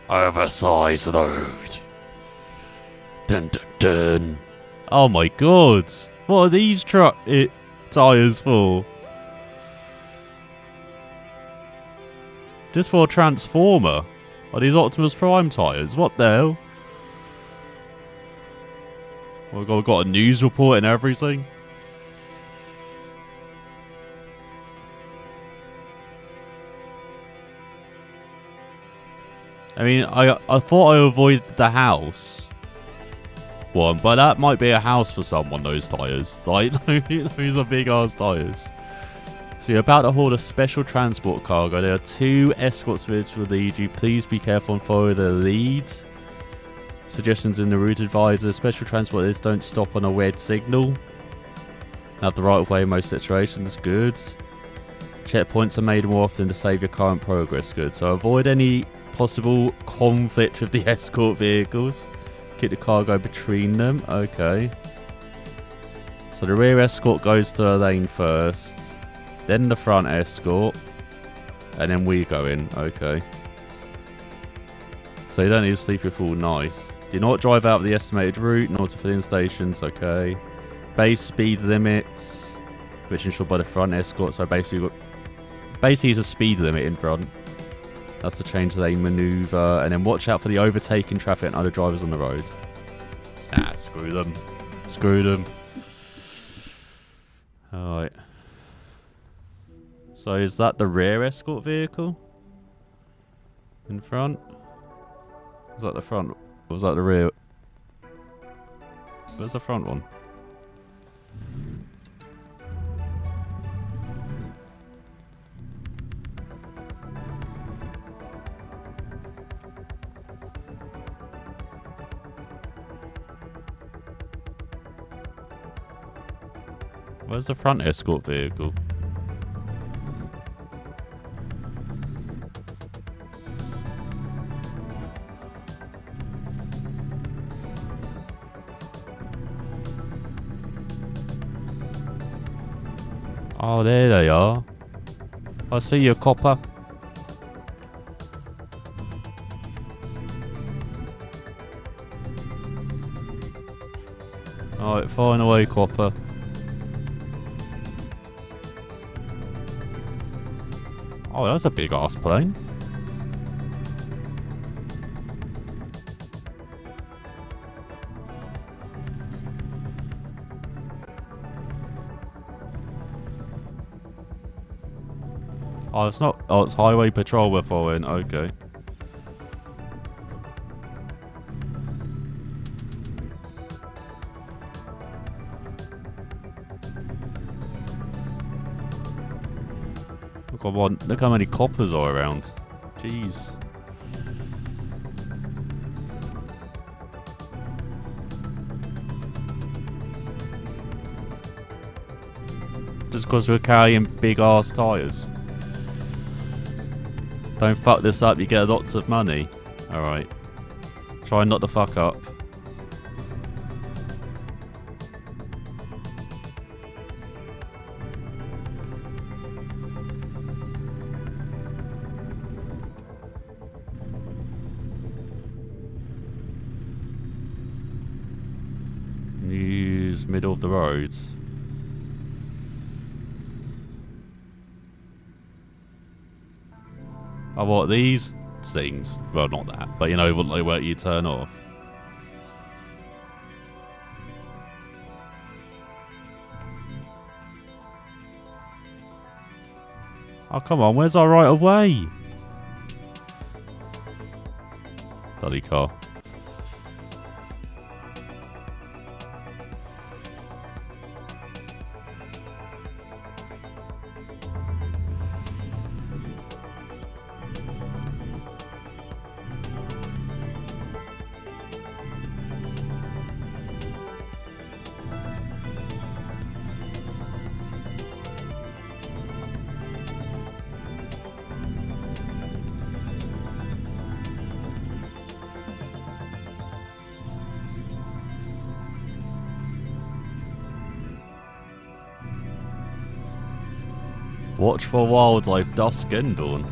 Oversized load. Dun dun dun. Oh my god. What are these tyres for? Just for a Transformer? Are these Optimus Prime tyres? What the hell? We've got a news report and everything. I mean, I thought I avoided the house one, but that might be a house for someone, those tyres. Like, those are big ass tyres. So you're about to haul a special transport cargo. There are 2 escorts to lead you. Please be careful and follow the lead. Suggestions in the route advisor. Special transporters don't stop on a red signal. Have the right of way in most situations. Good. Checkpoints are made more often to save your current progress. Good. So avoid any possible conflict with the escort vehicles. Keep the cargo between them. Okay. So the rear escort goes to a lane first. Then the front escort. And then we go in. Okay. So you don't need to sleep your full night. Do not drive out of the estimated route, nor to filling stations. Okay. Base speed limits, which ensured by the front escort. So basically it's a speed limit in front. That's the change lane maneuver. And then watch out for the overtaking traffic and other drivers on the road. Ah, screw them. Screw them. Alright. So is that the rear escort vehicle? In front? Was that the front? Or was that the rear? Where's the front one? Where's the front escort vehicle? Oh, there they are. I see you, copper. Alright, fine away, copper. Oh, that's a big ass plane. Oh, it's not. Oh, it's highway patrol we're following. Okay. Look how many coppers are around. Jeez. Just because we're carrying big ass tyres. Don't fuck this up, you get lots of money. Alright. Try not to fuck up. Use middle of the road. Oh, what, these things? Well, not that, but you know, wouldn't they where you turn off? Oh, come on, where's our right of way? Bloody car. Watch for wildlife, dusk and dawn.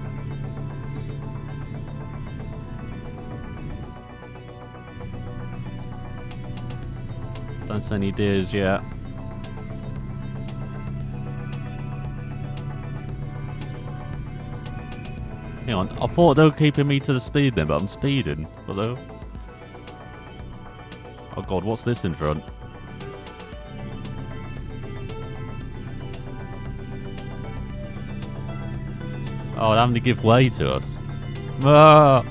Don't see any deers yet. Hang on, I thought they were keeping me to the speed then, but I'm speeding. Hello? Oh god, what's this in front? Oh, they're having to give way to us. Ah!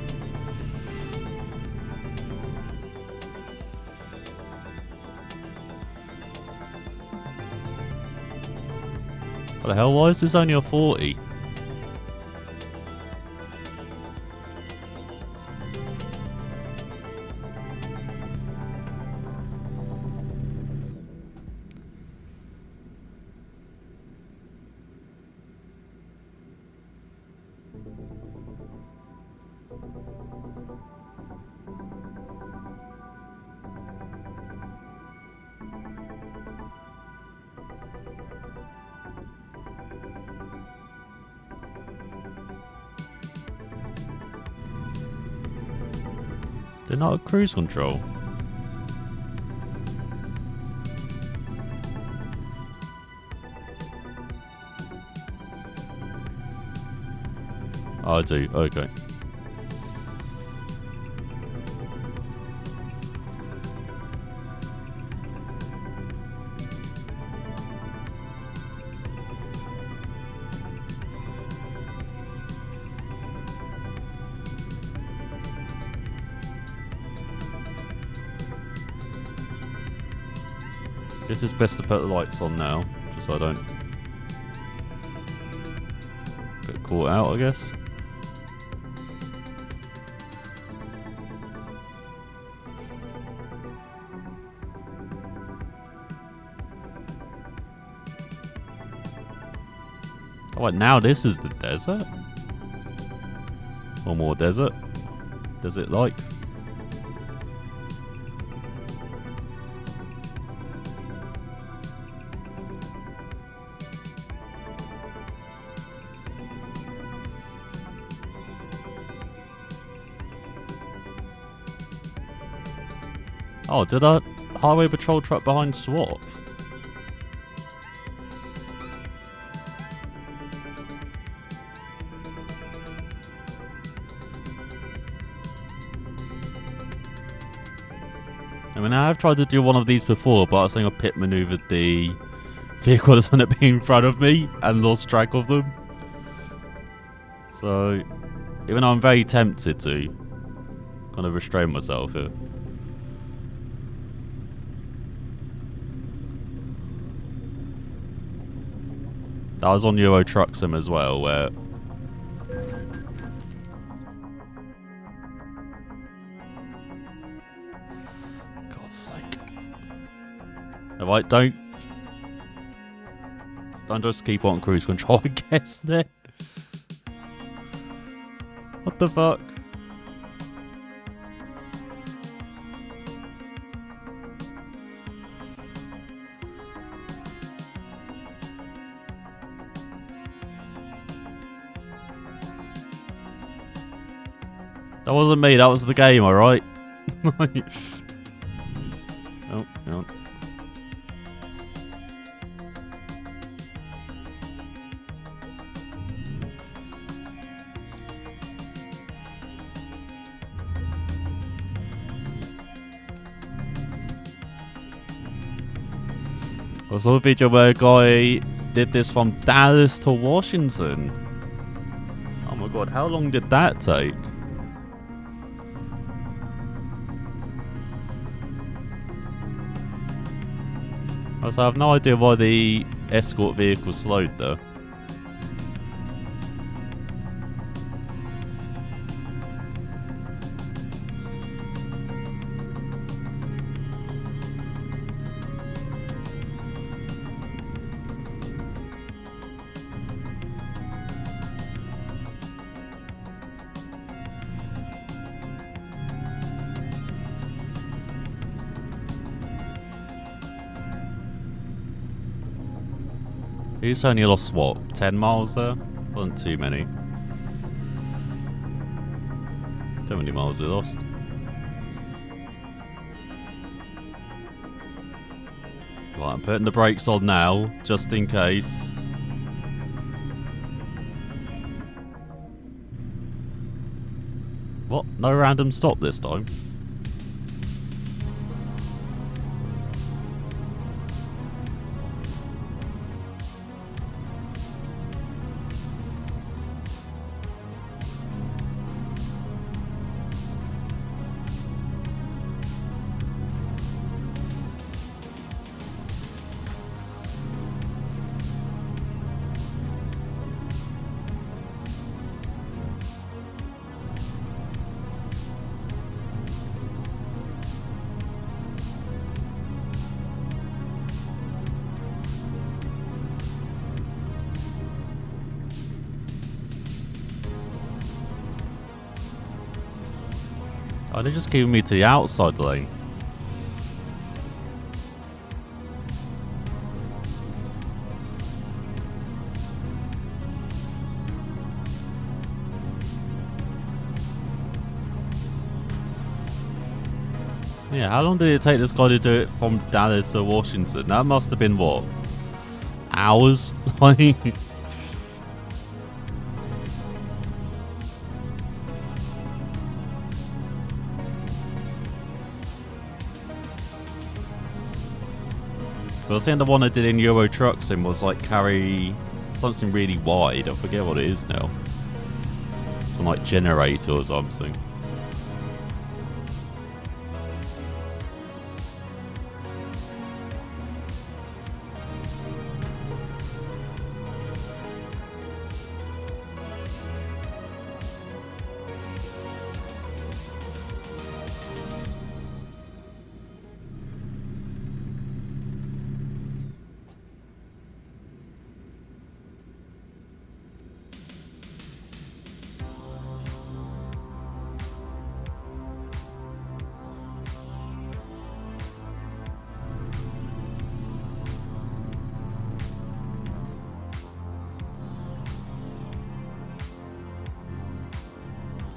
What the hell? Why is this only a 40? They're not at cruise control. Oh, I do. Okay. Guess it's best to put the lights on now, just so I don't get caught out, I guess. Oh, wait, now this is the desert? Or more desert? Desert like? Oh, did a highway patrol truck behind swap? I mean, I have tried to do one of these before, but I think I pit maneuvered the vehicle that's going to be in front of me and lost track of them. So, even though I'm very tempted to, kind of restrain myself here. That was on Euro Truck Sim as well, where... God's sake. If I don't just keep on cruise control, I guess, then. What the fuck? That wasn't me, that was the game, alright? Oh, hang on. I saw a video where a guy did this from Dallas to Washington. Oh my god, how long did that take? I have no idea why the escort vehicle slowed though. He's only lost, what, 10 miles there? Wasn't too many. How many miles we lost? Right, I'm putting the brakes on now, just in case. What? No random stop this time? Oh, they're just giving me to the outside lane. Yeah, how long did it take this guy to do it from Dallas to Washington? That must have been, what, hours? Like... I was saying the one I did in Euro Trucks and was like carry something really wide. I forget what it is now. Some like generator or something.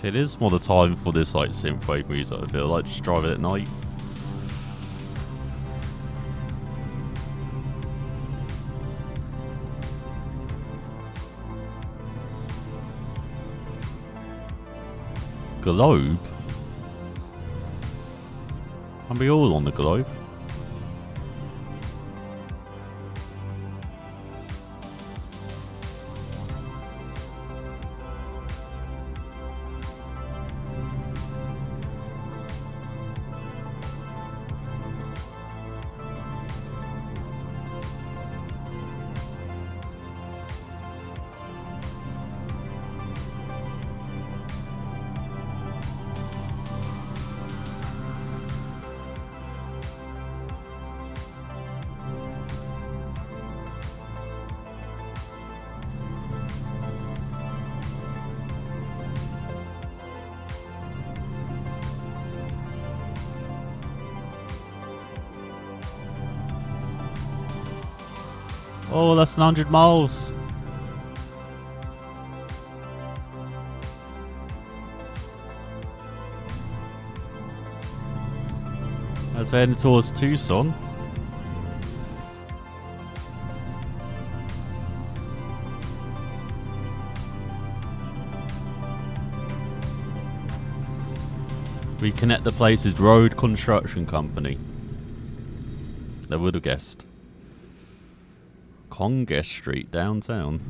It is more the time for this like synthwave music. I feel like just drive it at night. Globe? Are we all on the globe? Oh, that's 100 miles. That's heading towards Tucson. We connect the places road construction company. They would have guessed. Congress Street downtown.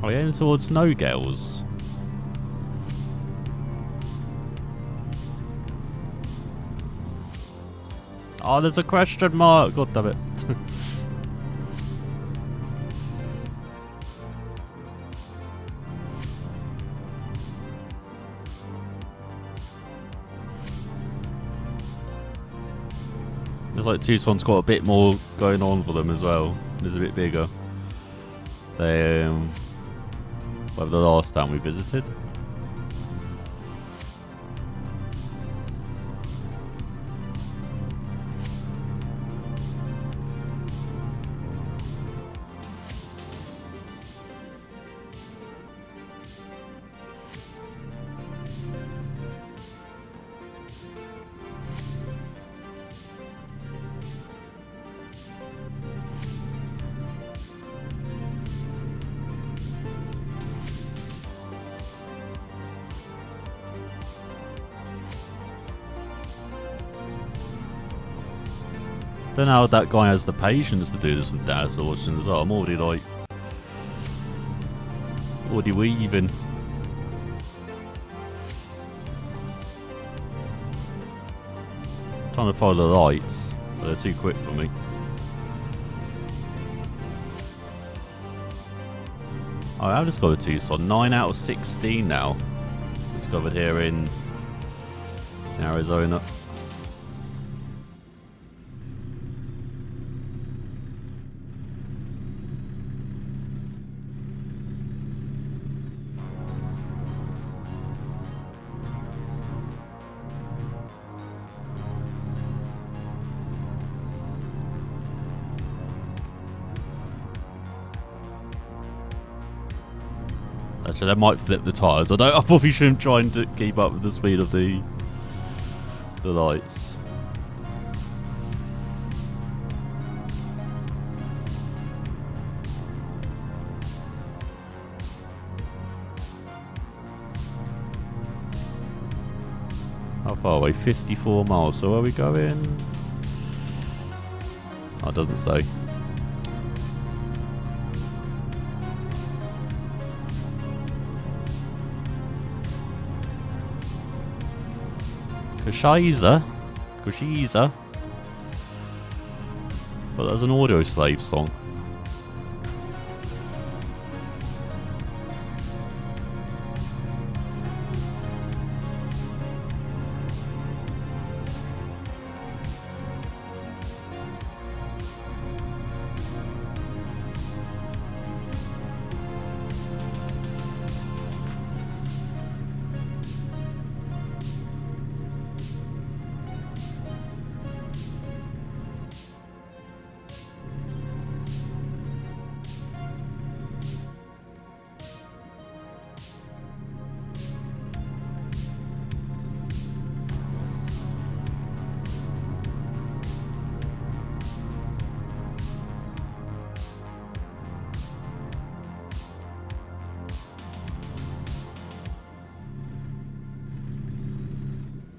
Oh, yeah, heading towards Snow Gales. Oh, there's a question mark. God damn it. It's like Tucson's got a bit more going on for them as well. It's a bit bigger. Well, the last time we visited. Don't know how that guy has the patience to do this with dinosaurs as well. I'm already like... already weaving. Trying to follow the lights, but they're too quick for me. Oh, I've discovered Tucson. 9 out of 16 now. Discovered here in Arizona. Actually, I might flip the tires. I probably shouldn't try and keep up with the speed of the lights. How far away? 54 miles. So where are we going? Oh, it doesn't say. Kushiza. But that's an Audio Slave song.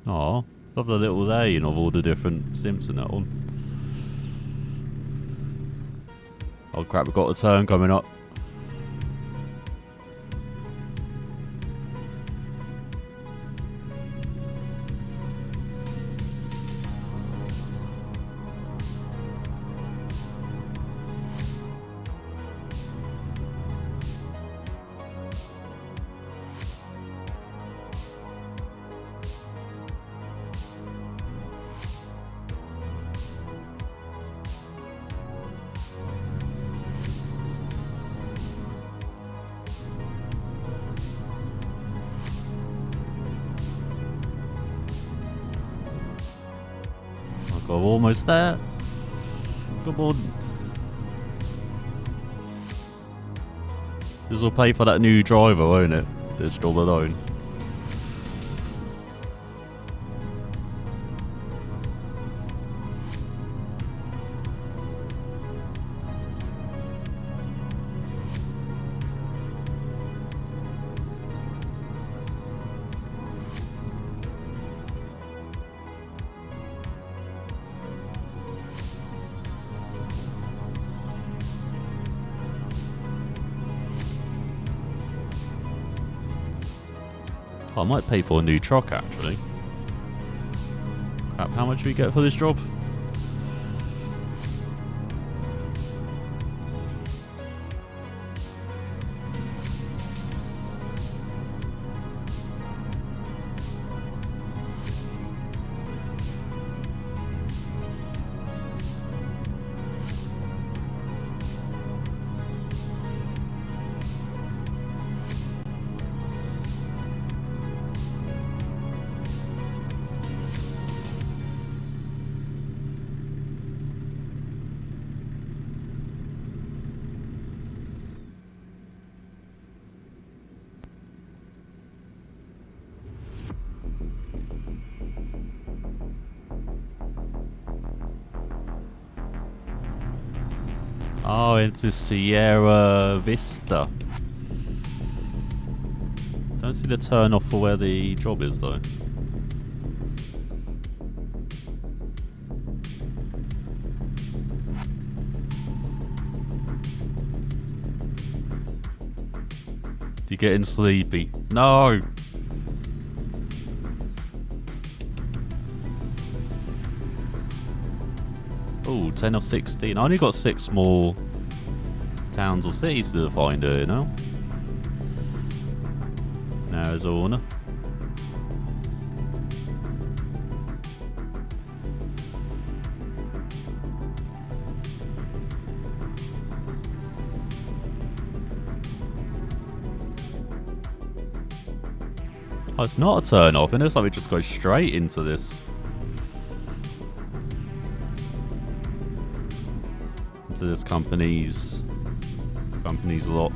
Oh, love the little lane of all the different Simps in that one. Oh crap, we've got a turn coming up. We're almost there. Come on. This will pay for that new driver, won't it? This job alone. I might pay for a new truck actually. Crap, how much do we get for this job? Oh, into Sierra Vista. Don't see the turn off for where the job is though. You're getting sleepy. No! Oh, 10 of 16. I only got 6 more towns or cities to find her, you know? Arizona. Oh, it's not a turn off. It looks like we just go straight into this. Into this company's lot.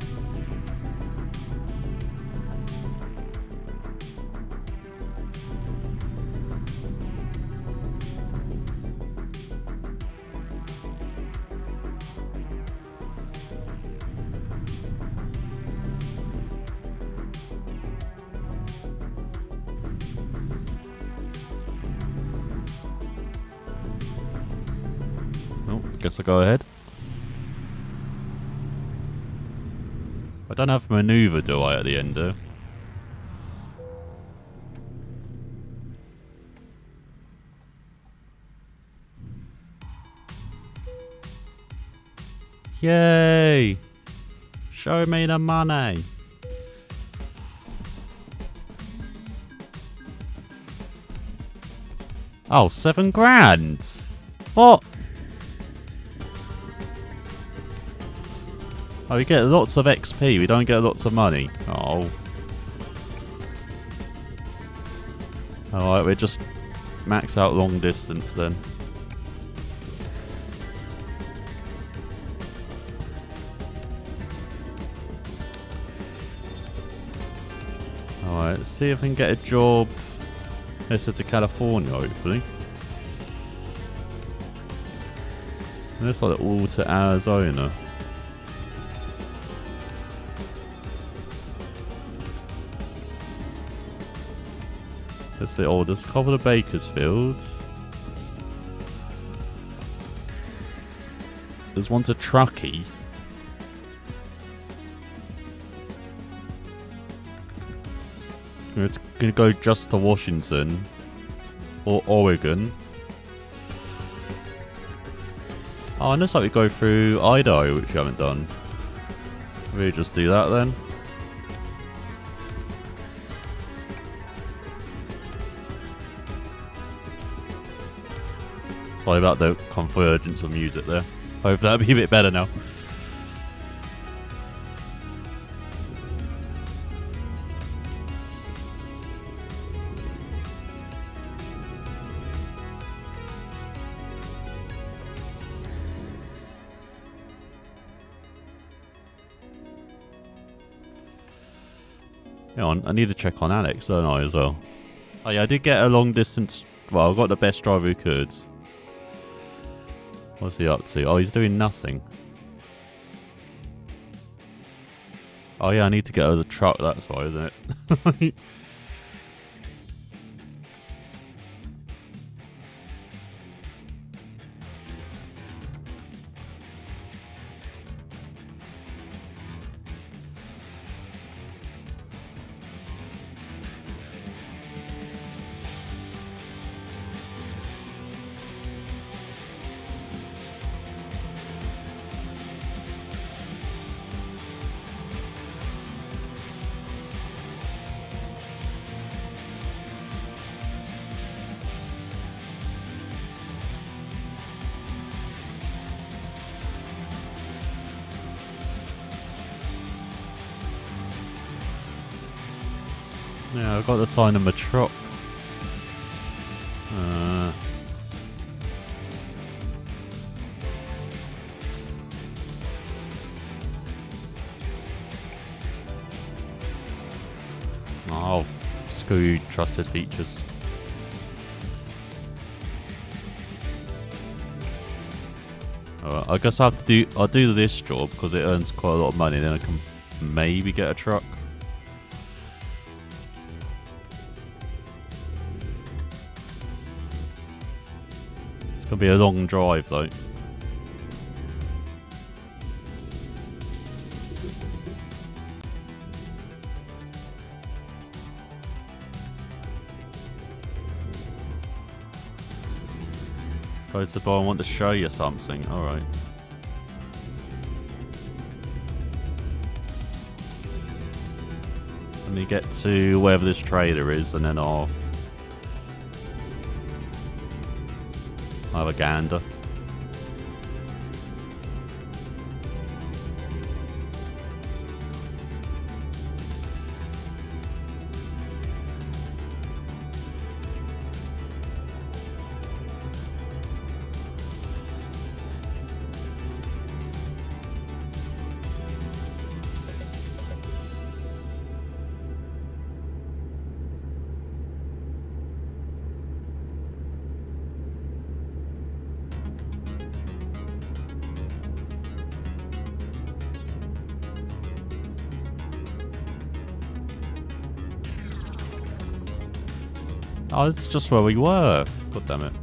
Guess I'll go ahead. I don't have maneuver, do I, at the end, though? Yay! Show me the money! Oh, 7 grand! What? Oh, we get lots of XP, we don't get lots of money. Oh. Alright, we just max out long distance then. Alright, let's see if we can get a job closer to California, hopefully. It looks like all to Arizona. Let's see, oh, there's a couple of Bakersfield. There's one to Truckin. It's gonna go just to Washington or Oregon. Oh, it looks like we go through Idaho, which we haven't done. We just do that then. Sorry about the convergence of music there. Hope that'll be a bit better now. Hang on, I need to check on Alex, don't I, as well? Oh yeah, I did get a long distance... Well, I got the best driver who could. What's he up to? Oh, he's doing nothing. Oh yeah, I need to get out of the truck, that's why, isn't it? Yeah, I've got to sign him a truck. Oh, screw trusted features. Alright, I guess I'll do this job because it earns quite a lot of money. Then I can maybe get a truck. It's gonna be a long drive though. Close the bar. I want to show you something. All right. Let me get to wherever this trader is, and then I'll have a gander. Oh, it's just where we were. God damn it.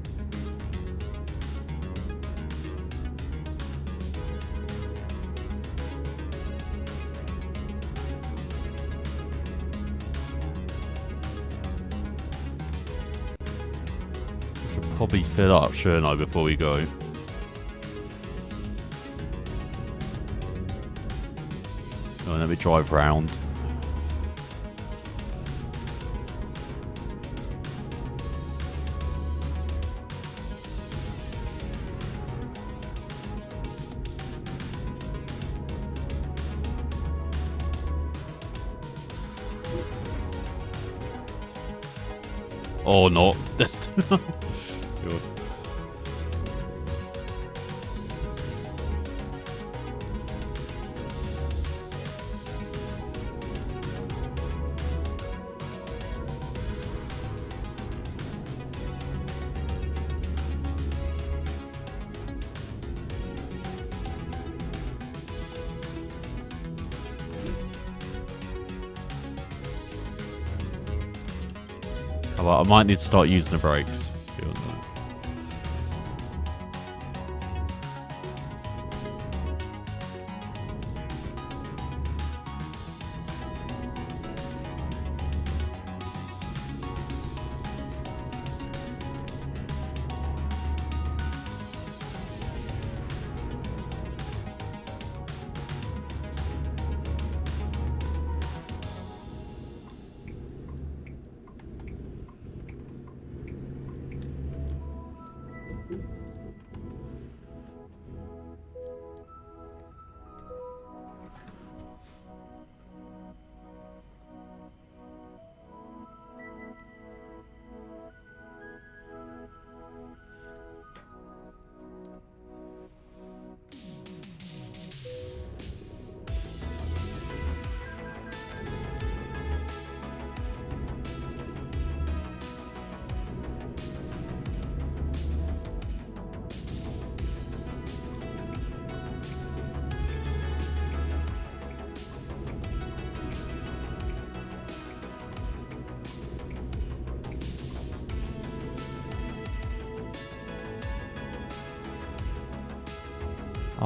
Should probably fill up, shouldn't I, before we go? Oh, let me drive round. Or not. Just God. Well, I might need to start using the brakes.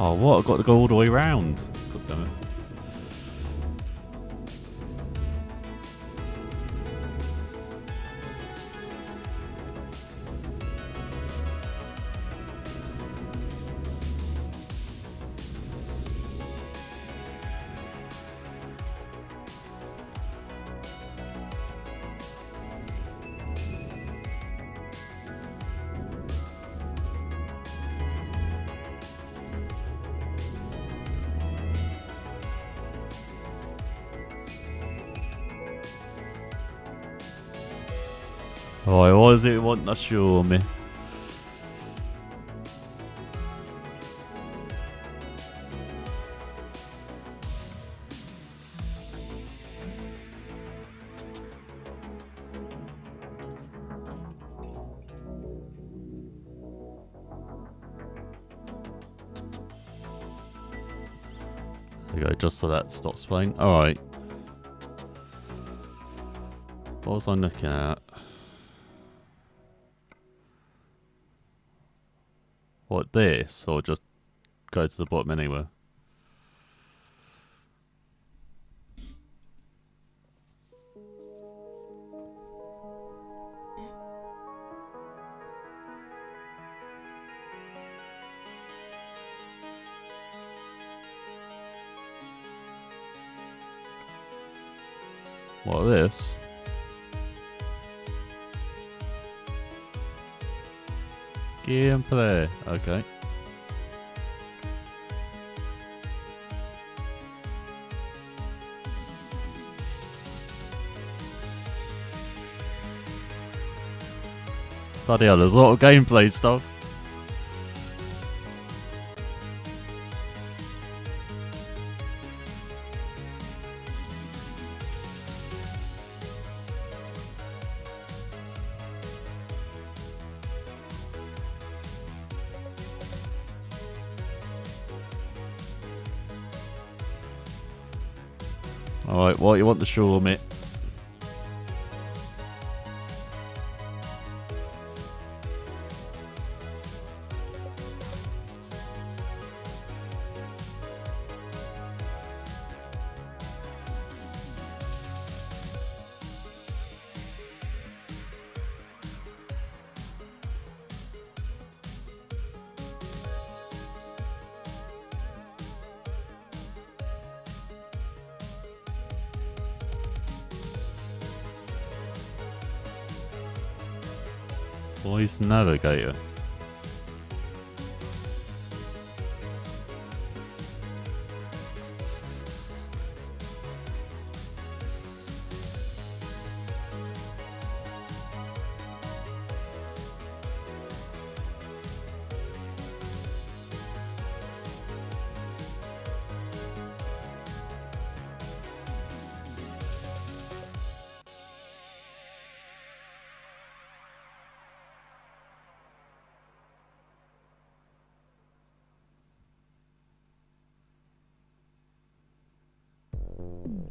Oh, what? I've got to go all the way round. God damn it. Oh, what is it want to show me? There you go, just so that stops playing. Alright. What was I looking at? What, this? Or just go to the bottom anywhere? What, this? Gameplay. Okay. Bloody hell, there's a lot of gameplay stuff. Alright, what you want to show me? Voice navigator.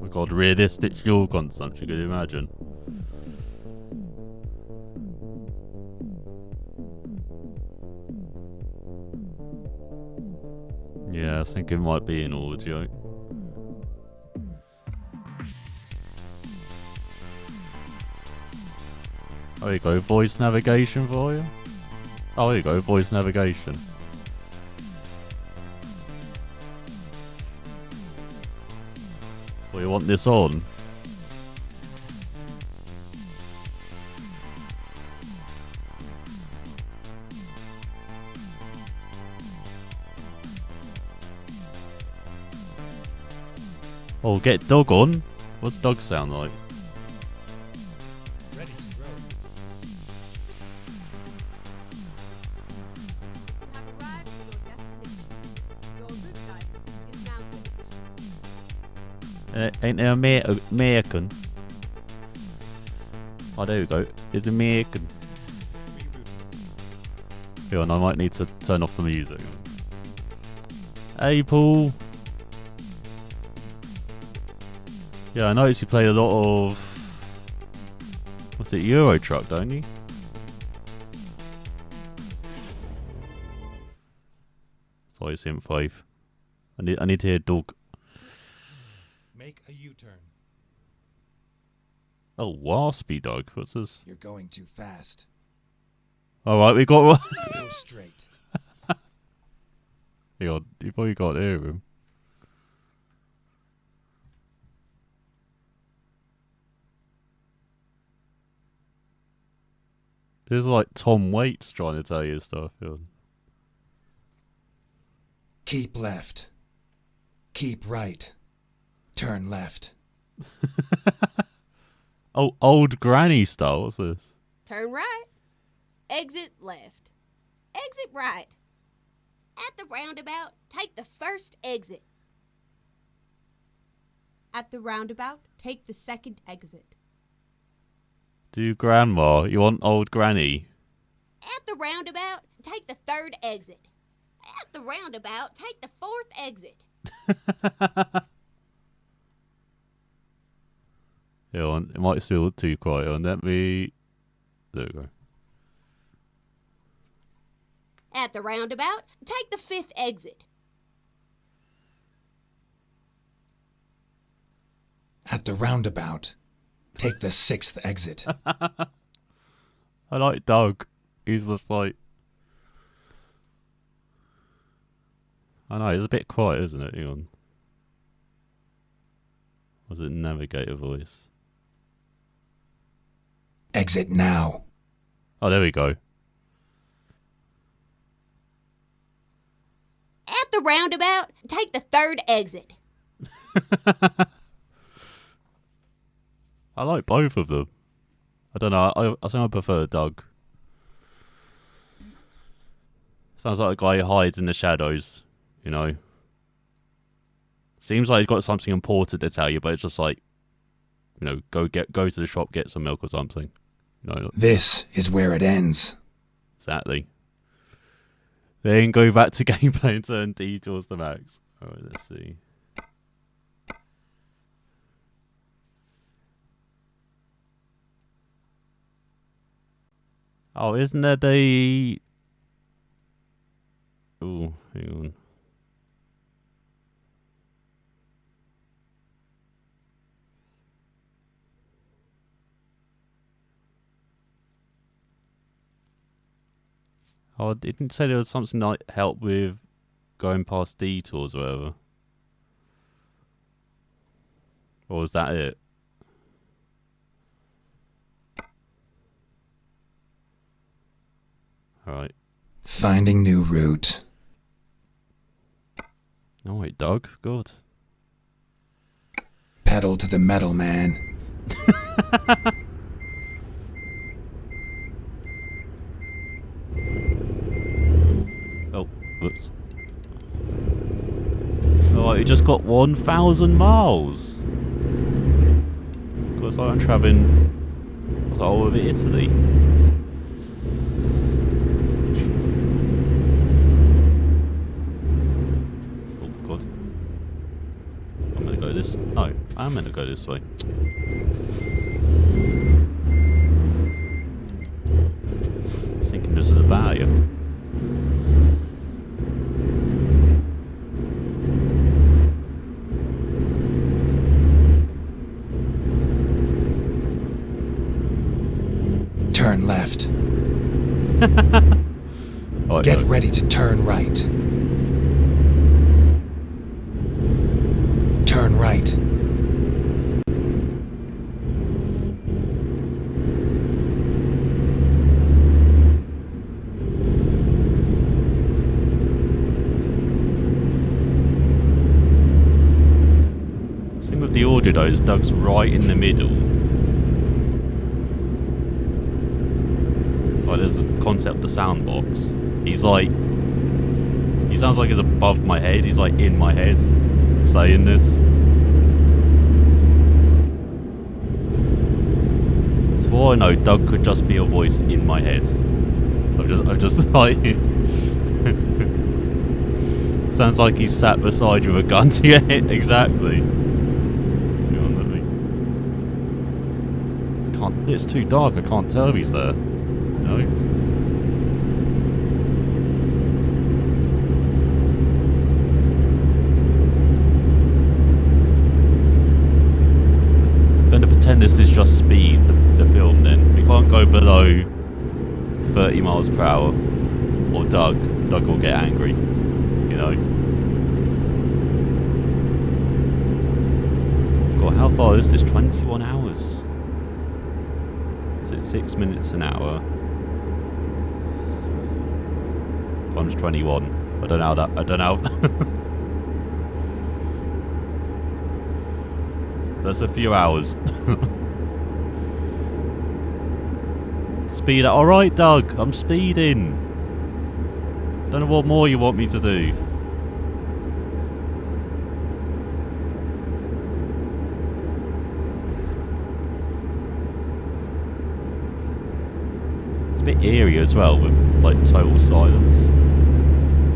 Oh god, realistic fuel consumption, could you imagine? Yeah, I think it might be in audio. There you go, voice navigation for you. Oh, there you go, voice navigation. Well, you want this on? Oh, get dog on. What's dog sound like? Ready to roll. Ain't there American? Oh, there we go. It's American. Hang on, I might need to turn off the music. Hey, Paul. Yeah, I noticed you play a lot of... What's it, Euro Truck, don't you? Sorry, Sim 5. I need to hear dog. Make a U-turn. Oh, waspy dog. What's this? You're going too fast. Alright, we got one. Go straight. You probably got to hear him. This is like Tom Waits trying to tell you stuff. Keep left. Keep right. Turn left. Oh, old granny style. What's this? Turn right. Exit left. Exit right. At the roundabout, take the first exit. At the roundabout, take the second exit. Do grandma. You want old granny? At the roundabout, take the third exit. At the roundabout, take the fourth exit. Yeah, on, it might still too quiet on. Let me. There we go. At the roundabout, take the 5th exit. At the roundabout, take the 6th exit. I like Doug. He's just like. I know, it's a bit quiet, isn't it? Hang on. Was it navigator voice? Exit now. Oh, there we go. At the roundabout, take the 3rd exit. I like both of them. I don't know. I think I prefer Doug. Sounds like a guy who hides in the shadows, you know. Seems like he's got something important to tell you, but it's just like, you know, go to the shop, get some milk or something. You know. This is where it ends. Exactly. Then go back to gameplay and turn detours to max. Alright, let's see. Oh, isn't there the... Ooh, hang on. Oh, it didn't say there was something like help with going past detours or whatever. Or was that it? Alright. Finding new route. Oh wait, Doug, good. Pedal to the metal, man. Oh, whoops. Oh, you just got 1,000 miles. Of course, I'm traveling all over Italy. Oh God! I'm gonna go this. No, I'm gonna go this way. I was thinking this is a barrier. Turn left. Oh, Get no. ready to turn right. Turn right. The thing with the audio though is Doug's right in the middle. Like there's the concept of the sound box. He's like, he sounds like he's above my head. He's like in my head, saying this. So all I know, Doug could just be a voice in my head. I'm just like, sounds like he's sat beside you with a gun to your head. Exactly. Hang on, let me. Can't. It's too dark. I can't tell if he's there. No. I'm going to pretend this is just speed, the film then. We can't go below 30 miles per hour or Doug will get angry, you know. God, how far is this? 21 hours. Is it 6 minutes an hour? Times 21. I don't know how that. I don't know. That's a few hours. Speed up. Alright, Doug. I'm speeding. Don't know what more you want me to do. It's a bit eerie as well with like total silence.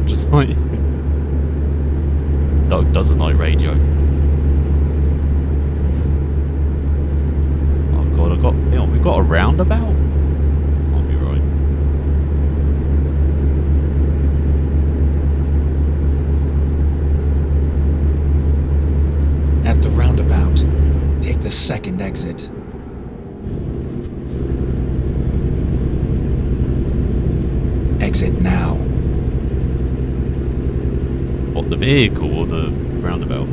Just like Doug doesn't like radio. Oh god, we've got a roundabout? I'll be right. At the roundabout, take the second exit. Exit now. What, the vehicle or the roundabout?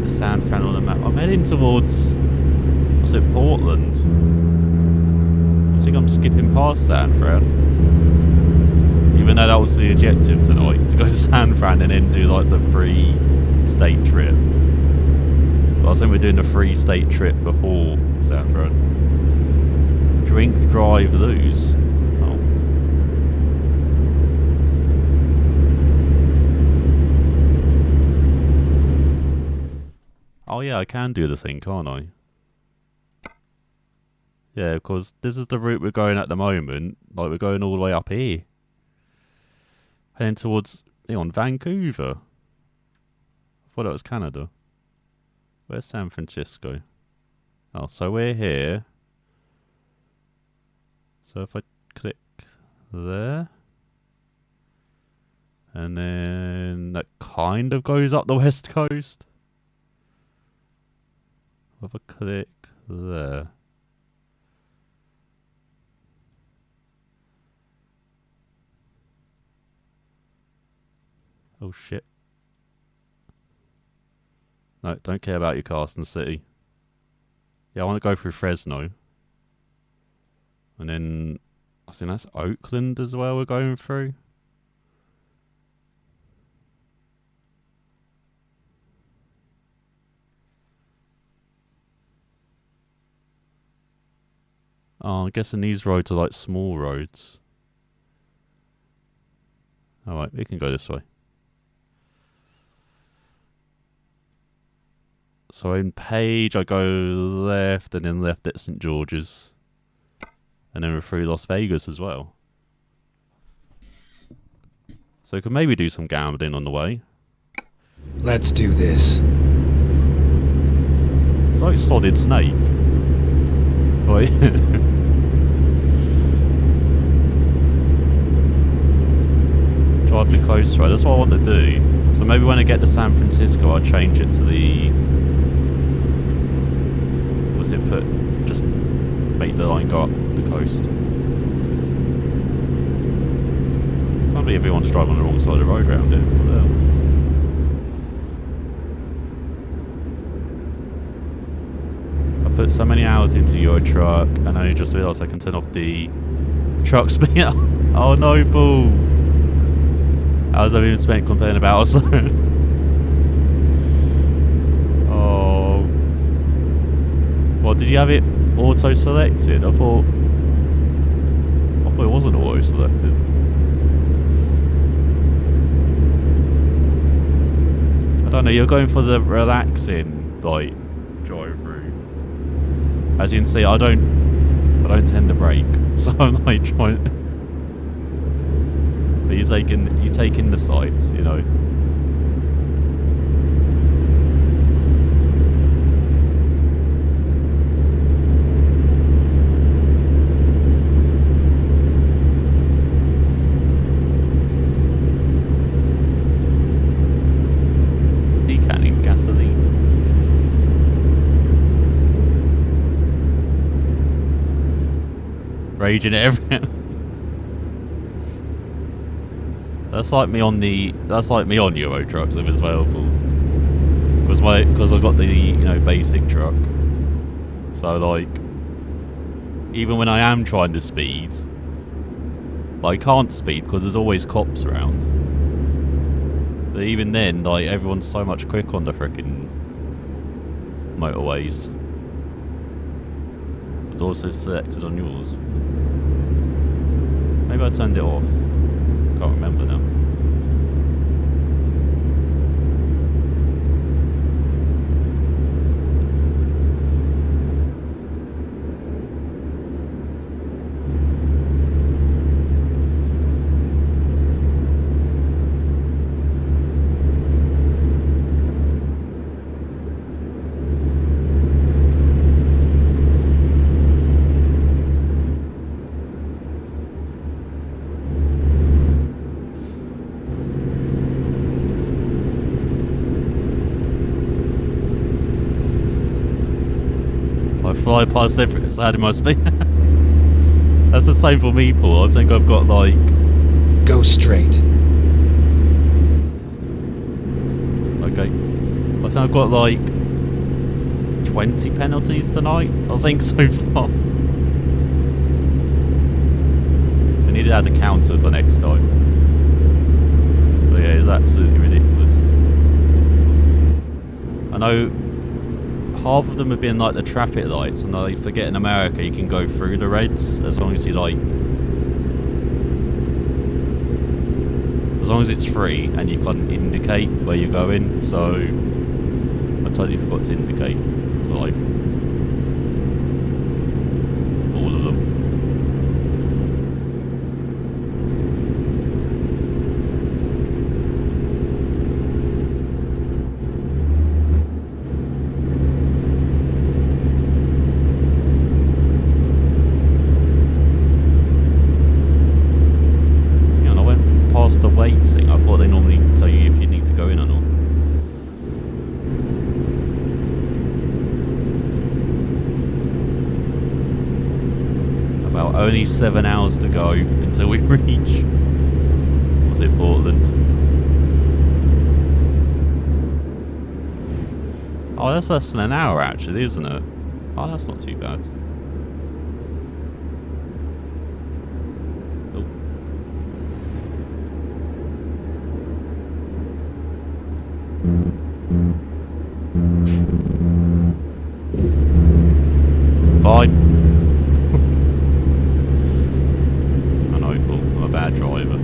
San Fran on the map. I'm heading towards, what's it, Portland? I think I'm skipping past San Fran. Even though that was the objective tonight, to go to San Fran and then do like the free state trip. But I think we're doing the free state trip before San Fran. Drink, drive, lose. Oh yeah, I can do the thing, can't I? Yeah, because this is the route we're going at the moment. Like, we're going all the way up here. Heading towards, Vancouver. I thought that was Canada. Where's San Francisco? Oh, so we're here. So if I click there. And then that kind of goes up the west coast. If I click there. Oh shit. No, don't care about your Carson City. Yeah, I want to go through Fresno. And then I think that's Oakland as well we're going through. Oh, I'm guessing these roads are like small roads. Alright, we can go this way. So in Page, I go left and then left at St. George's. And then we're through Las Vegas as well. So we could maybe do some gambling on the way. Let's do this. It's like Solid Snake. Wait. Drive the coast road. That's what I want to do. So maybe when I get to San Francisco, I'll change it to the... What's it put? Just make the line go up the coast. Can't believe everyone's driving on the wrong side of the road around it. What the hell? Put so many hours into your truck and I just realised I can turn off the truck speed. Oh no, bull! Hours I've even spent complaining about also. Oh. What, did you have it auto-selected? I thought it wasn't auto-selected. I don't know, you're going for the relaxing, like, drive through. As you can see, I don't tend to brake, so I'm like trying. But you're taking the sights, you know. Is he canning gasoline? Raging at everything. That's like me on Euro trucks if it's available. Because I got the basic truck. So like, even when I am trying to speed, But I can't speed because there's always cops around. But even then, like, everyone's so much quicker on the frickin' motorways. It's also selected on yours. Maybe I turned it off. Can't remember now. Fly past every side of my speed. That's the same for me, Paul. I think I've got like... Go straight. Okay. I think I've got like 20 penalties tonight, I think, so far. I need to add a counter for next time. But yeah, it's absolutely ridiculous. I know half of them have been like the traffic lights, and I forget in America you can go through the reds as long as you like, as long as it's free and you can indicate where you're going. So I totally forgot to indicate for like all of them. The wait thing. I thought they normally tell you if you need to go in or not. About only 7 hours to go until we reach. Was it Portland? Oh, that's less than an hour actually, isn't it? Oh, that's not too bad. Fine. I know, Paul. I'm a bad driver.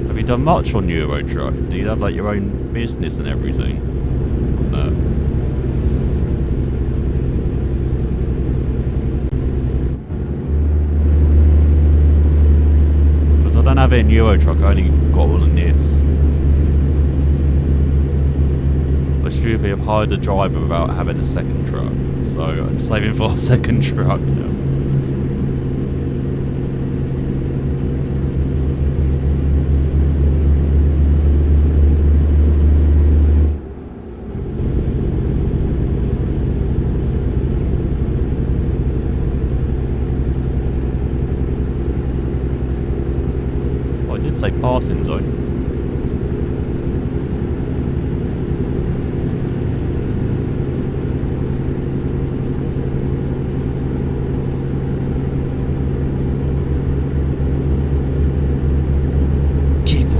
Have you done much on Euro Truck? Do you have like your own business and everything? No. Because I don't have it in Euro Truck. I only got one in this. If have hired a driver without having a second truck, so I'm saving for a second truck now. Oh, I did say passing zone.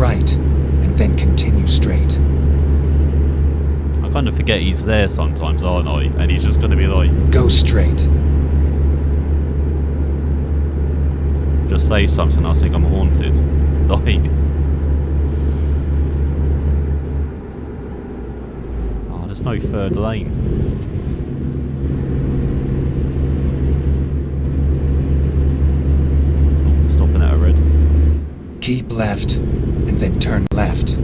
Right, and then continue straight. I kind of forget he's there sometimes, aren't I? And he's just going to be like... Go straight. Just say something, I think I'm haunted. Like... Oh, there's no third lane. Oh, stopping at a red. Keep left. And then turn left.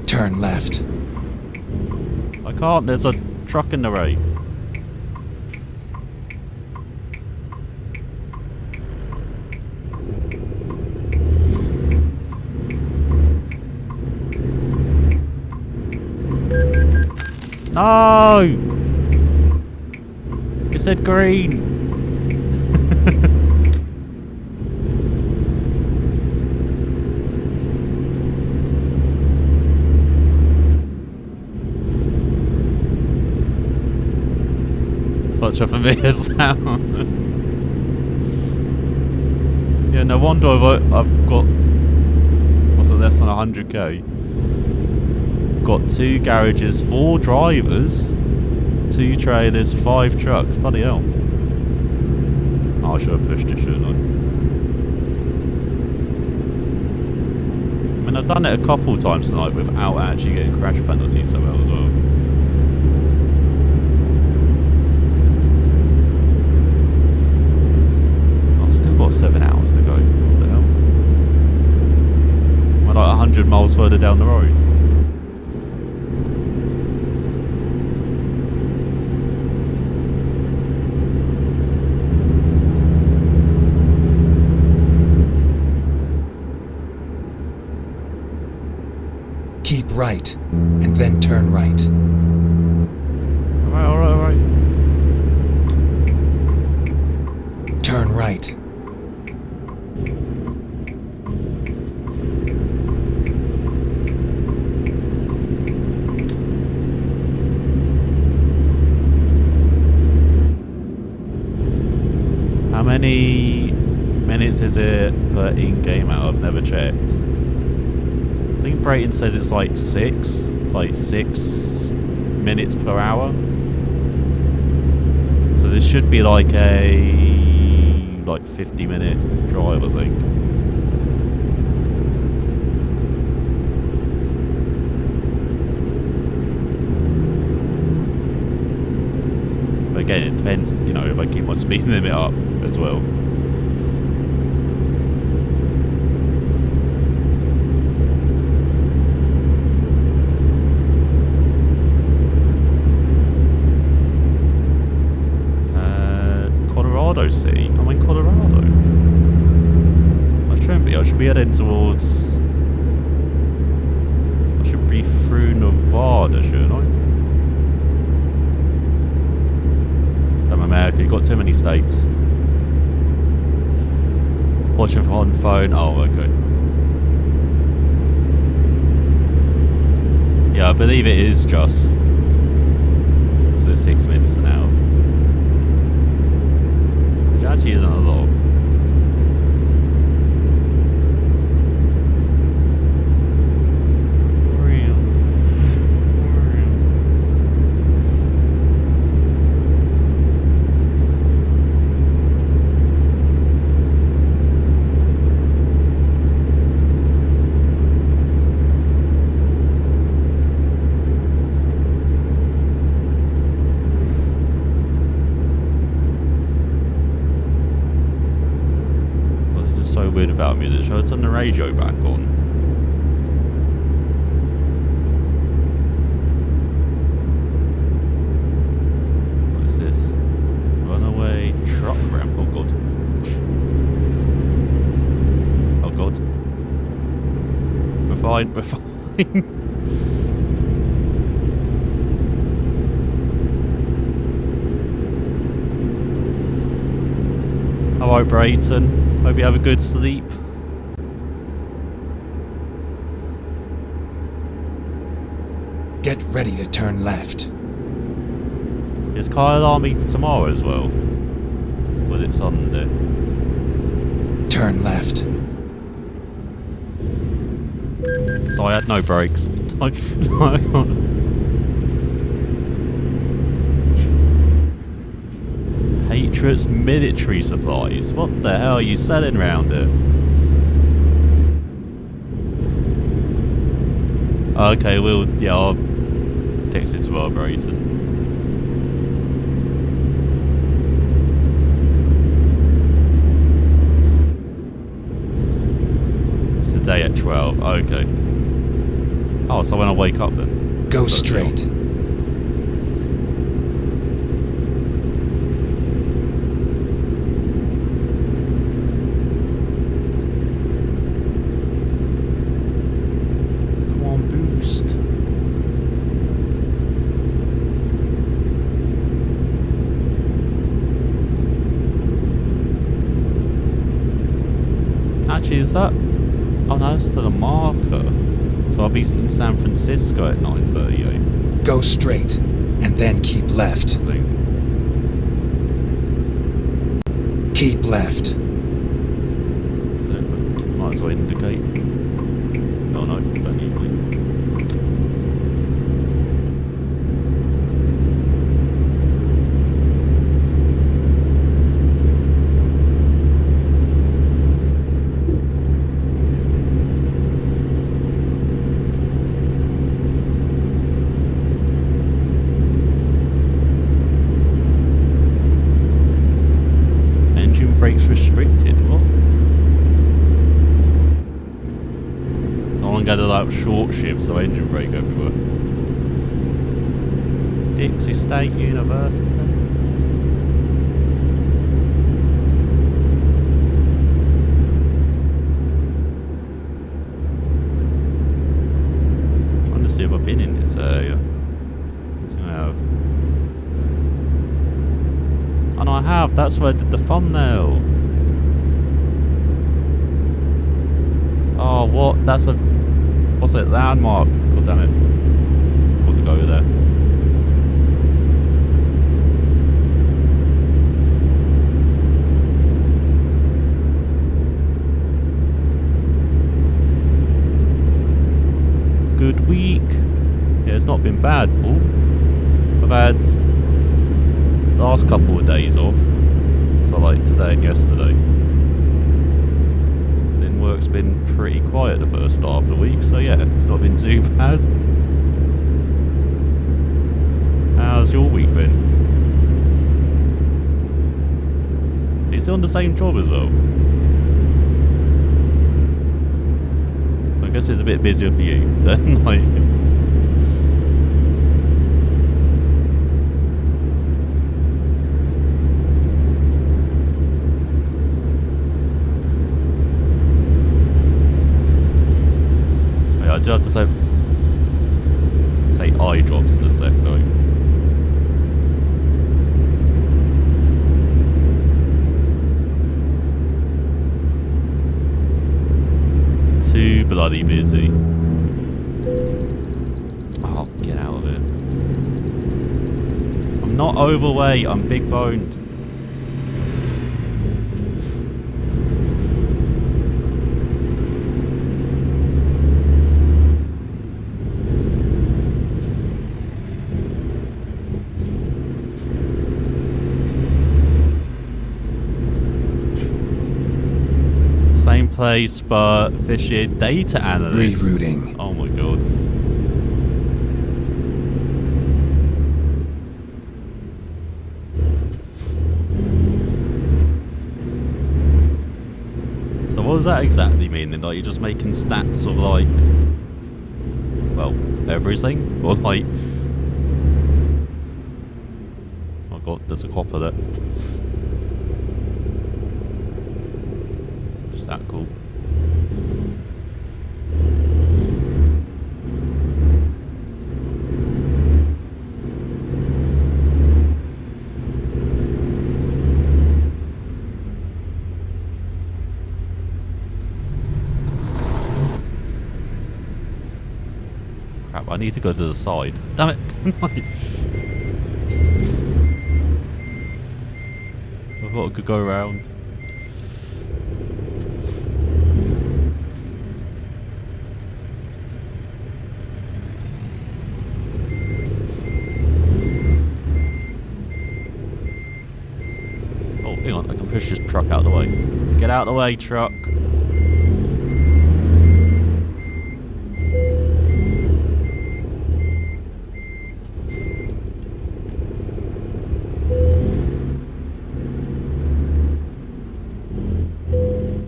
Turn left. I can't, there's a truck in the road. No! It said green. such a familiar sound. Yeah, no wonder I've got, what's it, less than 100k. Got 2 garages, 4 drivers, 2 trailers, 5 trucks. Bloody hell. Oh, I should have pushed it, shouldn't I? I mean, I've done it a couple times tonight without actually getting crash penalties somehow as well. I've still got 7 hours to go. What the hell? We're like 100 miles further down the road. Keep right, and then turn right. Alright. Turn right. How many minutes is it per in-game hour? I've never checked. I think Brayton says it's like 6 minutes per hour. So this should be like a 50-minute drive, I think. But again, it depends, you know, if I keep my speed limit up as well. Colorado City? I'm in Colorado. I shouldn't be. I should be heading towards... I should be through Nevada, shouldn't I? Damn America, you've got too many states. Watching from phone. Oh, okay. Yeah, I believe it is just... Was it 6 minutes an hour? Which actually isn't a lot. Weird about music. Shall I turn the radio back on? What is this? Runaway truck ramp. Oh god. Oh god. We're fine. We're fine. Hello, Brayton. Hope you have a good sleep. Get ready to turn left. Is Kyle Army tomorrow as well? Or was it Sunday? Turn left. So I had no brakes. Patriots military supplies. What the hell are you selling around it? Okay, I'll text it to our Brayton. It's today at 12. Okay. Oh, so when I wake up then? Go straight. Actually, is that... Oh no, that's to the marker. So I'll be in San Francisco at 9:38. Go straight, and then keep left. I think. Keep left. So, might as well indicate. Oh no, don't need to. Brakes restricted, what? No one gathered out short shifts, so engine brake everywhere. Dixie State University. Trying to see if I've been in this area. I think I have. And I have, that's where I did the thumbnail. Oh, what? That's a... What's it? Landmark. God damn it. Got to go there. Good week. Yeah, it's not been bad, Paul. I've had... last couple of days off, so like today and yesterday. Then work's been pretty quiet the first half of the week, so yeah, it's not been too bad. How's your week been? Are you still on the same job as well? I guess it's a bit busier for you then, like... I do have to take eye drops in a sec though. Too bloody busy. Oh, get out of it. I'm not overweight, I'm big boned. Place, but fishing data analyst. Rerouting. Oh my god. So what does that exactly mean then? Like you're just making stats of like, well, everything? Or like, oh god, there's a copper there. Is that cool? Crap, I need to go to the side. Damn it! I've got to go around. Hang on, I can push this truck out of the way. Get out of the way, truck.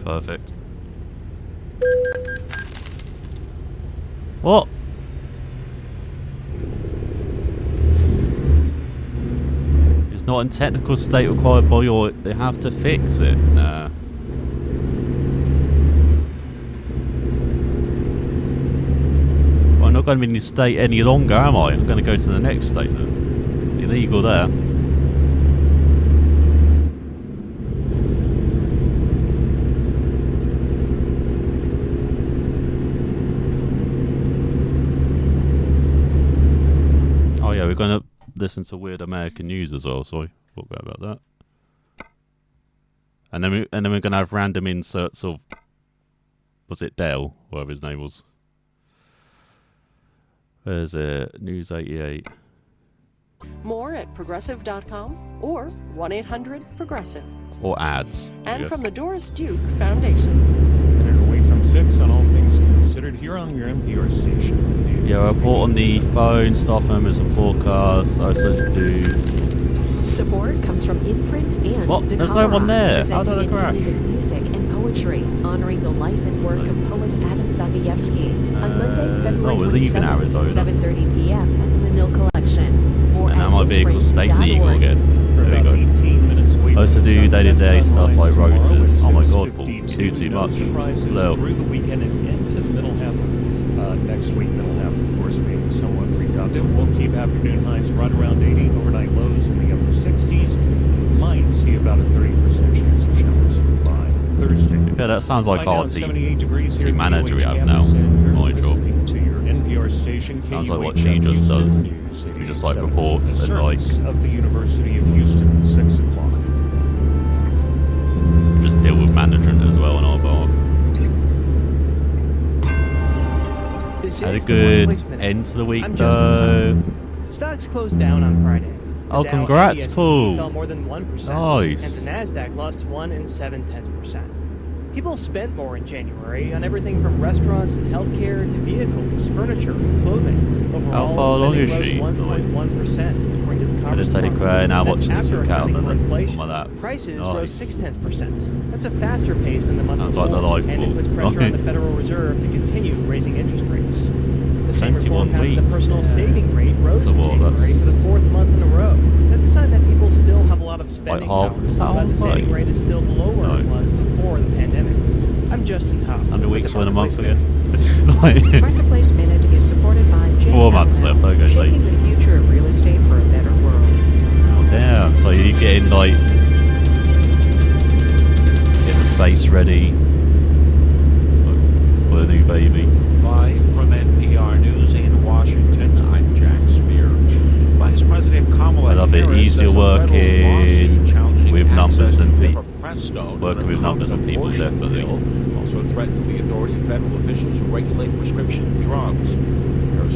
Perfect. What? Not in technical state required by your... They have to fix it. Nah. Well, I'm not going to be in this state any longer, am I? I'm going to go to the next state then. Illegal there. Oh yeah, we're going to listen to weird American news as well, so I forgot about that. And then we're gonna have random inserts of, was it Dell, whatever his name was. There's News 88. More at progressive.com or 1-800-PROGRESSIVE. Or ads. And yes. from the Doris Duke Foundation. Minute away from 6 on all things considered here on your NPR station. Yeah, report on the phone, staff members and forecasts. Also do. Support comes from Imprint and What? There's no one there. How did I crash? Music and poetry, honoring the life and work of poet Adam Zagajewski on Monday, February we're leaving 27th, Arizona. 7:30 p.m. at the Manil Collection. More And at now my vehicle's state legal imprint.org. again. There we go. Also do day-to-day stuff like rotors. Oh my god, Paul, you do too much. Hello. Through the weekend and into the middle half of next week. Middle half, of course, being somewhat reductive. We'll keep afternoon highs right around 80, overnight lows in the upper 60s. Might see about a 30% chance of showers by Thursday. Yeah, that sounds like Right our now it's 78 degrees here team at the manager we UH have now. campus, and you're My job. listening to your NPR station. Sounds like what KUHF she just Houston does. News, We just like 87. reports The and like service of the University of Houston, 6 o'clock. just deal with management as well on our bar. Had a good end to the week though. Stocks closed down on Friday. The Oh, Dow congrats, and the S&P Paul. fell more than 1%. Nice. And the Nasdaq lost 1 7/10%. People spent more in January on everything from restaurants and healthcare to vehicles, furniture, and clothing. Overall, How far along spending is she? rose 1.1%, according to the Commerce Meditate Department. now That's watching this after with Cal accounting and for then inflation. like that. Prices Nice. rose 0.6%. That's a faster pace than the month Sounds before, like the life and it ball. puts pressure on the Federal Reserve to continue raising interest rates. The same report 21 found that the weeks. personal saving rate rose So in what, January that's- for the 4th month in a row. That's a sign that people still have a lot of spending half- power, is that but the half saving right? rate is still below where it was before the pandemic. I'm Justin Cobb. 100 weeks or in a month again. Marketplace Minute is supported by 4 months left, okay, shaping the future of real estate for a better world. Oh damn, so you're getting like get the space ready for the new baby. Live from NPR News in Washington, I'm Jack Spear. Vice President Kamala I love it. Harris Easier says a federal working lawsuit challenging with numbers access than to people. mifepristone Working under with numbers than people, Trump's abortion definitely. bill also threatens the authority of federal officials who regulate prescription drugs.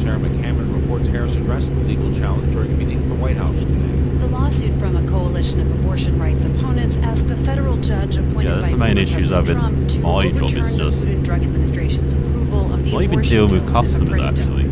Sarah McCammon reports Harris addressed the legal challenge during a meeting at the White House today. The lawsuit from a coalition of abortion rights opponents asks a federal judge appointed Yeah, that's by the main former issues President having Trump to my job overturn is the just Food and Drug Administration's approval of the not even abortion dealing bill with customers mifepristone. actually.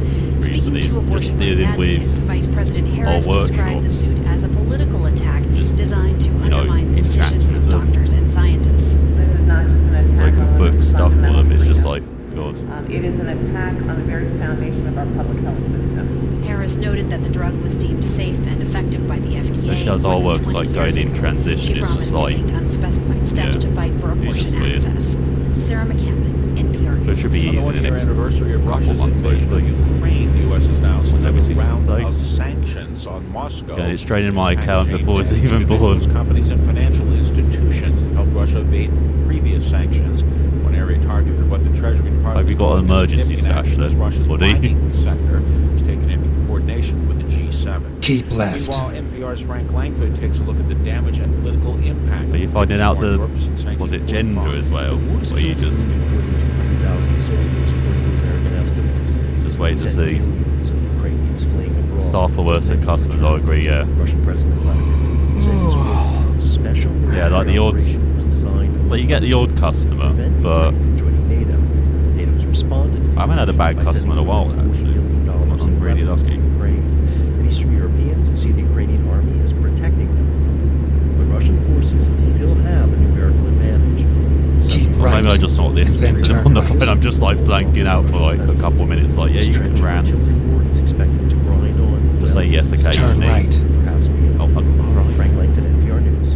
Speaking Recently, to it's abortion just rights dealing advocates, with Vice President Harris our described the workshops. suit as a political attack designed to know, undermine the decisions interact of with them. doctors and scientists. This is not just an It's attack like on a book women's stuff for fundamental them. It's just freedoms. like God. It is an attack on the very foundation of our public health system. Harris noted that the drug was deemed safe and effective by the FDA. So she does more our than work 20 like years going in ago. transition. She It's promised just like to take unspecified steps to fight for it's just abortion weird. access. Sarah McCammon, NPR News. But it should be On the easy in the one-year next anniversary of couple Russia's months invasion of hopefully. Ukraine, the U.S. has now sent Every a single round of place. sanctions on Moscow. Yeah, it's straight in my It's account aimed before at it's even individuals, born. companies and financial institutions that helped Russia evade previous sanctions. One area targeted what the Treasury Department Hope you got an calling a emergency significant stash action is then, Russia's buddy. mining sector, which taken in coordination with the G7. Keep left. Meanwhile, NPR's Frank Langford takes a look at the damage and political impact. Are you finding out the was it 1945. gender as well? Or you just 200,000 soldiers, according to American estimates. just wait to Sent see? millions of Ukrainians fleeing abroad. Staff are worse than customers, I agree, yeah. Russian President Vladimir Putin said his quote, special Yeah, like the military odds. operation was designed But you get the odd customer, but from joining NATO. NATO's responded to the I haven't had a bad by customer in a sending while more than $40 actually. billion I'm really weapons to lucky. Ukraine. And Eastern Europeans see the Ukrainian army as protecting them from Putin. But Russian forces still have a numerical advantage. Or maybe I just not listening to them on the phone. I'm just like blanking out for like a couple of minutes. Like, yeah, you can rant. It's expected to grind on. Just say yes occasionally. Perhaps being all right. Frank Langford, NPR News,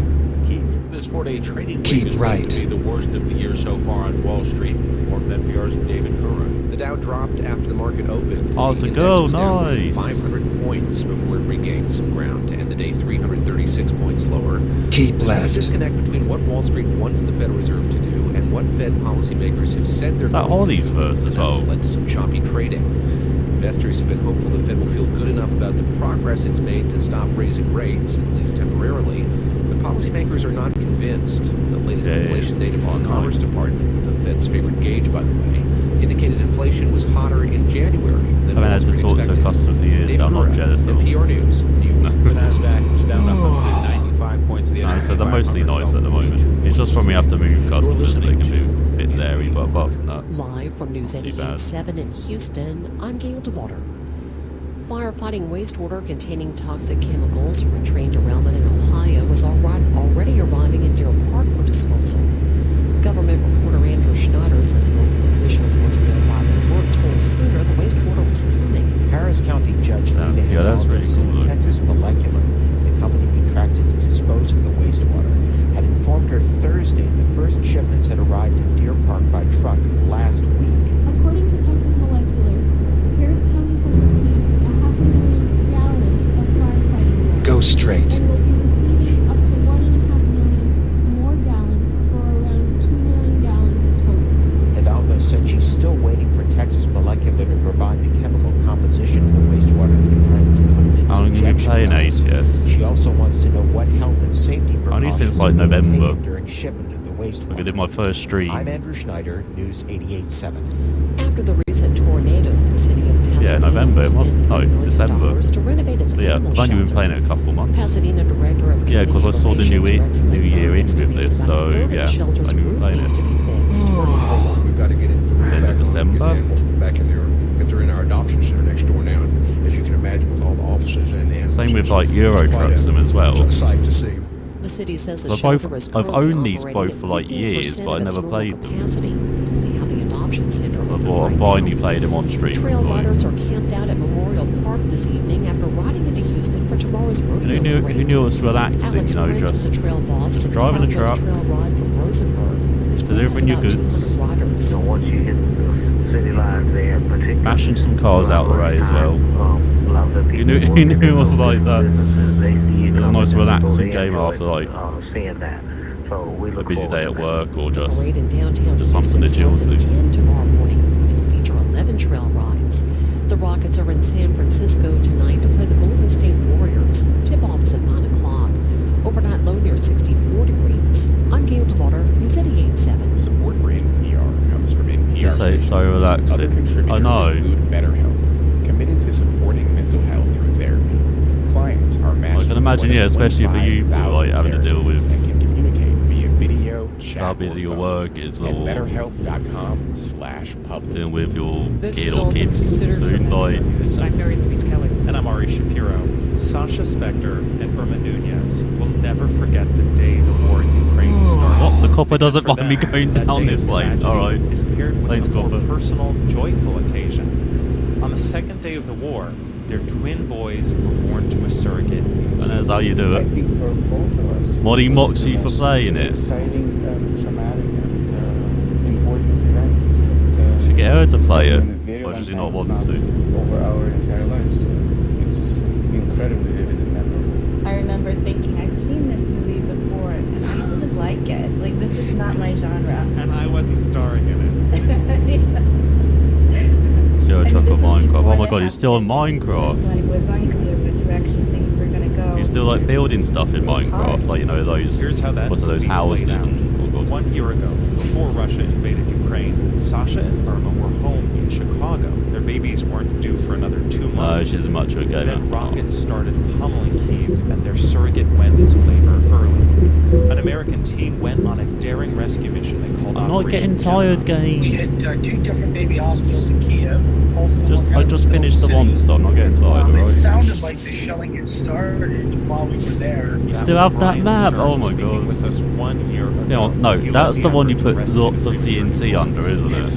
Kyiv. This 4-day trading week Keep is right. going to be the worst of the year so far on Wall Street. More from NPR's David Kura. The Dow dropped after the market opened. Oh, it's The a index go, was down nice. 500 points before it regained some ground to end the day 336 points lower. Keep There's been left. a disconnect between what Wall Street wants the Federal Reserve to do and what Fed policymakers have said they're Is that going to Holly's do. verse as And that's well? led to some choppy trading. Investors have been hopeful the Fed will feel good enough about the progress it's made to stop raising rates, at least temporarily. The Policymakers are not convinced. The latest inflation data from the Commerce Department, the Fed's favorite gauge, by the way, indicated inflation was hotter in January than I haven't had to talk to a customer for years, so I'm not jealous at all. NPR News, New York. The Nasdaq was down 195 points. The No, so they're mostly nice at the moment. It's just when we have to move customers, they can be a bit leery, but apart from that, Live from News 88.7 in Houston, I'm Gail DeWater. Firefighting wastewater containing toxic chemicals from a train derailment in Ohio was already arriving in Deer Park for disposal. Government reporter Andrew Schneider says local officials want to know why they weren't told sooner the wastewater was coming. Harris County Judge Lena Hidalgo said Texas Molecular, the company contracted to dispose of the wastewater, had informed her Thursday the first shipments had arrived in Deer Park by truck last week. According to Texas Molecular, Harris County has received 500,000 gallons of firefighting water. Go straight. And will be receiving up to 1.5 million more gallons for around 2 million gallons total. Hidalgo said she's still waiting for Texas Molecular to provide the chemical composition of the wastewater that it plans to put in its injection wells. ATS. She also wants to know what health and safety only precautions since like are being November. taken during shipment of the wastewater. Look, I did my first stream. I'm Andrew Schneider, News 88.7. After the recent tornado, the city of Pasadena November. It must December. to renovate its So yeah, animal I've only been shelter. playing it a couple months. Pasadena director of Yeah, because I saw the new Communications, Rex New Year in with this, so yeah, shelter's I knew we were roof playing needs it. to be fixed. We've got to get it End of back December. on, get the animals back in there because they're in our adoption center next door now. And as you can imagine, with all the offices and the animals, Same with like Euro trucks them as well. It's a sight to see. The city says the So shelter is I've currently owned these operating both for like at years, 15% but I of its never normal played them. capacity. They have the adoption center I open thought right I finally now. played them on stream. Trail riders are camped out at Memorial Park this evening after riding into Houston for tomorrow's rodeo parade. Who knew it was relaxing, Alex you know, Prince just is a trail boss for the driving a Southwest truck, Trail Ride from Rosenberg. His group has delivering your about goods, 200 riders. So once you hit the city lines there, particularly bashing some cars out the way as well. a lot of the people You knew it was like that. they see It was a nice relaxing game after like seeing that. So we a look busy day at work or just Parade in downtown something to chill Houston starts to. at 10 tomorrow morning. It will feature 11 trail rides. The Rockets are in San Francisco tonight to play the Golden State Warriors. Tip-off is at 9 o'clock. Overnight low near 64 degrees. I'm Gail DeWater, News 88.7. Support for NPR comes from NPR You say it's so stations. relaxing. Other contributors I know. include BetterHelp, committed to supporting mental health through therapy. Clients are matched I can imagine, with yeah, especially for you, like having to deal with and can communicate via video, chat, how busy your work is, at or BetterHelp.com/public. dealing with your This kid is or all things kids considered soon, from like. News. I'm Mary Louise Kelly. And I'm Ari Shapiro. Sasha Spector and Irma Nunez will never forget the day the war in Ukraine started. What? The copper doesn't For mind me them, going that down day this of lane. tragedy Alright. is paired with Thanks, a more copper. personal, joyful occasion. On the second day of the war, their twin boys were born to a surrogate. And that's how you do it. I think for both of us, Moddy it was mocks the you for most playing it. exciting, traumatic, and important event. Should get her to play it, in a very or long does she time, not want if to? Over our entire lives. So it's incredibly vivid and memorable. I remember thinking, I've seen this movie before, and I didn't like it. Like, this is not my genre. And I wasn't starring in it. Zero I mean, Truck this on is Minecraft. before Oh my that god, he's still on happened. When Minecraft. it was unclear what direction things were going to go. He's still like building stuff in It's hard. Minecraft, like, you know, those. Here's how that What's it, those movie houses played out. and. Oh god. 1 year ago, before Russia invaded Ukraine, Sasha and Irma were home in Chicago. Their babies weren't due for another 2 No, months. she's much of a gamer. Then rockets started pummeling Kyiv, and their surrogate went into labor early. An American team went on a daring rescue mission they called I'm not Operation getting tired, Gemini. game. We had 2 different baby hospitals in Kiev. Both of them I just finished the one, so I'm not getting tired, It alright? sounded like the shelling had started while we were there. You still have that map? Oh my god. With us 1 year ago. You know, no, He that's led the one you effort put to rescue lots the of TNT under, isn't it?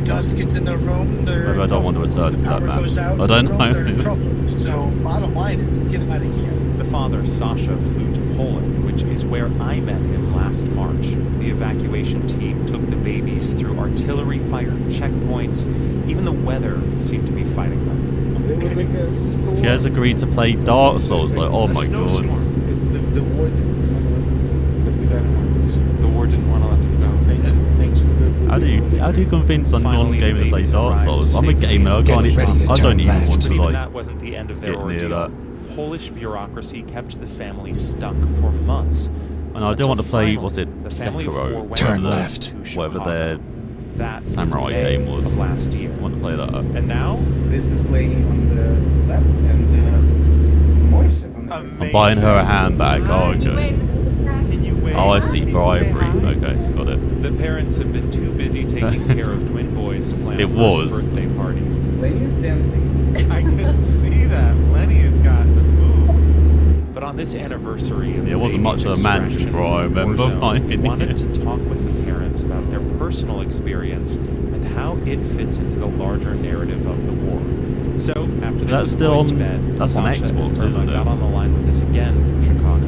Dust gets in the room, they're Maybe I don't want to return to that power map. goes out, I don't they're in know. trouble. So bottom line is get them out of Kiev. The father, Sasha, flew to Poland, which is where I met him last March. The evacuation team took the babies through artillery fire, checkpoints. Even the weather seemed to be fighting them. There was like a storm. She has agreed to play Dark Souls, like, oh my god. It's the war didn't want to let me down. The war didn't want to let them go. Thanks for the. How do you convince a Finally, non-gamer the to play babies Dark arrived Souls? I'm a safely gamer, I in can't Get even, ready to I don't turn even left. want But to even like that wasn't the end of their get near ordeal. that. Polish bureaucracy kept the family stuck for months. And I do want to play, Finally, was it the family of four Sekiro? went Turn to left. Whatever Chicago. their That samurai was May game was. of last year. I want to play that. And now, This is Lady on the left and Moise on the I'm buying her a handbag. Oh, okay. can you wait? Oh, I see. Bribery. Okay, got it. The parents have been too busy taking care of twin boys to plan It a first was. birthday party. Lenny's dancing. I could see that. Lenny has got the moves. But on this anniversary of Yeah, it wasn't baby's much of a extraction Manchester, I from remember. Warzone, we Mine. wanted to talk with the parents about their personal experience and how it fits into the larger narrative of the war. So, after they That's put still boys to on- bed, that's an Sasha Xbox, and Irma isn't it? got on the line with us again from Chicago.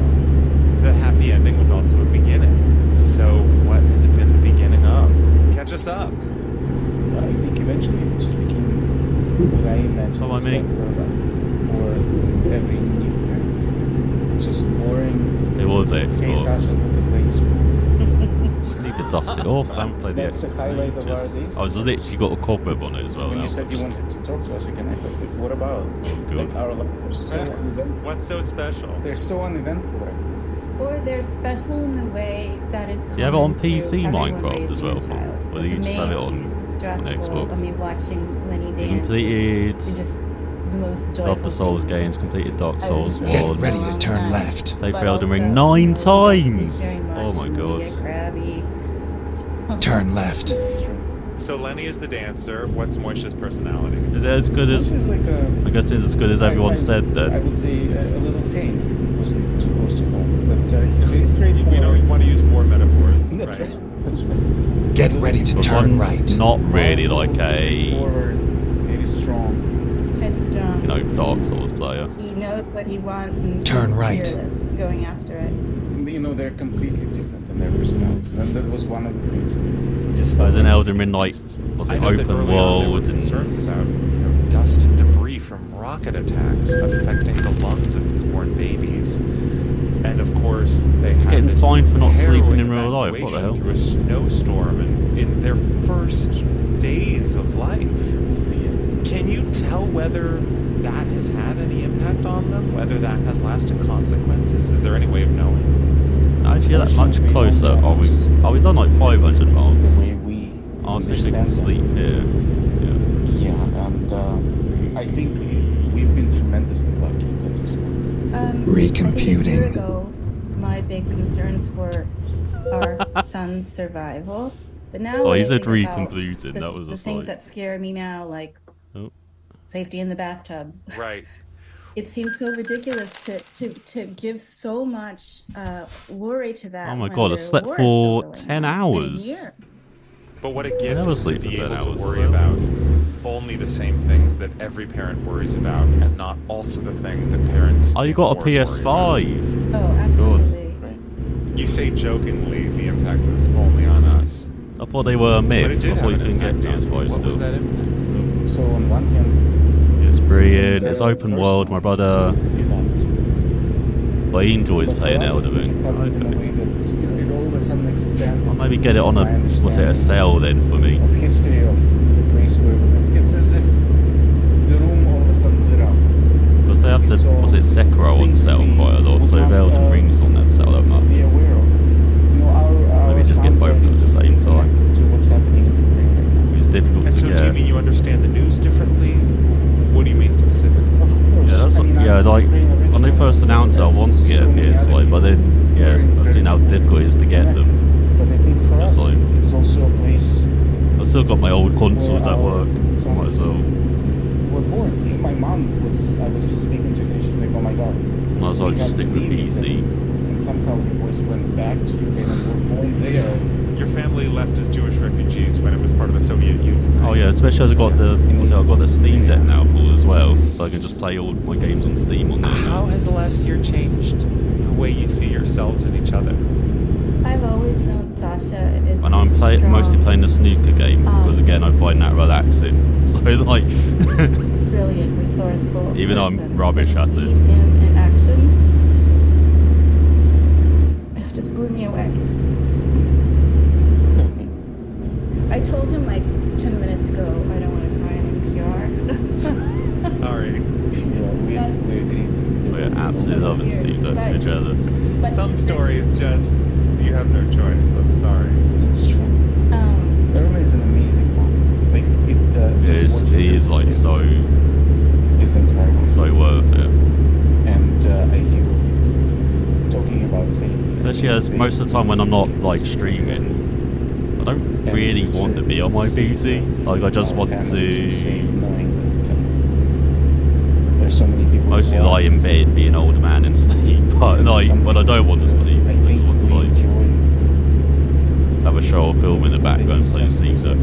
The happy ending was also a beginning. So, what has it been the beginning of? Catch us up. I think eventually it just became what I imagined How about as me? like for every new parent. Just boring. It was Hey Xbox. Sasha, look at Lenny's I need to dust it off. I haven't played the That's the Xbox. highlight in of our ages. days. I was literally got a cobweb on it as well. When now. you said you Just- wanted to talk to us again, I thought, "But what about good. like our lives? So uneventful. What's so special? They're so uneventful right now. Or they're special in the way that is common Do you have it on to PC everyone Minecraft as raising well? a child. Or do you To just me, have it on it's stressful. Xbox? I mean, watching Lenny dance Completed. is just the most joyful Love the Souls thing. games. Completed Dark I Souls was Get 1. ready to long turn time. left. Played But for Elden Ring also, 9 you know, I sleep times. very Oh much my and god. get crabby. Turn left. So Lenny is the dancer. What's Moisha's personality? Is it as good as? This is like a, I guess it's as good as everyone said I then. would say a little tame if it wasn't too close to home. But it's very straightforward. We know you want to use more metaphors, That's right? right. That's right. Get ready to But turn I'm right. not really like a, Straightforward, very strong. Headstrong. you know, Dark Souls player. He knows what he wants and Turn he's right. fearless going after it. You know, they're completely different in their personalities. And that was one of the things we just Whereas in Elden Ring, like, was I it know that open early on there were world and concerns about dust and debris from rocket attacks affecting the lungs of newborn babies. And of course, they had Getting this fined for not sleeping harrowing in real life, what the evacuation hell? through a snowstorm and in their first days of life. Can you tell whether that has had any impact on them? Whether that has lasting consequences? Is there any way of knowing? actually that much closer. Are we done like 500 miles? The way we I'll see if we can understand sleep here. Yeah. Yeah, and I think we've been tremendously lucky in that respect. I think a year Recomputing. ago, my big concerns were our son's survival. But now So when he I said think about recomputing, the, that was the a things slight. that scare me now, like Oh. safety in the bathtub. Right. It seems so ridiculous to give so much worry to that. Oh my when god, I the slept war is still for going 10 on. It's been a hours. year. But what a never gift to sleep for be 10 able to hours, worry although. about only the same things that every parent worries about, and not also the thing that parents. Oh, you got a in wars worry PS5. Oh, absolutely. about. You say jokingly the impact was only on us. I thought they were a But it myth. did I thought have you an couldn't get impact on you. PS5 What still. was that impact? So on one hand, It's brilliant. It's It's a open world. My brother, event. but he enjoys But for playing us, Elden it Ring. happened in a Okay. way that it all of a sudden expanded. I'll maybe get it on my a, was it a understanding sale then for me? Of history of the place where we live. It's as if the room all of a sudden lit up. Because they have We the, saw was it Sekiro on things sale we quite a lot, so would if not, Elden Ring's on that sale that much. Be aware of. You know, our Maybe just get sounds both are at the same time. connected to what's happening in the brain right now. It's difficult And to so, get. do you mean you understand the news differently? What do you mean specifically? Yeah, that's yeah. Like when they first announced it, I wanted to get a PS5, but then yeah, I've seen how difficult it is to get them. But I think for us, Just like it's also a place I've still got my old consoles where at our work. Might sons as well. were born. My mom I was just speaking to her, she's like, oh my god. Might as well we just have stick with to leave PC. And somehow we always went back to UK and were born there. Your family left as Jewish refugees when it was part of the Soviet Union. Oh yeah, especially as I got the I've got the Steam Deck now, Paul, as well, so I can just play all my games on Steam on there. How has the last year changed the way you see yourselves and each other? I've always known Sasha is And I'm strong, mostly playing the snooker game because again I find that relaxing. So like, brilliant, resourceful. even though I'm person. rubbish To at see it. him in action, it just blew me away. I told him like 10 minutes ago I don't want to cry in NPR. Sorry. Yeah, we agree. absolutely loving Steve. Don't be jealous. Some stories just you have no choice. I'm sorry. It's true. Irma is an amazing mom. Like He is like so. It's incredible. So worth it. And I feel talking about safety. Especially as most of the time when I'm not like streaming, I don't really want to be on my PC. Like I just want to there's so many people mostly lie in bed, be an older man and sleep. But like when I don't want to sleep, I just want to like have a show or film in the background and play Steam Deck.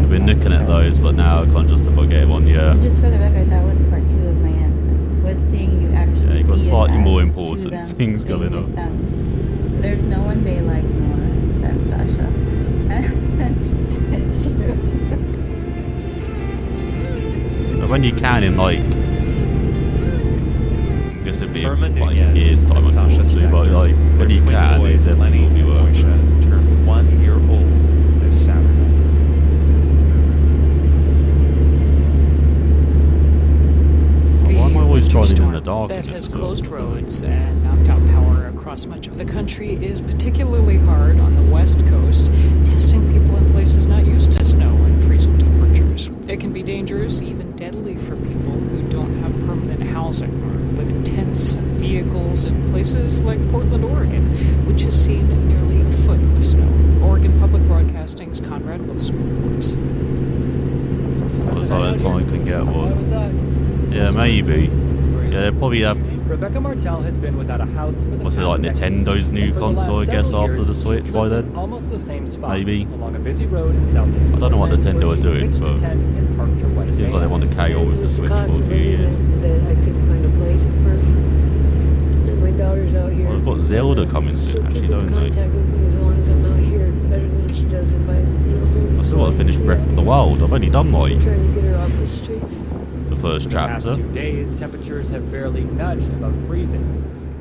I've been looking at those, but now I can't justify getting one. Yeah. And just for the record, that was part 2 of my answer. Was seeing you actually. Yeah, you got slightly more important them, things going on. There's no one they like more than Sasha. It's true. But when you can, in like, I guess it'd be like years time on Sasha, but like when you can, it definitely will be worth it. Turned 1 year old this Saturday. Why am I always driving in the dark? That has closed roads and knocked out power across much of the country is particularly hard on the West Coast, testing people in places not used to snow and freezing temperatures. It can be dangerous, even deadly for people who don't have permanent housing or live in tents and vehicles in places like Portland, Oregon, which has seen nearly a foot of snow. Oregon Public Broadcasting's Conrad Wilson reports. So that's all I can get one. Yeah, maybe. Yeah, they probably have. Rebecca Martel has been without a house for the What's it like? Nintendo new console, I guess, after the Switch by then. Almost the same spot, maybe. Along a busy road in Southeast I don't know what Portland, Nintendo are doing, but it seems like they want to carry on with the Switch for a few years. That I couldn't find a place at first. And my daughter's out here. Well, they've got Zelda coming soon, actually, don't they? Contact with me as long as I'm out here, better than she does if I, I still want to finish Breath of the Wild. I've only done like trying to get her off the streets. the first For the past chapter. 2 days, temperatures have barely nudged above freezing.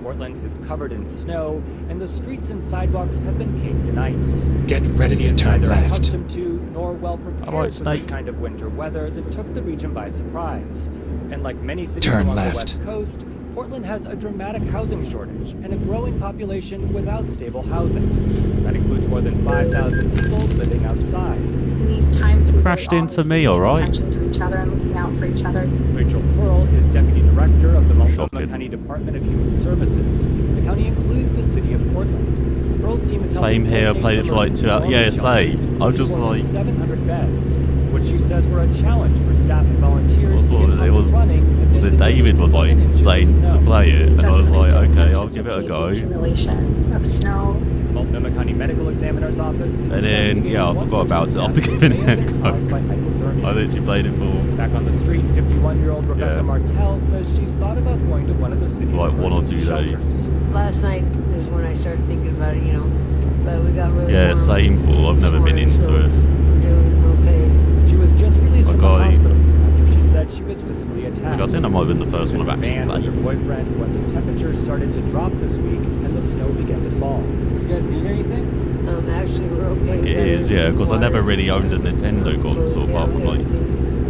Portland is covered in snow, and the streets and sidewalks have been caked in ice. Get The ready city to is turn neither left. accustomed to nor well prepared Alright, for this Snake. kind of winter weather that took the region by surprise. And like many cities Turn along left. the West Coast, Portland has a dramatic housing shortage and a growing population without stable housing. That includes more than 5,000 people living outside. In these times, we Crashed really all into need to me, pay alright? attention to each other and looking out for each other. Rachel Pearl is Deputy Director of the Multnomah County Department of Human Services. The county includes the city of Portland. Pearl's team is Same helping here, I coordinate played it for like 2 hours. emergency Yeah, wellness shelters, same. I'm including just more than like. 700 beds, which she says were a challenge for staff and volunteers to get up and running. Was it David was like saying to play it, and I was like, okay, I'll give it a go. Accumulation of snow. Multnomah County Medical Examiner's Office is And then, yeah, I forgot about it after giving it a go. I literally played it for Back on the street, 51-year-old Rebecca Yeah. Martel says she's thought about going to one of the city's like 1 or 2 emergency days. shelters. Last night is when I started thinking about it, but we got really Yeah, warm same Paul. I've never been this morning, into so it. we're doing okay. She was just released from the God, hospital after she said she was physically attacked. I think that might have been the first one I've actually Van with her played. boyfriend when the temperatures started to drop this week and the snow began to fall. You guys need anything? Actually, we're okay. It is, yeah, because I never really owned a Nintendo console apart from like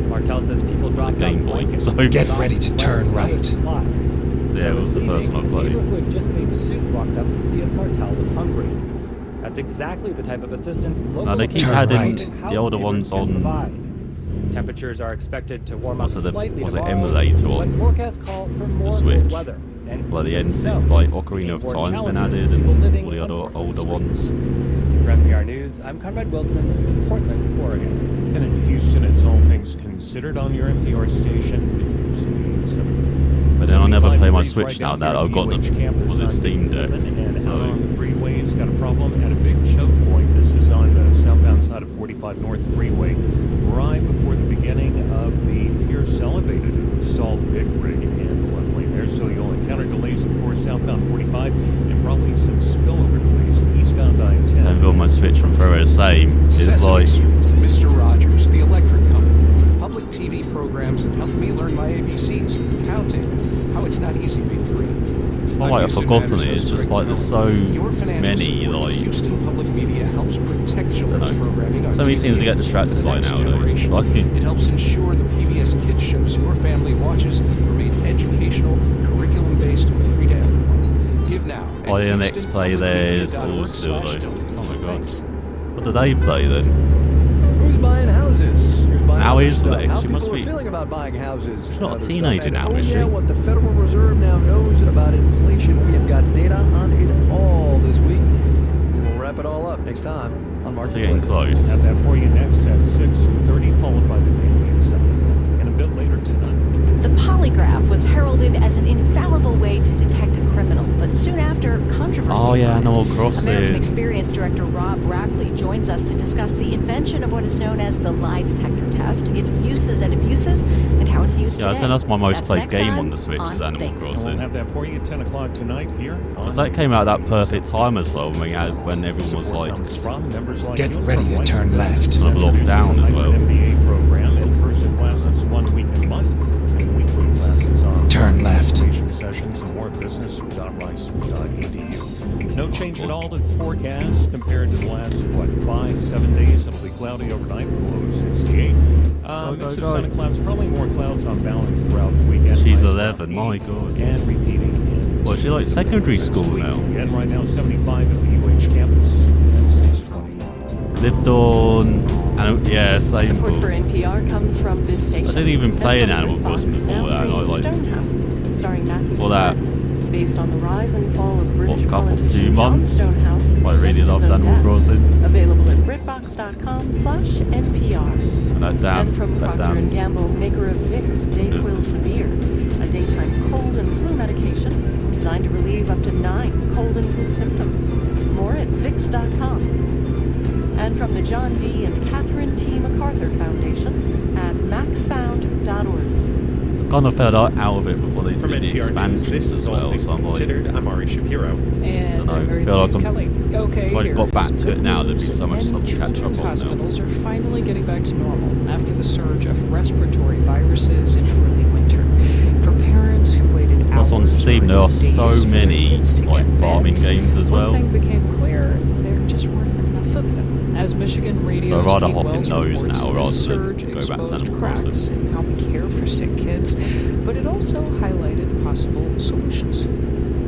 Martel says people dropped Game off Boy. blankets, So Get socks, ready to turn sweaters, and other right. supplies. yeah, it was the first one I The played. neighbor who had just made soup walked up to see if Martel was hungry. That's exactly the type of assistance local No, they keep officials adding and the house older neighbors ones can on. provide. Temperatures are expected to warm up Was it slightly was it tomorrow, emulator but on forecasts call for more the cold Switch? weather. And Well, the even snow. NC, like Ocarina of More Time's been challenges added, for people and living all the on other Portland older ones. For NPR News, I'm Conrad Wilson in Portland, Oregon. And in Houston, it's All Things Considered on your NPR station. But then I never play my 75 Switch now right that down I've got here, the campus was it on Steam Deck. And out So on the freeways, got a problem at a big choke point. This is on the southbound side of 45 North Freeway, right before the beginning of the Pierce elevated installed big rig in the left lane there. So you'll encounter delays, of course, southbound 45, and probably some spillover delays eastbound I-10. I built my Switch from Ferro same. It's Sesame like Street, Mr. Rogers, the electric company, public TV programs that helped me learn my ABCs, counting, how it's not easy being free. it's not like I've forgotten it. It's just like there's so Your financial many support of like Houston Public Media helps protect children's programming on TV seems to get into distracted the by next nowadays. generation. Like- It helps ensure the PBS Kids shows your family watches remain educational, curriculum-based, and free to everyone. Give now. at Buy the next play there's all still though. Oh my god. What do they play then? Who's buying houses? Who's buying Now other is stuff? Lex. How She people must are be- feeling about buying houses. She's not a other teenager stuff. now, And is she? yeah, what the Federal Reserve now knows about inflation. We have got data on it all this week. We'll wrap it all up next time on They're getting Marketplace. close. Have that for you next at 6:30, followed by the daily at 7 o'clock, and a bit later tonight. The polygraph was heralded as an infallible way to detect a criminal, but soon after, controversy Oh yeah, erupted. Animal Crossing. American Experience Director Rob Brackley joins us to discuss the invention of what is known as the lie detector test, its uses and abuses, and how it's used Yeah, I today. think that's my most That's played next game time on the Switch is Animal And we'll Crossing. have that for you at 10 o'clock tonight here. Because that came out at that perfect time as well when everyone was like Comes from members like Get you ready from to White turn Business left. Kind of locked down as well. MBA program, in-person classes 1 week a month, and weekly classes on Turn left. sessions and more business.rice.edu. No change at all to the forecast compared to the last 5-7 days. It'll be cloudy overnight, low 68. Mix of sun and clouds, probably more clouds on balance throughout the weekend. She's Highs 11, around my 80, god. and repeating in Well, she like secondary next school week. now. Again, right now 75 at the UH campus at 6:20. Lived on, and yeah, same. Support book. for NPR comes from this station. I didn't even play And an from Animal Crossing BritBox, before now that. I streaming like Stonehouse, starring Matthew for that. McFadden, based on the rise and fall of British couple, politician 2 John months. Stonehouse, who I really faked his loved own Animal death. Crossing. Available at BritBox.com/NPR. And that damn, And from that Procter damn. & Gamble, maker of Vicks Dayquil Severe, a daytime cold and flu medication designed to relieve up to 9 cold and flu symptoms. More at Vicks.com. And from the John D. and Catherine T. MacArthur Foundation at macfound.org. Kind of felt out of it before they From did the NPR News, expansions this as is All well. Things So I'm like, Considered. I'm Ari Shapiro. And Dunno, I'm Mary feel like Louise I'm- Kelly. Okay, if I'd got here's back to it good now, there'd be news. so much stuff to catch up Children's on now. hospitals are finally getting back to normal after the surge of respiratory viruses in early winter. For parents who waited Plus hours on Steam, or there are days so for their many kids to like get farming meds, games as well. One thing became clear: there just weren't enough of them. As Michigan Radio's I'd rather Kate hop in Wells those reports, now this rather surge than go back to exposed Animal cracks Crossing. in how we care for sick kids, but it also highlighted possible solutions.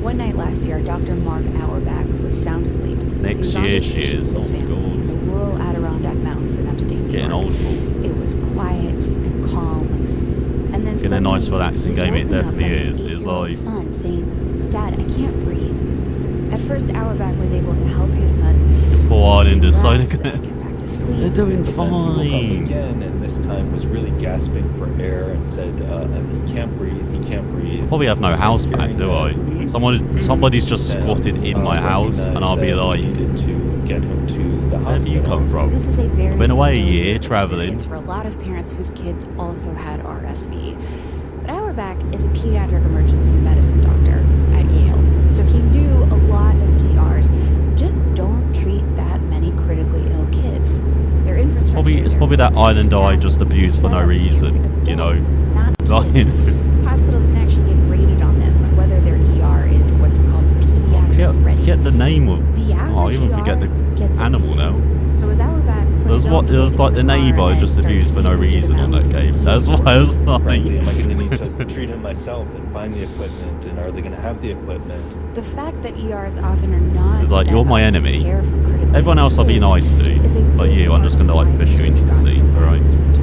One night last year, Dr. Mark Auerbach was sound asleep. He Next was on year she vacation is. with his Oh my family god. in the rural Adirondack Mountains in upstate New Getting York. old. It was quiet and calm. And then Getting a suddenly, nice relaxing he's game, it woken up definitely by his is. It's 8-year-old like- son saying, "Dad, I can't breathe." At first, Auerbach was able to help his son Poor Islanders, breaths Sonic. and get back to sleep. They're doing But then he woke up fine. again, and this time was really gasping for air and said, "He can't breathe. He can't breathe." Probably have no house back, do I? Somebody's just squatted in my house, and I'll be like, needed to get him to the where have you hospital. come from? This is a very I've been away a familiar year traveling. experience for a lot of parents whose kids also had RSV. But Auerbach is a pediatric emergency medicine doctor at Yale, so he knew a lot of ERs just don't treat that many critically ill kids. Their infrastructure, It's probably that island I just abused for no reason, you know. Like, hospitals can actually get graded on this, on whether their ER is what's called pediatric ready. get the name of. The Oh, I average even forget ER gets the a animal D. now. So as Auerbach put It was his own it was kid like in the car neighbour I and just starts abused for no speaking to the reason on that mouse, game. he's That's why I was like. Frankly, am I going to need to treat him myself and find the equipment? And are they going to have the equipment? The fact that ERs often are not It's like, set you're my up to enemy. care for critically Everyone else I'll be ill nice kids is a to, but big you, I'm just gonna part like of why push you the into the surge got sea, so bad alright? this winter.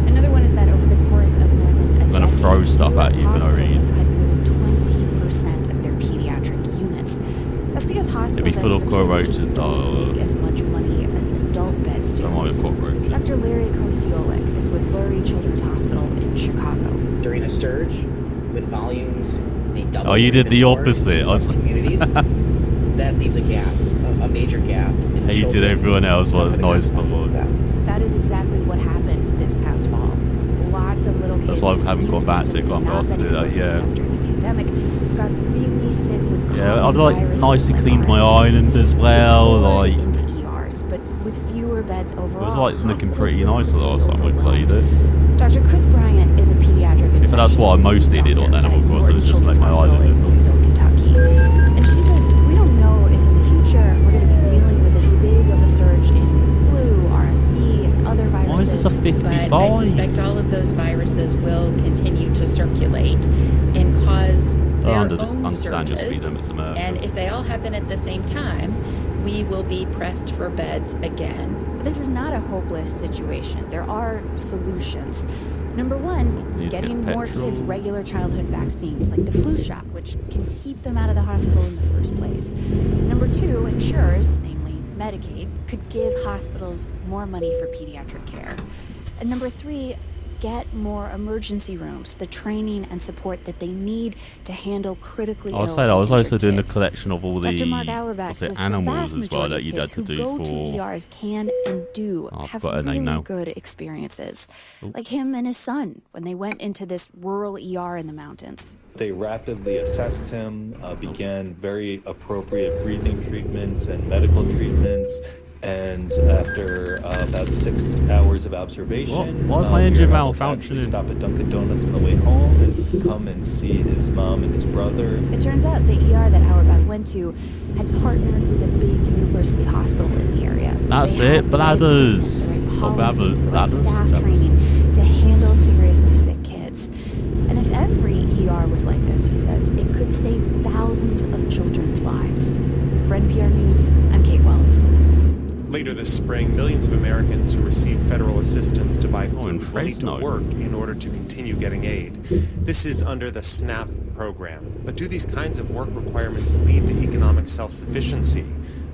Another one is that over the course of more than a I'm gonna decade, throw stuff US at you for no hospitals reason. have cut nearly 20% of their pediatric units. That's because hospital It'd be beds full of for kids cockroaches. just don't make as much money as adult beds do. Don't mind cockroaches. Dr. Larry Kosiolek is with Lurie Children's Hospital in Chicago. During a surge, when volumes may double. Oh, you or did even the more opposite. in I was some communities, that leaves a gap, a major gap. In hated children everyone else what was suffering the nice to consequences of watch. that. That is exactly what happened this past fall. Lots of little kids That's why I whose haven't immune gone back to systems it. had I'm not asked to been do that. exposed to Yeah. stuff during the pandemic got really sick with Yeah, I'd common like viruses nicely like cleaned my RSV. island as well. Like, it Into ERs, but with fewer beds overall. was like looking hospitals pretty were nice the last time we overwhelmed. played it. Dr. Chris Bryant is a pediatric In fact, that's what I infectious mostly disease did on doctor Animal at Crossing. It was just like my Children's Hospital island. in Louisville, Kentucky. And she says, we don't know if in the future we're going to be dealing with as big of a surge in flu, RSV, a 55. But I suspect all of those viruses will continue to circulate and cause their own understand your speed surges. limits, America. And if they all happen at the same time, we will be pressed for beds again. But this is not a hopeless situation. There are solutions. Number one, getting more kids regular childhood vaccines like the flu shot, which can keep them out of the hospital in the first place. Number two, insurers, namely Medicaid, could give hospitals more money for pediatric care. And number three, get more emergency rooms, the training and support that they need to handle critically ill. I was saying, I was also doing the kids. collection of all the Dr. Mark Auerbach says animals the vast as well that majority you'd of had to kids do who go for. to ERs can and do have got her name really now. good experiences, like him and his son when they went into this rural ER in the mountains. They rapidly assessed him, began very appropriate breathing treatments and medical treatments. And after about 6 hours of observation, Why is my engine malfunctioning? Stop at Dunkin' Donuts on the way home and come and see his mom and his brother. It turns out the ER that Auerbach went to had partnered with a big university hospital in the area. That's They it, had the right bladders. equipment, the right Oh, policies, the right bladders. staff training to handle seriously sick kids. And if every ER was like this, he says, it could save thousands of children's lives. For NPR News, I'm Kate Wells. Later this spring, millions of Americans who receive federal assistance to buy food will need to work in order to continue getting aid. This is under the SNAP program. But do these kinds of work requirements lead to economic self-sufficiency?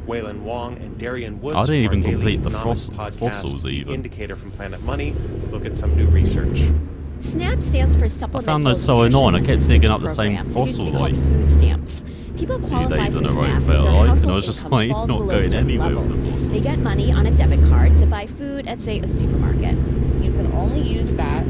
Waylon Wong and Darian Woods I didn't from our even daily complete the economics fossils podcast, even. Indicator from Planet Money, look at some new research. SNAP stands for I Supplemental found those so Nutrition annoying. I kept Assistance digging up the same Program. It used to fossil be called like food stamps. People qualify days for in a row SNAP if felt their like, and I household was just income like falls not below going certain anywhere levels. with the fossils. They get money on a debit card to buy food at, say, a supermarket. You can only use that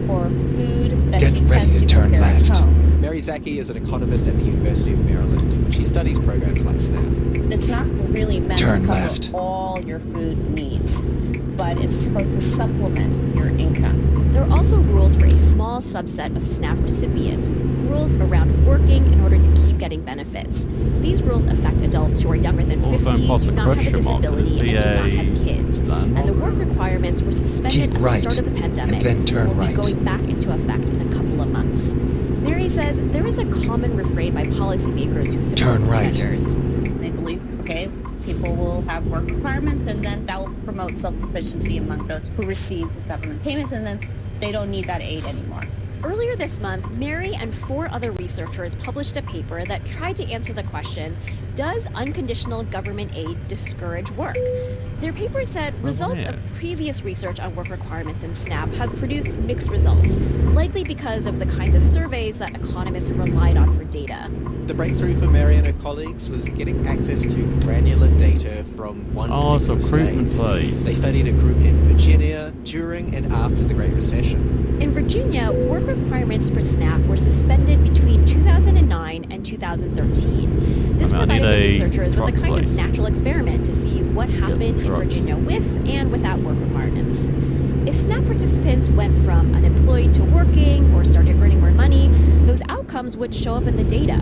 for food that Get you ready tend to to turn prepare left. at home. Mary Zaki is an economist at the University of Maryland. She studies programs like SNAP. It's not really meant Turn to cover left. all your food needs, but it's supposed to supplement your income. There are also rules for a small subset of SNAP recipients, rules around working in order to keep getting benefits. These rules affect adults who are younger than 50, do not have a disability, and do not have kids. And the work requirements were suspended Keep at right, the start of the pandemic and then turn will right. be going back into effect in a couple of months. Mary says there is a common refrain by policymakers who support Turn these right. measures. They believe, okay, people will have work requirements, and then that will promote self-sufficiency among those who receive government payments, and then they don't need that aid anymore. Earlier this month, Mary and 4 other researchers published a paper that tried to answer the question, does unconditional government aid discourage work? Their paper said results of previous research on work requirements in SNAP have produced mixed results, likely because of the kinds of surveys that economists have relied on for data. The breakthrough for Mary and her colleagues was getting access to granular data from one particular recruitment state. place. They studied a group in Virginia during and after the Great Recession. In Virginia, work requirements for SNAP were suspended between 2009 and 2013. This provided the researchers with a kind of natural experiment to see what happened in Virginia with and without work requirements. If SNAP participants went from unemployed to working or started earning more money, those outcomes would show up in the data.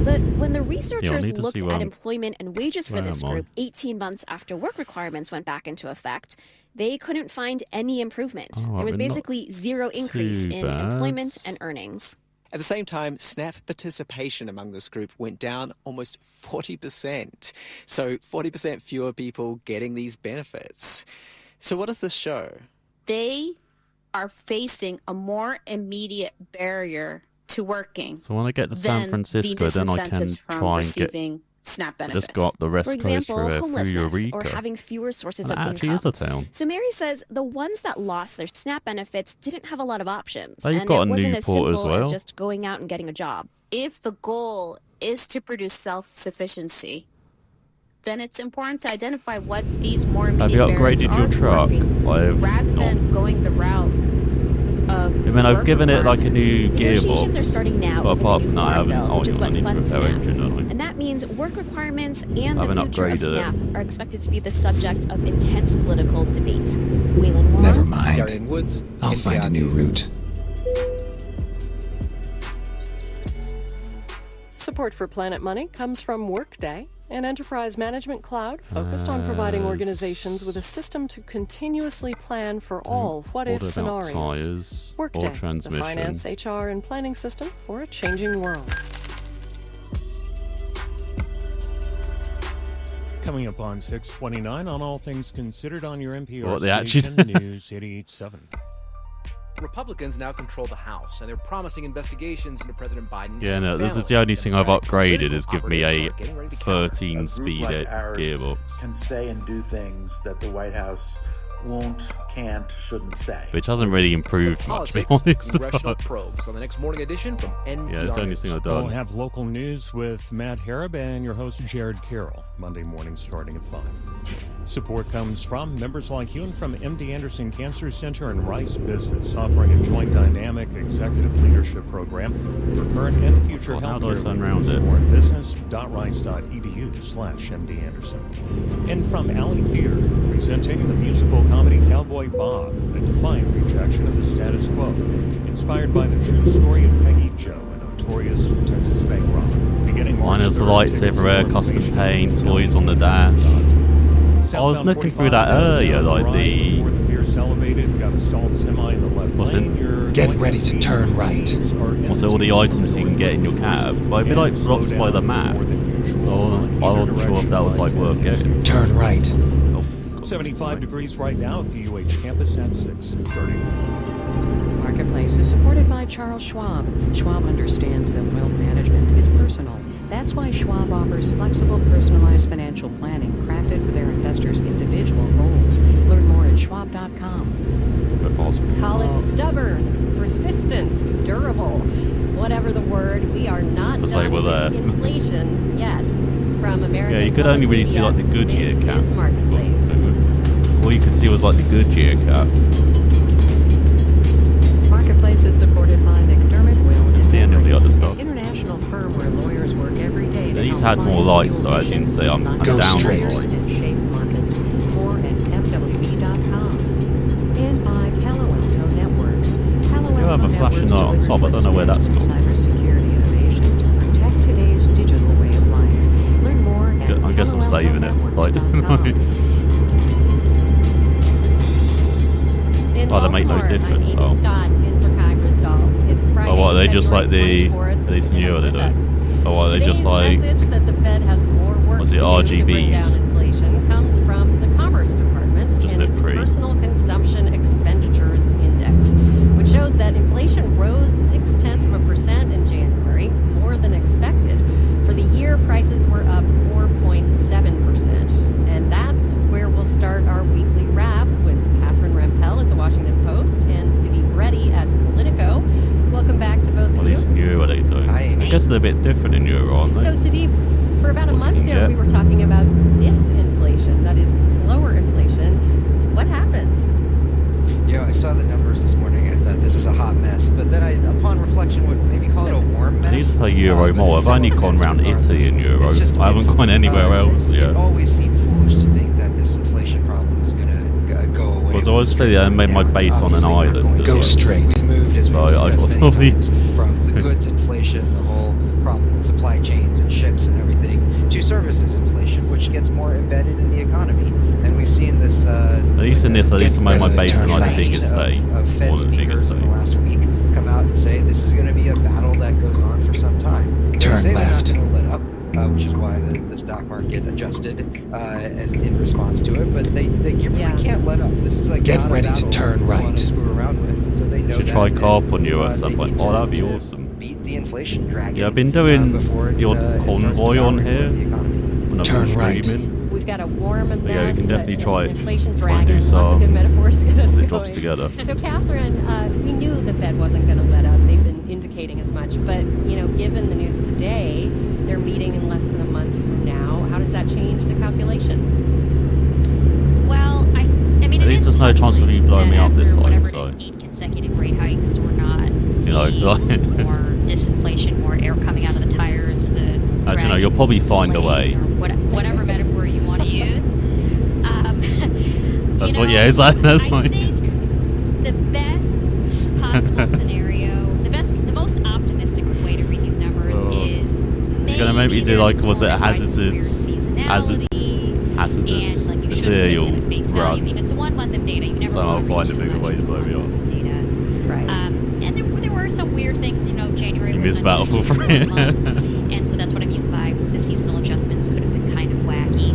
But when the researchers looked at employment and wages for this group 18 months after work requirements went back into effect, they couldn't find any improvement. There was basically zero increase in employment and earnings. At the same time, SNAP participation among this group went down almost 40%. So 40% fewer people getting these benefits. So what does this show? They are facing a more immediate barrier to working. So when I get to San Francisco, then I can try and get SNAP benefits. just go up the West For example, Coast through homelessness Eureka. or having fewer sources And of it actually income. is a town. So Mary says the ones that lost their SNAP benefits didn't have a lot of options. They've and got it a wasn't as Newport simple as well. as just going out and getting a job. If the goal is to produce self-sufficiency, then it's important to identify what these more Have immediate you barriers upgraded are your to truck? working, rather than going the route of I mean, I've work given it like a new Negotiations gearbox. are starting now But over apart the from new that, I farm haven't. bill, which is I what need to funds repair SNAP. engine, don't I? And that means work requirements and I the haven't future of upgraded it. SNAP are expected to be the subject of intense political debate. Waylon Wong. Never mind. Darian Woods, I'll find a new route. Support for Planet Money comes from Workday An enterprise management cloud focused on providing organizations with a system to continuously plan for all what-if scenarios. Tires, Workday, or transmission. the finance, HR, and planning system for a changing world. Coming up on 6:29 on All Things Considered on your NPR What they actually station, News 88.7. Republicans now control the House, and they're promising investigations into President Biden. Yeah, and no, his this is family. the only thing I've upgraded is Political give me a operatives are getting ready to counter. 13-speed like ours gearbox. can say and do things that the White House won't, can't, shouldn't say. Which hasn't really improved much, to be Politics, honest. congressional probes on the next morning edition from NPR. Yeah, it's the only thing I've We'll done. have local news with Matt Harab and your host Jared Carroll, Monday morning starting at 5. Support comes from members like you and from MD Anderson Cancer Center and Rice Business, offering a joint dynamic executive leadership program for current and future How do I healthcare turn around leaders. it? More at business.rice.edu/MD Anderson. And from Alley Theater, presenting the musical comedy Cowboy Bob, a defiant rejection of the status quo, inspired by the true story of Peggy Joe, a notorious Texas bank robber. Beginning March Minus the 3rd, lights tickets everywhere, and more custom information paint, at toys on the dash. I was Southbound looking through 45 that earlier, like before the... the pier's elevated, got a stalled semi in the left What's lane. it? You're Get going ready at to speeds turn where right. teams are What's it, all the empty items you can get in your cab? But it'd be like slow blocks by the down map. more than usual So on I either wasn't sure if that was like direction worth by 10 getting. Turn right. 75 degrees right now at the UH campus at 6:30. Marketplace is supported by Charles Schwab. Schwab understands that wealth management is personal. That's why Schwab offers flexible, personalized financial planning crafted for their investors' individual goals. Learn more at schwab.com. Call it stubborn, persistent, durable. Whatever the word, we are not done with inflation yet. From American Yeah, you could only really see like the Goodyear cap. This is Marketplace. All you could see was like the Goodyear cap. Marketplace is supported by McDermott Will It's the end of the other stuff. an international firm where lawyers work every day to These help had more clients lights deal though, with as you can issues, see, I'm not down just on traders lights. and shape markets. More at fwb.com. And by Palo Alto Networks. Palo You have Alto a flashing Networks light on delivers top, I don't know where that's what's gone. cybersecurity innovation to protect today's digital way of life. Learn more at I guess I'm saving it. Like, In oh, they make no Baltimore, difference. I'm Amy Scott in for Kai Crystal. It's Friday, Oh, what, are they just like February the... 24th, Are they new, are they with doing? us. Oh, what, are they just Today's like... message that the Fed has more work Was to it do to bring RGBs? down inflation comes from the Commerce Department Just and a bit its pretty. Personal Consumption Expenditures Index, which shows that inflation rose 0.6% in January, more than expected. For the year, prices were up 4.7%. And that's where we'll start our weekly wrap with Catherine Rampell at the Washington Post and Sudhi Reddy at Politico. Welcome back to both At of you. least in Euro, what are they doing? I guess they're a bit different in Euro, aren't they? So, Sudhi, for about a month you there, get? we were talking about disinflation, that is, slower inflation. What happened? You know, I saw the numbers this morning. I thought this is a hot mess, but then upon reflection, would maybe call it a warm mess. I need to play Euro more. I've only gone round Italy in Euro. I haven't gone anywhere else yet. It always seemed foolish to think that this inflation problem was going to go away. Because I always say I made my base on an island. Go straight. We've moved, as So we've I discussed thought many times, from the goods inflation, the whole problem with supply chains and ships and everything, to services inflation, which gets more embedded in the economy. And we've seen this. At least in this, I made my base in like the biggest state. Of Fed More than the biggest speakers in state. the last week come out and say this is going to be a battle that goes on for some time. They Turn say left. they're not going to let up, which is why the stock market adjusted in response to it. But they really can't let up. This is like Get not ready a battle to turn they want right. to screw around with, and so they know Should that. try and, carp on Euro at some they point. need Oh, to- that'd be to awesome. Beat the inflation dragon. Yeah, I've been doing before it, the odd it starts convoy on devouring here the economy. when I've Turn been right. streaming. We've got a warm mess. Yeah, you can definitely try it. Inflation Try and do dragon. Lots of some good metaphors to get us once it going. drops together. So, Catherine, we knew the Fed wasn't going to let up. They've been indicating as much. But, given the news today, they're meeting in less than a month from now. How does that change the calculation? Well, I mean, At least there's no chance of you blowing me up this time. whatever So, it is, 8 consecutive rate hikes, we're not seeing like, more disinflation, more air coming out of the tires. actually, no, you'll probably find a way. Whatever metaphor you want to use. That's what. Yeah, that's I my. think the best possible scenario, the most optimistic way to read these numbers is You're gonna maybe do like, was it a hazarded criminality, hazardous and like you shouldn't take material. them at face value. I mean, it's a 1 month of data. You never So I'll want find to a bigger way to blow me up. data. Right. And there were some weird things. You know, January You was miss an Battlefield unusually 3. warm month, and so that's what I mean by the seasonal adjustments could have been kind of wacky.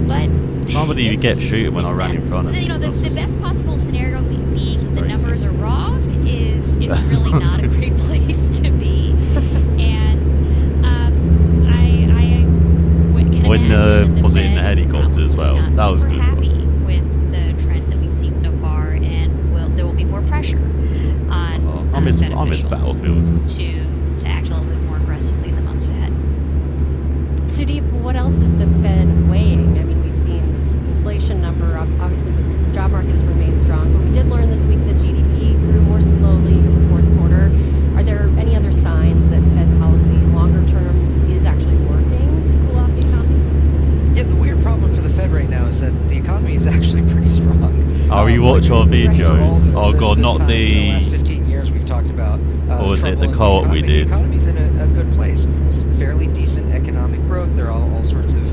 But Can't believe you get shooting when I ran in front of you know, the best possible scenario being the crazy. numbers are wrong is really not a great place to be. And I can when imagine that was the it in the Fed is helicopter as well? not That was super good. happy with the trends that we've seen so far, and there will be more pressure on I miss Fed officials Battlefield. to act a little bit more aggressively in the months ahead. Sudeep, what else is the Fed weighing? I mean, we've seen this inflation number. Obviously, the job market has remained strong, but we did learn this week that GDP grew more slowly in the fourth quarter. Are there any other signs that Fed policy, longer term, is actually working to cool off the economy? Yeah, the weird problem for the Fed right now is that the economy is actually pretty strong. Oh, you watch our videos? Oh god, not In the last the. 15 years, we've talked about. Or was it trouble the in co-op we economy. did? The economy's in a good place. It's fairly decent economic growth. There are all sorts of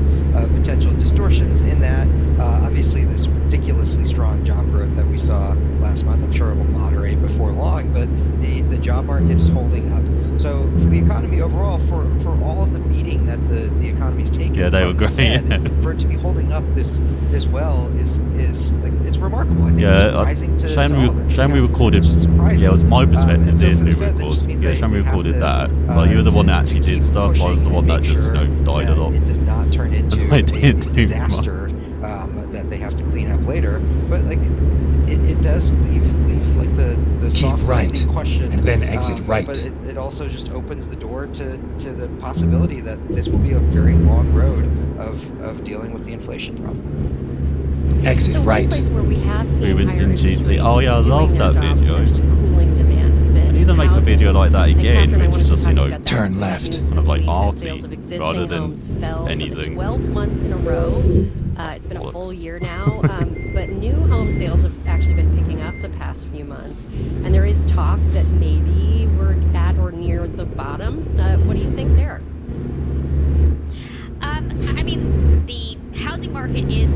potential distortions in that. Obviously, this ridiculously strong job growth that we saw last month, I'm sure it will moderate before long, but the job market is holding up. So for the economy overall, for all of the beating that the economy's taken, Yeah, they were from the great. Fed, for it to be holding up this well is like it's remarkable. I think it's Yeah, surprising to shame all of us. we recorded. It's just surprising. Yeah, it was my perspective. And so Didn't for the do Fed, that records. just means Yeah, that shame we we have recorded to, that. Well, you were the one that actually did stuff. I was pushing the one and that make just sure died a that lot. it does not turn into I a didn't do disaster that they have to clean up later. But like, it does leave like the soft right, landing question, and then exit right. But it also just opens the door to the possibility that this will be a very long road of dealing with the inflation problem. Exit So right. one place where we have seen Moving higher in interest GT. rates Oh yeah, I doing love their that job, video. essentially cooling demand, has been I need to make a housing. video like that And again, Catherine, I which wanted is to just, talk you to know, you about that. turn This left. news kind of this like week, as arty sales of rather existing than homes fell for the anything. 12th month in a row. It's been a full year now, but new home sales have actually been picking up the past few months, and there is talk that maybe we're at or near the bottom. What do you think there? I mean, the housing market is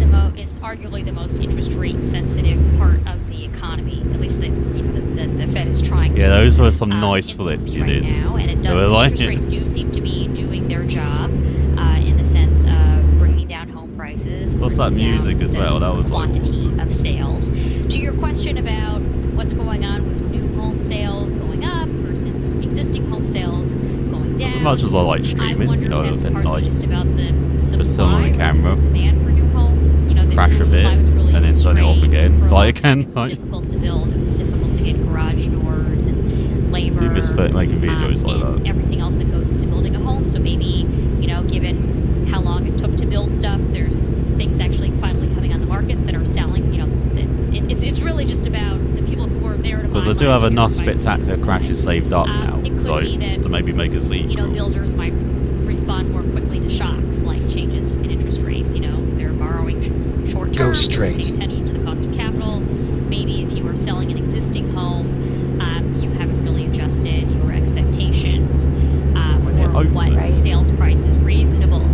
arguably the most interest rate sensitive part of the economy. At least the Fed is trying to. Yeah, those were some nice influence flips you right did. now, and it They were does. like- Interest rates do seem to be doing their job in the sense of bringing down home prices. Plus that bringing music down as well, that was like quantity awesome. of sales. To your question about what's going on with new home sales going up versus existing home sales going down. As much as I like streaming, you know, That's and partly like just about the just turn on supply the camera, demand for new homes. You know, the crash a bit, supply was really and then turn it off constrained again. for a long Like time. again, It was like difficult to build. It was difficult to get garage doors and labor. you miss making videos like and that. everything else that goes into building a home. So maybe, you know, given how long it took to build stuff, there's things actually finally coming on the market that are selling. You know, it's really just about the people who were there to buy. Because I do have enough spectacular crashes saved up now, it could so be that, to maybe make a you know, sequel. builders might respond more quickly to shocks like changes in interest rates. You know, they're borrowing short term, Go straight. paying attention to the cost of capital. Maybe if you are selling an existing home, you haven't really adjusted your expectations for what sales price is reasonable.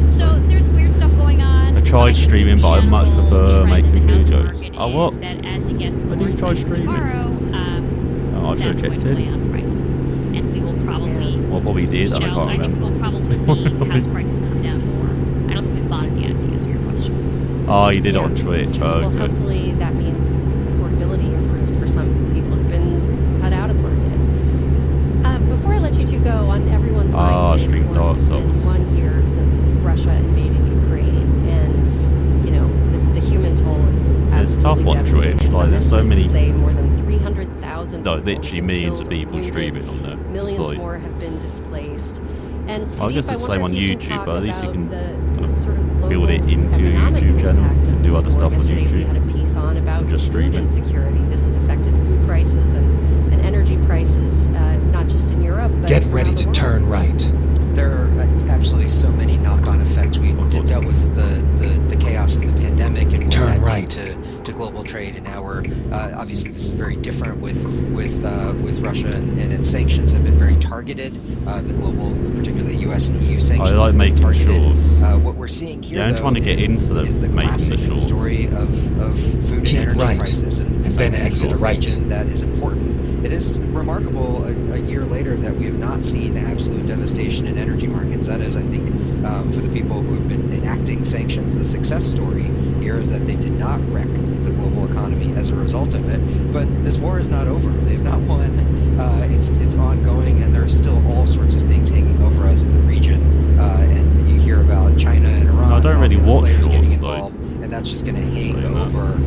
So there's weird stuff going on. I tried streaming, but I much prefer making videos. Oh, what? That as it gets I more didn't try expensive streaming. tomorrow, Oh, I should have that's going checked to play in. on prices, and we will probably. Well, probably did, You and I know, can't I think we remember. will probably see house prices come down more. I don't think we've bottomed yet, to answer your question. Oh, you did it on Twitch. Oh, Well, good. hopefully that means affordability improves for some people who've been cut out of the market. Before I let you two go, on everyone's mind, Stream of course, Dark it's been Souls. 1 year since Russia invaded Ukraine, and you know the human toll is It's tough absolutely on devastating. Twitch. Some Like, there's so estimates many. say more than 300,000 No, people literally have been millions killed of or people wounded. streaming on there. It's Millions like- more have been displaced. And I Sudeep, guess I it's the wonder same on if you can YouTube, talk but at least you about can the sort of build it global into your economic YouTube channel impact of and do this other war. stuff on Yesterday we YouTube. had a piece on about Just food streaming. insecurity. This has affected food prices and energy prices, not just in Europe, but Get around ready the to world. turn right. There are absolutely so many knock-on effects. We dealt with the chaos of the pandemic and what Turn that linked to global trade, and now we're obviously this is very different with Russia, and its sanctions have been very targeted. The global, particularly U.S. and EU sanctions. I like making shorts. What we're seeing here, I'm trying to get into the classic story of food and energy crisis, and then exit a right. region that is important. It is remarkable a year later that we have not seen absolute devastation in energy markets. That is, I think, for the people who have been enacting sanctions, the success story here is that they did not wreck the global economy as a result of it. But this war is not over. They've not won. It's ongoing, and there are still all sorts of things hanging over us in the region. And you hear about China and Iran. I don't really watch shorts though. And that's just going to hang over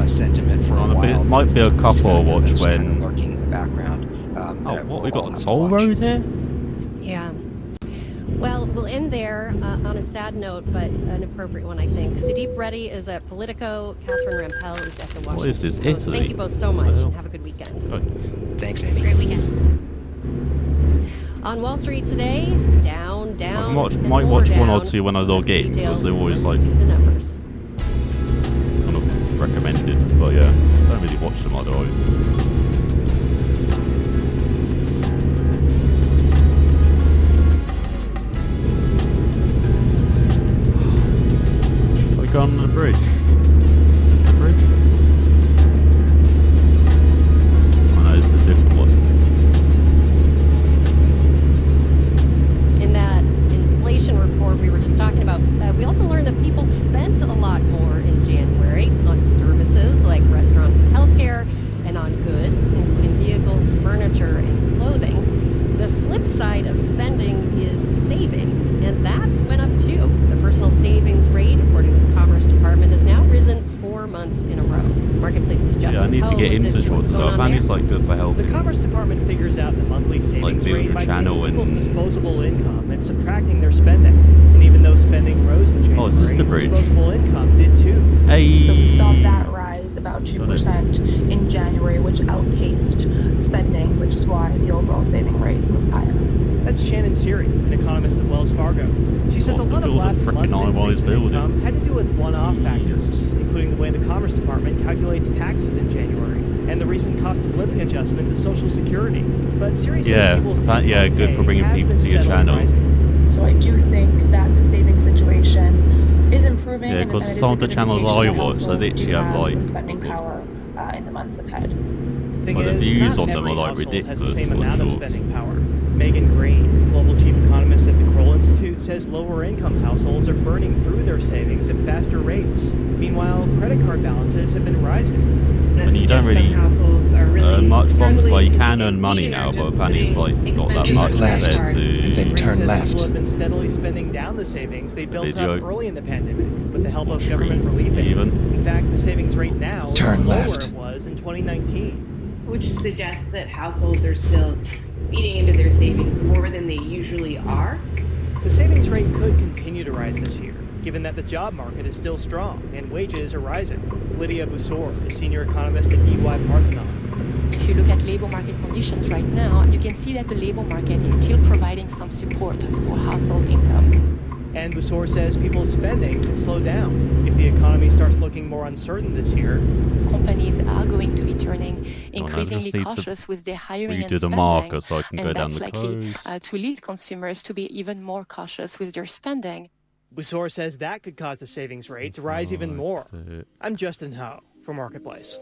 sentiment for a while. Might be a couple I watch when. Kind of lurking in the background. What we got a toll road here? Yeah. Well, we'll end there on a sad note, but an appropriate one, I think. Sudeep Reddy is at Politico. Catherine Rampell is at the Washington What is this, Post. Italy? Thank you both so much, and have a good weekend. Thanks, Amy. Great weekend. On Wall Street today, down. I might watch one or two when I log in, because they're always like the numbers. kind of recommended. But yeah, don't really watch them otherwise. On the bridge. Is the bridge? Oh no, it's a different one. In that inflation report we were just talking about, we also learned that people spent a lot more in January on services like restaurants and healthcare, and on goods, including vehicles, furniture, and clothing. The flip side of spending is saving, and that went up too. The personal savings rate, according to the Commerce Department, has now risen 4 months in a row. Marketplace's Justin I need to get into shorts as well. Apparently it's like good for health. The Commerce Department figures out the monthly savings rate by taking people's disposable income and subtracting their spending. And even though spending rose in January, is this the bridge? Disposable income did too. Hey. So we saw that rise about 2% in January, which outpaced spending, which is why the overall saving rate moved higher. That's Shannon Siri, an economist at Wells Fargo. She says a lot of last month's increase in income had to do with one-off factors, including the way the Commerce Department calculates taxes in January and the recent cost of living adjustment to Social Security. But Siri says people's take-home good for bringing has people been to your steadily channel. Rising. So I do think that the saving situation is improving. Yeah, because some of the channels I watch, they literally have like some spending power in the months ahead. Thing the is, views not on them are every like household ridiculous. has the same on amount of shorts. spending power. Megan Green, global chief economist at the Kroll Institute, says lower-income households are burning through their savings at faster rates. Meanwhile, credit card balances have been rising. And you don't really earn much from it. Well, you can earn money now, but apparently it's like not that much compared to. Then turn says left. people have been steadily spending down the savings they built up early in the pandemic with the help of government relief aid. In fact, the savings rate now is Turn lower left. it was in 2019. Which suggests that households are still eating into their savings more than they usually are. The savings rate could continue to rise this year, given that the job market is still strong and wages are rising. Lydia Bussour, a senior economist at EY Parthenon. If you look at labor market conditions right now, you can see that the labor market is still providing some support for household income. And Bussour says people's spending could slow down if the economy starts looking more uncertain this year. Companies are going to be turning increasingly cautious with their hiring and spending, marker so I can go and down that's the likely coast. to lead consumers to be even more cautious with their spending. Bussour says that could cause the savings rate to rise even more. I'm Justin Ho for Marketplace.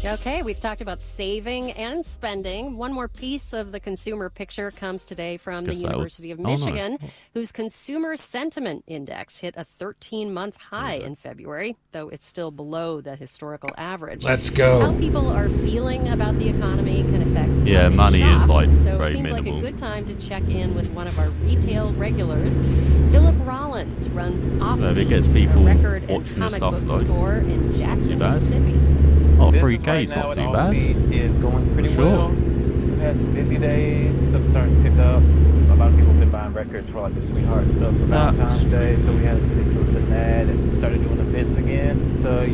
Okay, we've talked about saving and spending. One more piece of the consumer picture comes today from the University of Michigan, whose consumer sentiment index hit a 13-month high in February, though it's still below the historical average. Let's go. How people are feeling about the economy can affect money shop. is like so very it seems minimal. like a good time to check in with one of our retail regulars. Philip Rollins runs It gets people a record and watching the comic stuff, book like, store in Jackson, bad. Mississippi. Oh, Business 3K right is now not at too bad. Albany is going pretty For sure. well. We've had some busy days, stuff starting to pick up. A lot of people have been buying design records for like the Sweetheart and stuff for Valentine's Day. So we had a big boost in that and started doing events again to,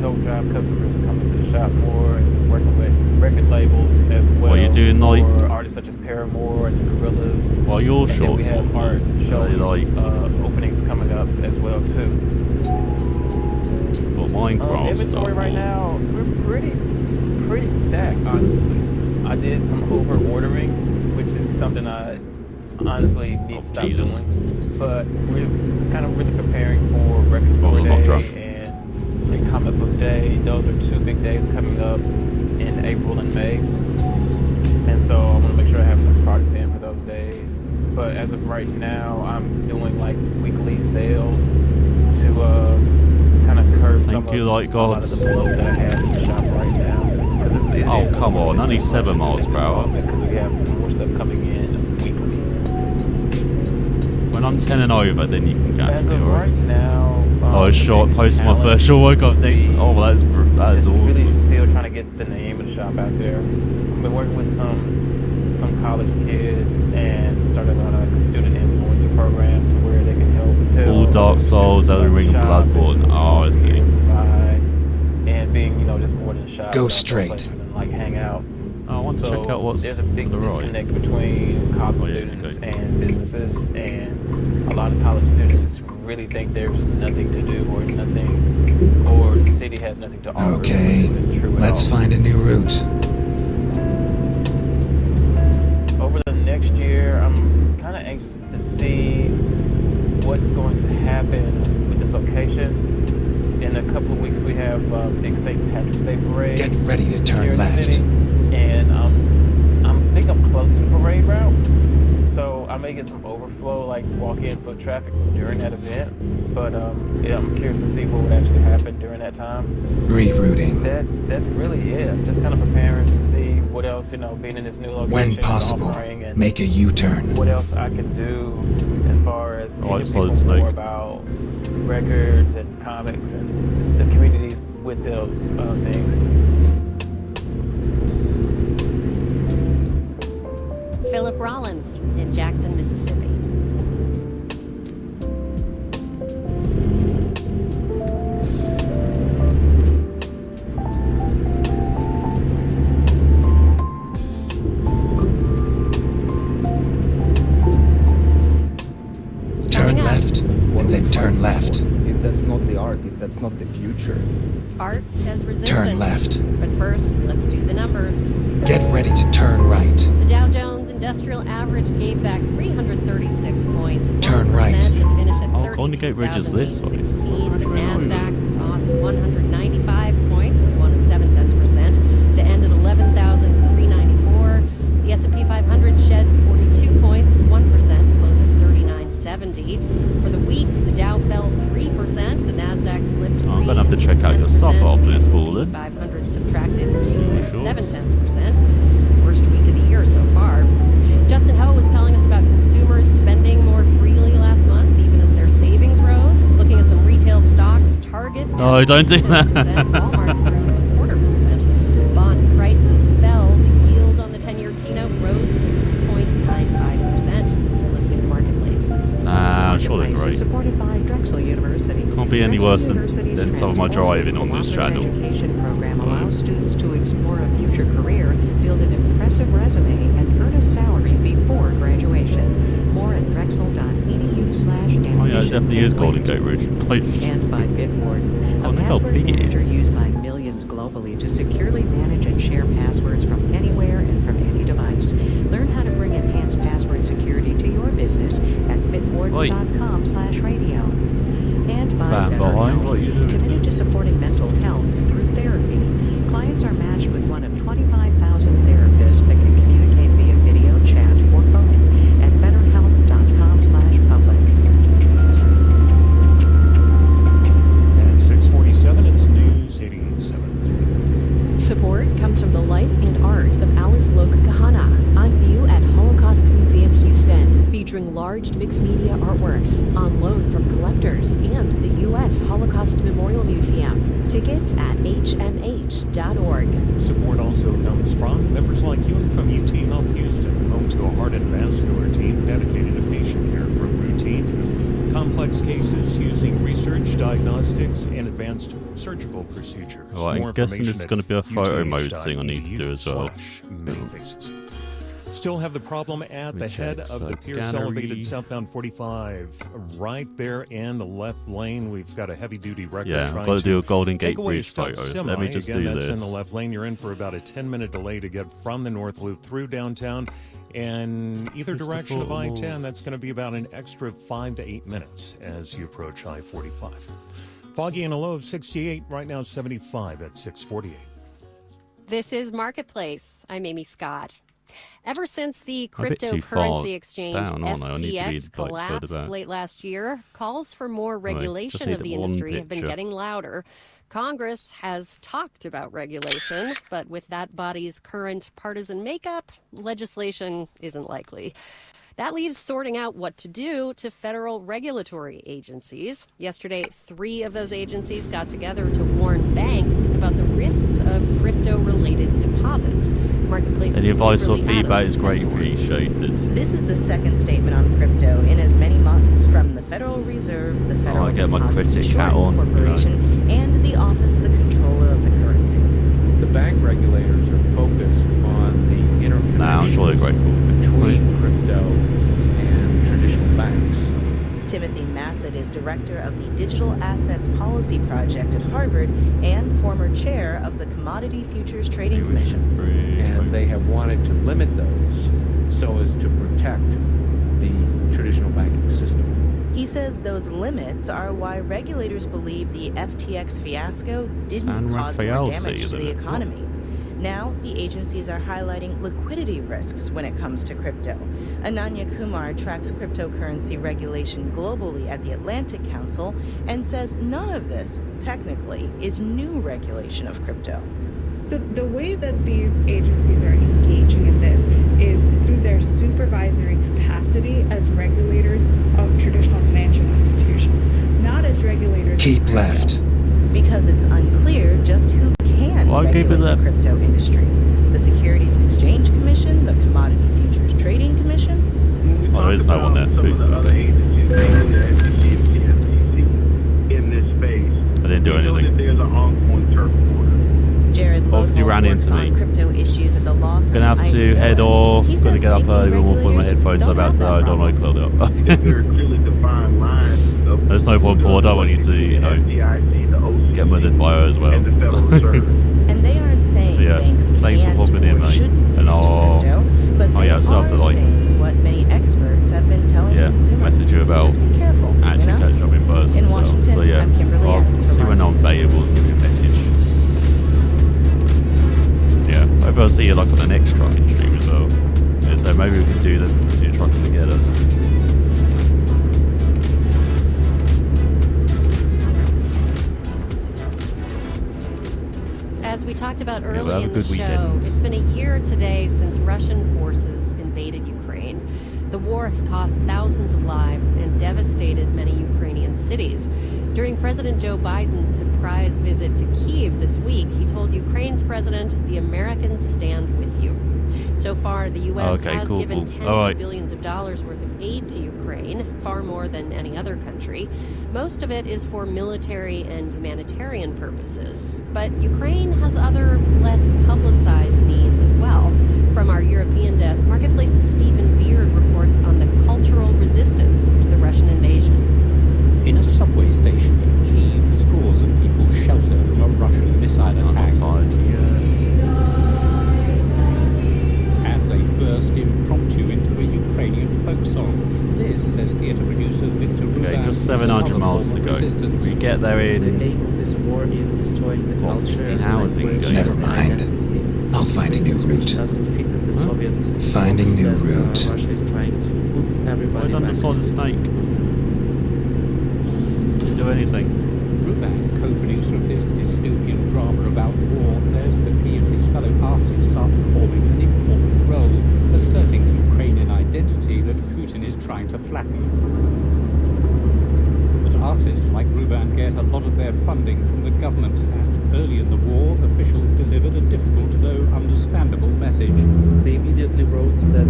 help drive customers to come into the shop more and working with record labels as well. What are you doing, like? For artists such as Paramore and Gorillaz. Well, your and shorts then we have art shows, like openings coming up as well too. Well, Minecraft inventory stuff. right now, we're pretty stacked, honestly. I did some over ordering, which is something I honestly need to stop doing. But we're kind of really preparing for Record Store Day and Free Comic Book Day. Those are two big days coming up in April and May. And so I want to make sure I have enough product in for those days. But as of right now, I'm doing like weekly sales to kind of curb some of a lot of the bloat that I have in the shop right now. Oh, come on, only 7 miles per hour. Because we have more stuff coming in weekly. When I'm 10 and over, then you can catch as me, of right? right now, I was short, posted my first short workout next. Oh, that's awesome. Really still trying to get the name of the shop out there. I've been working with some college kids and started on a student influencer program to where they can help tell All Dark Souls, Elden Ring, and Bloodborne. Oh, I see. And being, just more than a shop. Go straight. For them to, like, hang out. I want to check out what's there's a big to the right. disconnect between college students and businesses, and a lot of college students really think there's nothing to do or the city has nothing to offer. Okay, which isn't true at let's all. find a new route. Over the next year, I'm kind of anxious to see what's going to happen with this location. In a couple of weeks, we have big St. Patrick's Day parade. Get ready to here turn in the left. city. And I think I'm close to the parade route, so I may get some overflow, like walk-in foot traffic during that event. But yeah, I'm curious to see what would actually happen during that time. Rerouting. That's really it. I'm just kind of preparing to see what else, being in this new location. When possible, and make a U-turn. what else I can do as far as teaching people Snake. more about records and comics and the communities with those things. Philip Rollins in Jackson, Mississippi. Turn left, and then turn left. If that's not the art, if that's not the future. Art as resistance. Turn left. But first, let's do the numbers. Get ready to turn right. The Dow Jones Industrial Average gave back 336 points, 1% Turn right. to finish at Golden Gate Bridge is this way. 32,816. The Nasdaq was off 195 points, 1.7%, to end at 11,394. The S&P 500 shed 42 points, 1%, to close at 3970. For the week, the Dow fell 3%, the Nasdaq slipped 3%. I'm going to have to check out your stuff after this call then. 500 subtracted 2.7%. Worst week of the year so far. Justin Ho was telling us about consumers spending more freely last month, even as their savings rose. Looking at some retail stocks, Target. No, don't do that. Walmart grew 0.25%. Bond prices fell. The yield on the 10-year T-note rose to 3.95%. You're listening to Marketplace. Nah, I'm sure they're Marketplace great. is supported by Drexel University. Can't be any Drexel worse than University's some of my driving on this transformative channel. education program allows students to explore a future career, build an impressive resume, and earn a salary before graduation. More at drexel.edu/ambition. Oh yeah, it definitely is Golden Gate Bridge. And by Bitward, Oh, a look how password big it manager is. used by millions globally to securely manage and share passwords from anywhere and from any device. Learn how to bring enhanced password security to your business at bitward.com/radio. And by Fan behind, what are you doing? committed to supporting mental health through therapy. Clients are matched with one of 25,000 therapists that can communicate via video, chat, or phone at betterhelp.com/public. At 6:47, it's News 88.7. Support comes from the life and art of Alice Loke Kahana, on view at Holocaust Museum Houston, featuring large mixed media artworks on loan from collectors and the U.S. Holocaust Memorial Museum. Tickets at hmh.org. Support also comes from members like you and from UT Health Houston, home to a heart and vascular team dedicated to patient care from routine to complex cases using research, diagnostics, and advanced surgical procedures. Well, I'm guessing this is going to be a photo mode thing I need to do as well. Still have the problem at the head of the Pierce elevated southbound 45. Right there in the left lane, we've got a heavy-duty wrecker trying I've got to do a Golden Gate take away Bridge stop photo. semi. Let me just Again, do that's this. in the left lane. You're in for about a 10-minute delay to get from the North Loop through downtown. And either direction of I-10, that's going to be about an extra 5 to 8 minutes as you approach I-45. Foggy and a low of 68, right now 75 at 648. This is Marketplace. I'm Amy Scott. Ever since the I'm a bit too far cryptocurrency exchange down, aren't I? I need to FTX read, like, further collapsed back. late last year, calls for more regulation need of the one industry have been picture. getting louder. Congress has talked about regulation, but with that body's current partisan makeup, legislation isn't likely. That leaves sorting out what to do to federal regulatory agencies. Yesterday, 3 of those agencies got together to warn banks about the risks of crypto-related deposits. Marketplace's Any advice or Kimberly feedback Adams is great appreciated. This is the second statement on crypto in as many months from the Federal Reserve, the Federal I get my Deposit critic hat Insurance on, Corporation, and the Office of the Controller of the Currency. The bank regulators are focused on the interconnections I'm sure they're grateful. between crypto and traditional banks. Timothy Massett is director of the Digital Assets Policy Project at Harvard and former chair of the Commodity Futures Trading Commission. And they have wanted to limit those so as to protect the traditional banking system. He says those limits are why regulators believe the FTX fiasco didn't San cause more Rafael damage to isn't the it? economy. Now, the agencies are highlighting liquidity risks when it comes to crypto. Ananya Kumar tracks cryptocurrency regulation globally at the Atlantic Council and says none of this, technically, is new regulation of crypto. So the way that these agencies are engaging in this is through their supervisory capacity as regulators of traditional financial institutions, not as regulators. Keep left. Because it's unclear just who can regulate the crypto industry. The Securities and Exchange Commission, the Commodity Futures Trading Commission. Oh, there is no one there. In this space, I didn't do anything. there's an ongoing turf war. Jared Obviously Lobo ran works into on me. crypto issues at the law firm. Gonna have to ICO. head off. He Gonna says get up banking early. We'll put my regulators headphones. don't I'm about have to. that I don't want to close it up. There are clearly defined lines of There's no point, Paul. I don't want you to, you know, get murdered by her as well. And they aren't saying Yeah, banks thanks for can't hopping in, or mate. shouldn't And I'll. crypto, but Oh they yeah, so are after like, saying what many experts have been telling yeah, consumers. message you about Just be careful, actually you know? catch up in person In as well. Washington, So yeah, I'm Kimberly I'll Adams see for when I'm available and give you a message. Yeah, maybe I'll see you like on the next Truckin stream as well. Yeah, so maybe we can do Truckin together. As we talked about we'll early have a in the good show, weekend. it's been a year today since Russian forces invaded Ukraine. The war has cost thousands of lives and devastated many Ukrainian cities. During President Joe Biden's surprise visit to Kyiv this week, he told Ukraine's president, "The Americans stand with you." So far, the U.S. has given tens of billions of dollars worth of aid to Ukraine, far more than any other country. Most of it is for military and humanitarian purposes. But Ukraine has other, less publicized needs as well. From our European desk, Marketplace's Stephen Beard reports on the cultural resistance to the Russian invasion. In a subway station in Kyiv, scores of people shelter from a Russian missile attack. And they burst impromptu into a Ukrainian folk song. Liz says theatre producer Victor Ruban. Okay, just 700 miles to go. We get there in. The aim of this war is destroying the culture, 15 hours language, ago. Never and mind. identity. I'll find a new Which route. doesn't fit in the Soviet Finding norms new that, route. Russia is trying to put everybody Well done, back the solid snake. Didn't do anything. Ruban, co-producer of this dystopian drama about war, says that he and flatten. But artists like Ruben get a lot of their funding from the government, and early in the war, officials delivered a difficult though understandable message. They immediately wrote that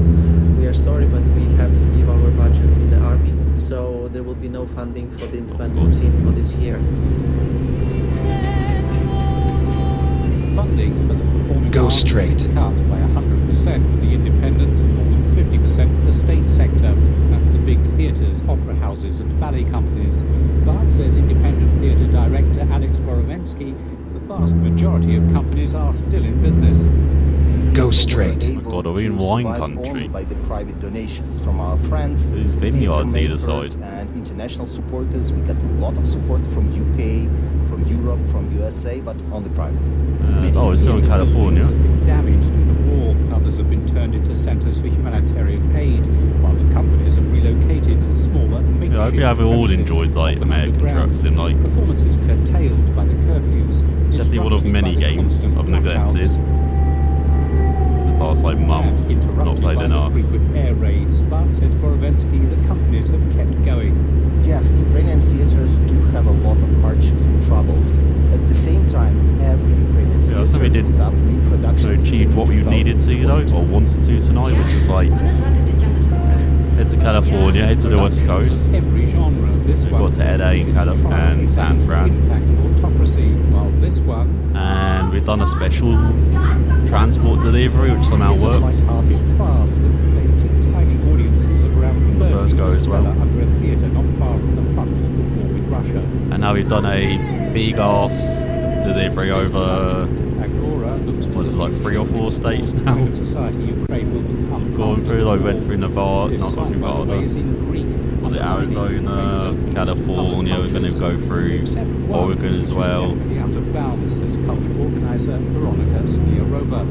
we are sorry, but we have to give our budget to the army, so there will be no funding for the independent scene for this year. Funding for the performing Go arts straight. is cut by 100% for the independents and more than 50% for the state sector. That's the big theatres, opera houses and ballet companies. But, says independent theatre director Alex Borovensky, the vast majority of companies are still in business. Go straight. God, are we in wine country? By the private donations from our friends, There's vineyards theatre either makers, side. and international supporters. We got a lot of support from UK, from Europe, from USA, but only private. Oh, it's still in California. Have been damaged in the war. Others have been turned into centres for humanitarian aid, while the companies have relocated to smaller makeshift Yeah, I hope you have all premises, enjoyed like often American underground. trucks in like Performances curtailed by the curfews. definitely one of disrupted many by the games constant I've neglected. blackouts, The past like month, not interrupted played by the enough. frequent air raids. But, says Borovensky, the companies have kept going. Yes, Ukrainian theaters do have a lot of hardships and troubles. At the same time, every Ukrainian Yeah, so we theater did put up new productions. achieved what we needed to, though, or wanted to tonight, which is like head to California, head to the West Coast. Every genre. This We've one got to LA and San Fran. Impact and autocracy, while this one And we've done a special transport delivery, which somehow worked. light-hearted farce that played to tiny audiences of around 30 first go in a as well. cellar under a theatre not far from the front of the war with Russia. And now we've done a big ass delivery over, Agora looks to was it the like 3 or 4 states future. now? Kind of society Ukraine will become. Gone through, like went through Nevada, This not song, by the way, Nevada. is in Greek. Was it Arizona, California? We're going to go through Oregon as well. Definitely out of bounds, says cultural organizer Veronica Skliarova.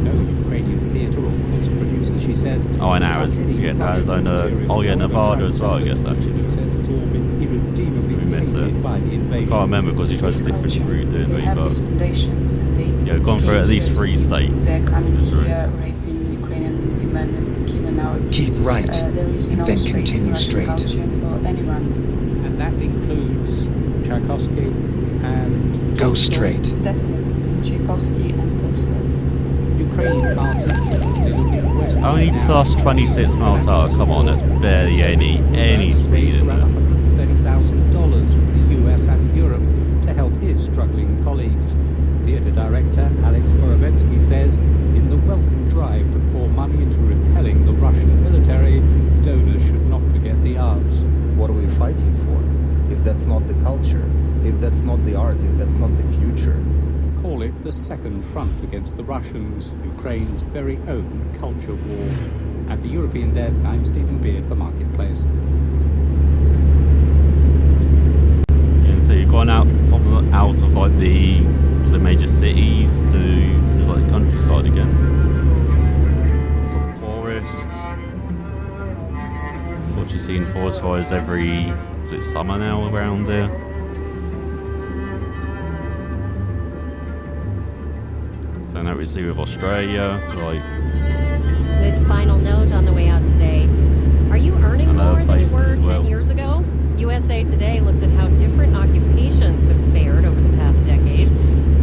No Ukrainian theatre or concert producer, she says. Oh, and touch any Arizona. Russian Oh, yeah, material Nevada as well, I guess, transcended. actually. She says it's all been irredeemably We miss tainted it. by the invasion. Can't remember because he tried a different route, didn't we? But foundation. They yeah, we've gone through at least 3 states. They're coming This route. here, raping Ukrainian women and killing our Keep kids. right, There is and no then space continue for Russian straight. culture for anyone. And that includes Tchaikovsky and Go Tolstoy. straight. Definitely Tchaikovsky and Tolstoy. Ukrainian artists usually looking westward Only now. plus 26 miles an hour. Come on, that's barely any speed in around there. $130,000 from the US and Europe to help his struggling colleagues. Theatre director Alex Borovensky says, in the welcome drive to pour money into repelling the Russian military, donors should not forget the arts. What are we fighting for? If that's not the culture, if that's not the art, if that's not the future. Call it the second front against the Russians, Ukraine's very own culture war. At the European desk, I'm Stephen Beard for Marketplace. And so you've gone out of like the major cities to just like the countryside again. It's a forest. What you see in forest fires every is it summer now around here? So now we see with Australia, like This final note on the way out today. Are you earning And other more than you places were as well. 10 years ago? USA Today looked at how different occupations have fared over the past decade.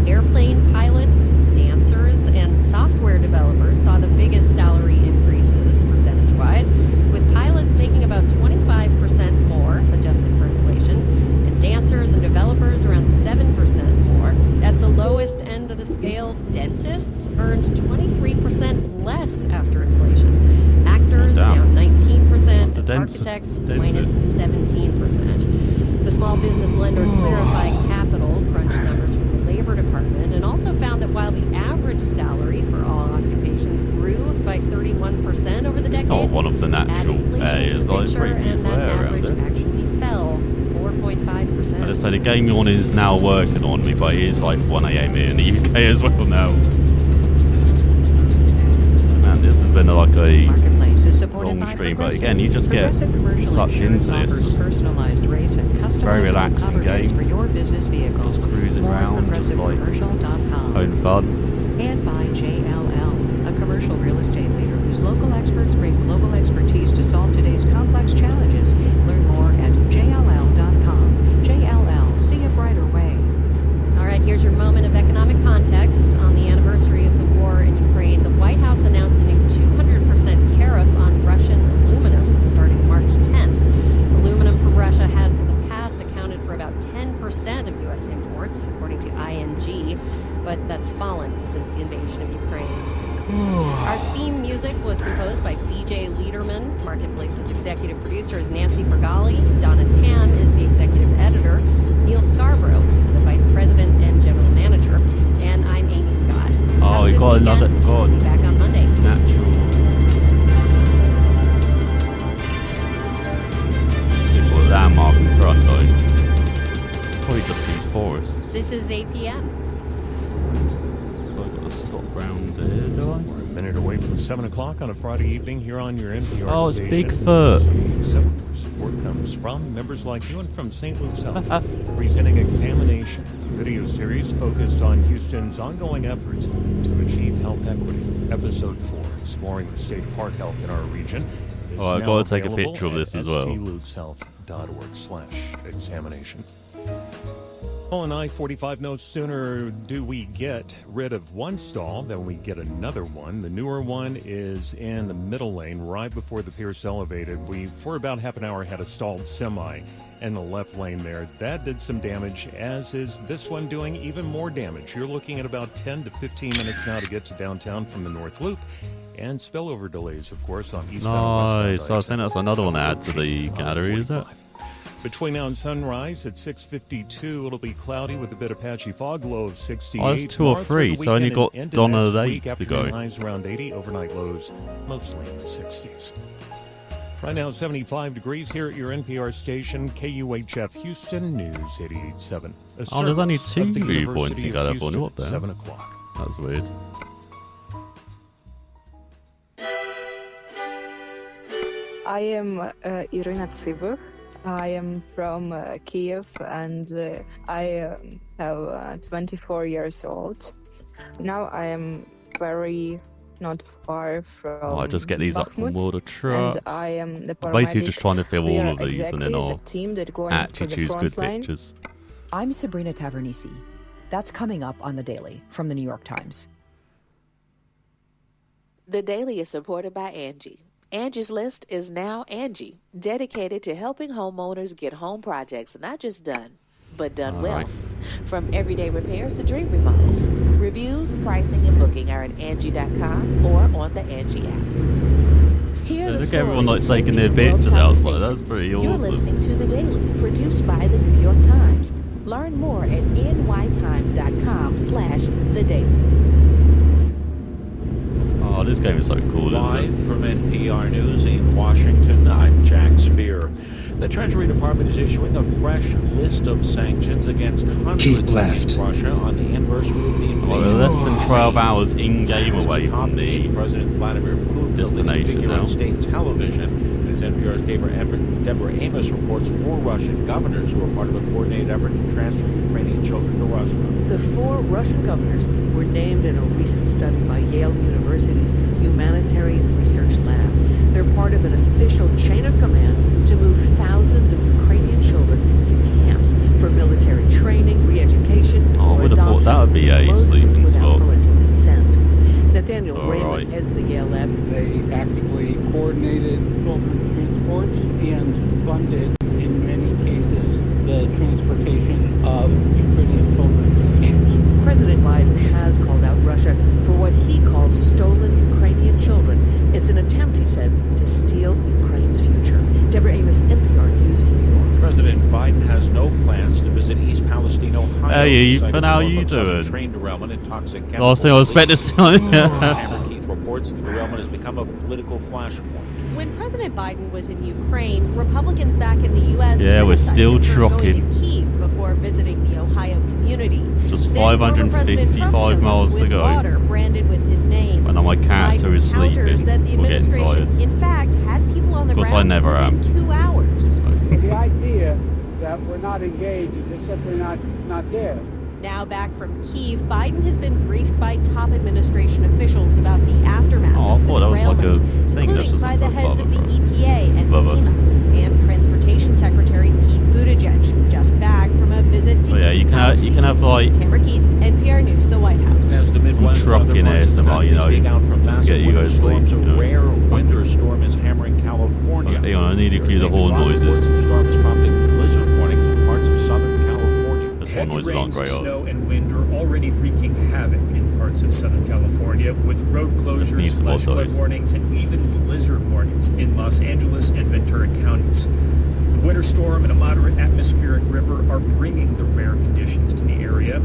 Airplane pilots, dancers, and software developers saw the biggest salary increases, percentage-wise, with pilots making about 25% more, adjusted for inflation, and dancers and developers around 7% more. At the lowest end of the scale, dentists earned 23% less after inflation. Actors down 19%, architects minus 17%. The small business lender Clarify Capital crunched numbers from the Labor Department and also found that while the average salary for all occupations grew by 31% over the decade, not one of the natural areas, like pretty and that fair around average it. actually fell 4.5%. I just say the game one is now working on me, but it is like 1 AM here in the UK as well now. Man, this has been like a Marketplace is supported long by stream, but Progressive. again, you just get Progressive Commercial such Insurance into offers this. personalized rates and customizable Very relaxing coverages game. for your business vehicles. Just cruising More at around, just like progressivecommercial.com. having fun. And by JLL, a commercial real estate leader whose local experts bring global expertise to solve today's complex challenges. against the invasion of Ukraine. Our theme music was composed by BJ Liederman. Marketplace's executive producer is Nancy Fergali. Donna Tam is the executive editor. Neil Scarborough is the vice president and general manager. And I'm Amy Scott. Oh, you got another. God. We'll be back on Monday. Natural. People at landmark in front, though. Probably just these forests. This is APM. So I've got to stop round there, do I? We're a minute away from 7 o'clock on a Friday evening here on your NPR Oh, it's station. Bigfoot. Support comes from members like you and from St. Luke's Health, presenting Examination, a video series focused on Houston's ongoing efforts to achieve health equity. Episode 4, exploring the state of heart health in our region. Oh, I've got to take a picture of this as well. stlukeshealth.org/examination. On I-45, no sooner do we get rid of one stall than we get another one. The newer one is in the middle lane, right before the Pierce elevated. We, for about half an hour, had a stalled semi in the left lane there. That did some damage, as is this one doing even more damage. You're looking at about 10 to 15 minutes now to get to downtown from the North Loop. And spillover delays, of course, on eastbound and Nice. So I think that's another one to add to the gallery, is it? Between now and sunrise at 6:52, it'll be cloudy with a bit of patchy fog, low of 68. Oh, that's 2 or 3, so I only got Donna Day to go. Highs around 80, overnight lows mostly in the 60s. Right now, 75 degrees here at your NPR station, KUHF Houston News 88.7. Oh, there's only 2 viewpoints you got up on. What the hell? 7 o'clock. That's weird. I am Irina Tsibuch. I am from Kiev, and I have 24 years old. Now I am very not far from Oh, I just get these up from Bakhmut, World of Trucks. and I am the I'm basically paramedic. just trying to fill We all are of these and then exactly I'll the team that going actually to the choose front good line. pictures. I'm Sabrina Tavernisi. That's coming up on The Daily from the New York Times. The Daily is supported by Angie. Angie's List is now Angie, dedicated to helping homeowners get home projects not just done, but done well. Right. From everyday repairs to dream remodels. Reviews, pricing, and booking are at Angie.com or on the Angie app. Hear the Look at stories everyone like taking their shaping world pictures outside. conversation. That's pretty You're awesome. listening to The Daily, produced by the New York Times. Learn more at nytimes.com/The Daily. Oh, this game is so cool, isn't it? Live from NPR News in Washington, I'm Jack Spear. The Treasury Department is issuing a fresh list of sanctions against hundreds in Russia on the anniversary of the invasion. Well, we're less than 12 hours in-game away from the President Vladimir Putin, destination now. on state television. As NPR's Deborah Amos reports, 4 Russian governors who are part of a coordinated effort to transfer Ukrainian children to Russia. The 4 Russian governors were named in a recent study by Yale University's Humanitarian Research Lab. They're part of an official chain of command to move thousands of Ukrainian children to camps for military training, re-education, Oh, I or would have thought adoption, that would be a mostly sleeping without spot. parental consent. Nathaniel All Raymond right. heads the Yale lab. They actively coordinated children's transports and funded, in many cases, the transportation of Ukrainian children to camps. President Biden has called out Russia for what he calls stolen Ukrainian children. It's an attempt, he said, to steal Ukraine's future. Deborah Amos, NPR News, New York. President Biden has no plans to visit East Palestine, Ohio. Hey, citing Ethan, how Norfolk you Southern doing? Train derailment and toxic chemicals. Last thing I was expecting to see on Amber Keith reports the derailment has become a political flashpoint. When President Biden was in Ukraine, Republicans back in the U.S. Yeah, we're still criticized him for going trucking. to Kyiv before visiting the Ohio community. Just Then former President Trump 555 showed miles up to with go. water branded with his name. And now my character Biden is counters sleeping that the or getting administration, tired. in fact, had people on the Of course, I ground never within am. 2 hours. So the idea that we're not engaged is just simply not there. Now back from Kyiv, Biden has been briefed by top administration officials about the aftermath Oh, I of the thought that was like a derailment, thing. That's including just by the for heads of the above EPA and Above us. FEMA, and Transportation Secretary Pete Buttigieg, just back from a visit to Oh yeah, East you can have like Tamara Keith, NPR News, the White House. As the some Midwest and other trucking parts of the ASMR, you know, country dig out from just to massive get you winter guys sleep. storms, You a know. rare winter storm is hammering California. Hang on, I need to There's cue the Nathan horn Roberts noises. reports the storm is prompting blizzard warnings in parts of Southern California. This horn noise is not Rains, great. snow, and wind are already wreaking havoc in parts parts of Southern California, with road closures, flash flood warnings, and even blizzard warnings in Los Angeles and Ventura counties. The winter storm and a moderate atmospheric river are bringing the rare conditions to the area.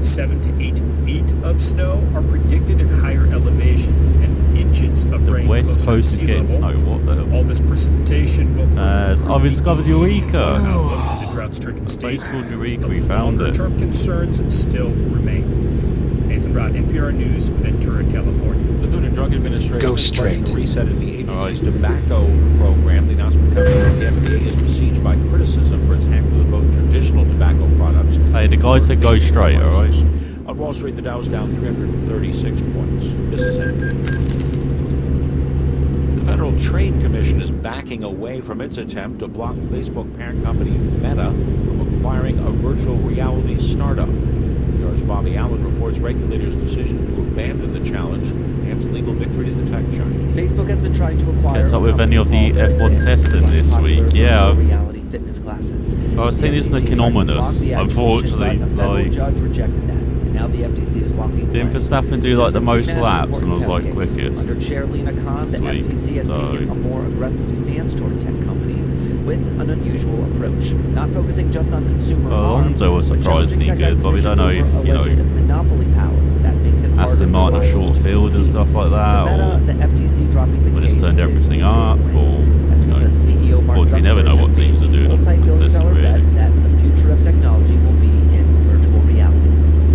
7 to 8 feet of snow are predicted at higher elevations, and inches of rain West closer to Coast is sea getting level. snow. What the hell? All this precipitation will I've discovered Eureka. outlook for the drought-stricken state. Eureka, we found it. Longer-term concerns still remain. Nathan Rott, NPR News, Ventura, California. The Food and Drug Administration Go is straight. planning a reset of the agency's tobacco program. The announcement comes after the FDA is besieged by criticism for its handling of both traditional tobacco products. Hey, the guy said go straight, alright? On Wall Street, the Dow is down 336 points. This is it. The Federal Trade Commission is backing away from its attempt to block Facebook parent company Meta from acquiring a virtual reality startup. PR's Bobby Allen reports regulators' decision to abandon the challenge and legal victory to the tech giant. Facebook has been trying to acquire. Kept up with any of the F1 testing this week? Yeah. Reality fitness classes. I was thinking it's looking ominous, unfortunately. A federal Like, judge rejected that. Now the FTC is walking didn't away. Verstappen do like the most laps, and I was like quickest. Under Chair Lena Khan, the Sweet. FTC has taken a more aggressive stance toward tech companies with an unusual approach, not focusing just on consumer harm, Alonso was but challenging surprisingly tech good, but we don't know if, acquisitions you over alleged know, monopoly power that makes it harder Aston for Martin a rivals short to field and stuff like that, Meta, or the FTC dropping the we just case turned is everything a up, big or, win. That's you know, because CEO of Mark course we never know Zuckerberg what has teams are made doing a on contesting, multi-billion-dollar bet really. that the future of technology will be in virtual reality.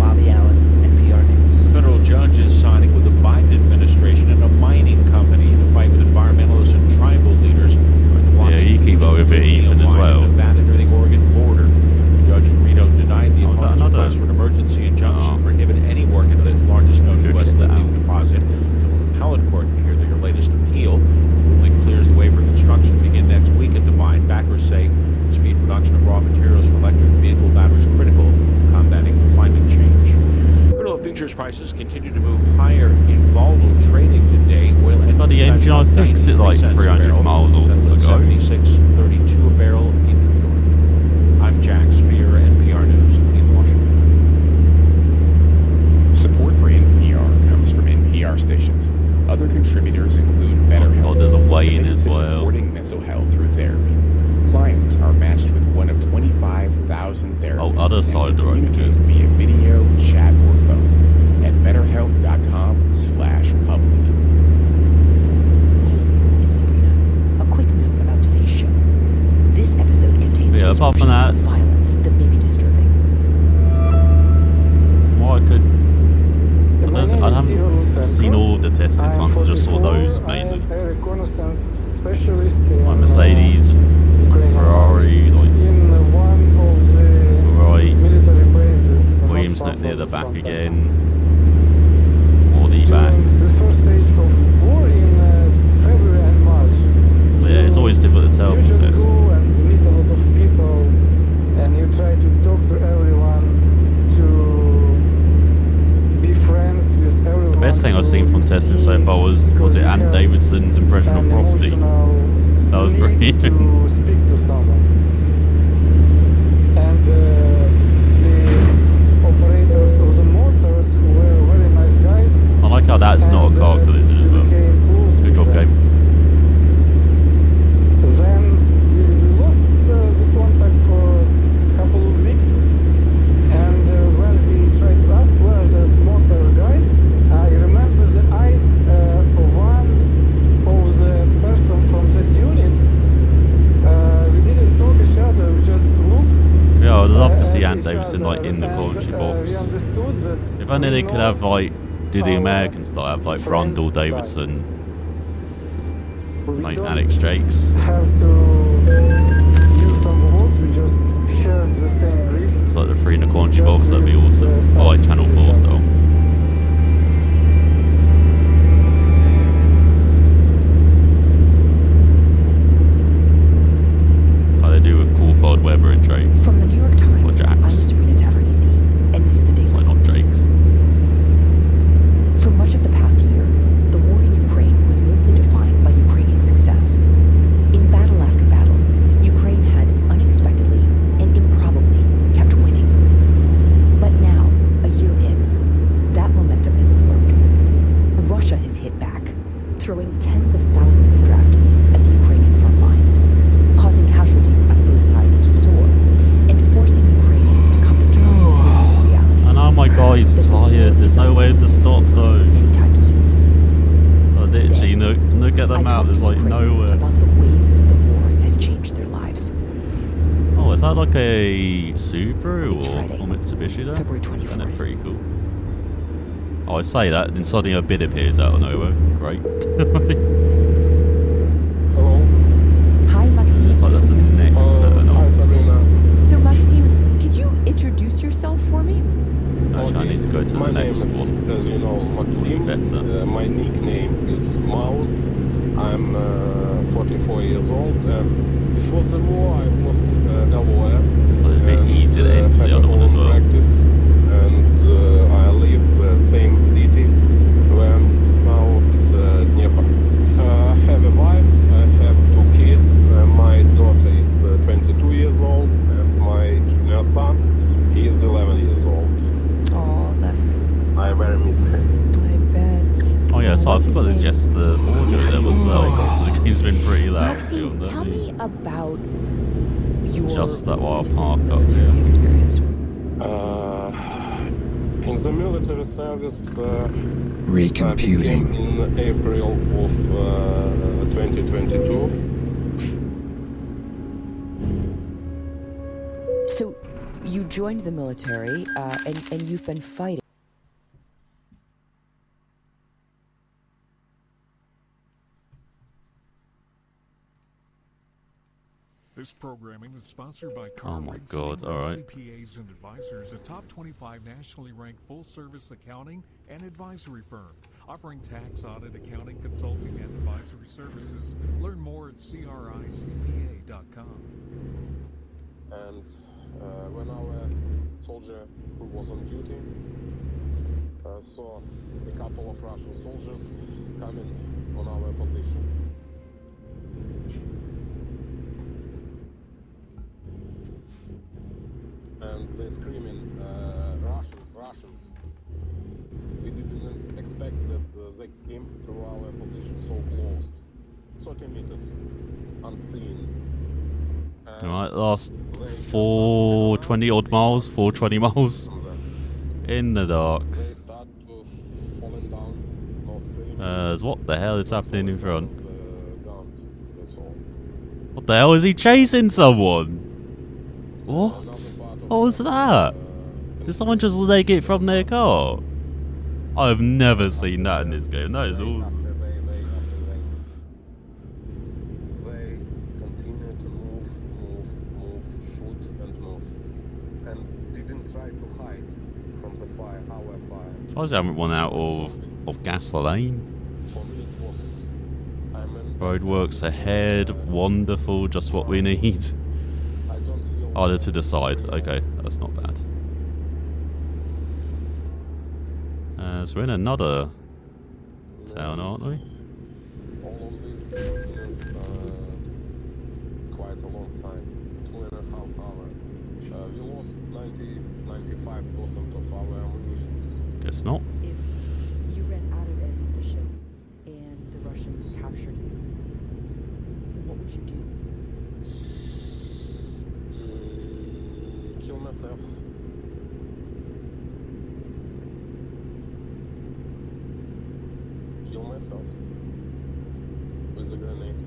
Bobby Allen, NPR News. The federal judge is signing with the Biden administration and a mining company to fight with environmentalists and tribal leaders trying to block Yeah, you keep up with it, Ethan, as well. Nevada near the Oregon border. The judge in Reno denied the opponent's request for an emergency injunction to prohibit any work at the largest known U.S. lithium deposit until an appellate court can hear their latest appeal. The ruling clears the way for construction to begin next week at the mine. Backers say speed production of raw materials for electric vehicle batteries critical in combating climate change. Crude oil futures prices continue to move higher in volatile trading today. Oil and But the engine, I fixed it like 300 miles ago. 76.32 a barrel in New York. I'm Jack Spear, NPR News in Washington. Support for NPR comes from NPR stations. Other contributors include BetterHelp, there's a way in committed as to well. supporting mental health through therapy. Clients are matched with one of 25,000 therapists other side and of the road, communicate via video, chat, or phone at BetterHelp.com/public. It's Sabrina. A quick note about today's show. This episode contains Yeah, apart from descriptions that, of violence that may be disturbing. what I could. I haven't seen all of the testing times, I just saw those mainly. Like Mercedes and Ferrari, like right, Williams near the back again, Audi back. But yeah, it's always difficult to tell from tests. Meet a lot of people, and you try to talk to everyone, to be friends with everyone. The best thing I've seen from testing so far was it Ant Davidson's impression of Profty? That was brilliant. To speak to someone, and the operators of the motors were very nice guys. I like how that's not a car collision as well. Good job, Gabe. Then we lost the contact for a couple of weeks, and when we tried to ask where the motor guys, I remember the eyes of one of the person from that unit. We didn't talk each other, we just looked. Yeah, I'd love to see Ant Davidson like in the commentary box. We understood that If only they could have like do the American style, have like Brundle Davidson, like Alex Jakes. have to use some words, we just shared the same grief. It's like the three in the commentary box, that'd be awesome. I like Channel 4 style. Like they do with Coulthard, Weber and Drakes. From the New York Times, Or I'm Jax. Sabrina Tavernisi, and this is the Daily. Like not Drakes. For much of the past year, the war in Ukraine was mostly defined by Ukrainian success. In battle after battle, Ukraine had unexpectedly and improbably kept winning. But now, a year in, throwing tens of thousands of draftees at the Ukrainian front lines, causing casualties on both sides to soar, and forcing Ukrainians to come to terms with the reality. And oh my god, he's tired. There's no way to stop though. Anytime soon. Oh, literally, look at the map. There's like nowhere. About the ways that the war has changed their lives. Oh, is that like a Subaru It's Friday, or Mitsubishi though? February 24th. Isn't it pretty cool? Oh, I say that, then suddenly a bid appears out of nowhere. Great. Hello. Hi, Maxime. Looks like that's the next turn. Hi, Sabrina. So, Maxime, could you introduce yourself for me? Actually, I need to go to My the name next is, one. as you know, Maxim. My nickname is Mouse. I'm 44 years old, and before the war, I was a lawyer. So it's a bit easier to enter the other one as well. Practice, and I live the same city where now it's Dnieper. I have a wife. I have 2 kids. My daughter is 22 years old, and my junior son, he is 11 years old. Oh, 11. I very miss him. I bet. Oh yeah, so I forgot to adjust the audio level as well. Oh. So the game's been pretty loud. Maxime, tell me about your Adjust that while I recent park up military here. experience. In the military service, Recomputing. I became in April of 2022. So, you joined the military, and you've been fighting. This programming is sponsored by Oh my god, alright. CPAs and Advisors, a top 25 nationally ranked full-service accounting and advisory firm, offering tax, audit, accounting, consulting, and advisory services. Learn more at cricpa.com. And when our soldier who was on duty saw a couple of Russian soldiers coming on our position. And they're screaming, Russians, Russians. We didn't expect that they came to our position so close. 30 meters, unseen. Alright, last 420 odd miles, 420 miles. In the dark. They start to falling down, no screaming. What the hell is happening in front? That's all. What the hell is he chasing someone? What? What was that? Did someone just leg it from their car? I've never seen that in this game. That is awesome. They continue to move, shoot and move. And didn't try to hide from the fire, our fire. I suppose I haven't run out of gasoline. For me it was... Roadworks ahead. Wonderful. Just what we need. Oh, they're to the side. Okay, that's not bad. So we're in another town, aren't we? All of this continues quite a long time. 2.5 hours. We lost 95% of our ammunition. Guess not. If you ran out of ammunition and the Russians captured you, what would you do? Kill myself. Kill myself. With a grenade.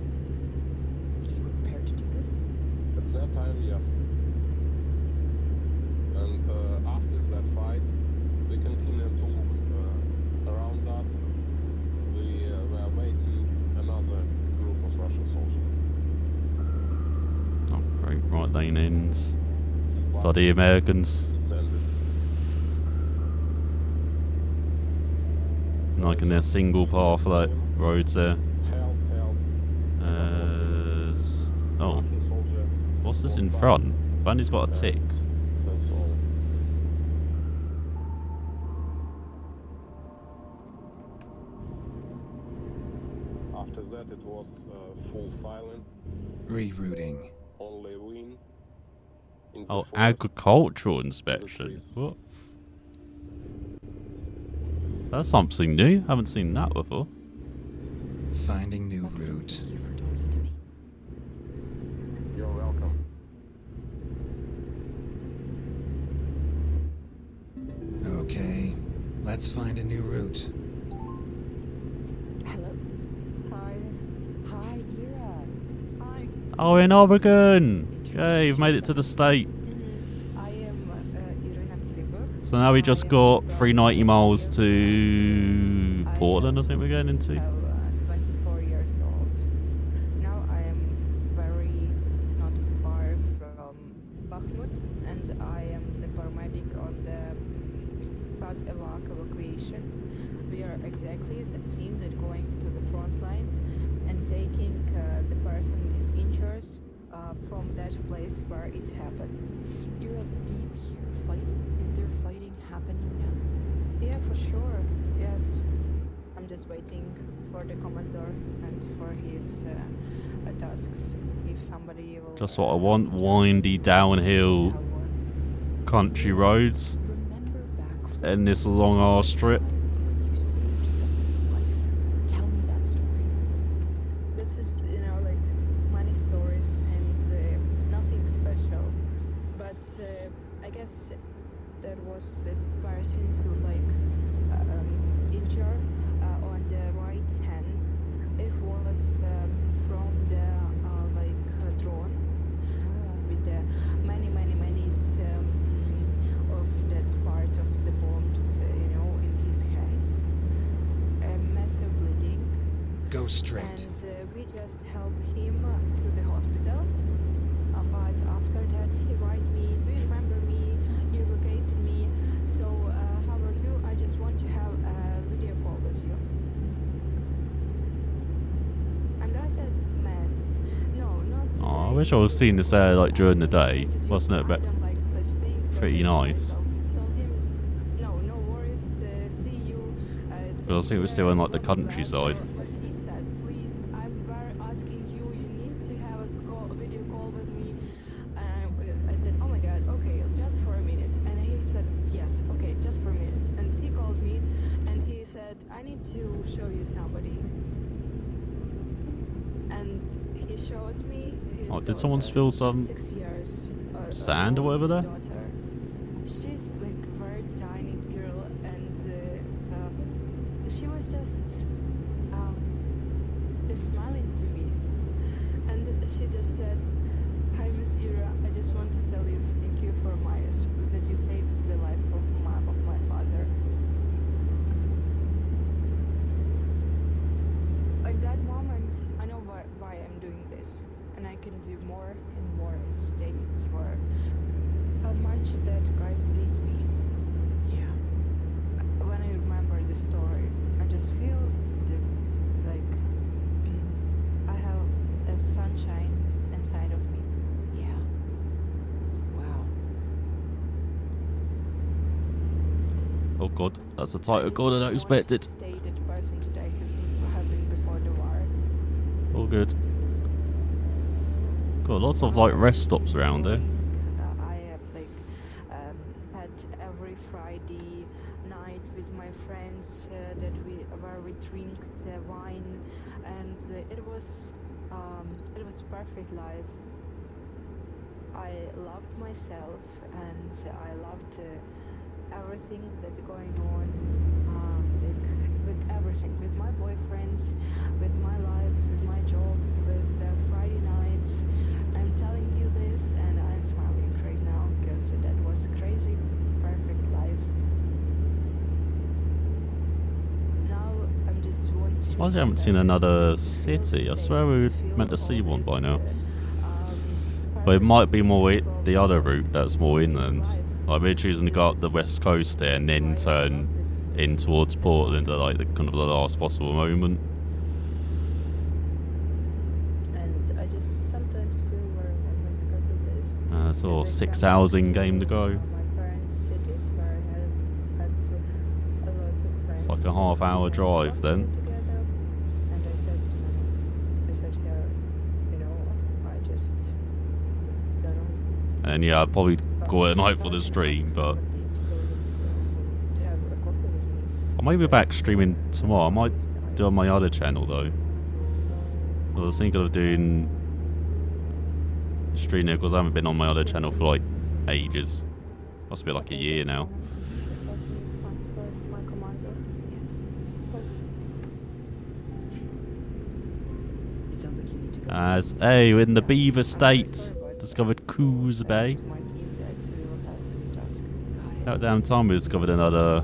You were prepared to do this? At that time, yes. And after that fight, we continued to look around us. We were waiting another group of Russian soldiers. Oh, great. Right lane ends. Bloody Americans. Like in their single path like roads there. Oh. What's this in front? Bandy's got a tick. That's all. After that it was full silence. Rerouting. Only wind. Oh, agricultural inspection. What? That's something new. Haven't seen that before. finding new route. Thank you for talking to me. You're welcome. Okay, let's find a new route. Hello. Hi. Hi, Ira. Hi. Oh, in Oregon! Yay, you've made it to the state. I am Irina Tsiba. So now we just got 390 miles to Portland, I think we're going into. 24 years old. Now I am very not far from Bakhmut, and I am the paramedic on the bus evacuation. We are exactly the team that going to the front line and taking the person with injuries from that place where it happened. Ira, do you hear fighting? Is there fighting happening now? Yeah, for sure. Yes. I'm just waiting for the commodore and for his tasks. If somebody will. Just what I want, windy downhill country roads. And this long arse strip. When you saved someone's life, tell me that story. This is, like many stories and nothing special. But I guess there was this person who injured on the right hand. It was from the drone with the many of that part of the bombs, in his hands. Massive bleeding. Go straight. And we just helped him to the hospital. But after that, he wrote me, "Do you remember me? You located me. So how are you? I just want to have a video call with you." And I said, "Man, no, not today." Oh, I wish I was seeing this during the day. Wasn't it? But pretty nice. No worries. See you. But I think we're still in the countryside. But he said, "Please, I'm very asking you. You need to have a video call with me." I said, "Oh my God, okay, just for a minute." And he said, "Yes, okay, just for a minute." And he called me, and he said, "I need to show you somebody." And he showed me his Did someone spill some 6 years, sand or whatever there? daughter. She's very tiny girl, and she was just smiling to me, and she just said, "Hi, Miss Ira. I just want to tell you thank you for that you saved the life of my father." At that moment, I know why I'm doing this, and I can do more and more and stay for how much that guys did me. Yeah. When I remember the story, I just feel I have a sunshine inside of me. Yeah. Wow. Oh God, that's a title God I don't expect it. Stay that person that I have been before the war. All good. Got lots of rest stops around here. I had every Friday night with my friends where we drink the wine, and it was perfect life. I loved myself, and I loved everything that's going on, with everything, with my boyfriends, with my life, with my job, with the Friday nights. I'm telling you this, and I'm smiling right now because that was crazy, perfect life. Now I'm just want to. Surprised I haven't seen another city. I swear we were meant to see one by now. But it might be more the other route that's more inland. We're choosing to go up the west coast there and then turn in towards Portland at the last possible moment. And I just sometimes feel very lonely because of this. So 6 hours in game to go. My parents' cities where I had a lot of friends. It's like a half-hour drive then. Together, and I said to my mom, I said, "Here, I just don't know." And yeah, I'd probably go at night for the stream, but To have a coffee with me. I may be back streaming tomorrow. I might do on my other channel though. I was thinking of doing Street Nichols. I haven't been on my other channel for like ages. Must be like a year now. As in the Beaver State, discovered Coos Bay. About damn time we discovered another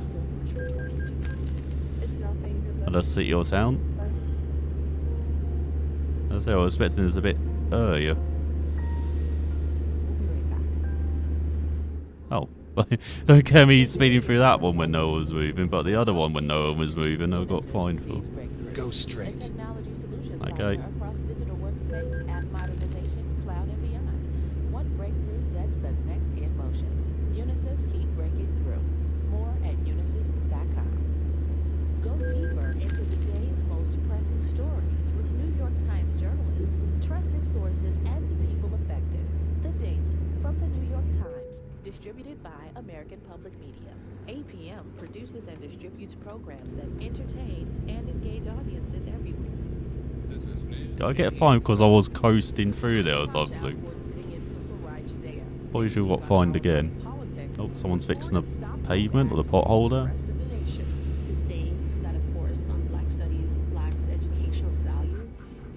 city or town. I was expecting this a bit earlier. Oh, don't care me speeding through that one when no one was moving, but the other one when no one was moving, I got fined for. Go straight. Okay. Across digital workspace, app modernization, cloud, and beyond. One breakthrough sets the next in motion. Unisys keep breaking through. More at unisys.com. Go deeper into the day's most pressing stories with New York Times journalists, trusted sources, and the people affected. The Daily from the New York Times, distributed by American Public Media. APM produces and distributes programs that entertain and engage audiences everywhere. Did I get fined because I was coasting through there or something? Probably should have got fined again. Oh, someone's fixing the pavement or the pothole there. To say that a course on Black Studies lacks educational value,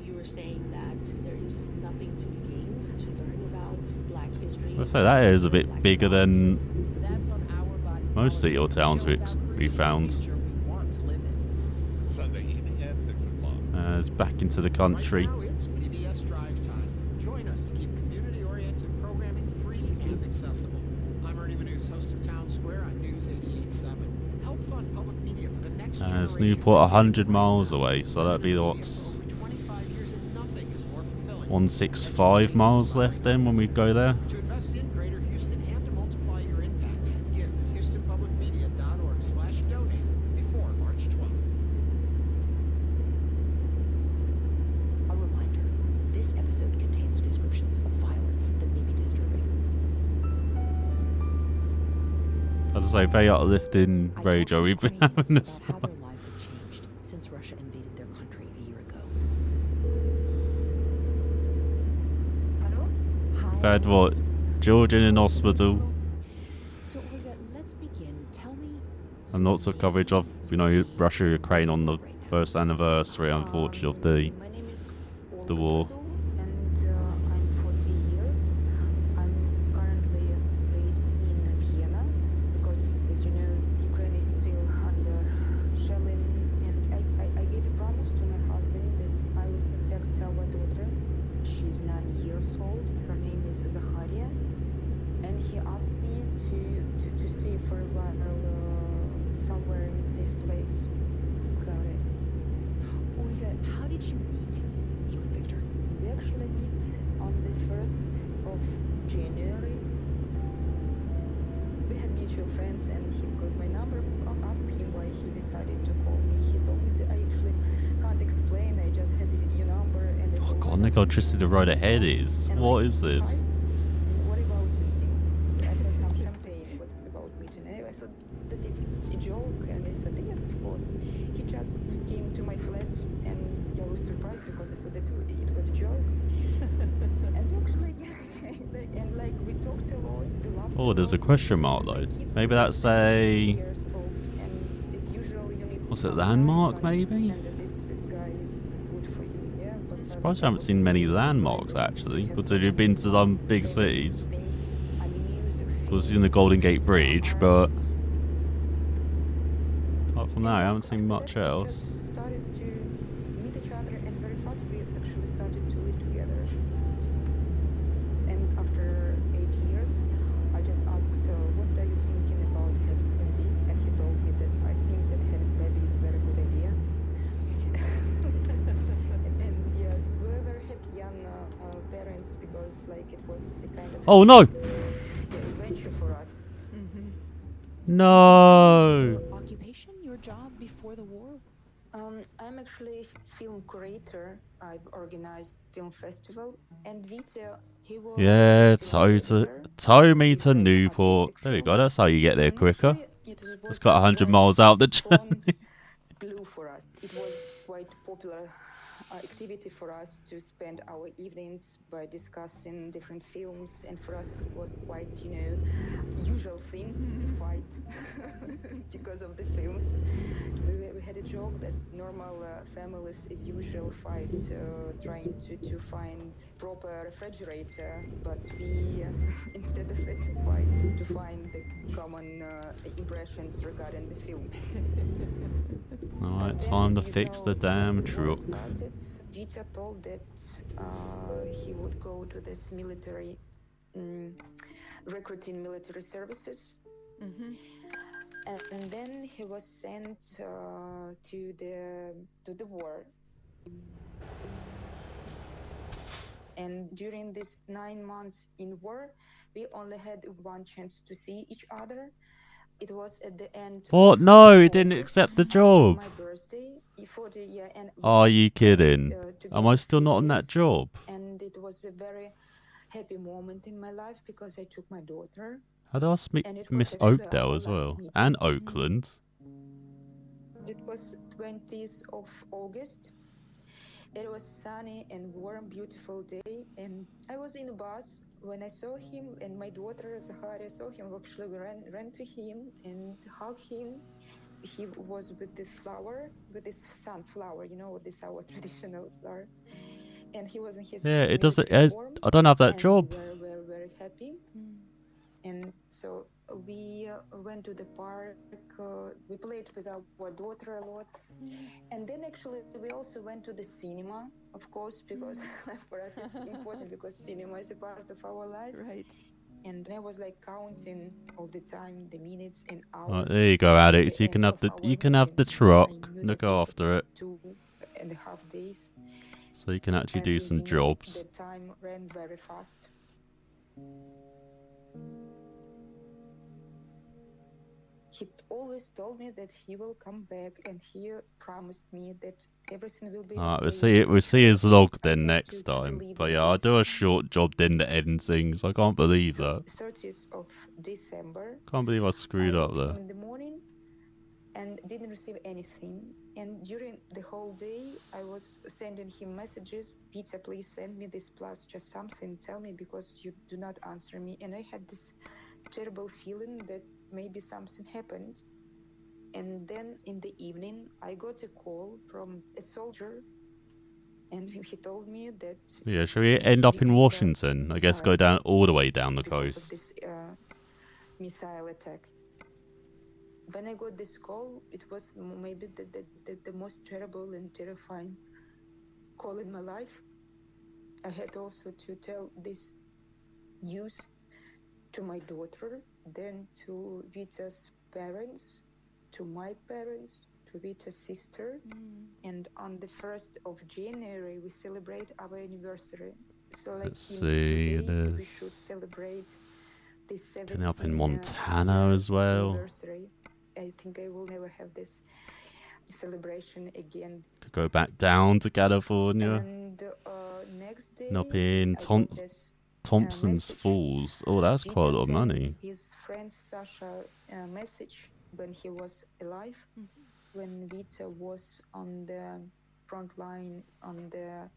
you were saying that there is nothing to be gained to learn about Black history. I'd say that is a bit bigger than most city or towns we found. Sunday evening at 6 o'clock. It's back into the country. Right now it's PBS Drive Time. Join us to keep community-oriented programming free and accessible. I'm Ernie Manous, host of Town Square on News 88.7. Help fund public media for the next generation. It's Newport 100 miles away, so that'd be what? 165 miles left then when we go there. To invest in Greater Houston and to multiply your impact, give at houstonpublicmedia.org/donate before March 12th. A reminder, this episode contains descriptions of violence that may be disturbing. I'd say very uplifting radio we've been having this how their lives have changed since Russia invaded their country a year ago. We've had what? Children in hospital. So Olga, let's begin. Tell me. And lots of coverage of, Russia, Ukraine on the first anniversary, unfortunately, of the war. And I'm 40 years. I'm currently based in Vienna because, as you know, Ukraine is still under shelling. And I gave a promise to my husband that I will protect our daughter. She's 9 years old. Her name is Zaharia. And he asked me to stay for a while somewhere in a safe place. Got it. Olga, how did you meet, you and Victor? We actually meet on the 1st of January. We had mutual friends and he got my number. I asked him why he decided to call me. He told me that I actually can't explain. I just had your number and Oh god, Nick, I just see the road ahead is. What is this? What about meeting? I had some champagne. What about meeting? And I thought that it's a joke and I said yes, of course. He just came to my flat and I was surprised because I thought that it was a joke. And actually, yeah, and like we talked a lot. We laughed. Oh, there's a question mark though. Maybe that's a... What's it, landmark maybe? Surprised I haven't seen many landmarks actually, considering you've been to some big cities. Of course, in the Golden Gate Bridge, but apart from that, I haven't seen much else. Started to meet each other and very fast we actually started to live together. And after 8 years, I just asked, what are you thinking about having a baby? And he told me that I think that having a baby is a very good idea. And yes, we were very happy young parents because like it was a kind of Oh no! adventure for us. No! Occupation, your job before the war? I'm actually a film curator. I've organized film festival, and Vita, he was Yeah, tow me to Newport. There we go, that's how you get there quicker. It's got 100 miles out the journey. glue for us. It was quite popular activity for us to spend our evenings by discussing different films, and for us it was quite, usual thing to fight because of the films. We had a joke that normal families as usual fight trying to find proper refrigerator, but we instead of it fight to find the common impressions regarding the film. Alright, time to fix the damn truck. Vita told that he would go to this military, recruiting military services. And then he was sent to the war. And during these 9 months in war, we only had one chance to see each other. It was at the end. What? No, he didn't accept the job. My birthday, 40, yeah, and Are you kidding? Am I still not on that job? And it was a very happy moment in my life because I took my daughter. How do I miss Oakdale as well? And Oakland. It was 20th of August. It was sunny and warm, beautiful day. And I was in a bus when I saw him, and my daughter, Zaharia, saw him. Actually, we ran to him and hugged him. He was with this flower, with this sunflower, this our traditional flower. And he was in his it doesn't. I don't have that job. We're very happy. And so we went to the park, we played with our daughter a lot. And then actually we also went to the cinema, of course, because for us it's important because cinema is a part of our life. Right. And I was like counting all the time the minutes and hours. Right, there you go, Alex. You can have the truck. Look after it. 2.5 days. So you can actually do some jobs. The time ran very fast. He always told me that he will come back, and he promised me that everything will be okay. We'll see his log then next time. But yeah, I'll do a short job then that ends things. I can't believe that. 30th of December. Can't believe I screwed up there. In the morning, and didn't receive anything. And during the whole day, I was sending him messages. Peter, please send me this plus, just something. Tell me because you do not answer me. And I had this terrible feeling that maybe something happened. And then in the evening, I got a call from a soldier, and he told me that... Yeah, shall we end up in Washington? I guess go down all the way down the coast. Of this missile attack. When I got this call, it was maybe the most terrible and terrifying call in my life. I had also to tell this news to my daughter, then to Vita's parents, to my parents, to Vita's sister. And on the 1st of January, we celebrate our anniversary. So like Let's see this. We should celebrate this 17th Can up in Montana as well. Anniversary. I think I will never have this celebration again. Could go back down to California. And next day, And up in Thompson's Falls. Oh, that's quite a lot of money. His friend Sasha message when he was alive, when Vita was on the front line on the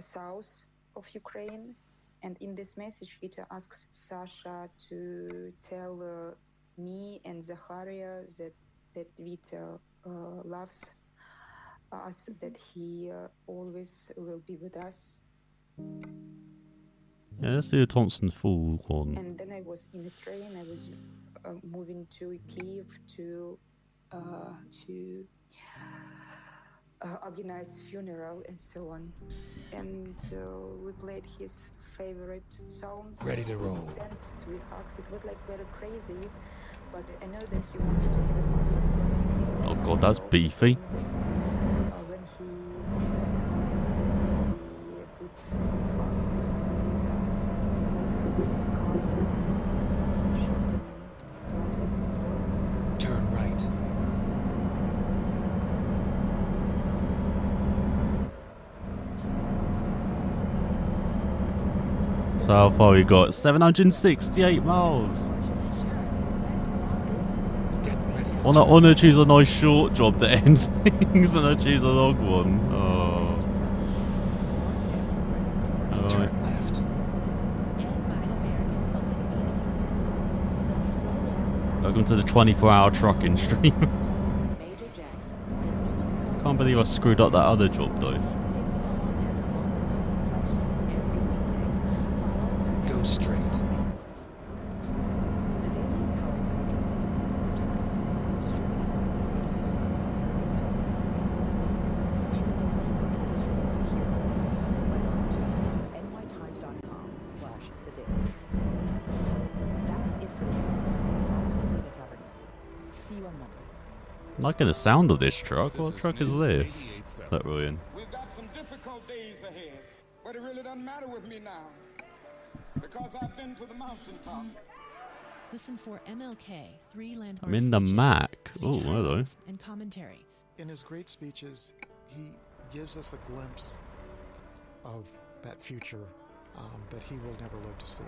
south of Ukraine. And in this message, Vita asks Sasha to tell me and Zaharia that Vita loves us, that he always will be with us. Yeah, let's do a Thompson Falls one. And then I was in a train. I was moving to Kiev to organize funeral and so on. And we played his favorite songs. Ready to roll. Danced, we hugs. It was like very crazy, but I know that he wanted to have a party because he Oh god, that's beefy. when he a good party dance. Turn right. So how far we got? 768 miles. I want to choose a nice short job to end things, and I choose a long one. Oh. Alright. Turn left. Welcome to the 24-hour trucking stream. Can't believe I screwed up that other job though. Go straight. See you on Monday. I'm liking the sound of this truck. What truck is this that we're in? We've got some difficult days ahead, but it really doesn't matter with me now because I've been to the mountaintop. Listen for MLK, 3 landmark I'm in the speeches, Mac. speech Oh, hello. highlights, and commentary. In his great speeches, he gives us a glimpse of that future that he will never live to see.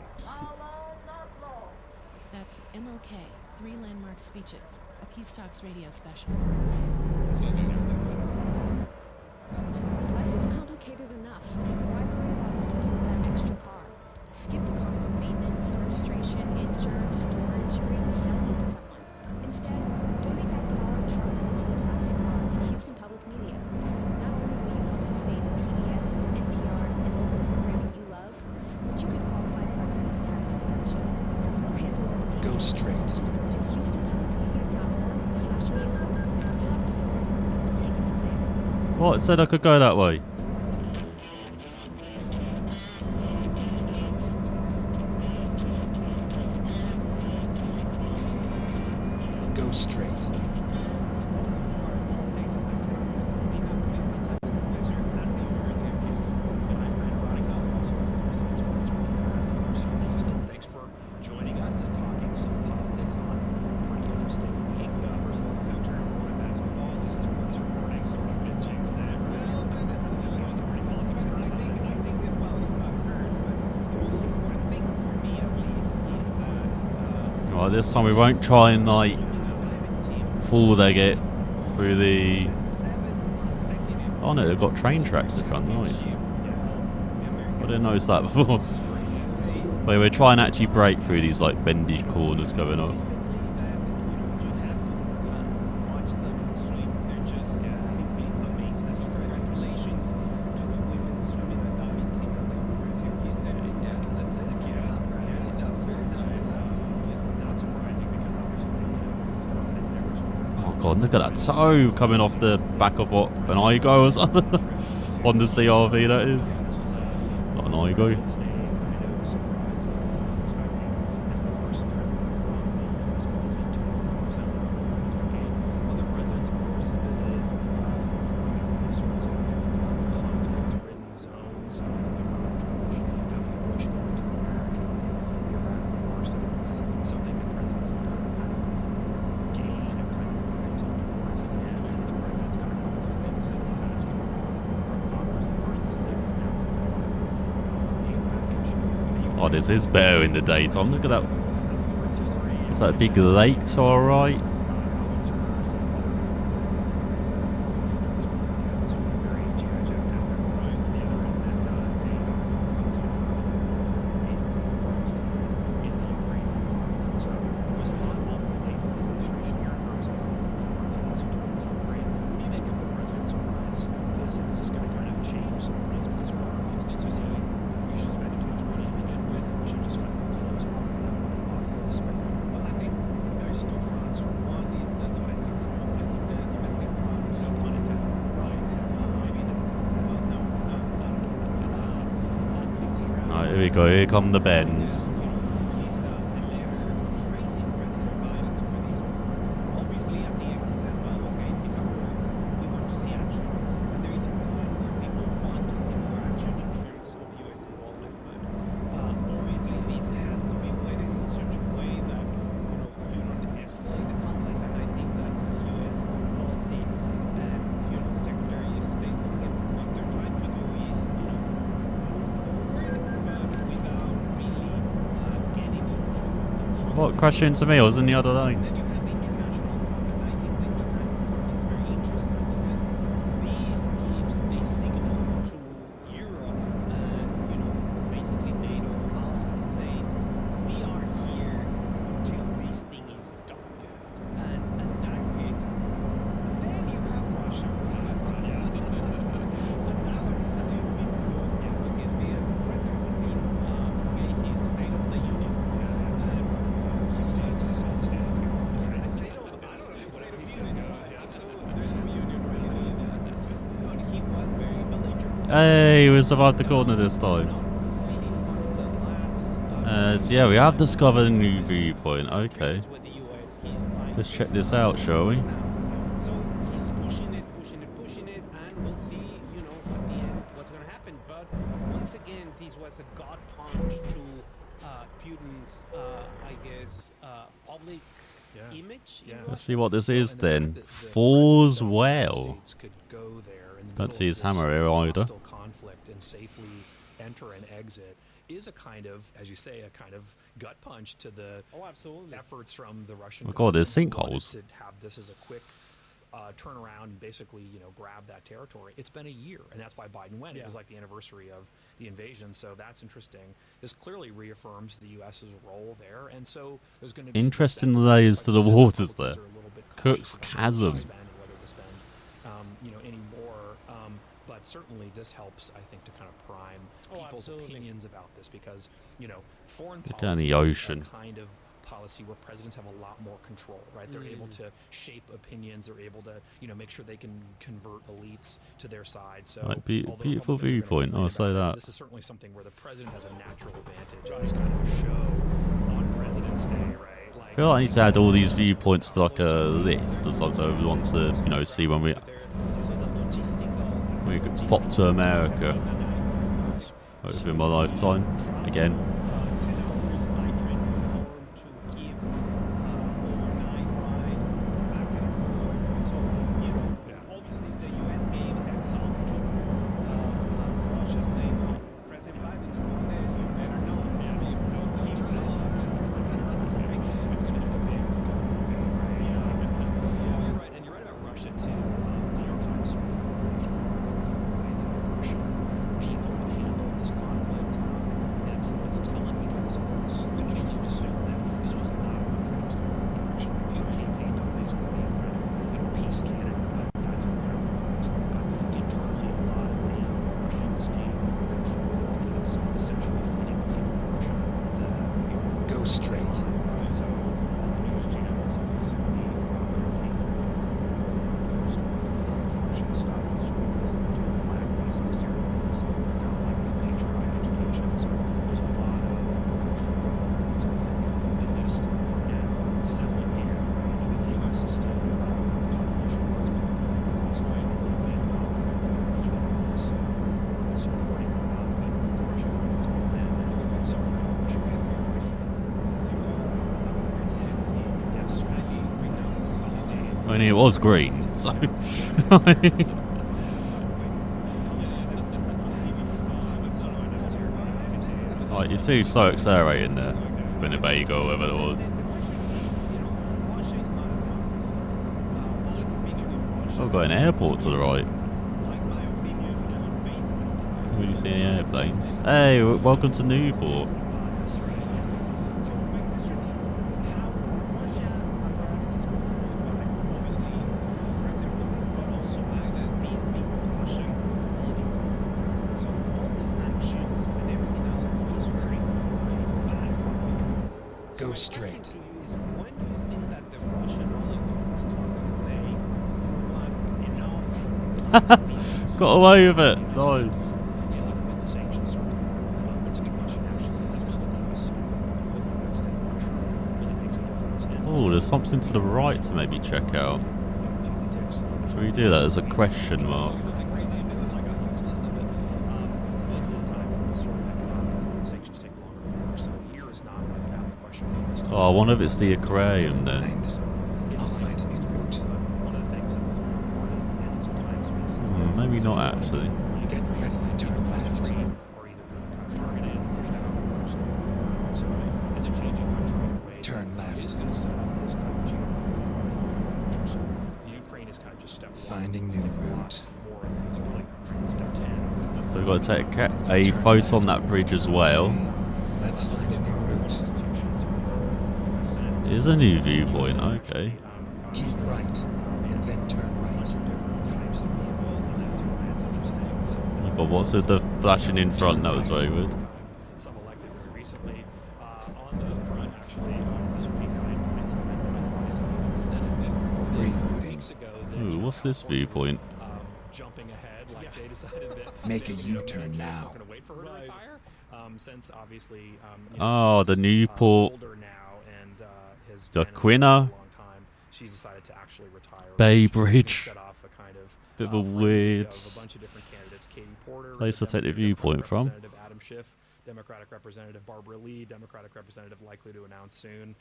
That's MLK, 3 landmark speeches, a Peace Talks radio special. Life is complicated enough. Why worry about what to do with that extra car? Skip the cost of maintenance, registration, insurance, storage, or even selling it to someone. Instead, donate that car, truck, or other classic car to Houston Public Media. Not only will you help sustain the PBS, NPR, and local programming you love, but you could qualify for a nice tax deduction. We'll handle all the details. Go straight. Just go to HoustonPublicMedia.org/vehicle, fill out the form, and we'll take it from there. What? It said I could go that way. Go straight. Thanks for joining us and talking some politics on a pretty interesting week. First of all, the Coach Award basketball. This is this recording, so we're not going to jinx that. Well, but the party politics curse. I think that well, it's not curse, but the most important thing for me, at least, is that. Right, this time we won't try and like full leg it through the. Oh no, they've got train tracks at front. Nice. I didn't notice that before. Wait, we're trying to actually break through these like bendy corners going on. Oh god, look at that toe coming off the back of what, an Igo or something? On the CRV that is. It's not an Igo. Oh, this is better in the daytime. Look at that. It's like a big lake to our right. Right, here we go. Here come the bends. What, crashed into me? I was in the other lane. Hey, we survived the corner this time. So yeah, we have discovered a new viewpoint. Okay. Let's check this out, shall we? So he's pushing it, and we'll see, you know, at the end what's going to happen. But once again, this was a gut punch to Putin's, I guess, public image. Let's see what this is then. Falls well. Don't see his hammer here either. Conflict and safely enter and exit is a kind of, as you say, a kind of gut punch to the efforts from the Russian. Oh God, there's government sinkholes. to have this as a quick turnaround and basically, you know, grab that territory. It's been a year, and that's why Biden went. It was like the anniversary of the invasion, so that's interesting. This clearly reaffirms the U.S.'s role there, and so there's going to be Interesting layers to the waters there. Cook's Chasm. You know, anymore. But certainly this helps, I think, to kind of prime people's opinions about this because, you know, foreign Look down policy the ocean. is a kind of policy where presidents have a lot more control, right? They're able to shape opinions. They're able to, you know, make sure they can convert elites to their side. So, Right, although beautiful Republicans are gonna viewpoint, complain I'll say about it, that. this is certainly something where the president has a natural advantage in this kind of a show on President's Day, right? Like, I feel like I need to add all these viewpoints to like a list or something I would want to, you know, see when we could pop to America. Hopefully in my lifetime. Again. I mean, it was green, so. Like, you're too slow accelerating there. Winnebago, or whatever it was. Oh, got an airport to the right. Can you see any airplanes? Hey, welcome to Newport. Go straight. Got away with it. Nice. Oh, there's something to the right to maybe check out. Should we do that as a question mark? Oh, I wonder if it's the aquarium then. Maybe not actually. Get ready to turn left. Turn left. Finding new route. So we've got to take a photo on that bridge as well. Let's find a new route. Here's a new viewpoint, okay. Keep right, and then turn right. Oh God, what's with the flashing in front? That was very weird. Ooh, what's this viewpoint? jumping ahead, like they decided that Make a U-turn now. Going to wait for her to retire, since obviously the Newport, older now and has the been in Quinna, a long time. She's decided to actually retire. Bay Which Bridge. set off a kind of Bit of a frenzy weird of a bunch of different candidates. Katie Porter, place to take the Democratic viewpoint from. Representative Adam Schiff, Democratic Representative Barbara Lee, Democratic Representative likely to announce soon.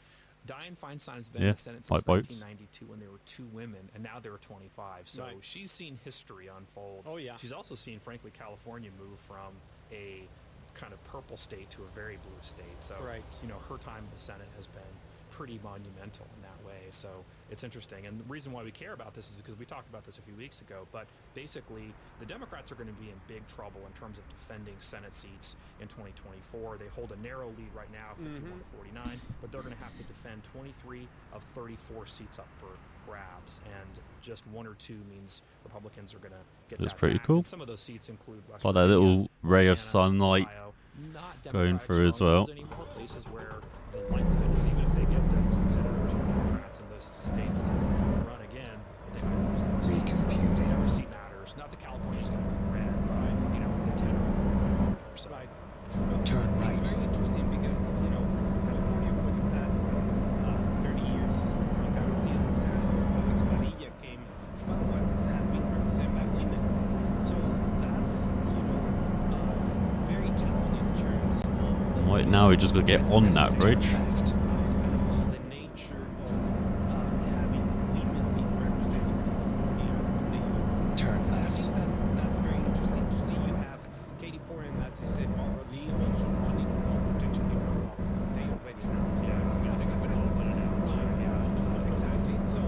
Dianne Feinstein's been in the Senate since 1992 when there were 2 women, and now there are 25. So she's seen history unfold. Oh, yeah. She's also seen, frankly, California move from a kind of purple state to a very blue state. So, her time in the Senate has been pretty monumental in that way. So it's interesting. And the reason why we care about this is because we talked about this a few weeks ago. But basically, the Democrats are going to be in big trouble in terms of defending Senate seats in 2024. They hold a narrow lead right now, 51 to 49, but they're going to have to defend 23 of 34 seats up for grabs. And just 1 or 2 means Republicans are going to get That's that pretty back. cool. And some of those seats include West By that Virginia, little ray of Montana, sunlight Ohio, not going Democratic through as well. strongholds anymore, places where the likelihood is even if they get the senators or Democrats in those states to run again, they might lose those seats. Every seat matters. Not that California's going to be red, but the tenor of the or so. Turn right. It's very interesting because California for the past 30 years, Alex Padilla came, has been represented by women. So that's very telling in terms of Right now, we just got to get on that bridge. Turn left. I think that's very interesting to see. You have Katie Porter and, as you said, Barbara Lee also running potentially. They already announced. I think it's been announced. Exactly. So I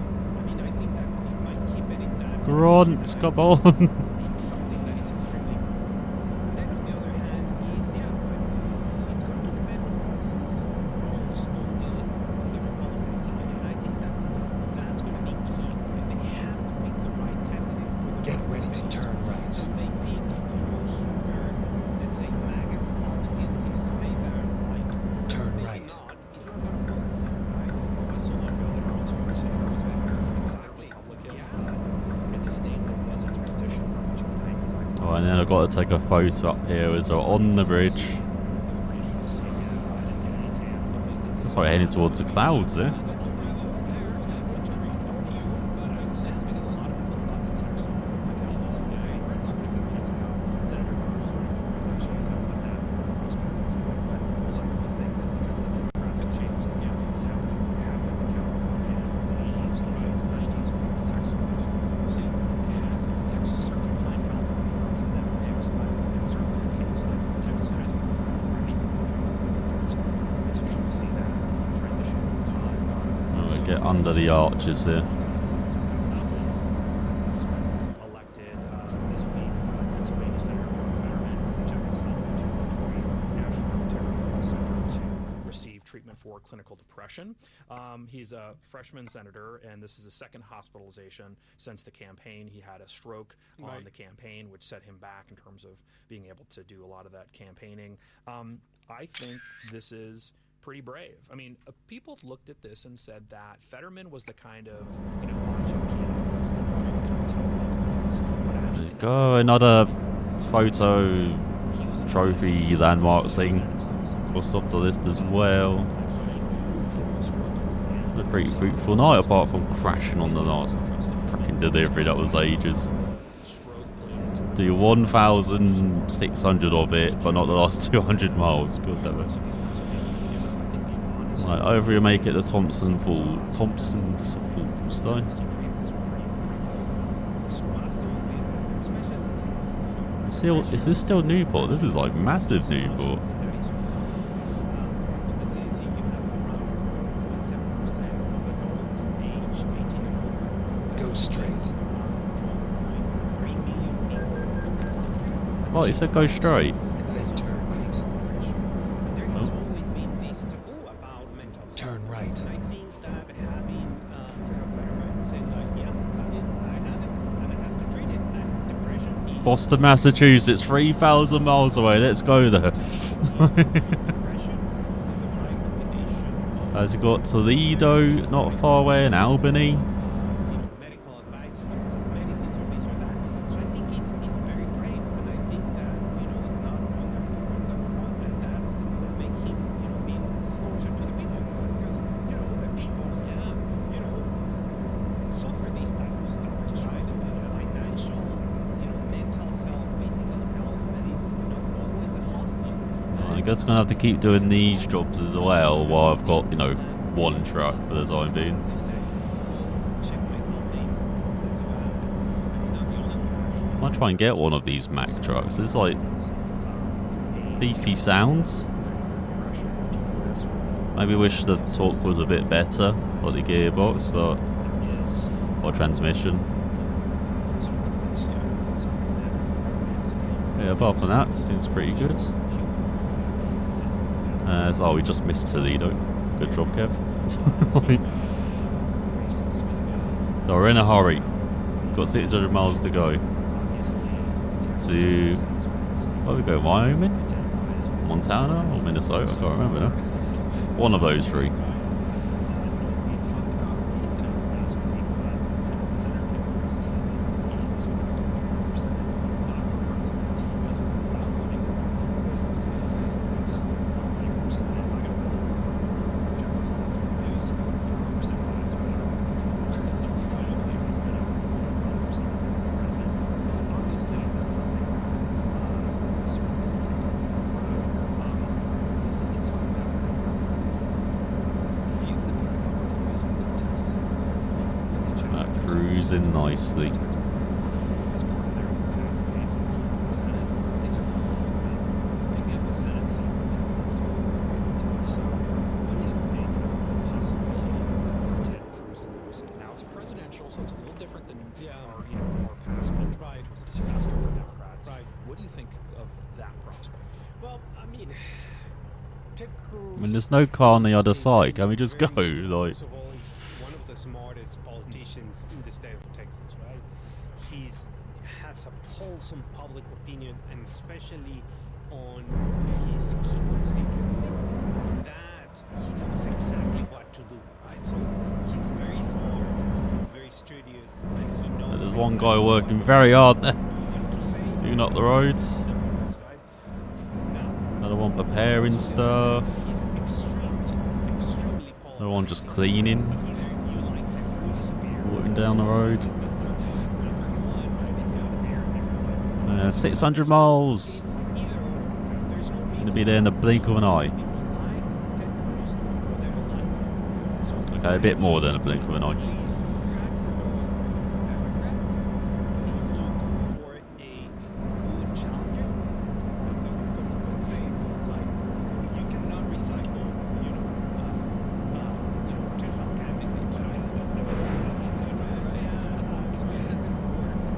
think that it might keep it in that. Grunt, come on. It's something that is extremely important. Then on the other hand, it's going to depend who's on the Republican side, and I think that's going to be key. They have to pick the right candidate for the Get right ready to state. turn right. So they pick super, let's say, MAGA Republicans in a state that are like Turn maybe right. not. It's not going to work, right? So long ago that Arnold Schwarzenegger was governor as an Exactly. Republican. Yeah. It's a state that was in transition for much of the 90s. Oh, and then I've got to take a photo up here as we're on the bridge. That's like heading towards the clouds, eh? Get under the arches here. Elected this week, Pennsylvania Senator John Fetterman checked himself into a Detroit National Military Health Center to receive treatment for clinical depression. He's a freshman senator, and this is his second hospitalization since the campaign. He had a stroke on the campaign, which set him back in terms of being able to do a lot of that campaigning. I think this is pretty brave. I mean, people looked at this and said that Fetterman was the kind of, macho candidate who was going to kind of tell them. But I actually think Go, another photo trophy landmark thing crossed off the list as well. A pretty fruitful night, apart from crashing on the last freaking delivery. That was ages. Do 1,600 of it, but not the last 200 miles. Good, that was. Right, over you make it the Thompson's Falls line. Is this still Newport? This is like massive Newport. Go straight. Oh, it said go straight. Then turn right. There has always been this taboo about mental health. Turn right. And I think that having Senator Fetterman say like, yeah, I have it, and I have to treat it, and depression is... Boston, Massachusetts, 3,000 miles away. Let's go there. Has it got Toledo, not far away, and Albany? medical advice in terms of medicines or this or that. So I think guess I'm gonna have to keep doing these jobs as well while I've got, you know, one truck for the time being. I might try and get one of these Mack trucks. It's like beefy sounds. Maybe wish the torque was a bit better, like the gearbox, but or transmission. Yeah, apart from that, seems pretty good. Oh, we just missed Toledo. Good job, Kev. So we're in a hurry. Got 600 miles to go. To where we go? Wyoming, Montana, or Minnesota? I can't remember now. One of those three. Cruising nicely. I mean, there's no car on the other side. Can we just go? Like, one of the smartest politicians in the state of Texas, right? Has a pulse on public opinion, and especially on his key constituency. That he knows exactly what to do, right? So he's very smart, he's very studious, and he knows. There's one guy working very hard there, doing up the roads. Another one preparing stuff. Another one just cleaning. Walking down the road. 600 miles. Gonna be there in the blink of an eye. Okay, a bit more than a blink of an eye.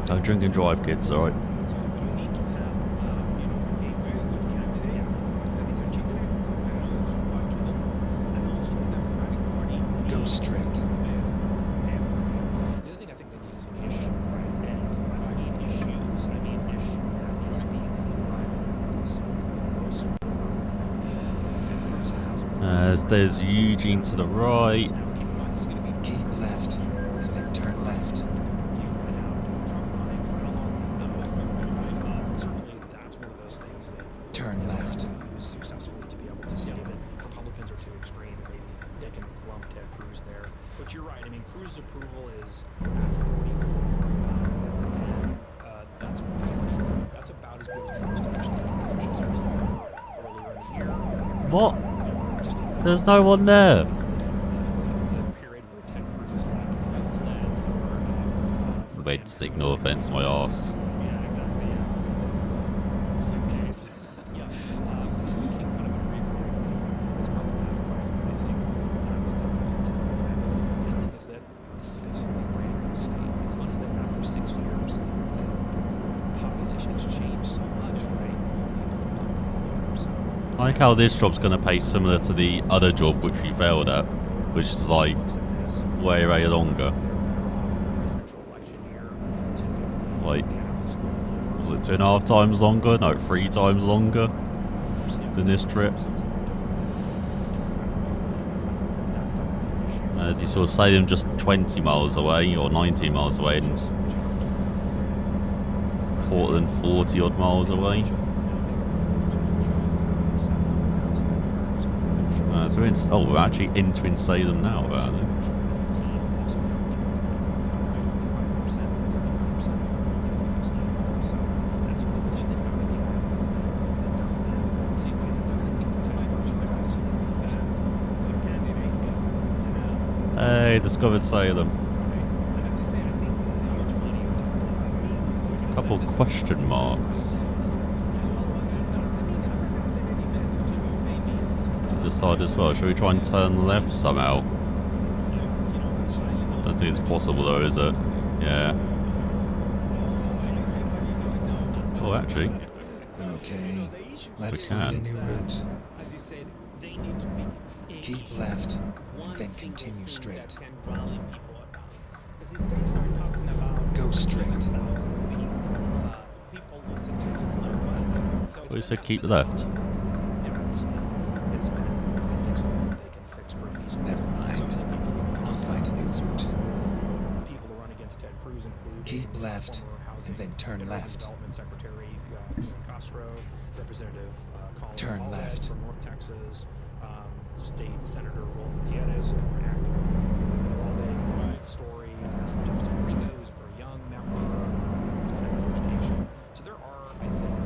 Don't drink and drive, kids, alright? Go straight. The other thing I think they need is an issue, right? And I don't mean issues, I mean issue that needs to be the driving focus. There's Eugene to the right. Keep left, then turn left. Turn left. Successfully to be able to say that Republicans are too extreme. Maybe they can lump Ted Cruz there. But you're right. I mean, Cruz's approval is at 44, and that's about as good as most officials earlier in the year. What? There's no one there. Wait to take no offense to my ass. Yeah, exactly. Yeah. Suitcase. Yeah. So we came kind of in agreement. It's problematic, right? I think that's definitely a liability. The other thing is that this is basically a brand new state. It's funny that after 6 years, the population has changed so much, right? More people have come from all over. So I like how this job's going to pay similar to the other job which we failed at, which is like way longer. Like, was it 2.5 times longer? No, 3 times longer than this trip. As you saw, Salem just 20 miles away, or 19 miles away, and Portland 40 odd miles away. So we're actually entering Salem now, apparently. they discovered Salem. Couple question marks. To the side as well. Should we try and turn left somehow? Don't think it's possible though, is it? Yeah. Oh, actually. Okay, let's We find a can. new route. As you said, they need to be Keep left, then continue straight. can rally people around. Because if they start talking about Go straight. 1,000 things, people lose interest in their So We said keep left. It's been, I think, something that they can fix pretty easily. Never mind. Some of the people who I'll find a new route. people who run against Ted Cruz include Keep left, former housing and then turn and left. Development Secretary Castro, Representative Colin Turn Allred left. from North Texas, State Senator Roland Tiedes, who were active on the all-day story, James Rico, who's a very young member, connected to education. So there are, I think,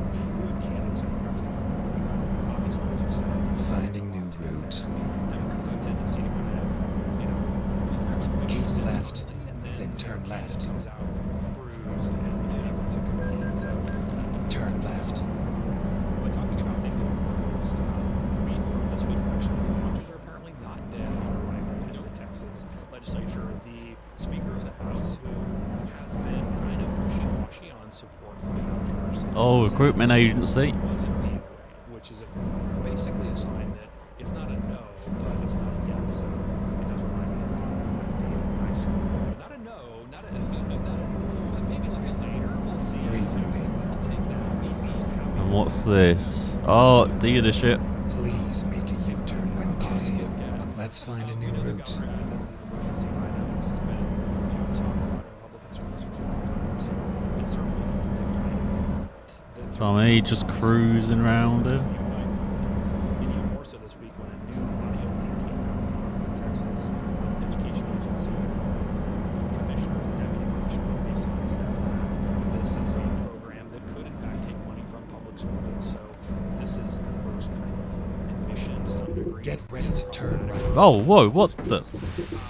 good candidates Democrats can come up. Obviously, as you said, Finding new route. Democrats have a tendency to kind of, be fairly vicious Keep left, and then turn left. comes out bruised and unable to compete. So, Turn left. but talking about things that are bruised, we learned this week actually that vouchers are apparently not dead on arrival in the Texas legislature. The Speaker of the House, who has been kind of wishy-washy on support for vouchers, Oh, recruitment agency. wasn't dealing, which is basically a sign that it's not a no, but it's not a yes. So it does remind me of David in high school. Not a no, not a but maybe like a later. We'll see. I'll take that. Easy is happy. And what's this? Oh, dealership. Please make a U-turn when possible. Let's find a new route. This is an emergency right now. This has been, talked about in Republican circles for a long time. So it certainly is the kind of So me just cruising around it. and even more so this week when a new audio link came out from the Texas Education Agency from the commissioners, the deputy commissioner, basically said that this is a program that could in fact take money from public schools. So this is the first kind of admission to some degree. Get ready to turn right. Oh, whoa, what the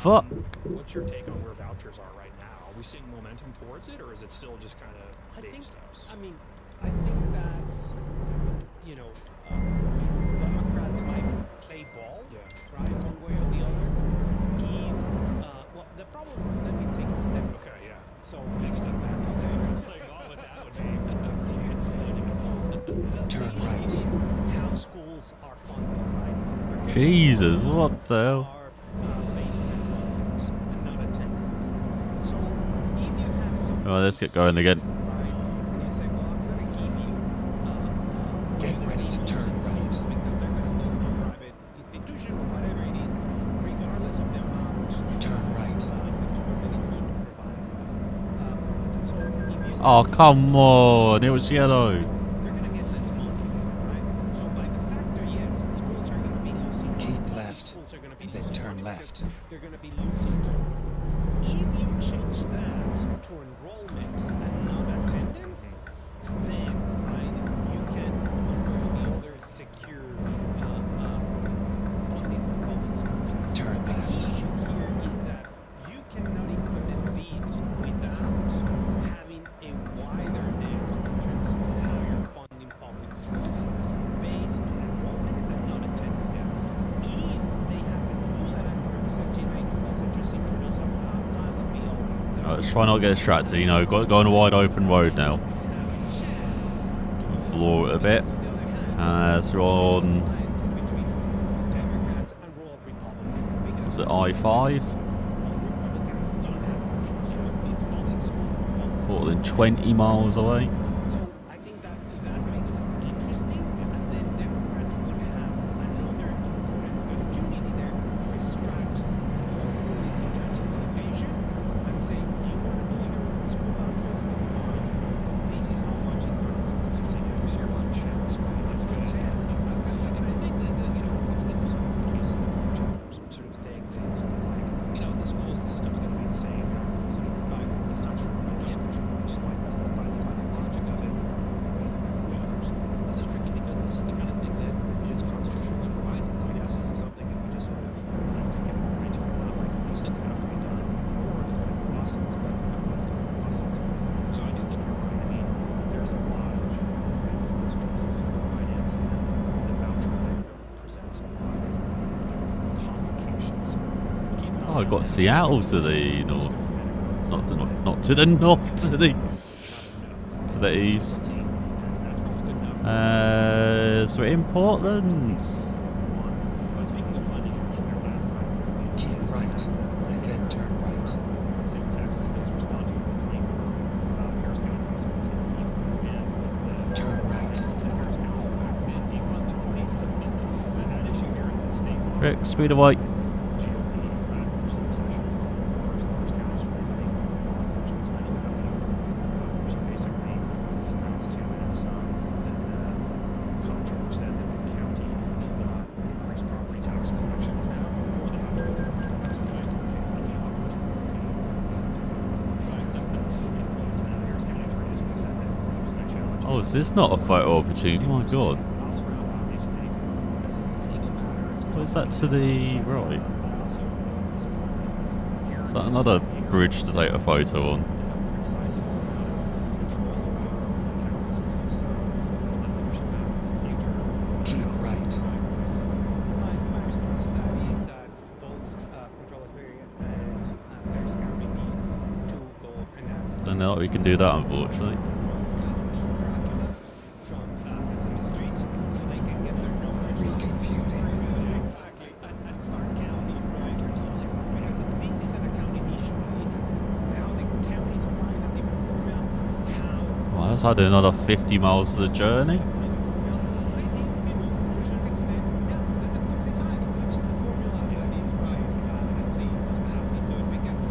fuck? What's your take on where vouchers are right now? Are we seeing momentum towards it, or is it still just kind of baby steps? I mean, I think that, Democrats might play ball, right, one way or the other. If, well, the problem, let me take a step. Okay, yeah. So, Big step back. Because Democrats playing ball with that would be. so Turn the right. issue is how schools are funded, right? Jesus, what the hell? Based on enrollment and not attendance. So, if you have some Oh, let's get going again. you say, well, I'm going to give you Get ready to turn right. students because they're going to go to a private institution or whatever it is, regardless of the amount Turn right. the government is going to provide. So if you Oh, come on. It was yellow. they're going to get less money, right? So by the factor, yes, schools are going to be losing money. Keep left, Schools are going to be then losing turn money left. because they're going to be losing kids. If you change that to enrollment and not attendance, then right, you can one way or the other secure funding for public schools. Turn The left. key issue here is that you cannot implement these without having a wider net in terms of how you're funding public schools based on enrollment and not attendance. If they happen to do that, and Representative Nicholson just introduced filed a bill that Let's try not to get distracted, go on a wide open road now. Floor it a bit. As we're on, alliances between Democrats and rural Republicans. Because is it I-5? Republicans don't have options. It's public school. Sort of 20 miles away. So I think that makes this interesting, and then Democrats would have another important opportunity there to extract more police in terms of education and say, you want to do your school vouchers? Fine. This is how much it's going to cost to see it. Here's your lunch checks. That's good. And I think that, Republicans have some cases of lunch checkers sort of things that like, the school system's going to be the same. It's not true. It can't be true. Just by the logic of it, the way that the vote goes. Oh, I've got Seattle to the north. Not to the north, to the east. So we're in Portland. Keep right, then turn right. St. Texas does respond to a complaint from Harris County Hospital to keep and turn right. Harris County, in fact, did defund the police. That issue here is a state law. Quick, speed away. GOP last legislative session. Large counties were cutting law enforcement spending without getting approval from Congress. So basically, what this amounts to is that the comptroller said that the county cannot increase property tax collections now, or they have to go to the Congress and like, okay, and you know how much they're influence now. Harris County attorney this week said that he was going to challenge. Oh, is this not a photo opportunity? Oh my god. What is that to the right? Is that another bridge to take a photo on? Keep right. My response to that is that both Controller Period and Harris County need to go and ask Don't know if we can do that, unfortunately. from Sesame Street so they can get their numbers exactly and start counting, right? Because this is an accounting issue. It's how the counties apply a different formula. How Well, that's added another 50 miles to the journey. I think, to a certain extent, yeah, let the courts decide which is the formula that is right and see how we do it because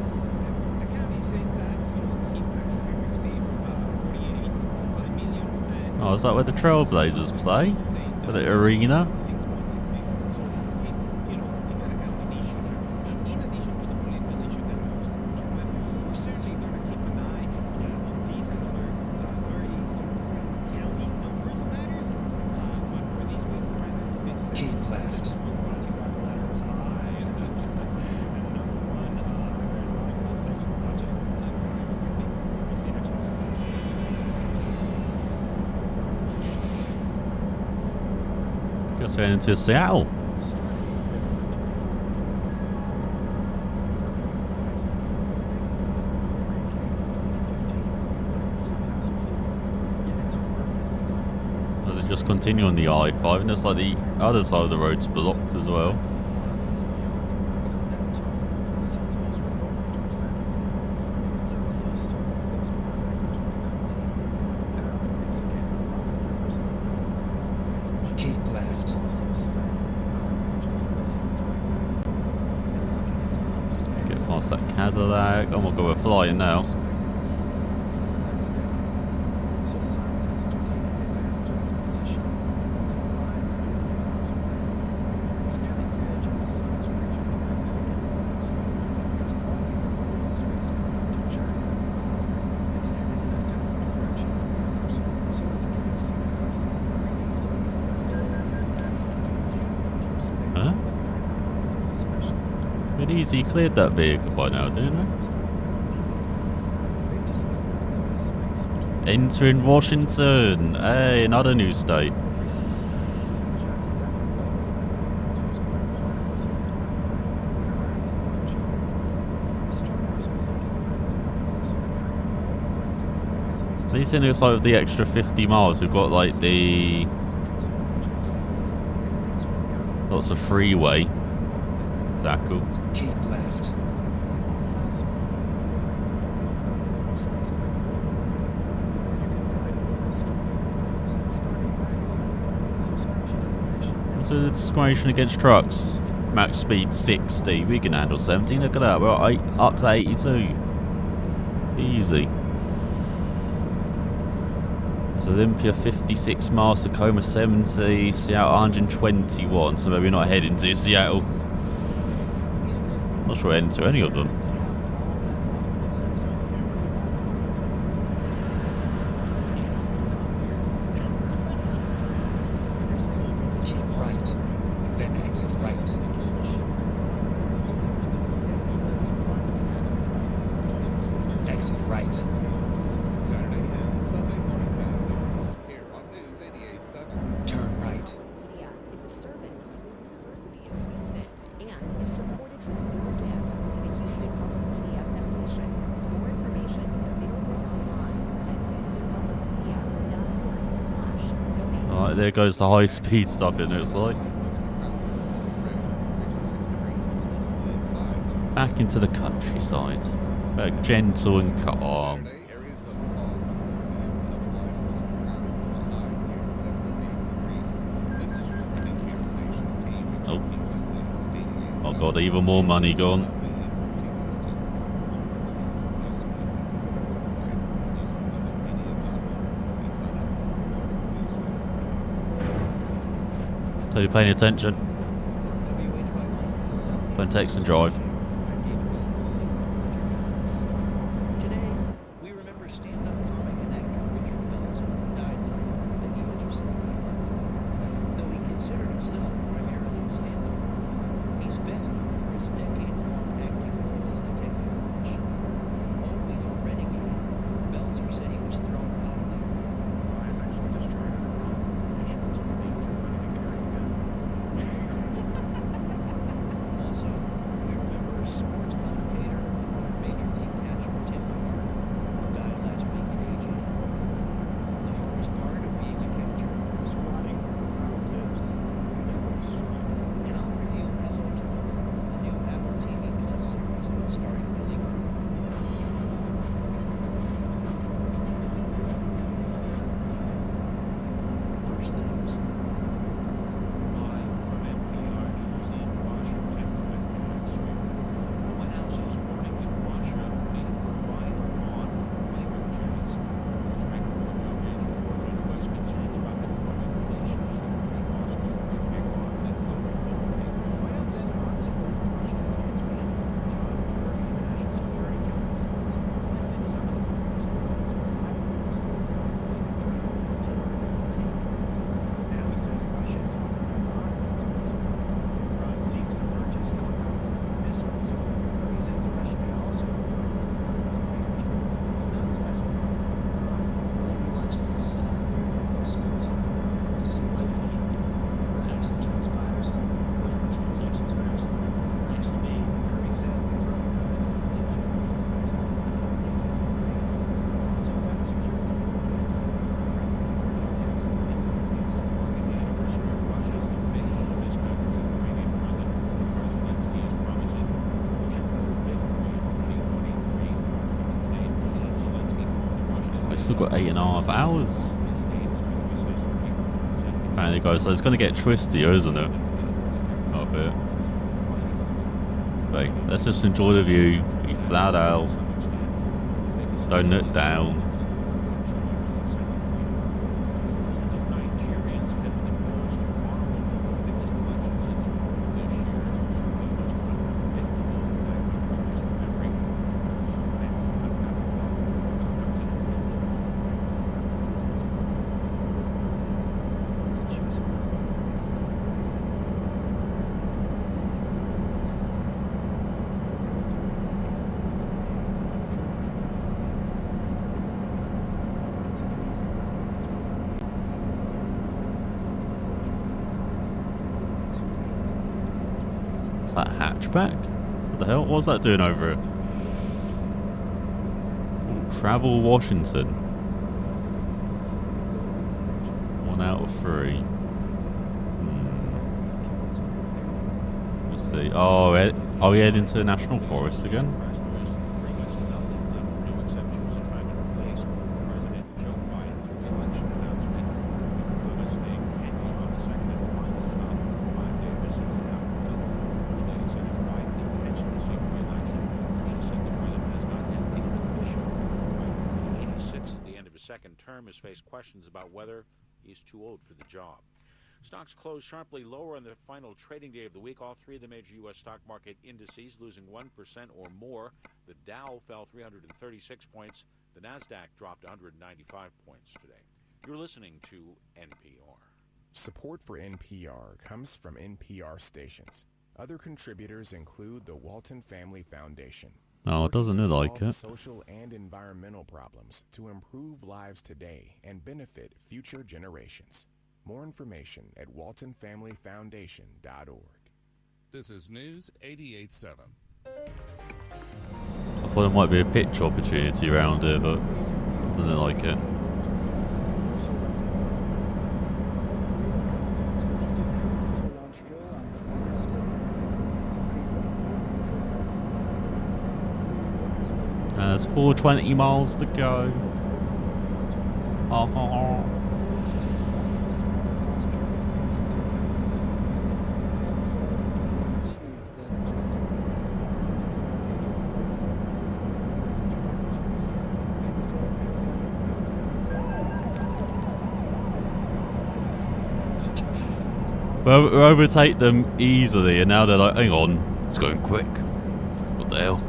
the county said that he actually received 48.5 million. And Oh, is that where the Trailblazers play? For the arena? 6.6 million. So it's it's an accounting issue in addition to the political issue that we're researching. But we're certainly going to keep an eye on these and other very important county numbers matters. But for this week, this is Keep left. just one brought to you by the letters I and the number one thanks for watching. We'll see you next week. Just heading to Seattle. Oh, they just continue on the I-5, and it's like the other side of the road's blocked as well. Keep left. Get past that Cadillac. Oh my god, we're flying now. So scientists are taking advantage of its position. It's near the edge of the sun's original magnetic influence. It's only the fourth spacecraft to journey that far. It's headed in a different direction from the others, so it's giving scientists a breathing room. Huh? Bit easy, he cleared that vehicle by now, didn't it? Entering Washington. Hey, another new state. At least in this like with the extra 50 miles, we've got like the lots of freeway. Tackle. Keep left. What's the discrimination against trucks? Max speed 60. We can handle 70. Look at that. We're up to 82. Easy. So Olympia 56 miles, Tacoma 70, Seattle 121. So maybe not heading to Seattle. Not sure we're heading to any of them. Keep right. Then exit right. Exit right. Saturday and Sunday mornings at 10 o'clock here on News 88.7. Turn right. Media is a service of the University of Houston and is supported with your gifts to Like, there goes the high speed stuff in it, it's like. Back into the countryside. Gentle and calm. Oh god, even more money gone. So you're paying attention. Don't text and drive. Still got 8.5 hours. And it goes, so it's going to get twistier, isn't it? A bit. But let's just enjoy the view. Be flat out. Don't look down. Is that hatchback? What the hell? What's that doing over it? Travel Washington. 1 out of 3. Let's see. Oh, are we heading to the National Forest again? Second term has faced questions about whether he's too old for the job. Stocks closed sharply lower on the final trading day of the week. All three of the major U.S. stock market indices losing 1% or more. The Dow fell 336 points. The Nasdaq dropped 195 points today. You're listening to NPR. Support for NPR comes from NPR stations. Other contributors include the Walton Family Foundation. Oh, doesn't it like it? Social and environmental problems to improve lives today and benefit future generations. More information at waltonfamilyfoundation.org. This is News 88.7. I thought there might be a pitch opportunity around here, but doesn't it like it? there's 420 miles to go. Well, we overtake them easily, and now they're like, hang on, it's going quick. What the hell?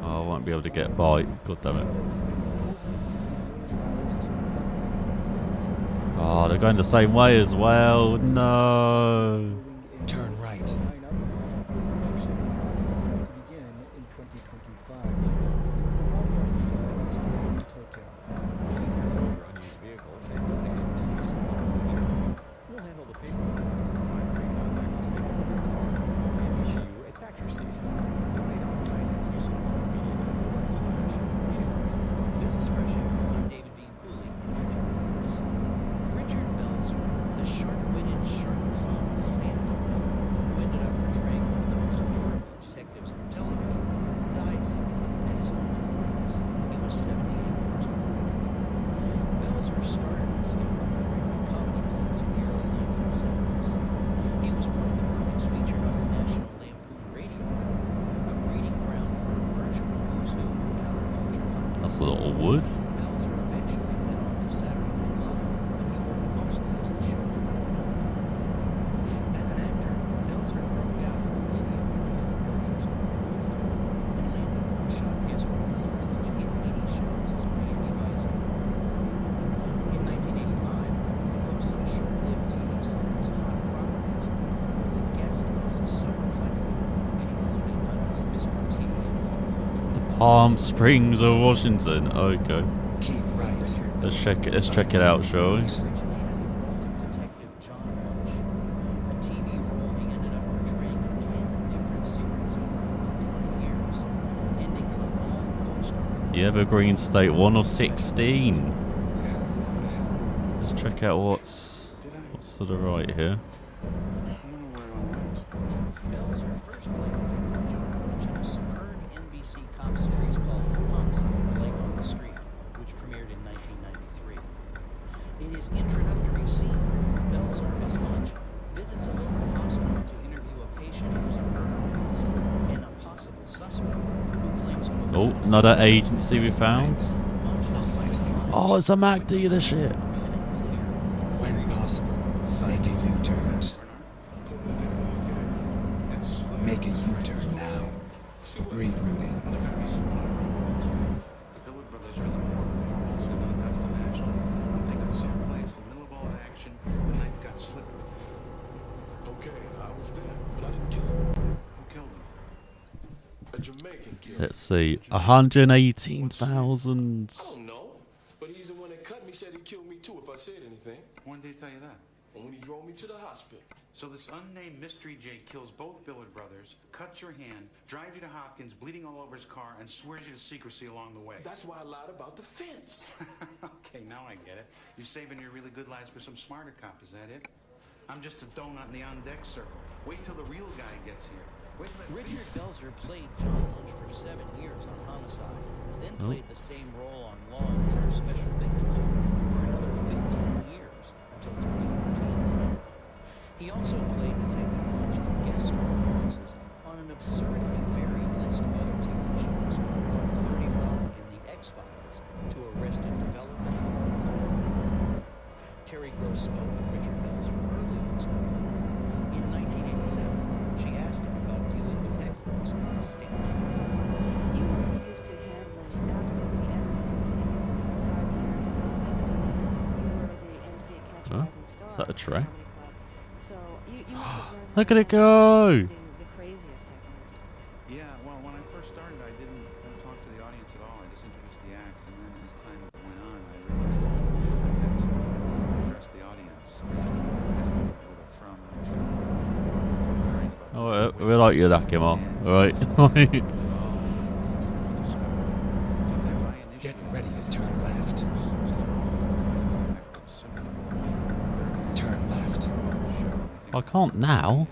Oh, I won't be able to get a bite. God damn it. Oh, they're going the same way as well. No. Turn right. We'll handle the paperwork. Provide free contactless pickup of your car and issue you a tax receipt. Donate online at HoustonPublicMedia.org/vehicles. This is Fresh Air. I'm David Bean Cooley in Richard News. Richard Belzer, the sharp-witted, sharp-tongued stand-up comic who ended up portraying one of the most durable detectives on television, died suddenly at his home in France. He was 78 years old. Belzer started his stand-up career in comedy clubs in the early 1970s. He was one of the comics featured on the National Lampoon Radio Hour, a breeding ground for a virtual who's who of counterculture comedy. That's a lot of wood. Belzer eventually went on to Saturday Night Live, but he worked mostly as the show's reporter. As an actor, Belzer broke out in video and film versions of Moved and landed one-shot guest roles on such hit 80s shows as Miami Vice. In 1985, he hosted a short-lived TV series, Hot Properties, with a guest list so eclectic it included not only Mr. T and Hulk Hogan, Palm Springs of Washington. Okay. Keep right. Let's check it out, shall we? originated the role of Detective John Lunch, a TV role he ended up portraying in 10 different series over 20 years, ending in a long co-star. The Evergreen State 1 of 16. Let's check out what's to the right here. Belzer first played Detective John Lunch in a superb NBC cop series called Homicide: Life on the Street, which premiered in 1993. In his introductory scene, Belzer, as Lunch, visits a local hospital to interview a patient who's a murder witness and a possible suspect who claims to have Oh, another agency we found. Oh, it's a Mac dealership. When possible, make a U-turn. Make a U-turn now. Rerouting. The Billard brothers are in the morgue. They're also going to test the national. They got someplace in the middle of all that action. The knife got slippery. Okay, I was there, but I didn't kill him. Who killed him? A Jamaican killed. Let's see, 118,000. I don't know, but he's the one that cut me. Said he'd kill me too if I said anything. When did he tell you that? When he drove me to the hospital. So this unnamed mystery J kills both Billard brothers, cuts your hand, drives you to Hopkins, bleeding all over his car, and swears you to secrecy along the way. That's why I lied about the fence. Okay, now I get it. You're saving your really good lives for some smarter cop, is that it? I'm just a donut in the on-deck circle. Wait till the real guy gets here. Wait till that... Richard Belzer played John Lunch for 7 years on Homicide, then played the same role on Law & Order Special Victims Unit for another 15 years until 2014. He also played Detective Lunch in guest star appearances on an absurdly varied list of other TV shows, from 30 Rock and The X-Files to Arrested Development. Terry Gross spoke with Richard Belzer early in his career. In Huh? Is that a tray? So you must have learned Look at it go! the craziest techniques. Yeah, well, when I first started, I didn't talk to the audience at all. I just introduced the acts, and then as time went on, I realized I had to address the audience. Oh, we like you, Dakima. Alright. Get ready to turn left. Turn left. I can't now.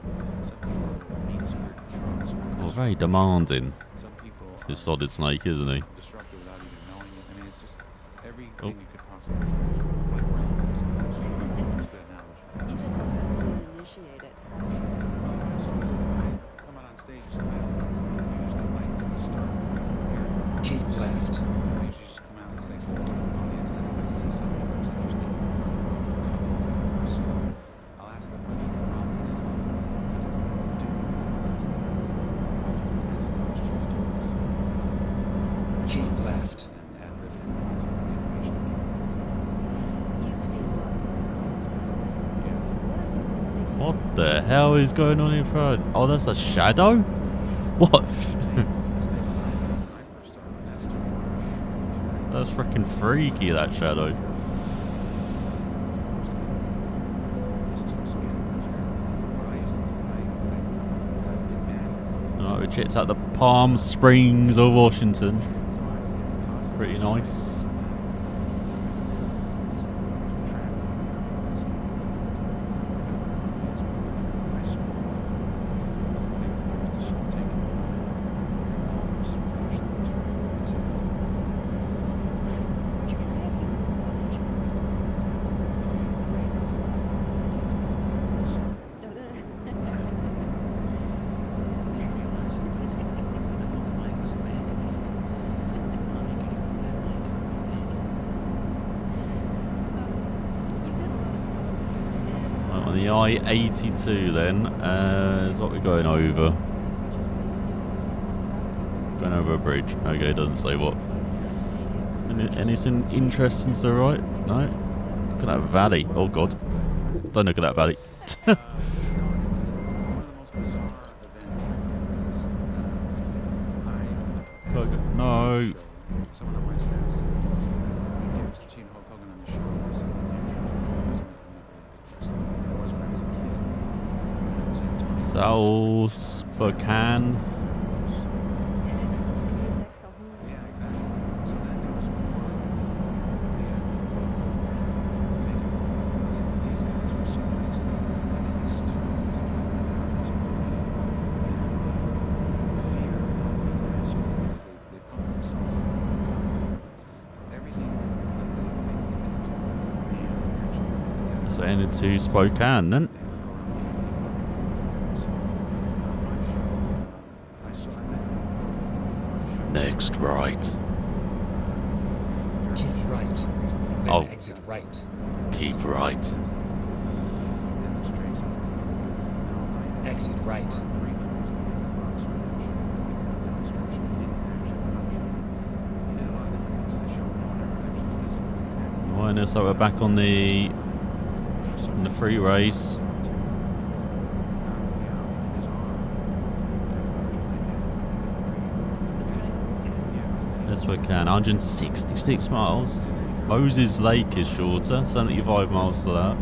Oh, very demanding. This Solid Snake, isn't he? Oh. You said sometimes you would initiate it. Keep left. I usually just come out and say hello to the audience, and then if I see somebody who's interested in a couple of so I'll ask them where they're from, ask them what they do, ask them all different kinds of questions to us. Keep left. And add the information. You've seen a lot of movies before. Yes. What are some of the mistakes you've What seen? the hell is going on in front? Oh, that's a shadow? What? That's freaking freaky, that shadow. Alright, we checked out the Palm Springs of Washington. Pretty nice. On the I-82 then, is what we're going over. Going over a bridge. Okay, doesn't say what. Anything interesting to the right? No? Look at that valley. Oh god. Don't look at that valley. No. Someone on my staff said, "Get Mr. T and Hulk Hogan on the show." I said, "Yeah, sure." I was when I was a kid. It was Antonio. South Spokane. Yeah, exactly. So then there was more of the actual taking from these guys for some reason. I think it's stupid. And fear of being rescued because they pump themselves up. Everything that they think they can do, actually. So headed to Spokane then. Next right. Keep right. Then Oh. exit right. Keep right. Exit right. Right, so we're back on the free race. Yes, we can. 166 miles. Moses Lake is shorter. 75 miles to that.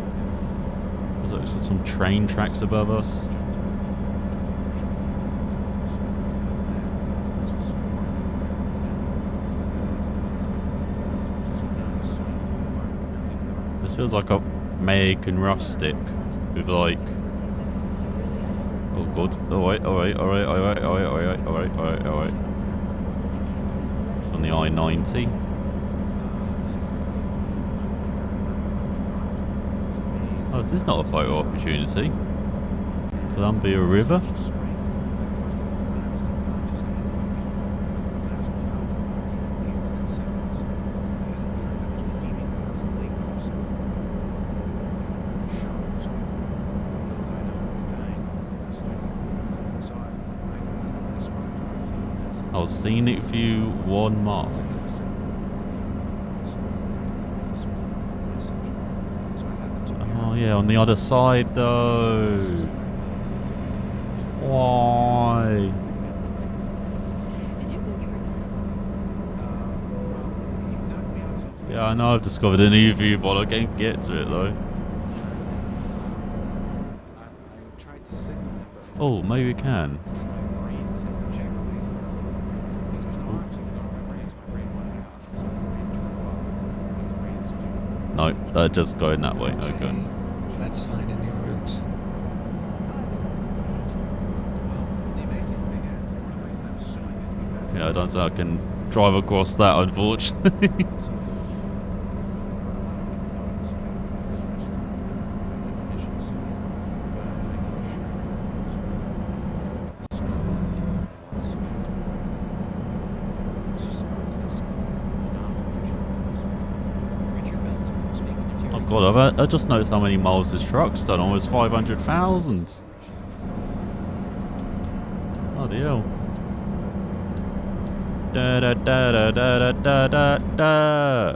There's actually some train tracks above us. This feels like a American rustic with like. Oh god. Alright. It's on the I-90. Oh, this is not a photo opportunity. Columbia River. I was seeing it view 1 mile. yeah, on the other side though. Why? Did you think you were Yeah, I know I've discovered a new view, but I can't get to it though. I tried to signal him, but Oh, maybe we can. my brain said reject, basically. Because there's no option to go to my brain, so my brain went out. So my brain turned off. His brain's too. No, they're just going that way. Okay. Let's find a new route. The amazing thing is, one of the reasons I'm suing is because Yeah, I don't think I can drive across that, unfortunately. Oh god, I just noticed how many miles this truck's done. Almost 500,000. Bloody hell. Da da da da da da da da.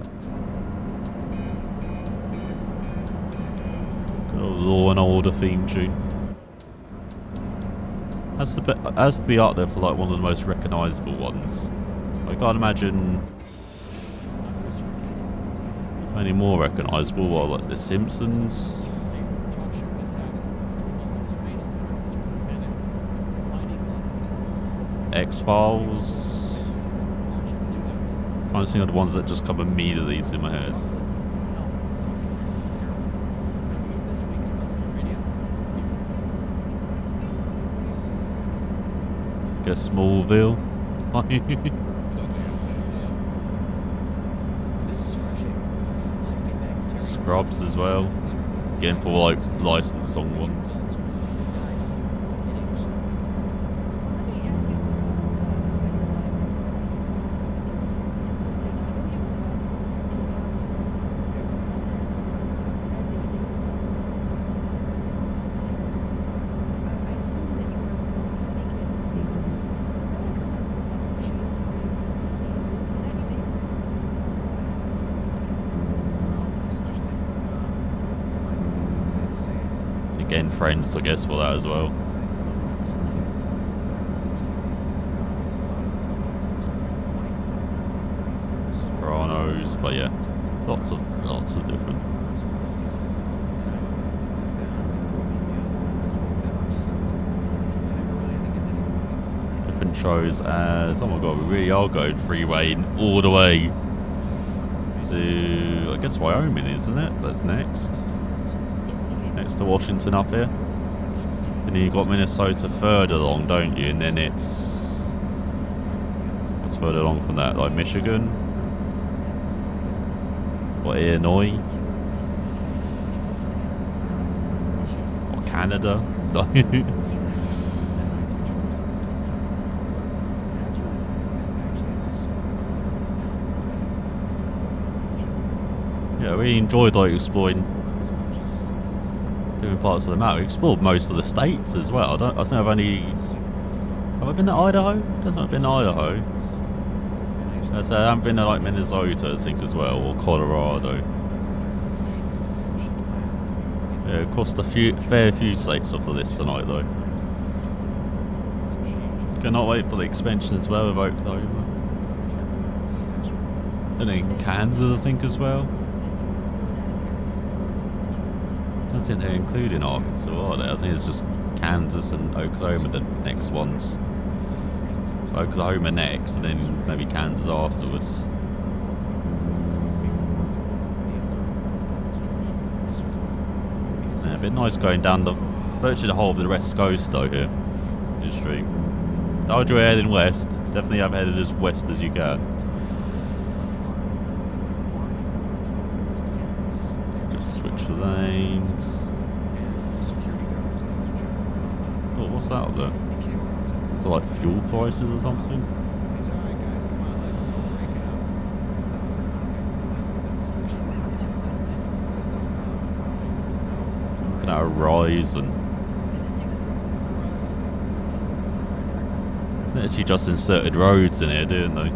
Good old Law and Order theme tune. Has to be up there for like one of the most recognisable ones. I can't imagine any more recognisable. What, like The Simpsons? X-Files. Trying to think of the ones that just come immediately to my head. I guess Smallville. Scrubs as well. Again for like licensed song ones. Again, Friends, I guess, for that as well. Sopranos, but yeah, lots of different shows. As oh my god, we really are going freeway all the way to, I guess, Wyoming, isn't it? That's next. Next to Washington up here. And then you've got Minnesota further along, don't you? And then it's what's further along from that? Like Michigan? Or Illinois? Or Canada? Yeah, we enjoyed like exploring different parts of the map. We explored most of the states as well. I think I've only... Have I been to Idaho? I don't think I've been to Idaho. I haven't been to like Minnesota, I think, as well, or Colorado. Yeah, crossed a fair few states off the list tonight, though. Cannot wait for the expansion as well of Oklahoma. And then Kansas, I think, as well. I think they're including Arkansas, are they? I think it's just Kansas and Oklahoma the next ones. Oklahoma next, and then maybe Kansas afterwards. Yeah, a bit nice going down virtually the whole of the West Coast though here. Street. Told you we're heading west. Definitely have headed as west as you can. Just switch lanes. Oh, what's that up there? Is it like fuel prices or something? Looking at a rise and they actually just inserted roads in here, didn't they?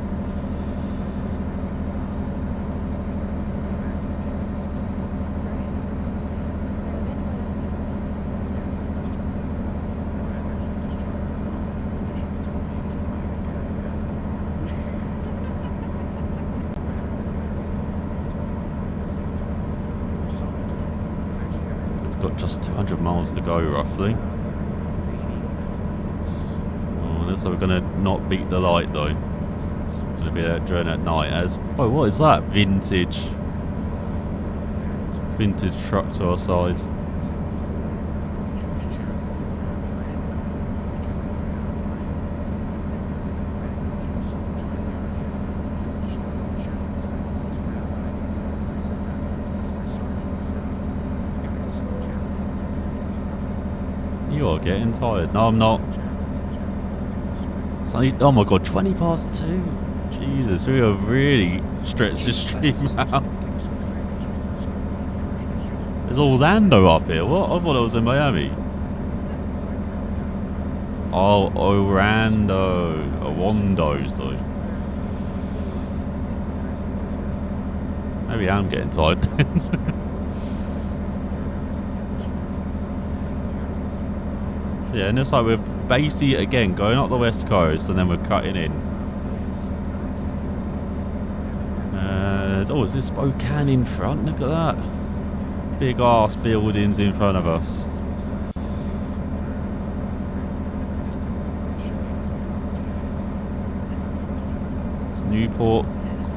got just 200 miles to go, roughly. Oh, looks like we're gonna not beat the light though. Gonna be there during at night. As oh, what is that? Vintage truck to our side. You're getting tired. No, I'm not. It's only, oh my god, 20 past 2. Jesus, we have really stretched this stream out. There's Orlando up here. What? I thought it was in Miami. Oh, Orlando. Wandos, though. Maybe I'm getting tired then. Yeah, and it's like we're basically, again, going up the west coast and then we're cutting in. Oh, is this Spokane in front? Look at that. Big ass buildings in front of us. It's Newport,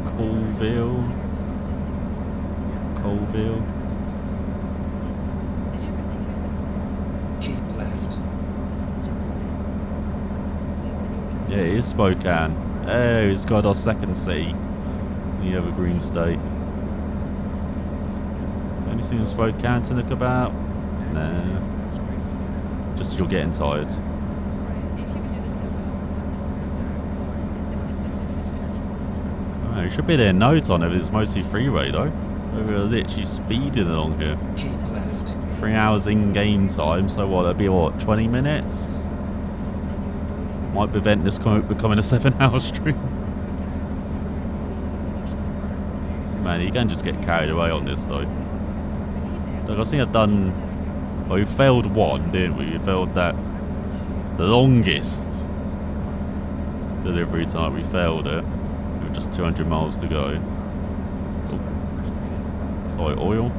Colville. Keep left. Yeah, it is Spokane. Oh, it's got our second city. The Evergreen State. Anything in Spokane to look about? Nah. Just you're getting tired. Oh, you should be there in no time if it's mostly freeway though. We're literally speeding along here. Keep left. 3 hours in game time, so what, that'd be what, 20 minutes? Might prevent this becoming a 7-hour stream. Man, you can just get carried away on this though. Like, I think I've done... Well, we failed one, didn't we? We failed that longest delivery time. We failed it. With just 200 miles to go. Oh. Sorry, oil.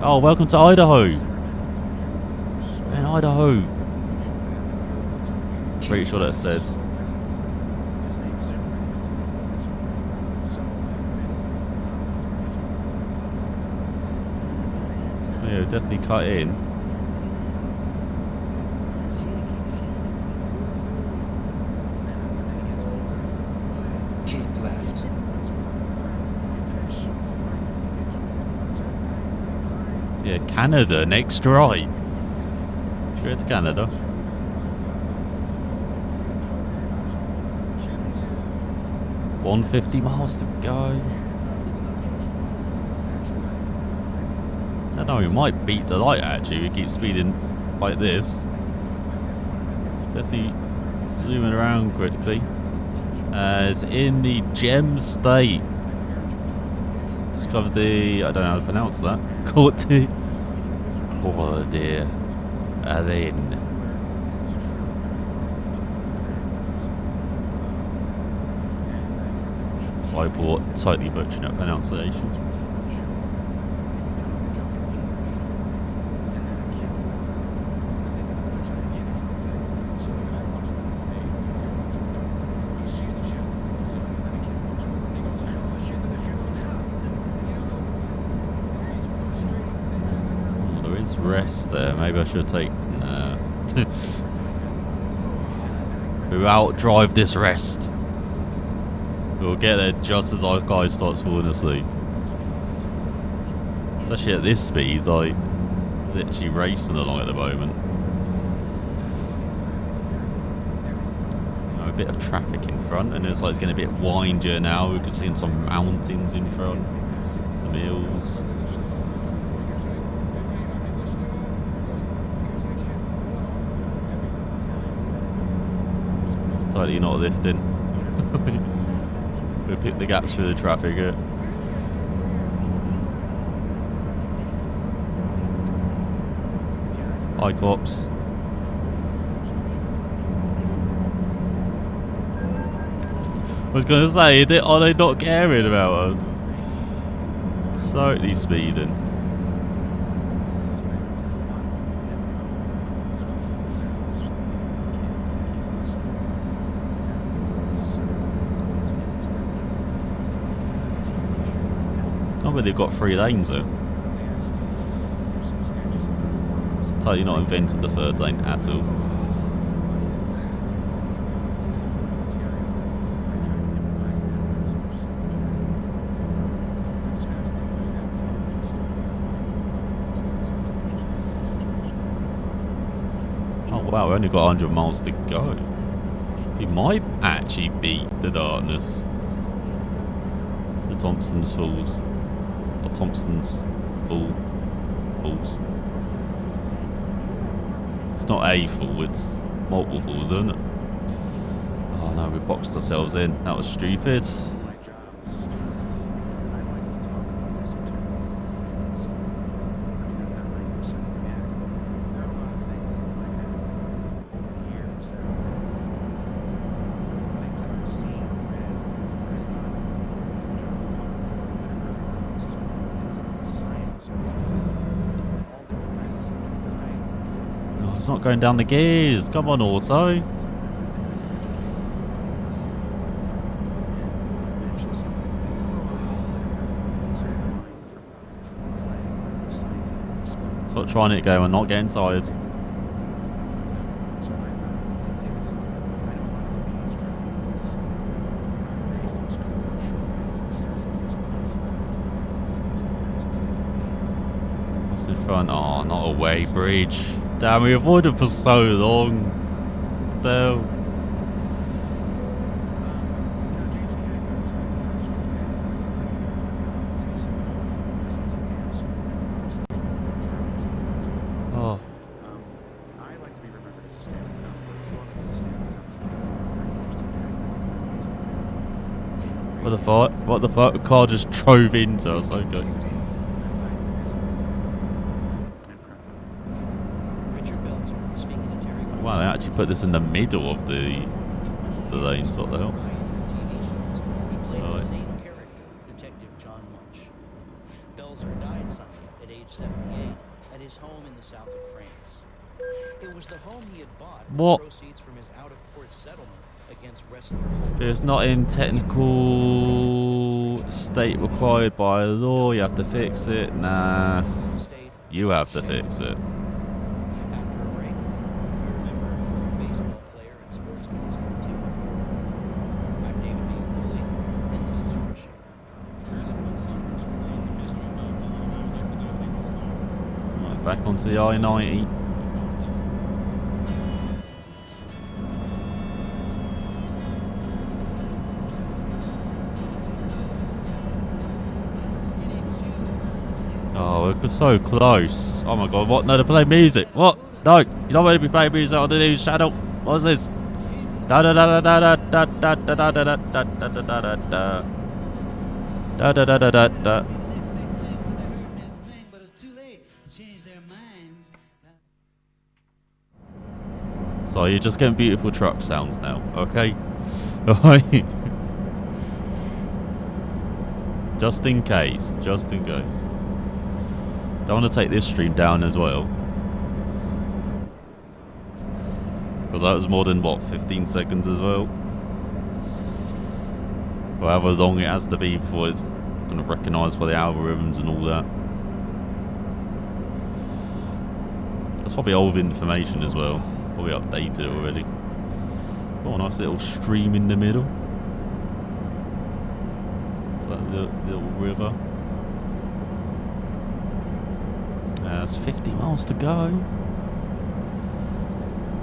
Oh, welcome to Idaho. In Idaho. Pretty sure that said. Yeah, definitely cut in. Keep left. Yeah, Canada, next right. Straight to Canada. $150 miles to go. I don't know, we might beat the light actually. We keep speeding like this. Definitely zooming around quickly. It's in the Gem State. Discovered the, I don't know how to pronounce that. Corte Aden. Sorry for totally butchering that pronunciation. Rest there. Maybe I should take. We'll outdrive this rest. We'll get there just as our guy starts falling asleep. Especially at this speed, like literally racing along at the moment. A bit of traffic in front, and it's like it's getting a bit windier now. We can see some mountains in front, some hills. Totally not lifting. We'll pick the gaps through the traffic here. Hi, cops. I was going to say, are they not caring about us? Totally speeding. where they've got 3 lanes there. Totally not invented the 3rd lane at all. Oh wow, we only got 100 miles to go. He might actually beat the Darkness. The Thompson's Falls. Or Thompson's Falls. It's not a fall, it's multiple falls, isn't it? Oh no, we boxed ourselves in. That was stupid. It's not going down the gears. Come on, auto. Stop trying it, go and not getting tired. What's in front? Oh, not a way bridge. Damn, we avoided for so long. Though. Oh. I like to be remembered as a stand-up comic, thought of as a stand-up comic. What the fuck? What the fuck? The car just drove into us. Okay. Wow, they actually put this in the middle of the lanes. What the hell? He played the same character, Detective John Munch. Belzer died Sunday at age 78 at his home in the south of France. It was the home he had bought with proceeds from his out-of-court settlement against wrestler If it's not in technical state required by law, you have to fix it. Nah, you have to fix it. Back onto the I-90. Oh, we're so close. Oh my god, what? No, to play music. What? No, you don't want to be playing music on the news channel. What is this? Da da da da da da da da da da da da da da da da da da da da. So you're just getting beautiful truck sounds now, okay? Alright. Just in case. Just in case. Don't want to take this stream down as well. Because that was more than, what, 15 seconds as well? Or however long it has to be before it's going to recognise for the algorithms and all that. That's probably old information as well. Probably updated it already. Oh, a nice little stream in the middle. It's like the little river. There's 50 miles to go.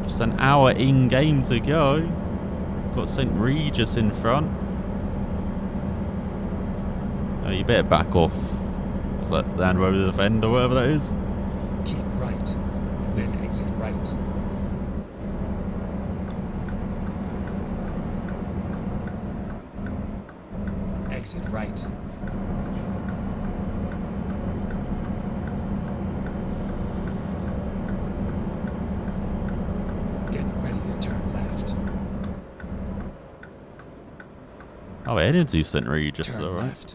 Just an hour in game to go. Got St. Regis in front. Oh, you better back off. What's that? Land Rover Defender, whatever that is. Keep right. Then exit right. Exit right. Get ready to turn left. Oh, I didn't see St. Regis, Turn alright. left.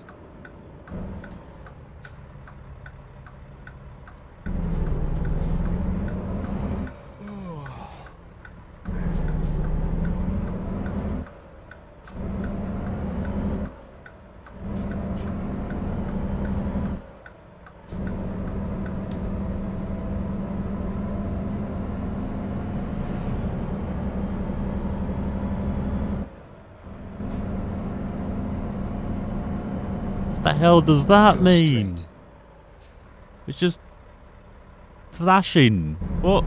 the hell does that mean? It's just flashing. What?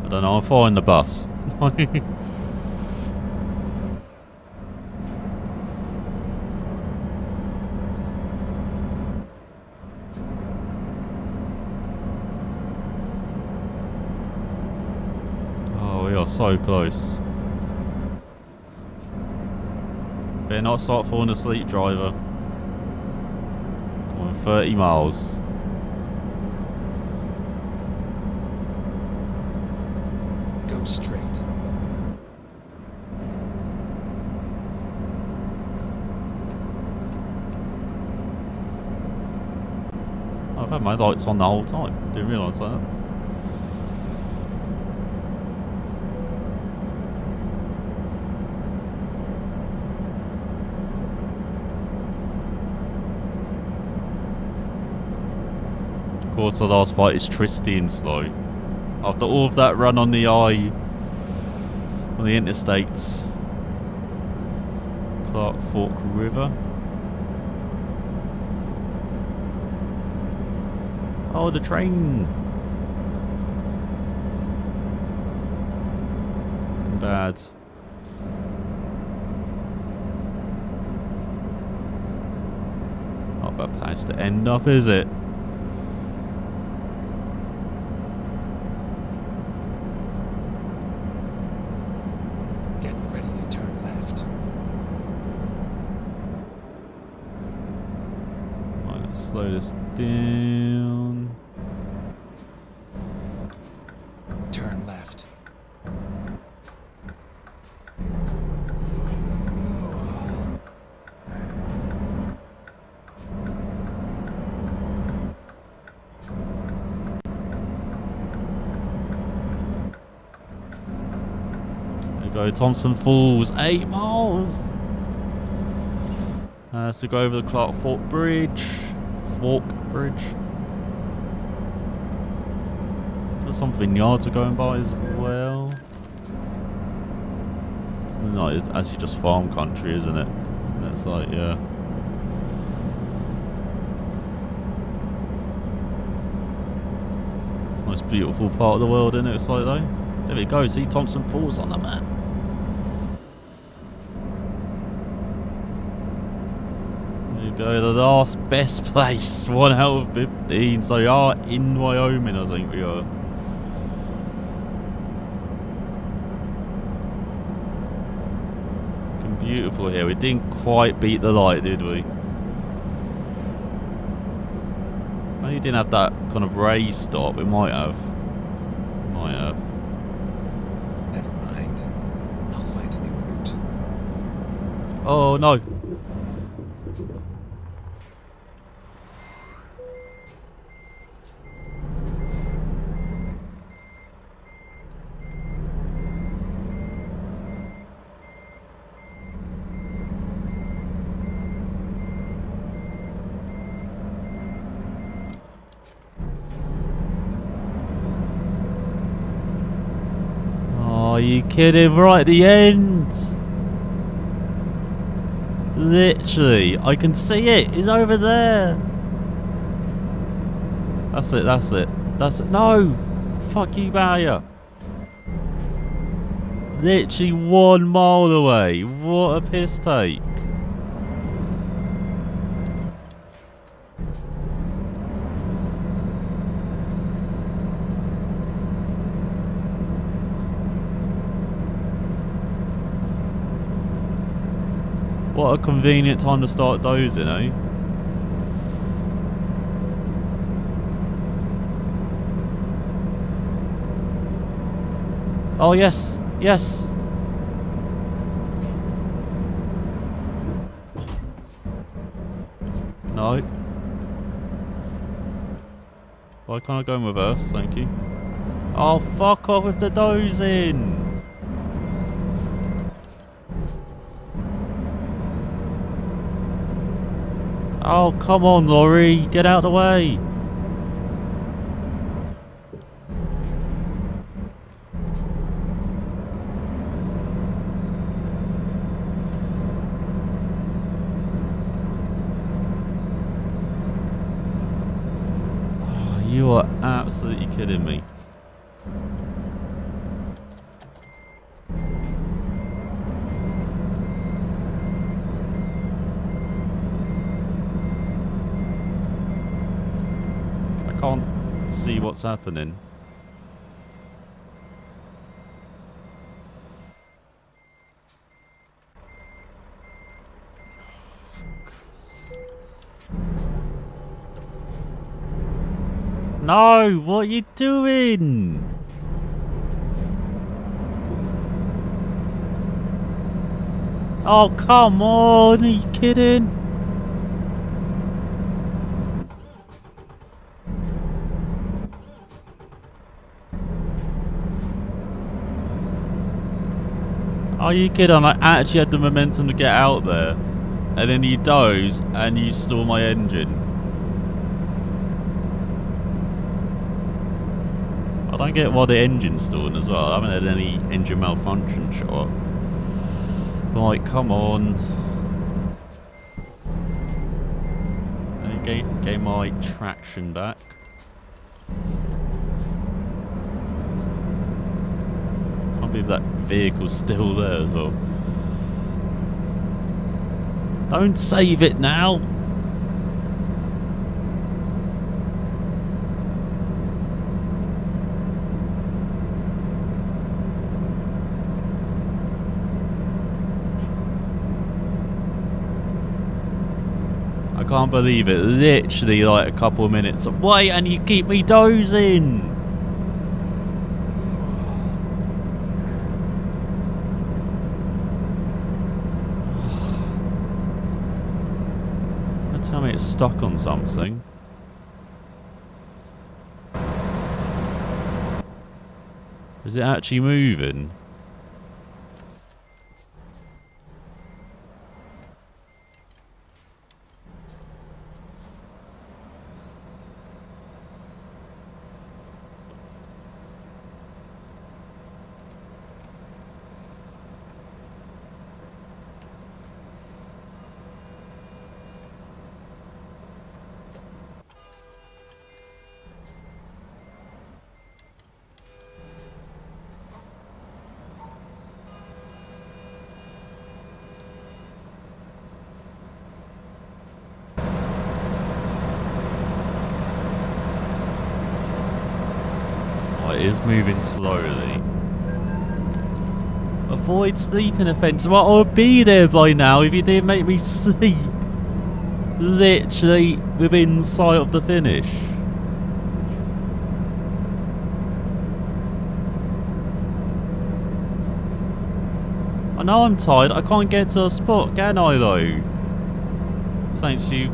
I don't know, I'm following the bus. Oh, we are so close. Better not start falling asleep, driver. On 30 miles. Go straight. I've had my lights on the whole time. Didn't realise that. Of course, the last fight is twisty and slow. After all of that run on the on the interstates, Clark Fork River. Oh, the train. Bad. Not a bad place to end up, is it? Get ready to turn left. Right, let's slow this down. Turn left. There we go, Thompson Falls, 8 miles. So go over the Clark Fork Bridge. There's some vineyards are going by as well. No, it's actually just farm country, isn't it? And it's like, yeah. Most beautiful part of the world, isn't it? It's like, though. There we go. See Thompson Falls on the map. There you go. The last best place. 1 out of 15. So we are in Wyoming, I think we are. Looking beautiful here. We didn't quite beat the light, did we? If only didn't have that kind of raised stop, we might have. Might have. Never mind. I'll find a new route. Oh no. Are you kidding? Right at the end. Literally, I can see it. It's over there. That's it. That's it. That's it. No, fuck you, Barrier. Literally 1 mile away. What a piss take. What a convenient time to start dozing, eh? Oh, yes. Yes. No. Why can't I go in reverse? Thank you. Oh, fuck off with the dozing. Oh, come on, lorry. Get out of the way. absolutely kidding me? I can't see what's happening. No, what are you doing? Oh, come on, are you kidding? Are you kidding? I actually had the momentum to get out there. And then you doze and you stall my engine. I don't get why the engine's stalling as well. I haven't had any engine malfunction show up. Like, come on. Gain my traction back. Can't believe that vehicle's still there as well. Don't save it now! I can't believe it. Literally like a couple of minutes away and you keep me dozing. Don't tell me it's stuck on something. Is it actually moving? It is moving slowly. Avoid sleeping offence. Well, I would be there by now if you didn't make me sleep. Literally within sight of the finish. I know I'm tired. I can't get to a spot, can I though? Thanks you.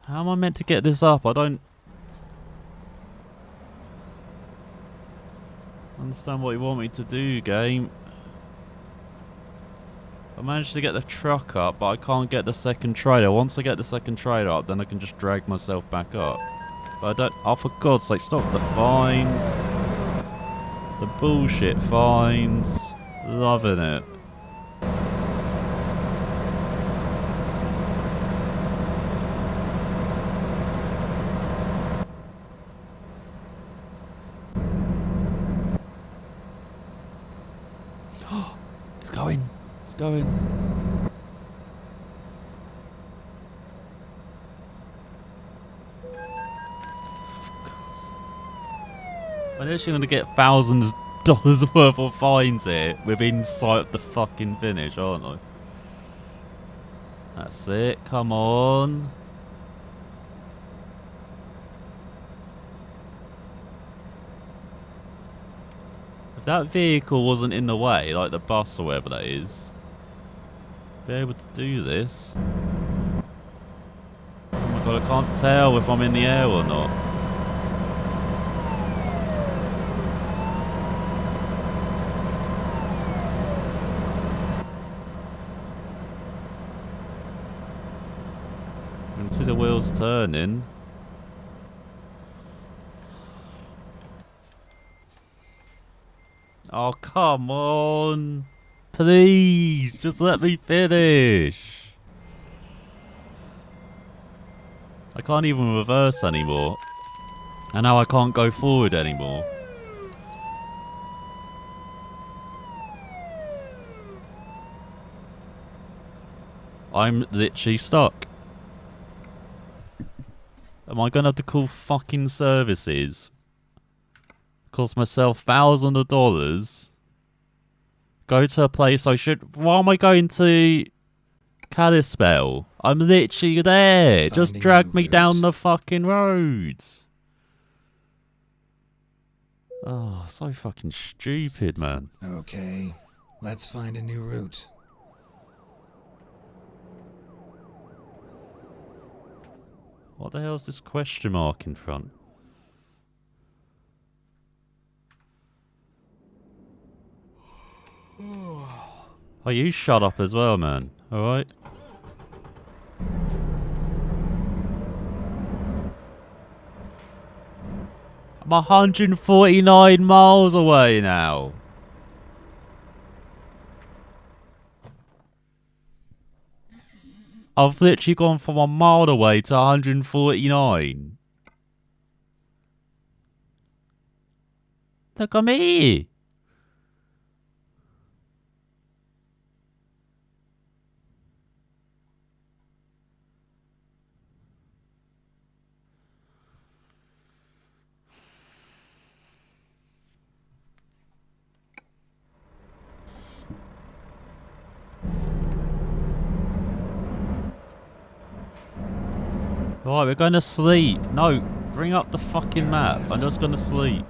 How am I meant to get this up? I don't understand what you want me to do, game. I managed to get the truck up, but I can't get the second trailer. Once I get the second trailer up, then I can just drag myself back up. But I don't... Oh, for God's sake, stop the fines. The bullshit fines. Loving it. It's going. It's going. I'm actually going to get thousands of dollars worth of fines here within sight of the fucking finish, aren't I? That's it. Come on. If that vehicle wasn't in the way, like the bus or whatever that is, I'd be able to do this. Oh my god, I can't tell if I'm in the air or not. I can see the wheels turning. Oh, come on. Please, just let me finish. I can't even reverse anymore. And now I can't go forward anymore. I'm literally stuck. Am I gonna have to call fucking services? Cost myself thousands of dollars. Go to a place I should... Why am I going to Kalispell? I'm literally there. Just drag me down the fucking road. Oh, so fucking stupid, man. Okay, let's find a new route. What the hell is this question mark in front? Oh, you shut up as well, man. Alright? I'm 149 miles away now. I've literally gone from 1 mile away to 149. Look at me. Right, we're going to sleep. No, bring up the fucking map. I'm just going to sleep.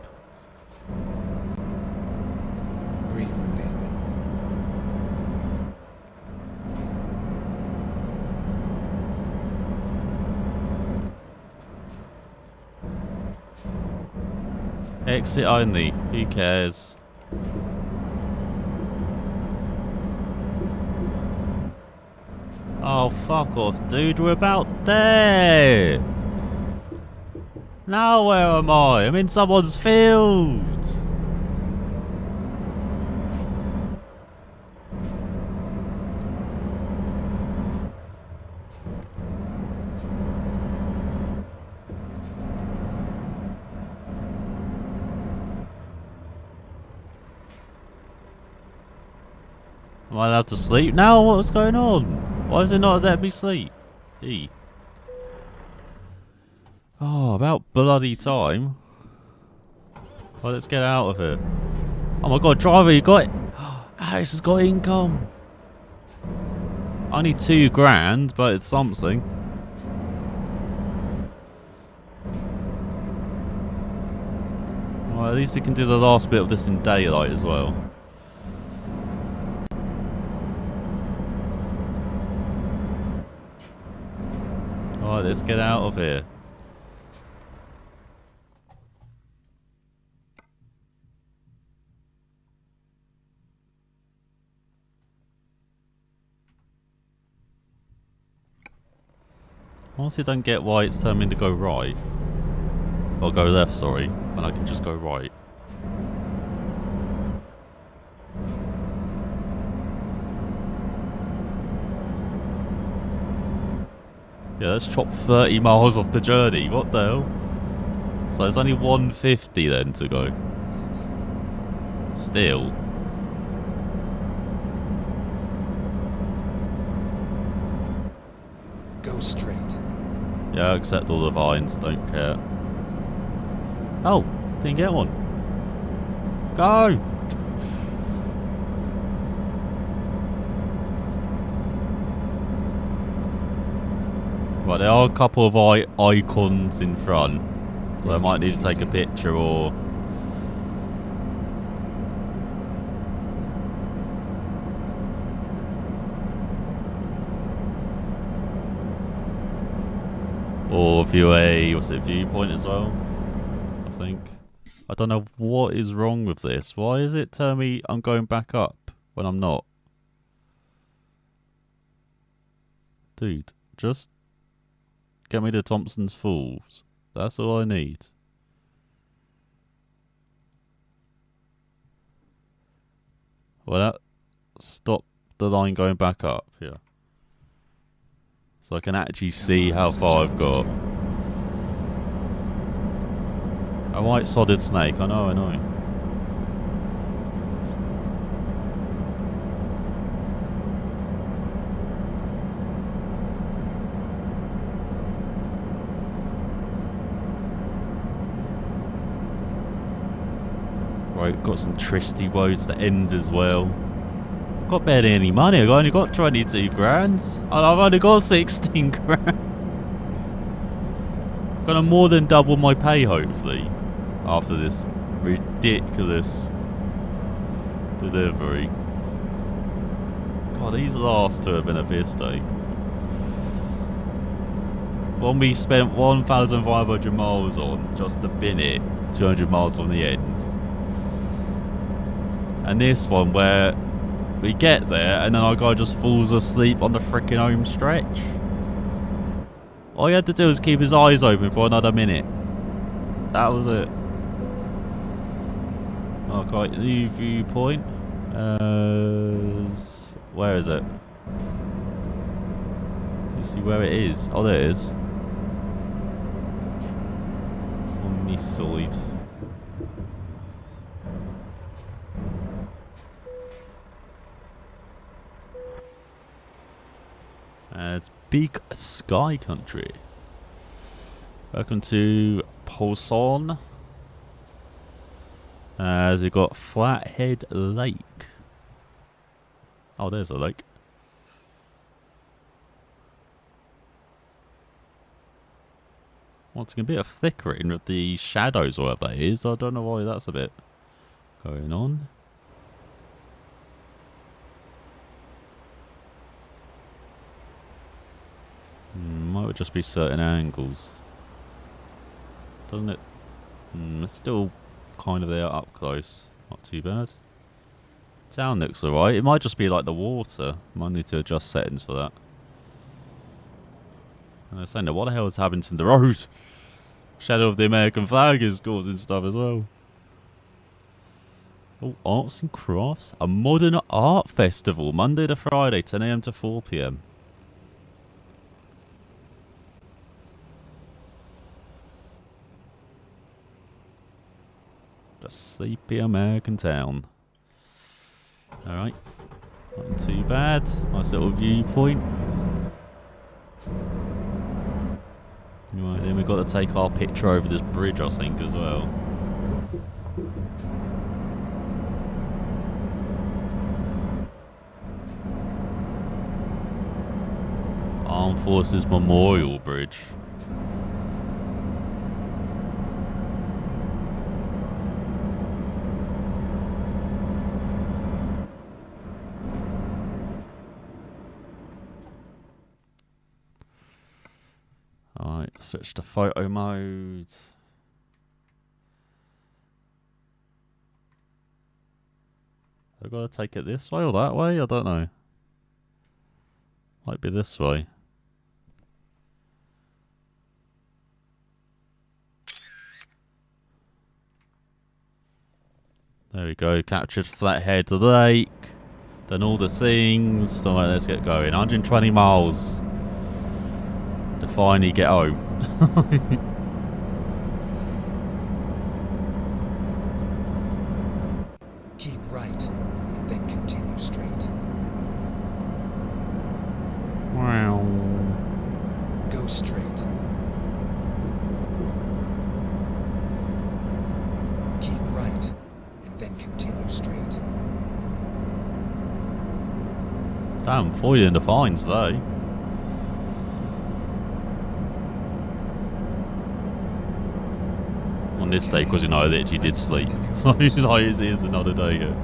Exit only. Who cares? Oh, fuck off, dude. We're about there. Now where am I? I'm in someone's field. Am I allowed to sleep now? What's going on? Why is it not letting me sleep? E. Oh, about bloody time. Well, let's get out of here. Oh my god, driver, you got it. Alex has got income. Only $2,000, but it's something. Well, at least we can do the last bit of this in daylight as well. Alright, let's get out of here. Honestly, don't get why it's telling me to go right. Or go left, sorry. When I can just go right. Yeah, let's chop 30 miles off the journey. What the hell? So there's only 150 then to go. Still. Go straight. Yeah, accept all the vines, don't care. Oh, didn't get one. Go! Right, there are a couple of icons in front, so I might need to take a picture or... Or view a... what's it, viewpoint as well? I think. I don't know what is wrong with this. Why is it telling me I'm going back up when I'm not? Dude, just... Get me to Thompson's Falls. That's all I need. Well, that stopped the line going back up here. So I can actually see how far I've got. A white solid snake, I know. Right, got some tristy roads to end as well. Got barely any money. I've only got 22 grand. And I've only got 16 grand. Gonna more than double my pay, hopefully, after this ridiculous delivery. God, these last two have been a piss take. One we spent 1,500 miles on just to bin it 200 miles from the end. And this one where we get there and then our guy just falls asleep on the frickin' home stretch. All he had to do was keep his eyes open for another minute. That was it. Okay, new viewpoint. Where is it? Let's see where it is. Oh, there it is. It's on this side. It's Big Sky Country. Welcome to Polson. Has it got Flathead Lake? Oh, there's a lake. Once again, a bit of flickering with the shadows, or whatever that is. I don't know why that's a bit going on. Might just be certain angles. Doesn't it? It's still kind of there up close. Not too bad. Town looks alright. It might just be like the water. Might need to adjust settings for that. And I was saying, what the hell is happening to the road? Shadow of the American flag is causing stuff as well. Oh, arts and crafts. A modern art festival. Monday to Friday, 10 AM to 4 PM. Just sleepy American town. Alright. Not too bad. Nice little viewpoint. Right, then we've got to take our picture over this bridge, I think, as well. Armed Forces Memorial Bridge. Alright, switch to photo mode. I've got to take it this way or that way? I don't know. Might be this way. There we go, captured Flathead Lake. Done all the things. Alright, let's get going. 120 miles. To finally get home. Keep right, and then continue straight. Wow. Go straight. Keep right, and then continue straight. Damn, avoiding the fines today. On this day, because you know that he did sleep. So like, here's another day. Yeah.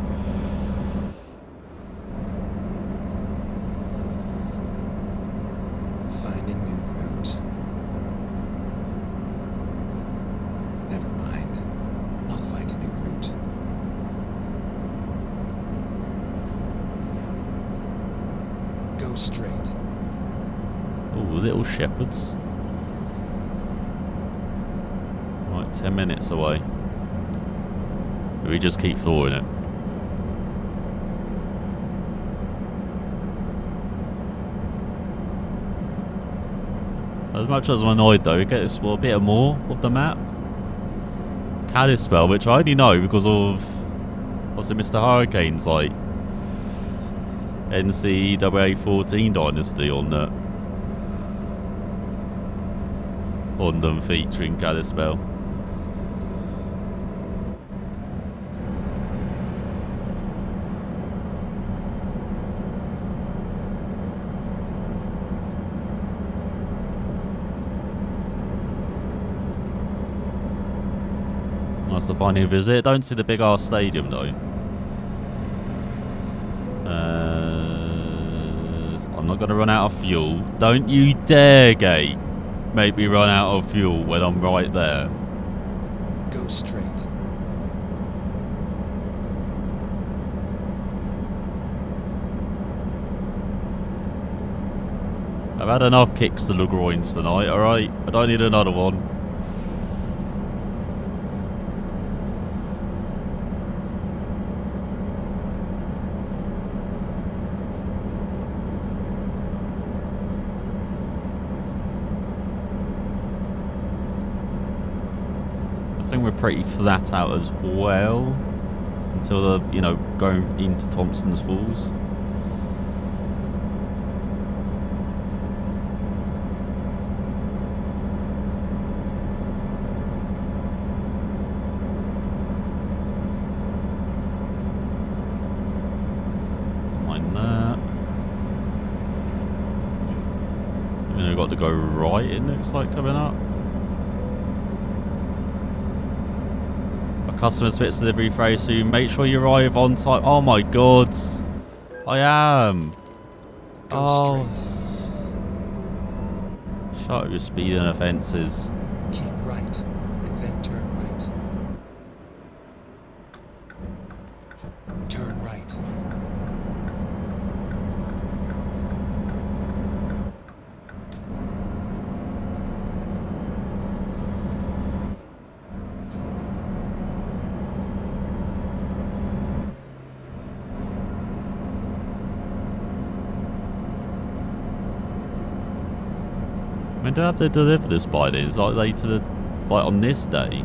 Find a new route. Never mind. I'll find a new route. Go straight. Oh, little shepherds. 10 minutes away. We just keep flooring it. As much as I'm annoyed though, we get to explore a bit more of the map. Kalispell, which I only know because of, what's it, Mr. Hurricane's like NCAA 14 Dynasty on that. On them featuring Kalispell. Nice to finally visit. Don't see the big ass stadium though. I'm not gonna run out of fuel. Don't you dare, Gate, make me run out of fuel when I'm right there. Go straight. I've had enough kicks to the groins tonight, alright? I don't need another one. I think we're pretty flat out as well until the, you know, going into Thompson's Falls. Don't mind that. I mean, we've got to go right, it looks like, coming up. Customer expects delivery very soon. Make sure you arrive on time. Oh my god. I am. Oh. Shut up your speeding offences. Keep right, and then turn right. Turn right. When do I have to deliver this by then? Is it like later, like on this day?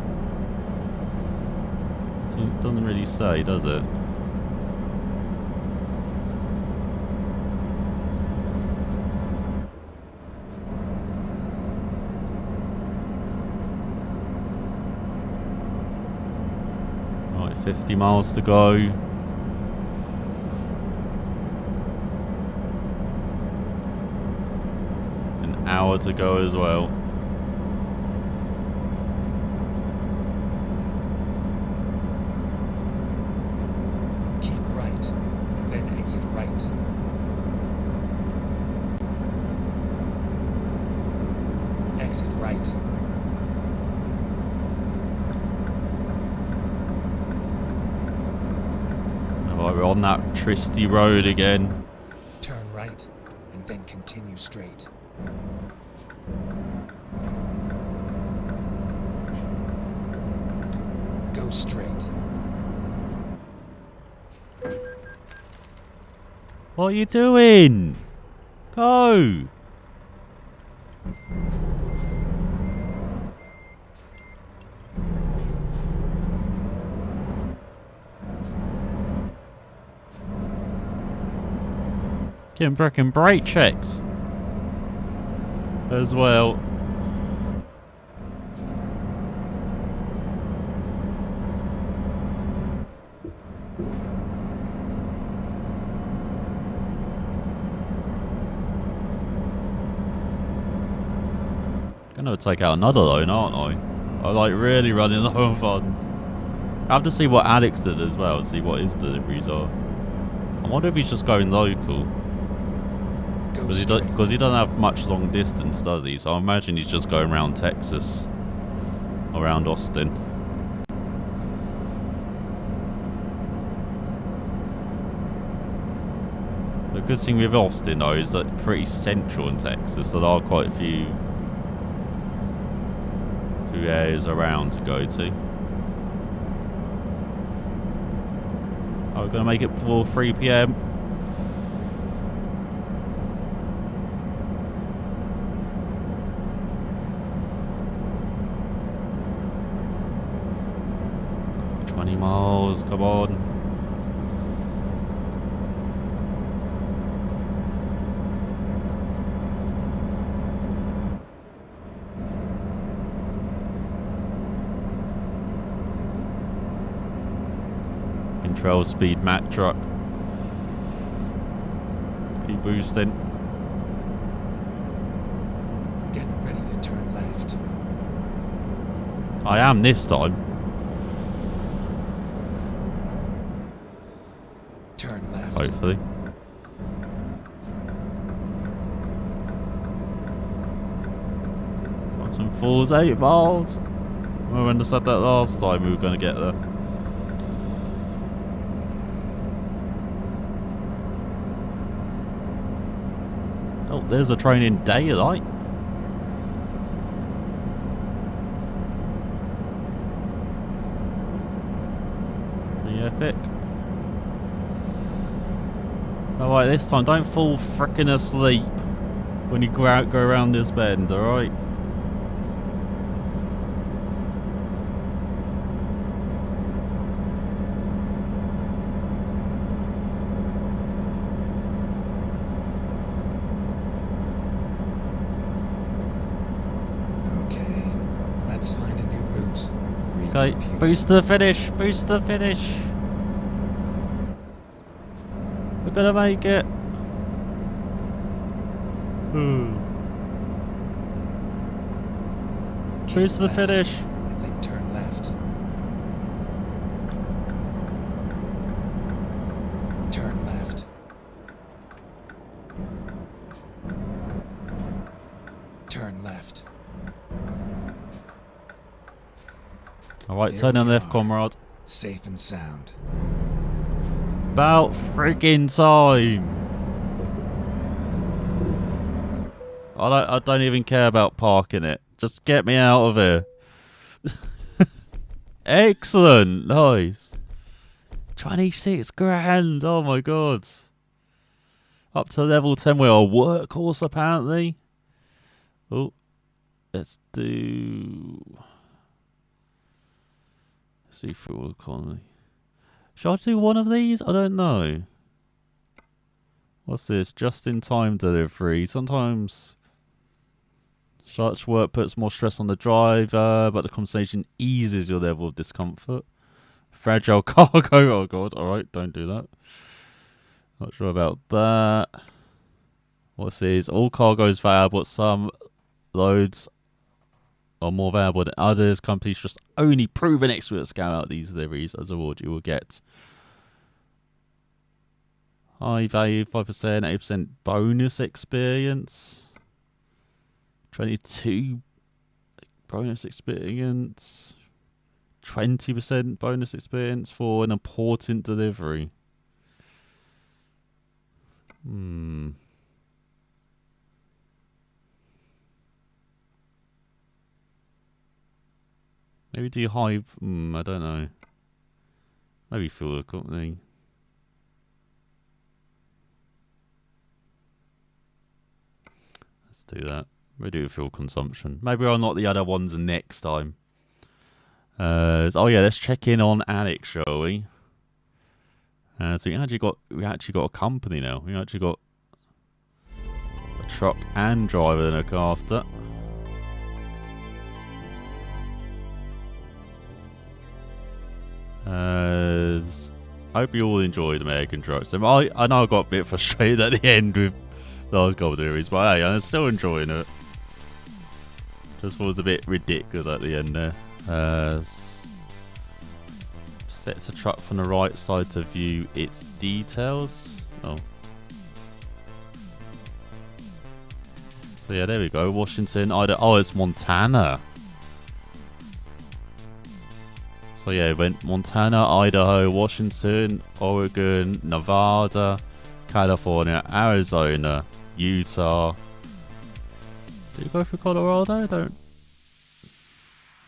It doesn't really say, does it? Right, 50 miles to go. Hour to go as well. Keep right, and then exit right. Exit right. Alright, we're on that twisty road again. Turn right, and then continue straight. Go straight. What are you doing? Go! Getting frickin' brake checks as well. Gonna take out another loan, aren't I? I'm like really running low on funds. I have to see what Alex did as well, see what his deliveries are. I wonder if he's just going local. Because he doesn't have much long distance, does he? So I imagine he's just going around Texas. Around Austin. The good thing with Austin though is that it's pretty central in Texas. So there are quite a few few areas around to go to. Are we going to make it before 3 PM? Miles, come on. Control speed, Mack truck. Keep boosting. Get ready to turn left. I am this time. Turn left. Hopefully. Quantum Falls 8 miles. I when I said that last time we were going to get there. Oh, there's a train in daylight. Pretty epic. Alright, this time don't fall frickin' asleep when you go around this bend, alright? Okay, let's find a new route. Okay, boost to the finish, boost to the finish. We're gonna make it. Boost to the finish. And then turn left. Turn left. Turn left. Alright, turn on left, comrade. Safe and sound. About freaking time. I don't even care about parking it. Just get me out of here. Excellent. Nice. 26 grand. Oh my god. Up to level 10. We're a workhorse apparently. Oh. Let's do... Let's see fuel economy. Should I do one of these? I don't know. What's this? Just-in-time delivery. Sometimes such work puts more stress on the driver, but the compensation eases your level of discomfort. Fragile cargo. Oh god. Alright, don't do that. Not sure about that. What's this? All cargo is valuable, but some loads are more valuable than others. Companies just only proven experts scout out these deliveries. As a reward, you will get high value, 5%, 8% bonus experience, 22 bonus experience, 20% bonus experience for an important delivery. Maybe do high... I don't know. Maybe fuel company. Let's do that. We do fuel consumption. Maybe I'll knock the other ones next time. Oh yeah, let's check in on Alex, shall we? So we actually got a company now. We actually got a truck and driver to look after. I hope you all enjoyed American Trucks. I know I got a bit frustrated at the end with those gold series, but hey, I'm still enjoying it. Just was a bit ridiculous at the end there. Set the truck from the right side to view its details. Oh. So yeah, there we go. Washington, Idaho. Oh, it's Montana. So yeah, it went Montana, Idaho, Washington, Oregon, Nevada, California, Arizona, Utah. Did you go for Colorado?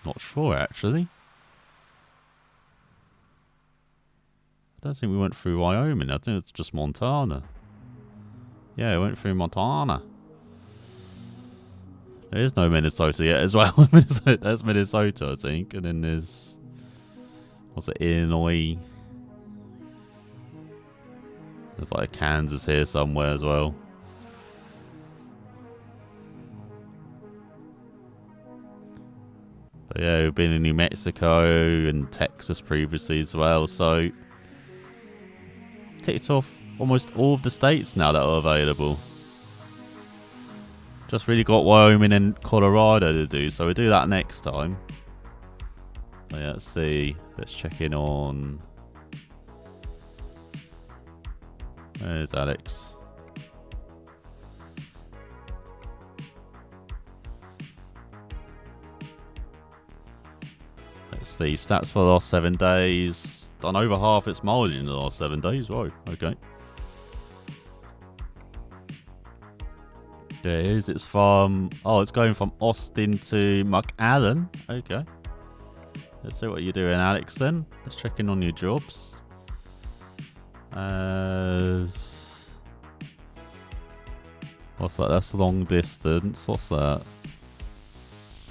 Not sure, actually. I don't think we went through Wyoming. I think it's just Montana. Yeah, we went through Montana. There is no Minnesota yet as well. That's Minnesota, I think. And then there's... What's it? Illinois. There's like Kansas here somewhere as well. But yeah, we've been in New Mexico and Texas previously as well, so ticked off almost all of the states now that are available. Just really got Wyoming and Colorado to do, so we'll do that next time. But yeah, let's see. Let's check in on... There's Alex. Let's see, stats for the last 7 days. Done over half its mileage in the last 7 days. Whoa, okay. There it is. It's from... Oh, it's going from Austin to McAllen. Okay. Let's see what you're doing, Alex, then. Let's check in on your jobs. As... What's that? That's long distance. What's that?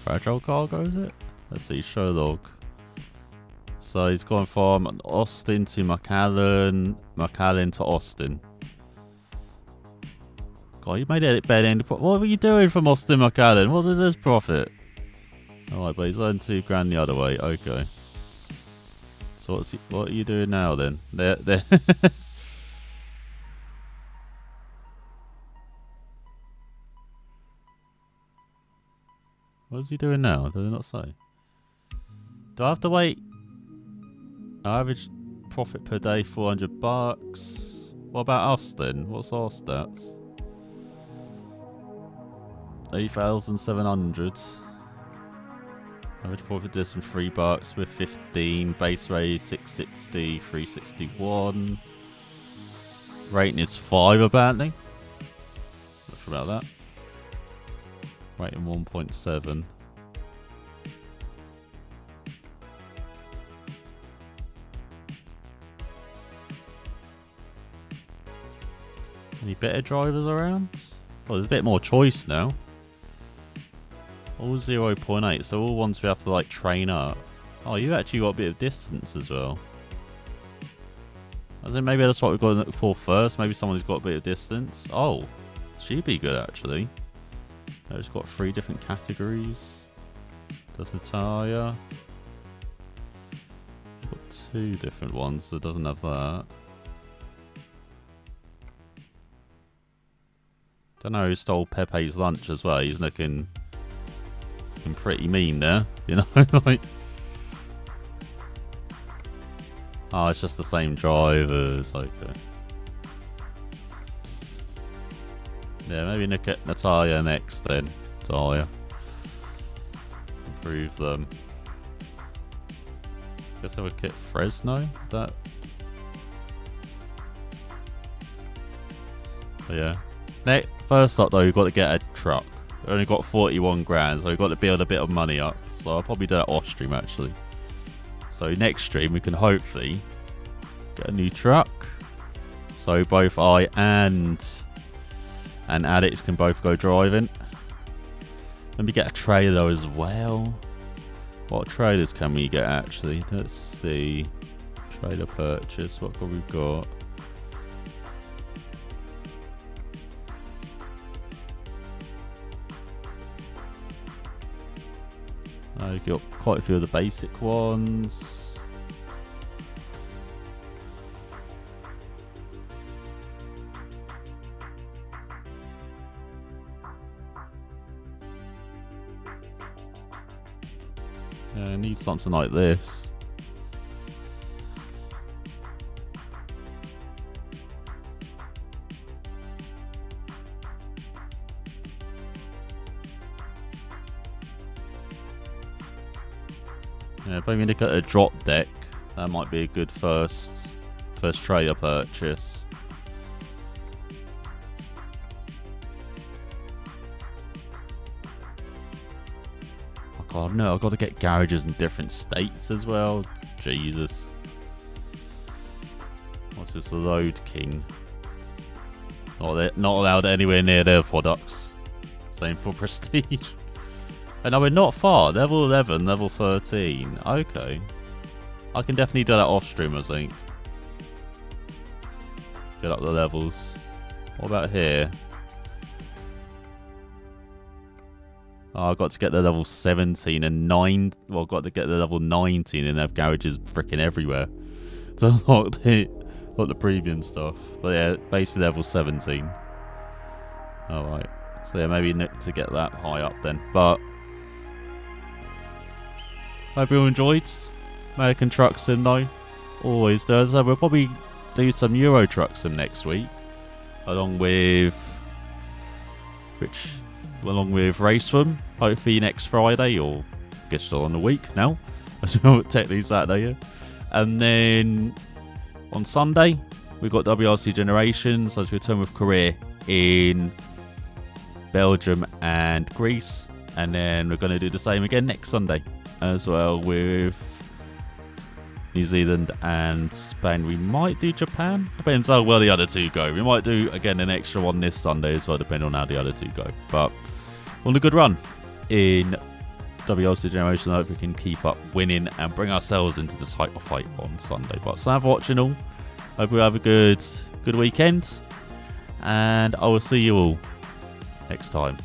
Fragile cargo, is it? Let's see, show log. So he's gone from Austin to McAllen, McAllen to Austin. God, you made it better than... What were you doing from Austin to McAllen? What is this profit? Alright, but he's earned $2,000 the other way. Okay. So what are you doing now then? There. What is he doing now? Does it not say? Do I have to wait? Average profit per day, $400. What about us then? What's our stats? 8,700. Average profit distance $3 with 15. Base rate 660, 361. Rating is 5 apparently. Not sure about that. Rating 1.7. Any better drivers around? Well, there's a bit more choice now. All 0.8, so all ones we have to like train up. Oh, you actually got a bit of distance as well. I think maybe that's what we've got to look for first. Maybe someone who's got a bit of distance. Oh, she'd be good actually. It's got 3 different categories. Does the tyre. Got 2 different ones, so it doesn't have that. Don't know who stole Pepe's lunch as well. He's looking pretty mean there, you know. Like, oh, it's just the same drivers. Okay. Yeah, maybe look at Natalia next then. Natalia. Improve them. Guess I would get Fresno. That. But yeah. First up though, you've got to get a truck. We've only got 41 grand, so we've got to build a bit of money up. So I'll probably do that off stream actually. So next stream we can hopefully get a new truck. So both I and Alex can both go driving. Let me get a trailer as well. What trailers can we get actually? Let's see. Trailer purchase. What have we got? I've got quite a few of the basic ones. Yeah, I need something like this. Yeah, maybe look at a drop deck. That might be a good first trailer purchase. God, no, I've got to get garages in different states as well. Jesus. What's this? Load King. Not allowed anywhere near their products. Same for Prestige. And no, we're not far. Level 11, level 13. Okay. I can definitely do that off stream, I think. Get up the levels. What about here? Oh, I've got to get the level 17 and 9. Well, I've got to get the level 19 and have garages freaking everywhere to unlock the premium stuff. But yeah, basically level 17. Alright. So yeah, maybe to get that high up then. But hope you all enjoyed. American Truck Sim though. Always does. We'll probably do some Euro Truck Sim next week. Along with Race Room. Hopefully next Friday, or I guess still on the week now. So technically Saturday, yeah. And then on Sunday, we've got WRC Generations as we return with career in Belgium and Greece. And then we're going to do the same again next Sunday as well with New Zealand and Spain. We might do Japan. Depends how well the other two go. We might do, again, an extra one this Sunday as well, depending on how the other two go. But on a good run in WLC Generation. I hope we can keep up winning and bring ourselves into the title fight on Sunday. But thanks for watching all. Hope you have a good weekend. And I will see you all next time.